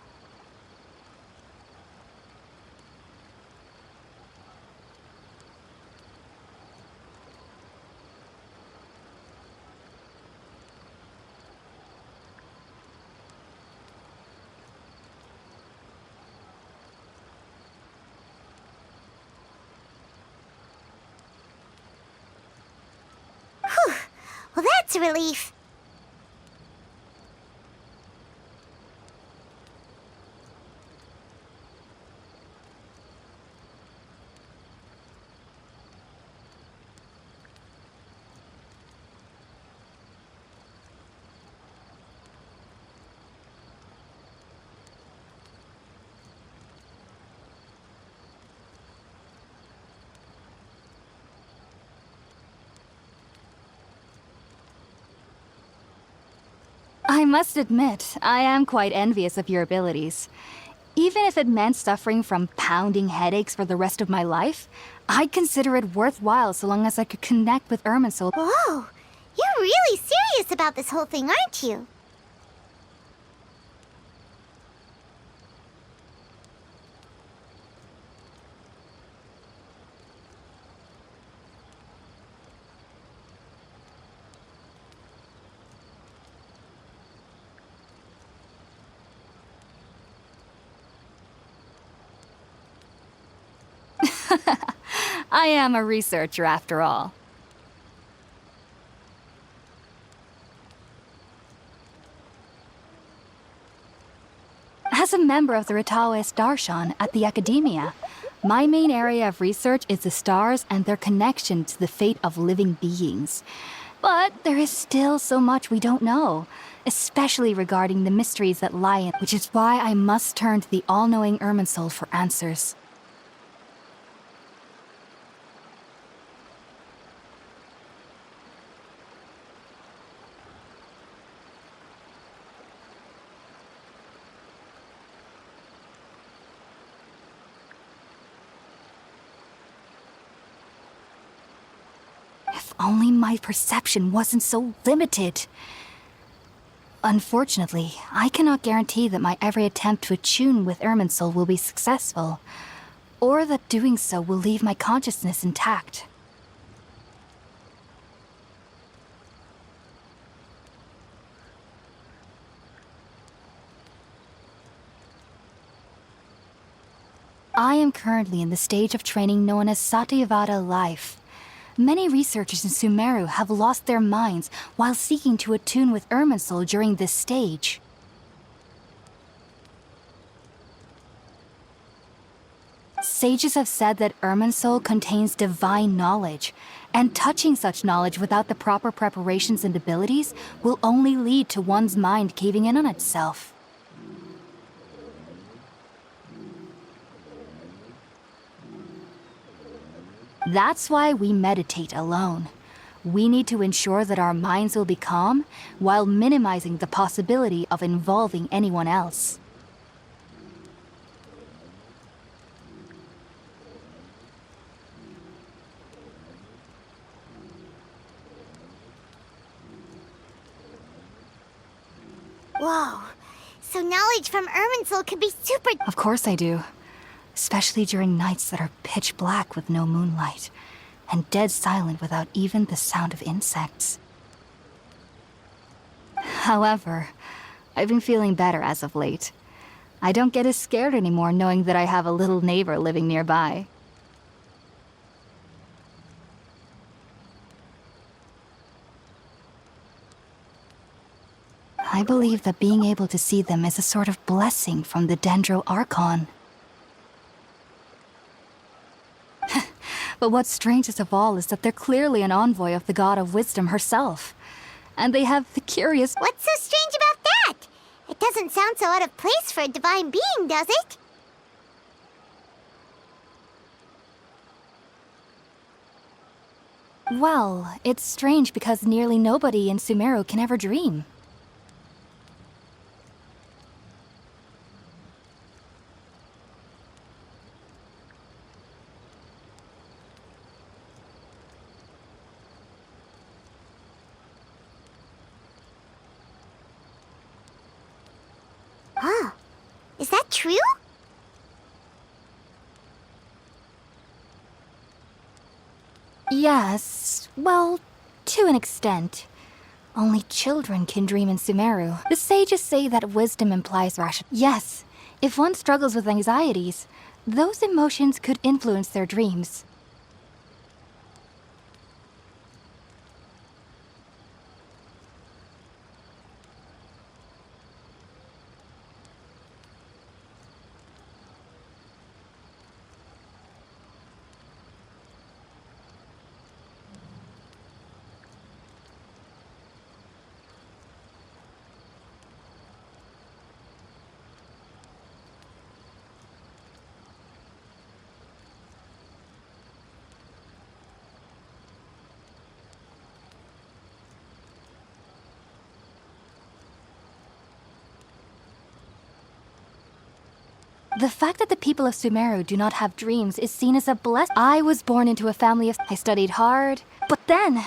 Well, that's a relief. I must admit, I am quite envious of your abilities. Even if it meant suffering from pounding headaches for the rest of my life, I'd consider it worthwhile so long as I could connect with Irminsul. Whoa! You're really serious about this whole thing, aren't you? I am a researcher after all. As a member of the Ritaoist Darshan at the Academia, my main area of research is the stars and their connection to the fate of living beings. But there is still so much we don't know, especially regarding the mysteries that lie in, which is why I must turn to the all-knowing Irminsul for answers. If only my perception wasn't so limited. Unfortunately, I cannot guarantee that my every attempt to attune with Irminsul will be successful, or that doing so will leave my consciousness intact. I am currently in the stage of training known as Satyavada life. Many researchers in Sumeru have lost their minds while seeking to attune with Irminsul during this stage. Sages have said that Irminsul contains divine knowledge, and touching such knowledge without the proper preparations and abilities will only lead to one's mind caving in on itself. That's why we meditate alone. We need to ensure that our minds will be calm while minimizing the possibility of involving anyone else. Whoa. So knowledge from Irminsul can be super... Of course I do. Especially during nights that are pitch black with no moonlight, and dead silent without even the sound of insects. However, I've been feeling better as of late. I don't get as scared anymore knowing that I have a little neighbor living nearby. I believe that being able to see them is a sort of blessing from the Dendro Archon. But what's strangest of all is that they're clearly an envoy of the God of Wisdom herself. And they have the curious... What's so strange about that? It doesn't sound so out of place for a divine being, does it? Well, it's strange because nearly nobody in Sumeru can ever dream. Huh. Is that true? Yes, well, to an extent. Only children can dream in Sumeru. The sages say that wisdom implies ration. Yes, if one struggles with anxieties, those emotions could influence their dreams. The fact that the people of Sumeru do not have dreams is seen as a blessing. I was born into a family of... I studied hard, but then...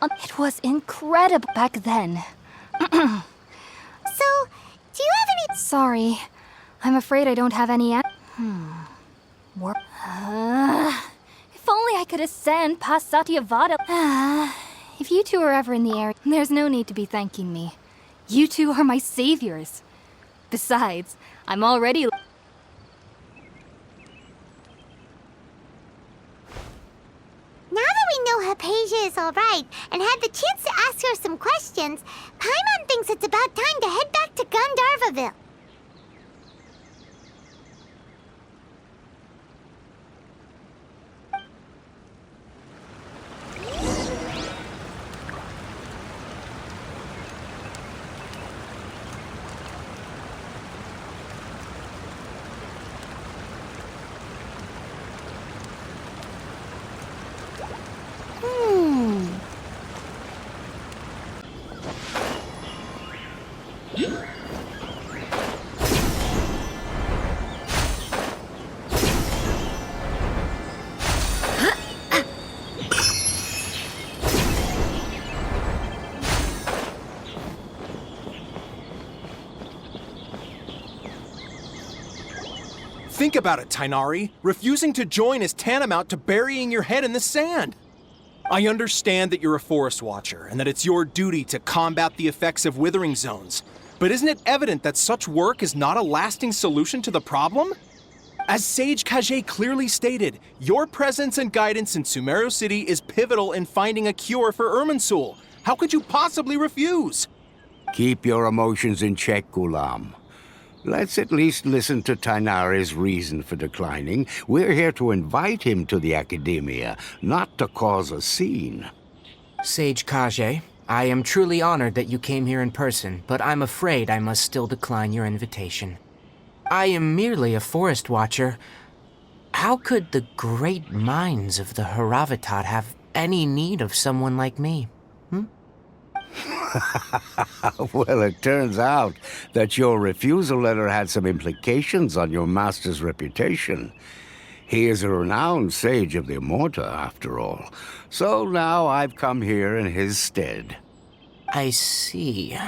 it was incredible back then. So, do you have any... Sorry. I'm afraid I don't have any... If only I could ascend past Satyavada. If you two are ever in the area, there's no need to be thanking me. You two are my saviors. Besides, I'm already... Now that we know Hypatia is alright and had the chance to ask her some questions, Paimon thinks it's about time to head back to Gandharvaville. Think about it, Tighnari. Refusing to join is tantamount to burying your head in the sand. I understand that you're a forest watcher and that it's your duty to combat the effects of withering zones. But isn't it evident that such work is not a lasting solution to the problem? As Sage Kage clearly stated, your presence and guidance in Sumeru City is pivotal in finding a cure for Irminsul. How could you possibly refuse? Keep your emotions in check, Ghulam. Let's at least listen to Tighnari's reason for declining. We're here to invite him to the Academia, not to cause a scene. Sage Kage, I am truly honored that you came here in person, but I'm afraid I must still decline your invitation. I am merely a forest watcher. How could the great minds of the Haravatat have any need of someone like me? Well, it turns out that your refusal letter had some implications on your master's reputation. He is a renowned sage of the Immorta, after all. So now I've come here in his stead. I see.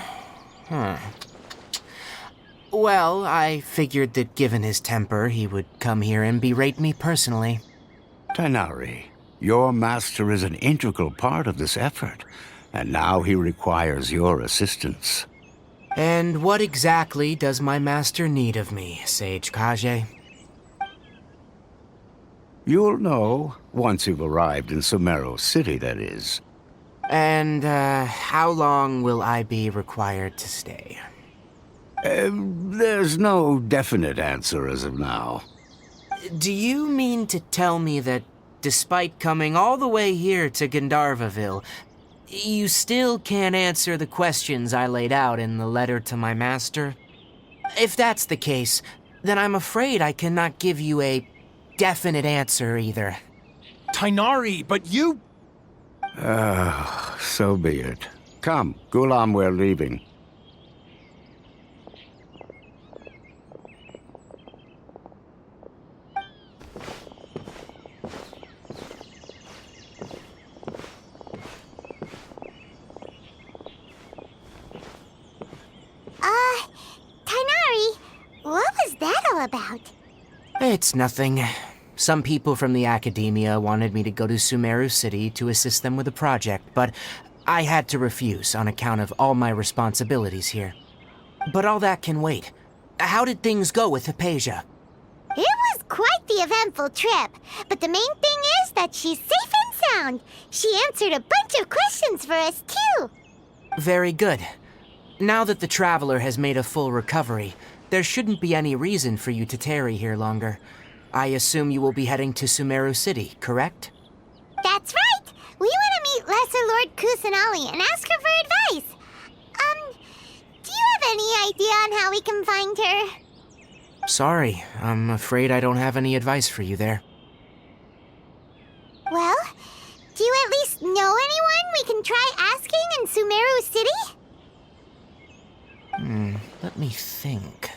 Well, I figured that given his temper, he would come here and berate me personally. Tighnari, your master is an integral part of this effort. And now he requires your assistance. And what exactly does my master need of me, Sage Kage? You'll know once you've arrived in Sumeru City, that is. And, how long will I be required to stay? There's no definite answer as of now. Do you mean to tell me that, despite coming all the way here to Gandharvaville, you still can't answer the questions I laid out in the letter to my master? If that's the case, then I'm afraid I cannot give you a definite answer either. Tighnari, but you... So be it. Come, Ghulam, we're leaving. Tighnari, what was that all about? It's nothing. Some people from the Academia wanted me to go to Sumeru City to assist them with a project, but I had to refuse on account of all my responsibilities here. But all that can wait. How did things go with Hypatia? It was quite the eventful trip, but the main thing is that she's safe and sound. She answered a bunch of questions for us, too. Very good. Now that the Traveler has made a full recovery, there shouldn't be any reason for you to tarry here longer. I assume you will be heading to Sumeru City, correct? That's right! We want to meet Lesser Lord Kusanali and ask her for advice. Do you have any idea on how we can find her? Sorry, I'm afraid I don't have any advice for you there. Well, do you at least know anyone we can try asking in Sumeru City? Let me think.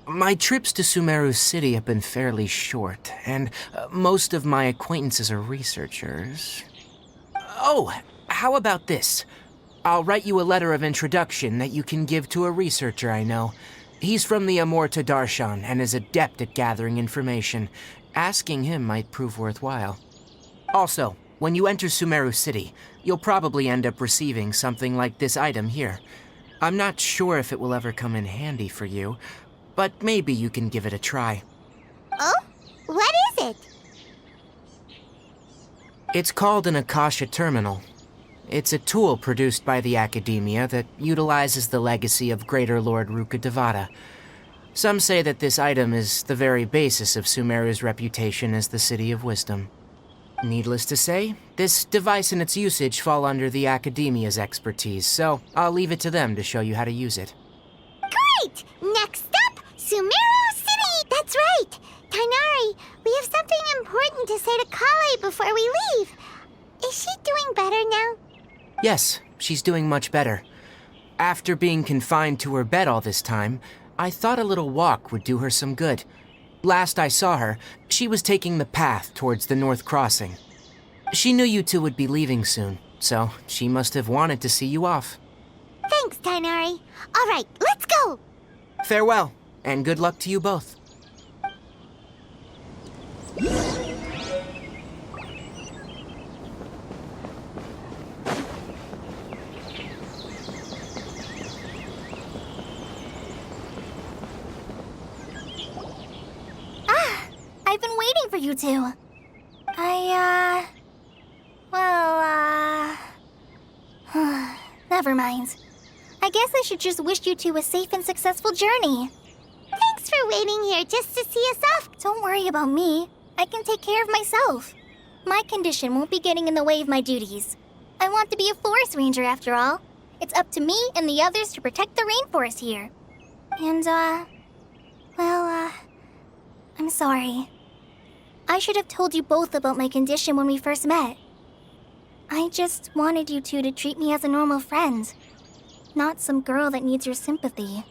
My trips to Sumeru City have been fairly short, and most of my acquaintances are researchers. Oh, how about this? I'll write you a letter of introduction that you can give to a researcher I know. He's from the Amorta Darshan and is adept at gathering information. Asking him might prove worthwhile. Also, when you enter Sumeru City, you'll probably end up receiving something like this item here. I'm not sure if it will ever come in handy for you, but maybe you can give it a try. Oh? What is it? It's called an Akasha Terminal. It's a tool produced by the Academia that utilizes the legacy of Greater Lord Rukkhadevata. Some say that this item is the very basis of Sumeru's reputation as the City of Wisdom. Needless to say, this device and its usage fall under the Academia's expertise, so I'll leave it to them to show you how to use it. Great! Next up, Sumeru City! That's right! Tighnari, we have something important to say to Kale before we leave. Is she doing better now? Yes, she's doing much better. After being confined to her bed all this time, I thought a little walk would do her some good. Last I saw her, she was taking the path towards the North Crossing. She knew you two would be leaving soon, so she must have wanted to see you off. Thanks, Tighnari. All right, let's go! Farewell, and good luck to you both. I've been waiting for you two. Never mind. I guess I should just wish you two a safe and successful journey. Thanks for waiting here just to see us off. Don't worry about me. I can take care of myself. My condition won't be getting in the way of my duties. I want to be a forest ranger after all. It's up to me and the others to protect the rainforest here. And, I'm sorry. I should have told you both about my condition when we first met. I just wanted you two to treat me as a normal friend, not some girl that needs your sympathy.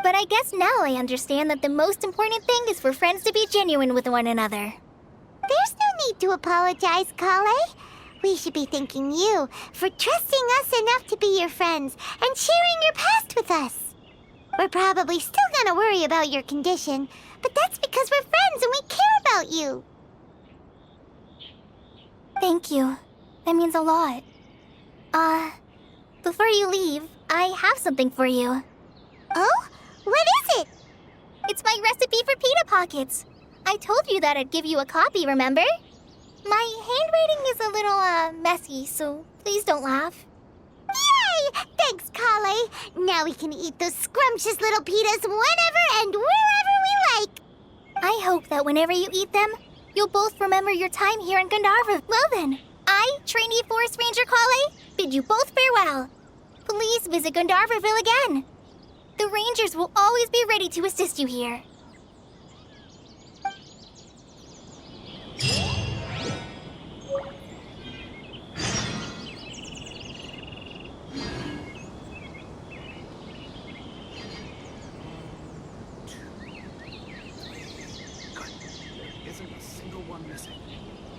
But I guess now I understand that the most important thing is for friends to be genuine with one another. There's no need to apologize, Kale. We should be thanking you for trusting us enough to be your friends and sharing your past with us. We're probably still gonna worry about your condition, but that's because we're friends and we care about you. Thank you. That means a lot. Before you leave, I have something for you. Oh? What is it? It's my recipe for pita pockets. I told you that I'd give you a copy, remember? My handwriting is a little, messy, so please don't laugh. Yay! Thanks, Kale. Now we can eat those scrumptious little pitas whenever and wherever we like. I hope that whenever you eat them, you'll both remember your time here in Gandharva. Well then, I, trainee Forest Ranger Kale, bid you both farewell. Please visit Gandharvaville again. The Rangers will always be ready to assist you here.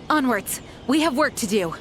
Onwards. We have work to do.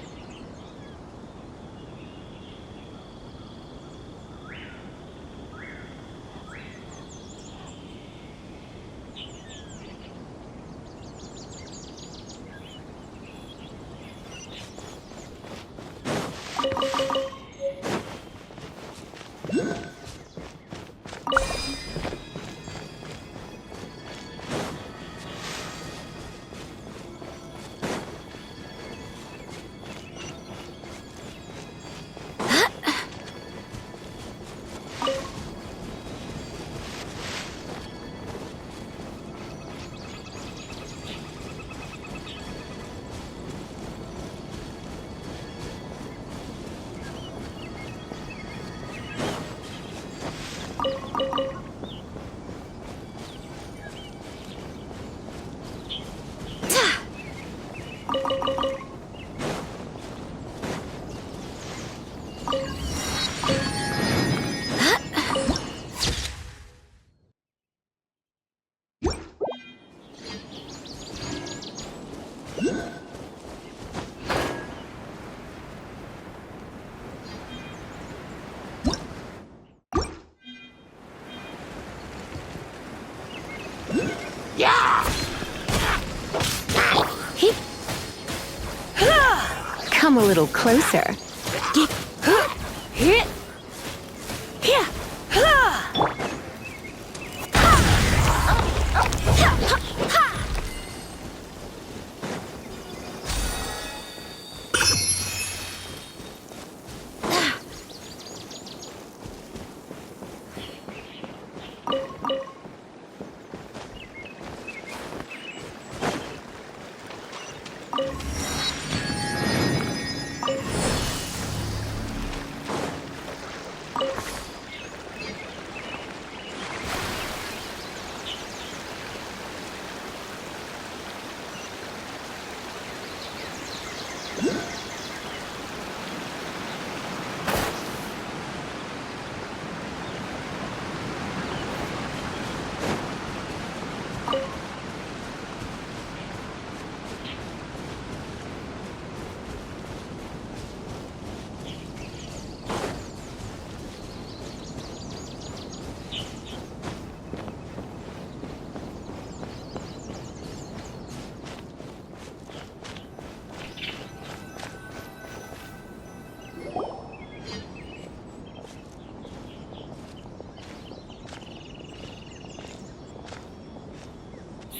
come a little closer.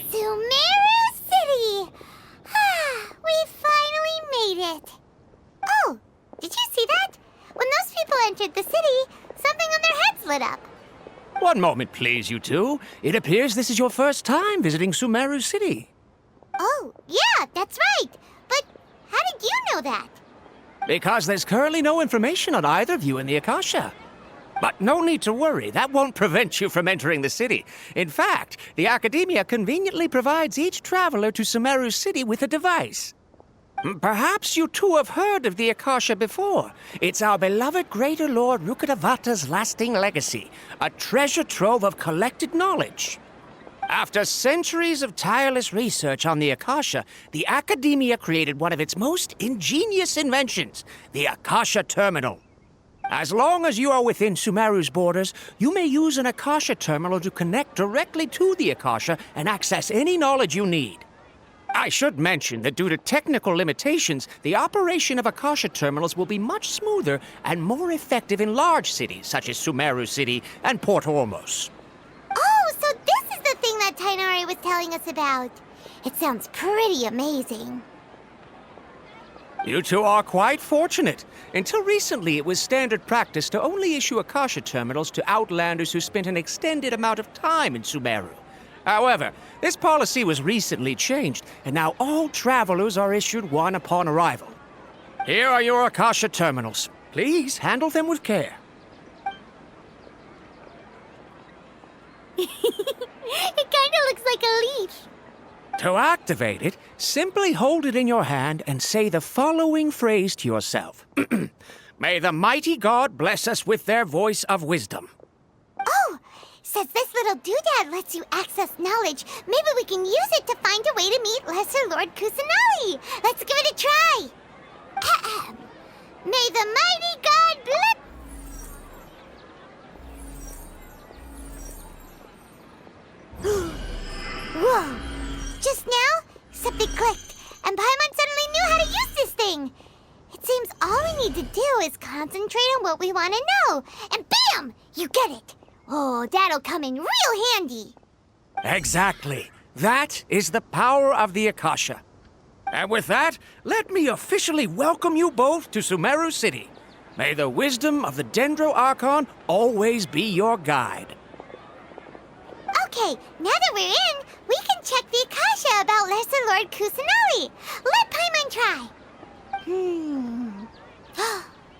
Sumeru City! We finally made it! Oh, did you see that? When those people entered the city, something on their heads lit up. One moment, please, you two. It appears this is your first time visiting Sumeru City. Oh, yeah, that's right. But how did you know that? Because there's currently no information on either of you in the Akasha. But no need to worry, that won't prevent you from entering the city. In fact, the Academia conveniently provides each traveler to Sumeru City with a device. Perhaps you two have heard of the Akasha before. It's our beloved Greater Lord Rukkhadevata's lasting legacy, a treasure trove of collected knowledge. After centuries of tireless research on the Akasha, the Academia created one of its most ingenious inventions, the Akasha Terminal. As long as you are within Sumeru's borders, you may use an Akasha terminal to connect directly to the Akasha and access any knowledge you need. I should mention that due to technical limitations, the operation of Akasha terminals will be much smoother and more effective in large cities such as Sumeru City and Port Ormos. Oh, so this is the thing that Tainari was telling us about. It sounds pretty amazing. You two are quite fortunate. Until recently, it was standard practice to only issue Akasha terminals to outlanders who spent an extended amount of time in Sumeru. However, this policy was recently changed, and now all travelers are issued one upon arrival. Here are your Akasha terminals. Please handle them with care. It kinda looks like a leaf. To activate it, simply hold it in your hand and say the following phrase to yourself. May the mighty God bless us with their voice of wisdom. Oh, since this little doodad lets you access knowledge, maybe we can use it to find a way to meet Lesser Lord Kusanali. Let's give it a try. Ahem. May the mighty God bless... Whoa. Just now, something clicked, and Paimon suddenly knew how to use this thing. It seems all we need to do is concentrate on what we want to know, and bam! You get it. Oh, that'll come in real handy. Exactly. That is the power of the Akasha. And with that, let me officially welcome you both to Sumeru City. May the wisdom of the Dendro Archon always be your guide. Okay, now that we're in, we can check the Akasha about Lesser Lord Kusanali. Let Paimon try.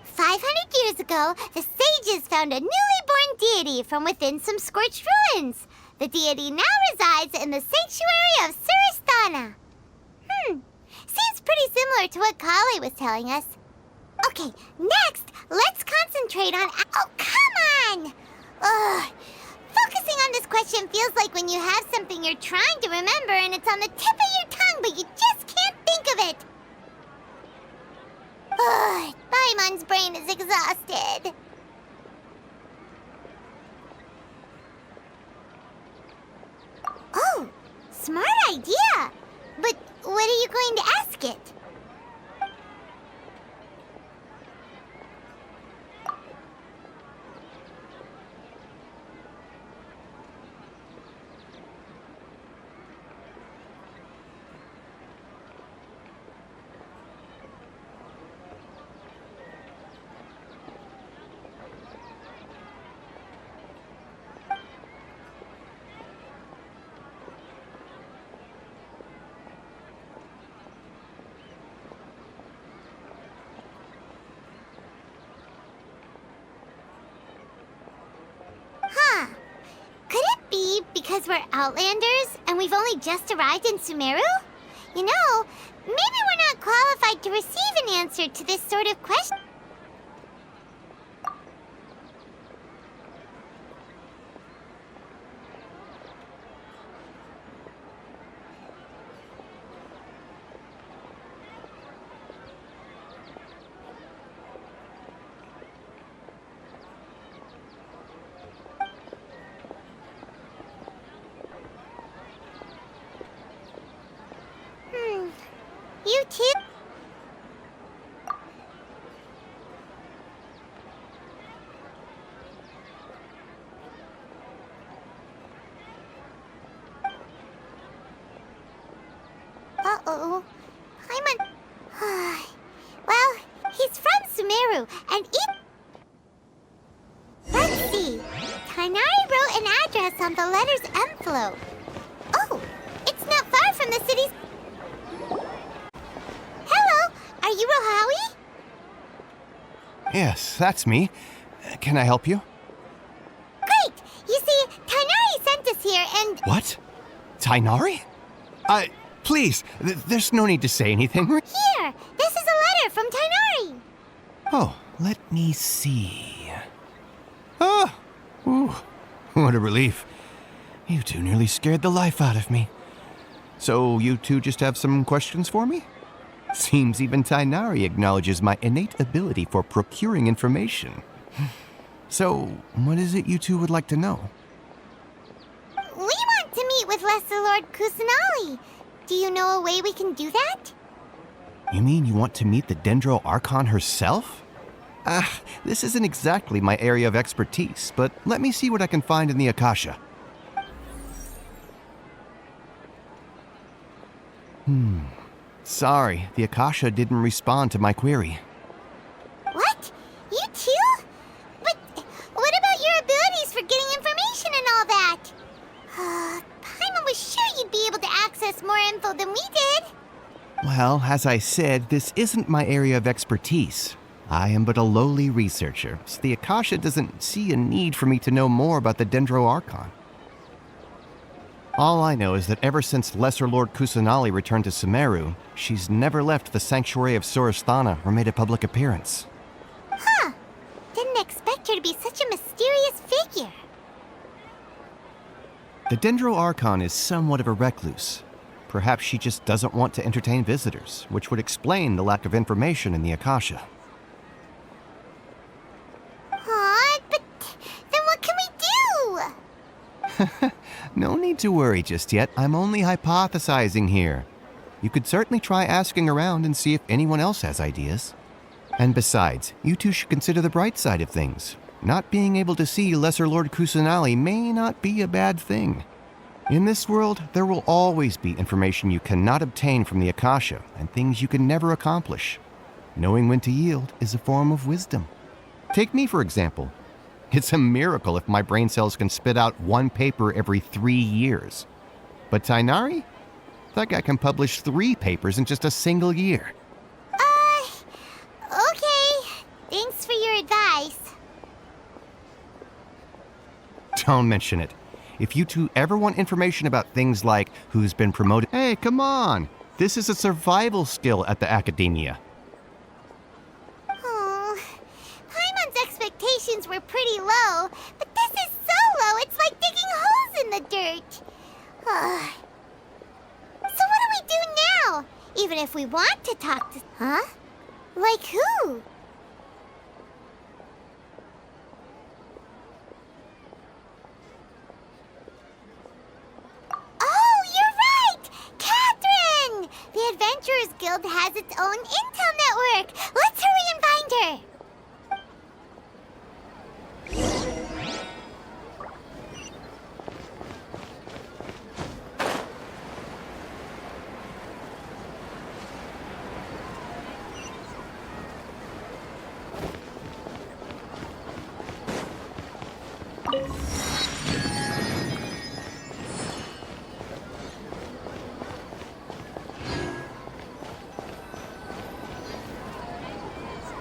500 years ago, the sages found a newly born deity from within some scorched ruins. The deity now resides in the sanctuary of Suristana. Seems pretty similar to what Kali was telling us. Okay, next, let's concentrate on... Oh, come on! Ugh. Focusing on this question feels like when you have something you're trying to remember and it's on the tip of your tongue, but you just can't think of it. Ugh, Paimon's brain is exhausted. Oh, smart idea. But what are you going to ask it? because we're Outlanders and we've only just arrived in Sumeru? You know, maybe we're not qualified to receive an answer to this sort of question. You too? Uh-oh. Paimon... well, he's from Sumeru, and let's see. Tainari wrote an address on the letter's envelope. Oh, it's not far from the city's... Are you Rohawi? Yes, that's me. Can I help you? Great! You see, Tainari sent us here and... What? Tainari? Please, there's no need to say anything. Here! This is a letter from Tainari! Oh, let me see. Oh! Ooh, what a relief. You two nearly scared the life out of me. So you two just have some questions for me? Seems even Tainari acknowledges my innate ability for procuring information. So, what is it you two would like to know? We want to meet with Lesser Lord Kusanali. Do you know a way we can do that? You mean you want to meet the Dendro Archon herself? This isn't exactly my area of expertise, but let me see what I can find in the Akasha. Sorry, the Akasha didn't respond to my query. What? You too? But what about your abilities for getting information and all that? Paimon was sure you'd be able to access more info than we did. Well, as I said, this isn't my area of expertise. I am but a lowly researcher, so the Akasha doesn't see a need for me to know more about the Dendro Archon. All I know is that ever since Lesser Lord Kusanali returned to Sumeru, she's never left the Sanctuary of Sorasthana or made a public appearance. Huh. Didn't expect her to be such a mysterious figure. The Dendro Archon is somewhat of a recluse. Perhaps she just doesn't want to entertain visitors, which would explain the lack of information in the Akasha. Aw, but then what can we do? No need to worry just yet. I'm only hypothesizing here. You could certainly try asking around and see if anyone else has ideas. And besides, you two should consider the bright side of things. Not being able to see Lesser Lord Kusanali may not be a bad thing. In this world, there will always be information you cannot obtain from the Akasha and things you can never accomplish. Knowing when to yield is a form of wisdom. Take me, for example. It's a miracle if my brain cells can spit out one paper every 3 years. But Tainari? That guy can publish 3 papers in just a single year. Okay. Thanks for your advice. Don't mention it. If you two ever want information about things like who's been promoted... Hey, come on! This is a survival skill at the Academia. Expectations were pretty low, but this is so low, it's like digging holes in the dirt. So what do we do now? Even if we want to talk to... Huh? Like who? Oh, you're right! Catherine! The Adventurers Guild has its own intel network. Let's hurry and find her.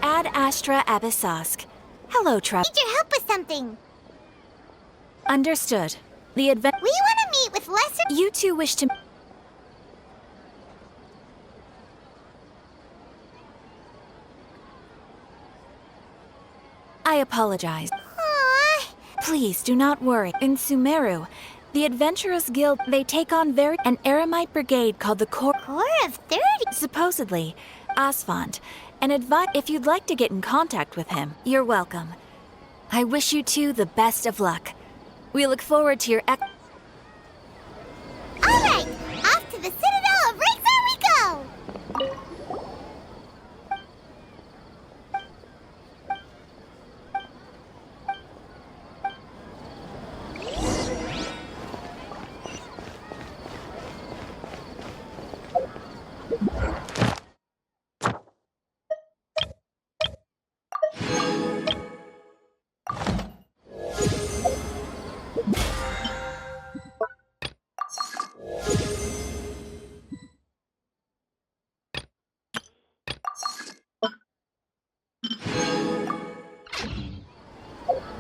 Ad Astra Abyssosk. Hello, Trap. Need your help with something. Understood. The We want to if lesser... You two wish to... I apologize. Aww. Please do not worry. In Sumeru, the Adventurers Guild, they take on an Eremite brigade called the Corps of 30. Supposedly, Asphalt. And if you'd like to get in contact with him, you're welcome. I wish you two the best of luck. We look forward to your Alright, off to the Citadel of Razor we go!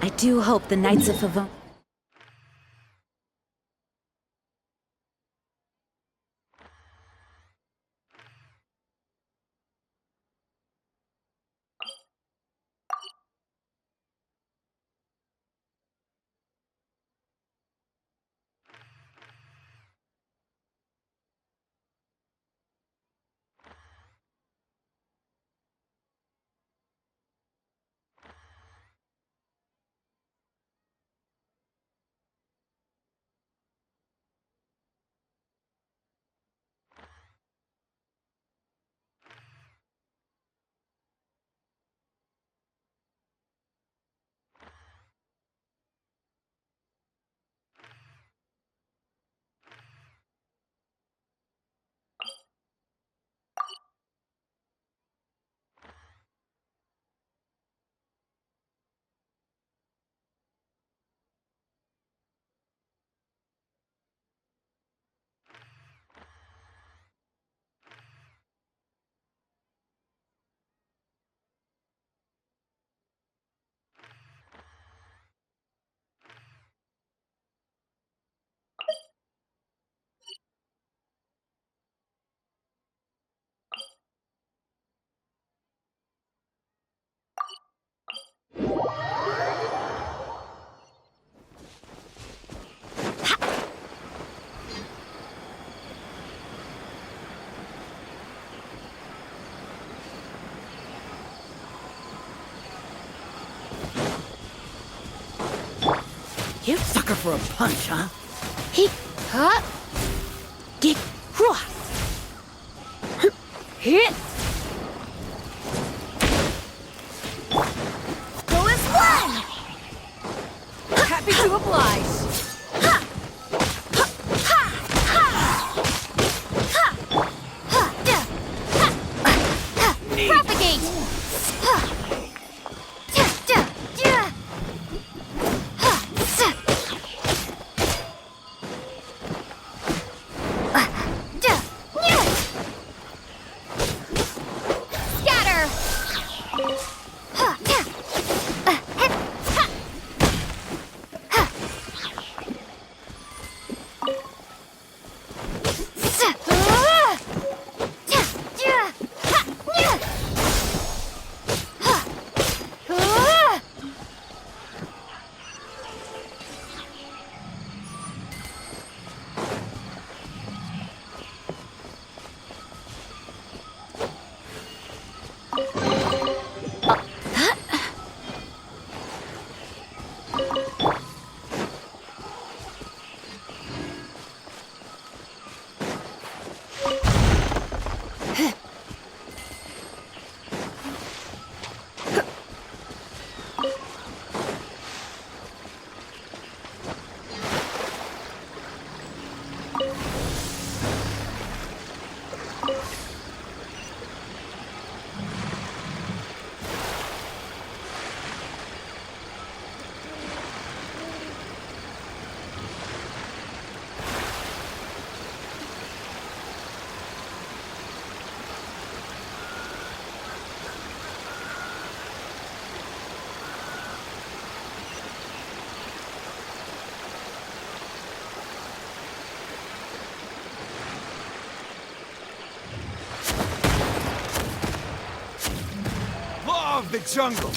I do hope the Knights of Favon... You sucker for a punch, huh? He, huh? Get, hit. Go as one! Happy to oblige. Propagate! Scatter! of the jungle.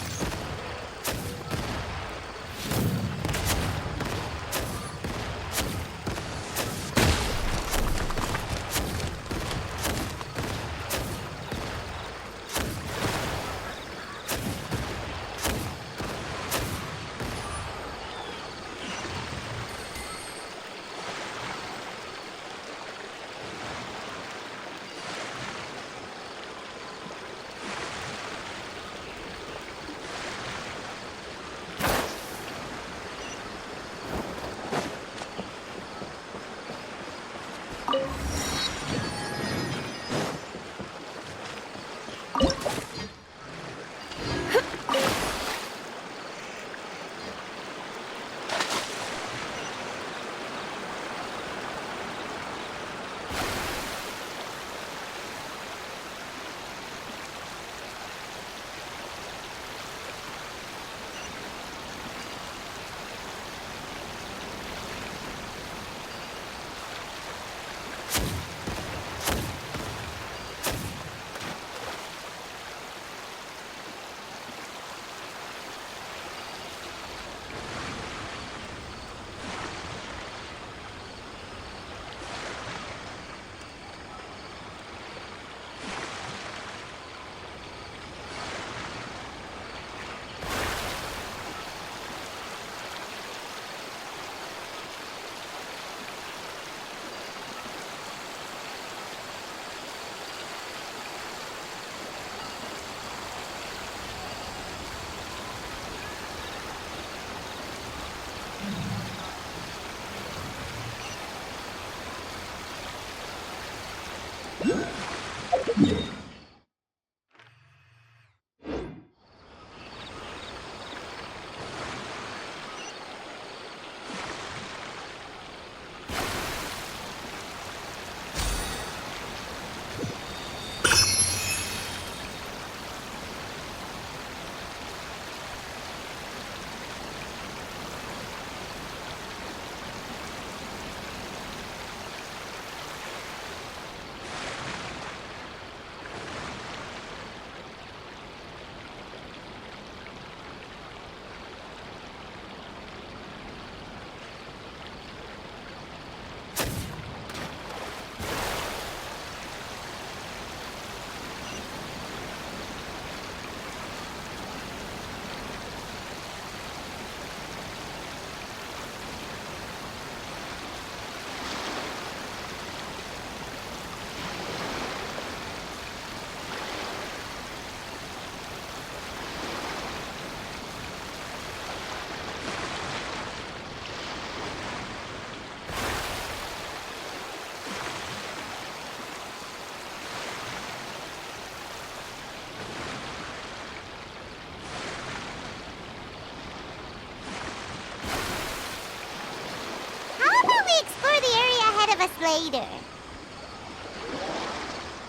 Later.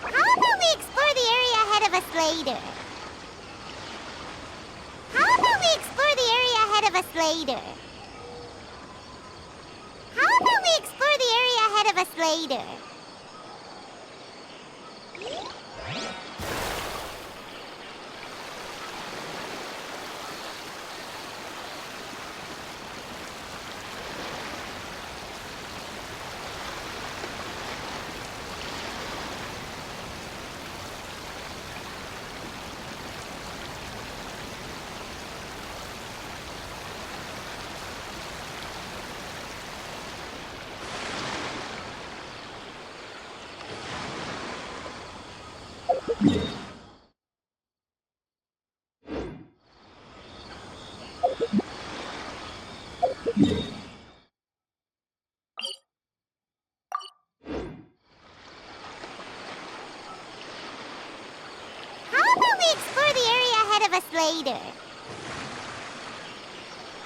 How about we explore the area ahead of us later? How about we explore the area ahead of us later? How about we explore the area ahead of us later? Later.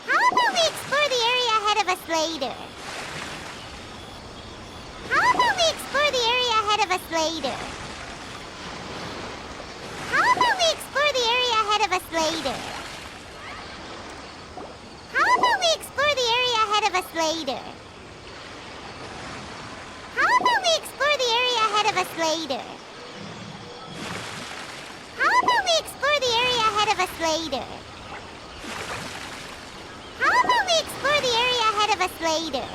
How about we explore the area ahead of us later? How about we explore the area ahead of us later? How about we explore the area ahead of us later? How about we explore the area ahead of us later? How about we explore the area ahead of us later? How about we explore the area ahead of us later. How about we explore the area ahead of us later?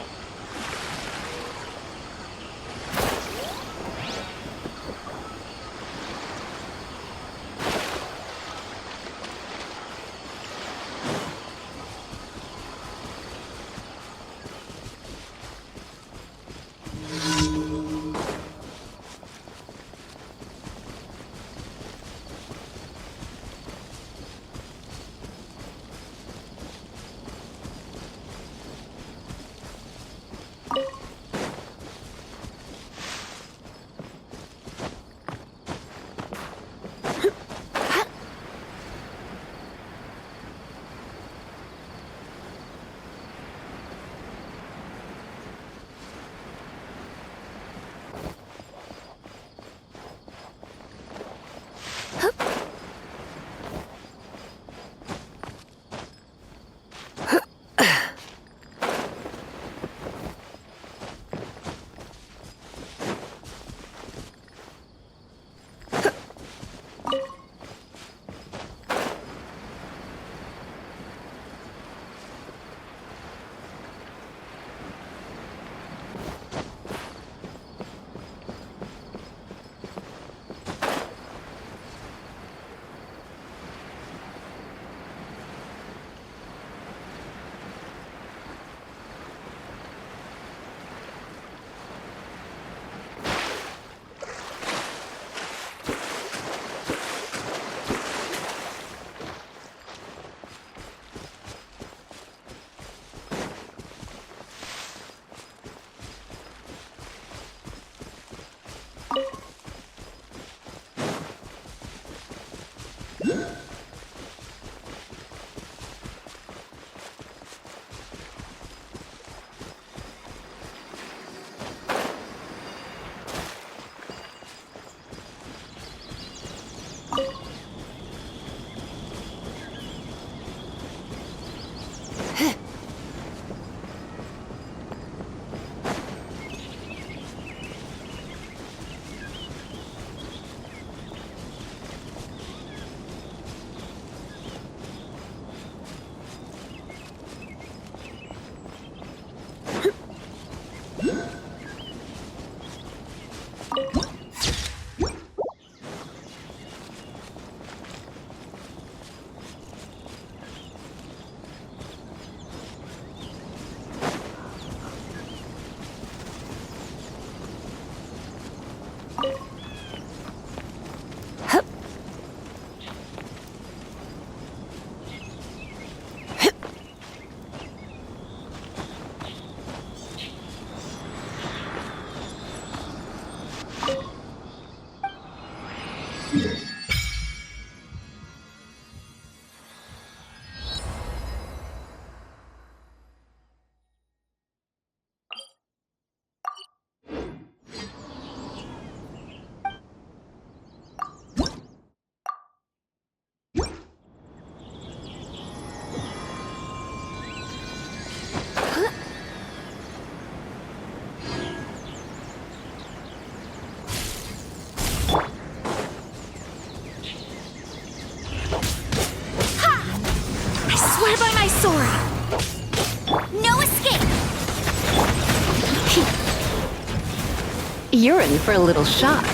You're in for a little shock.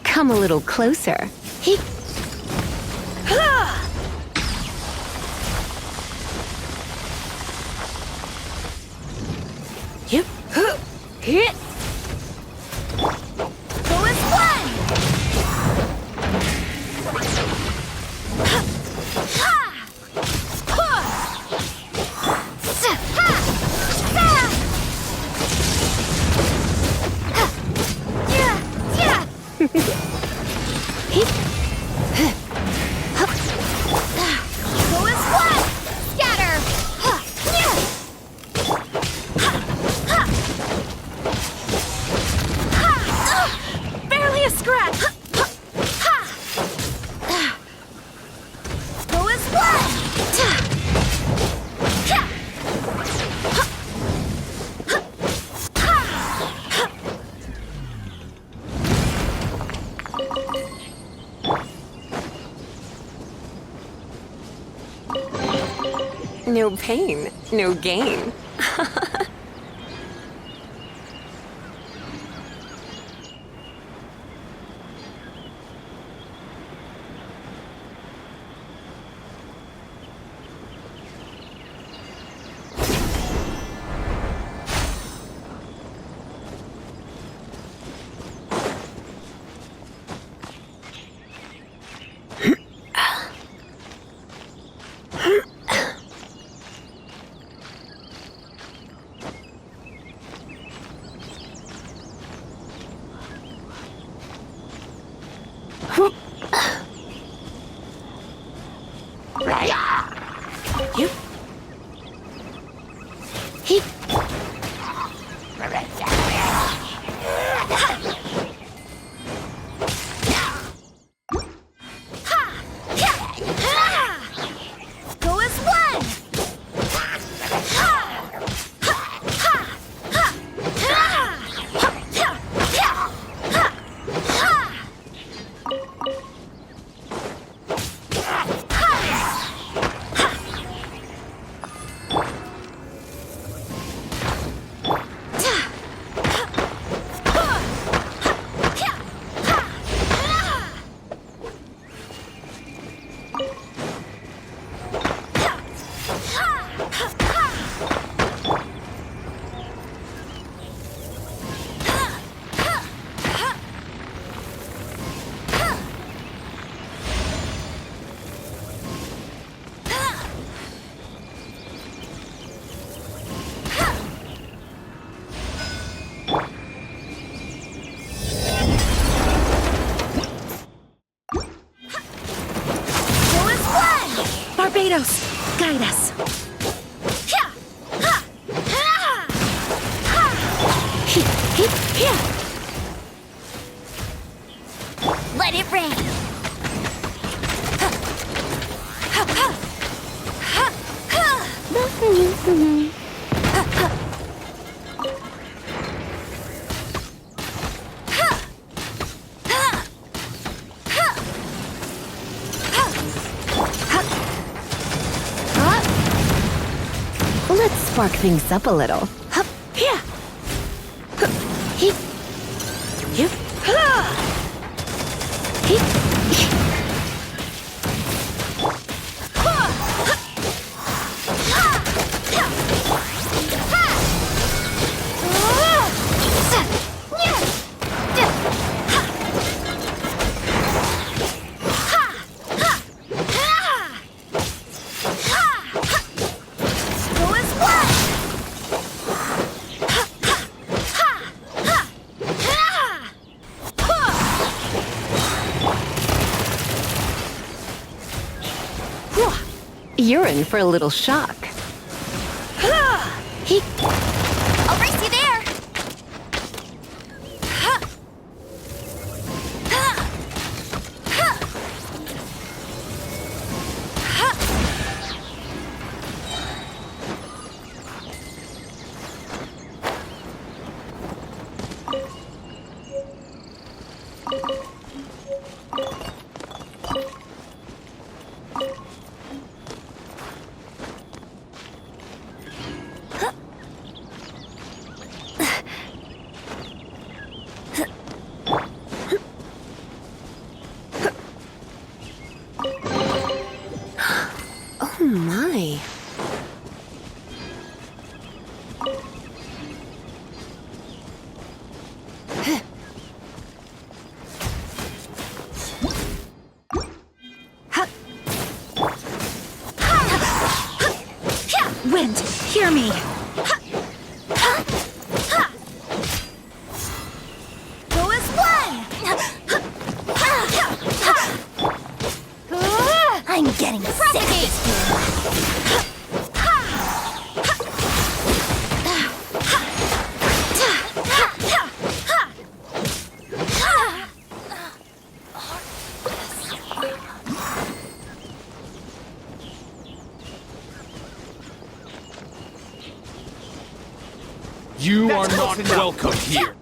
Come a little closer. No pain, no gain. Barbados, guide us. Let it rain. Let's spark things up a little. You're in for a little shock. I'll race you there. Oh my. Wind, hear me. Go as one. I'm getting sick of this game. You are not welcome here.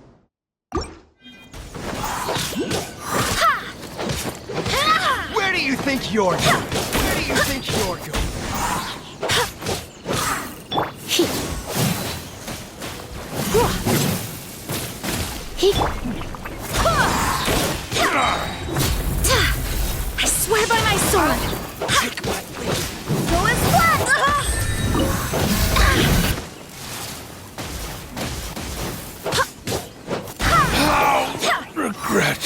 Where do you think you're going? Where do you think you're going? I swear by my sword! Go as one! Regret.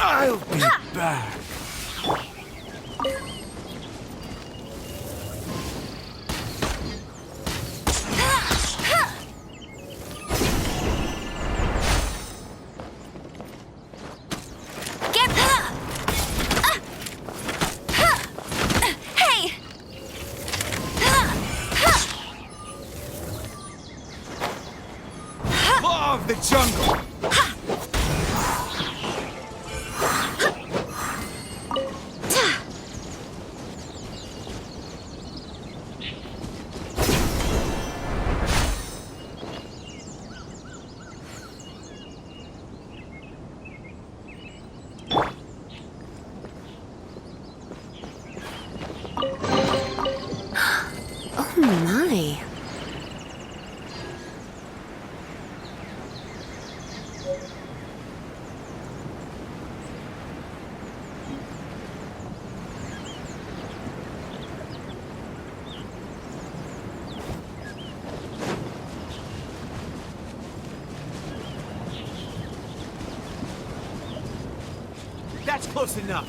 I'll be back. Hey! Law of the jungle. Oh my. That's close enough.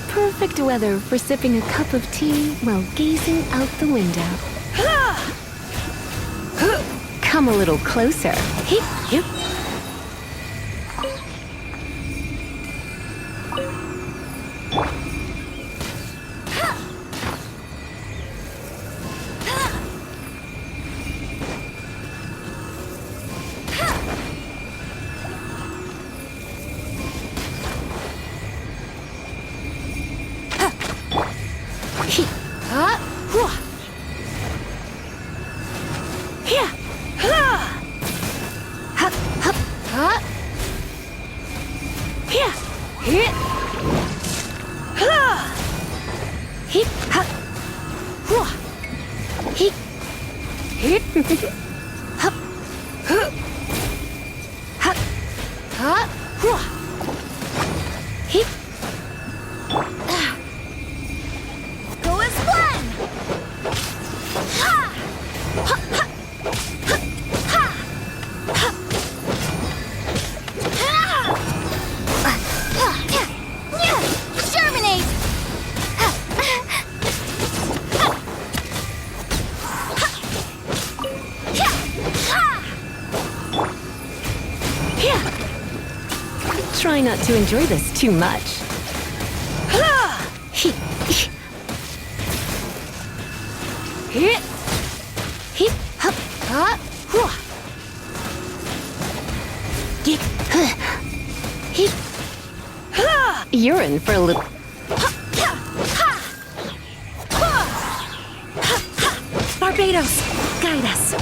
Perfect weather for sipping a cup of tea while gazing out the window. Come a little closer. Hip. Go as one! Germinate! Try not to enjoy this too much. You're in for a little... Barbados, guide us.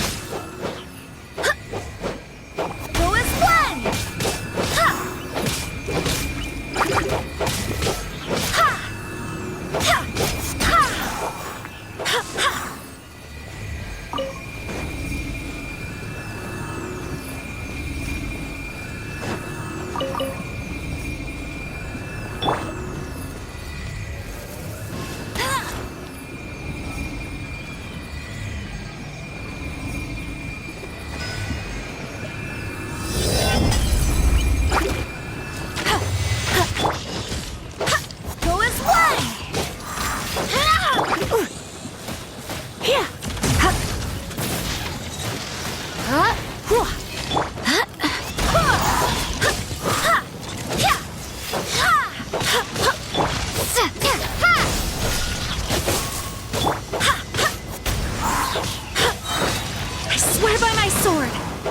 Go as one! Go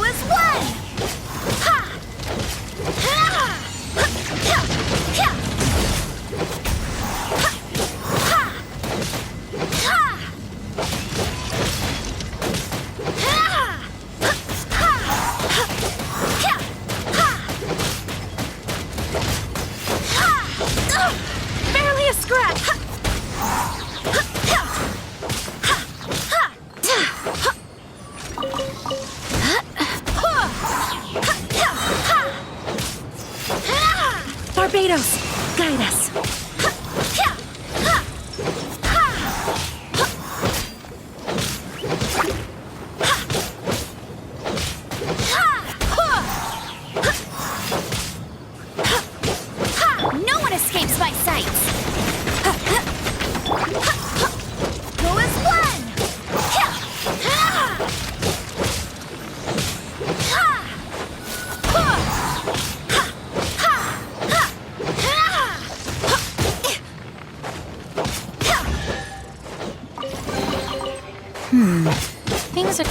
as one! Barely a scratch! Barbados, guide us. No one escapes my sights! Go as one! Things are...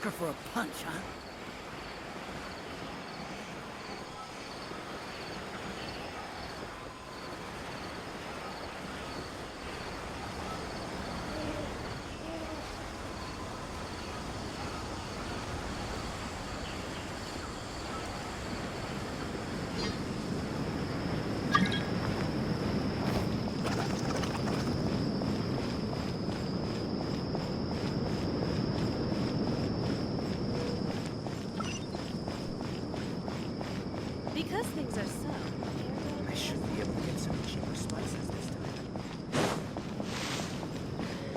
sucker for a punch, huh? Because things are so... I should be able to get some cheaper spices this time.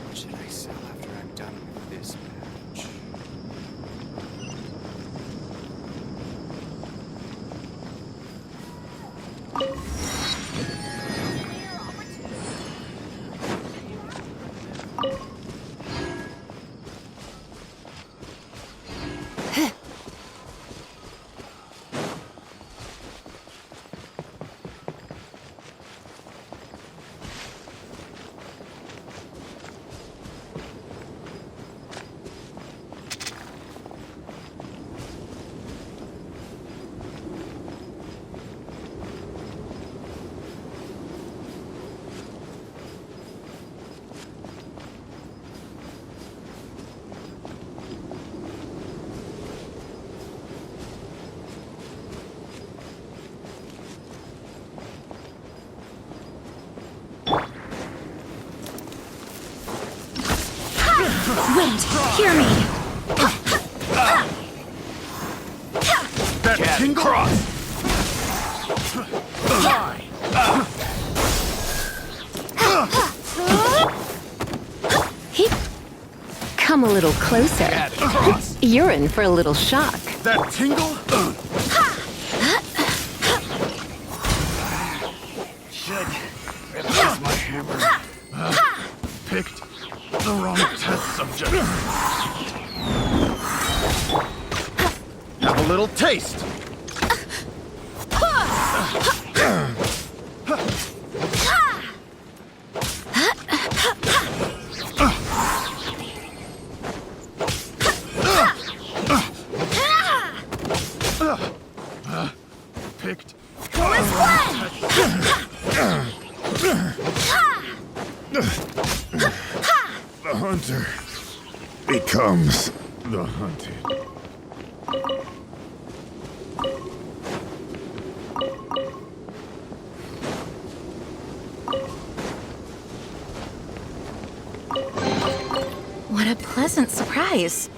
What should I sell after I'm done with this batch? Wind, hear me! That tingle? Cross! Come a little closer. You're in for a little shock. That tingle? Should replace my hammer. Picked the wrong test subject. Have a little taste. Picked. The hunter becomes the hunted. What a pleasant surprise.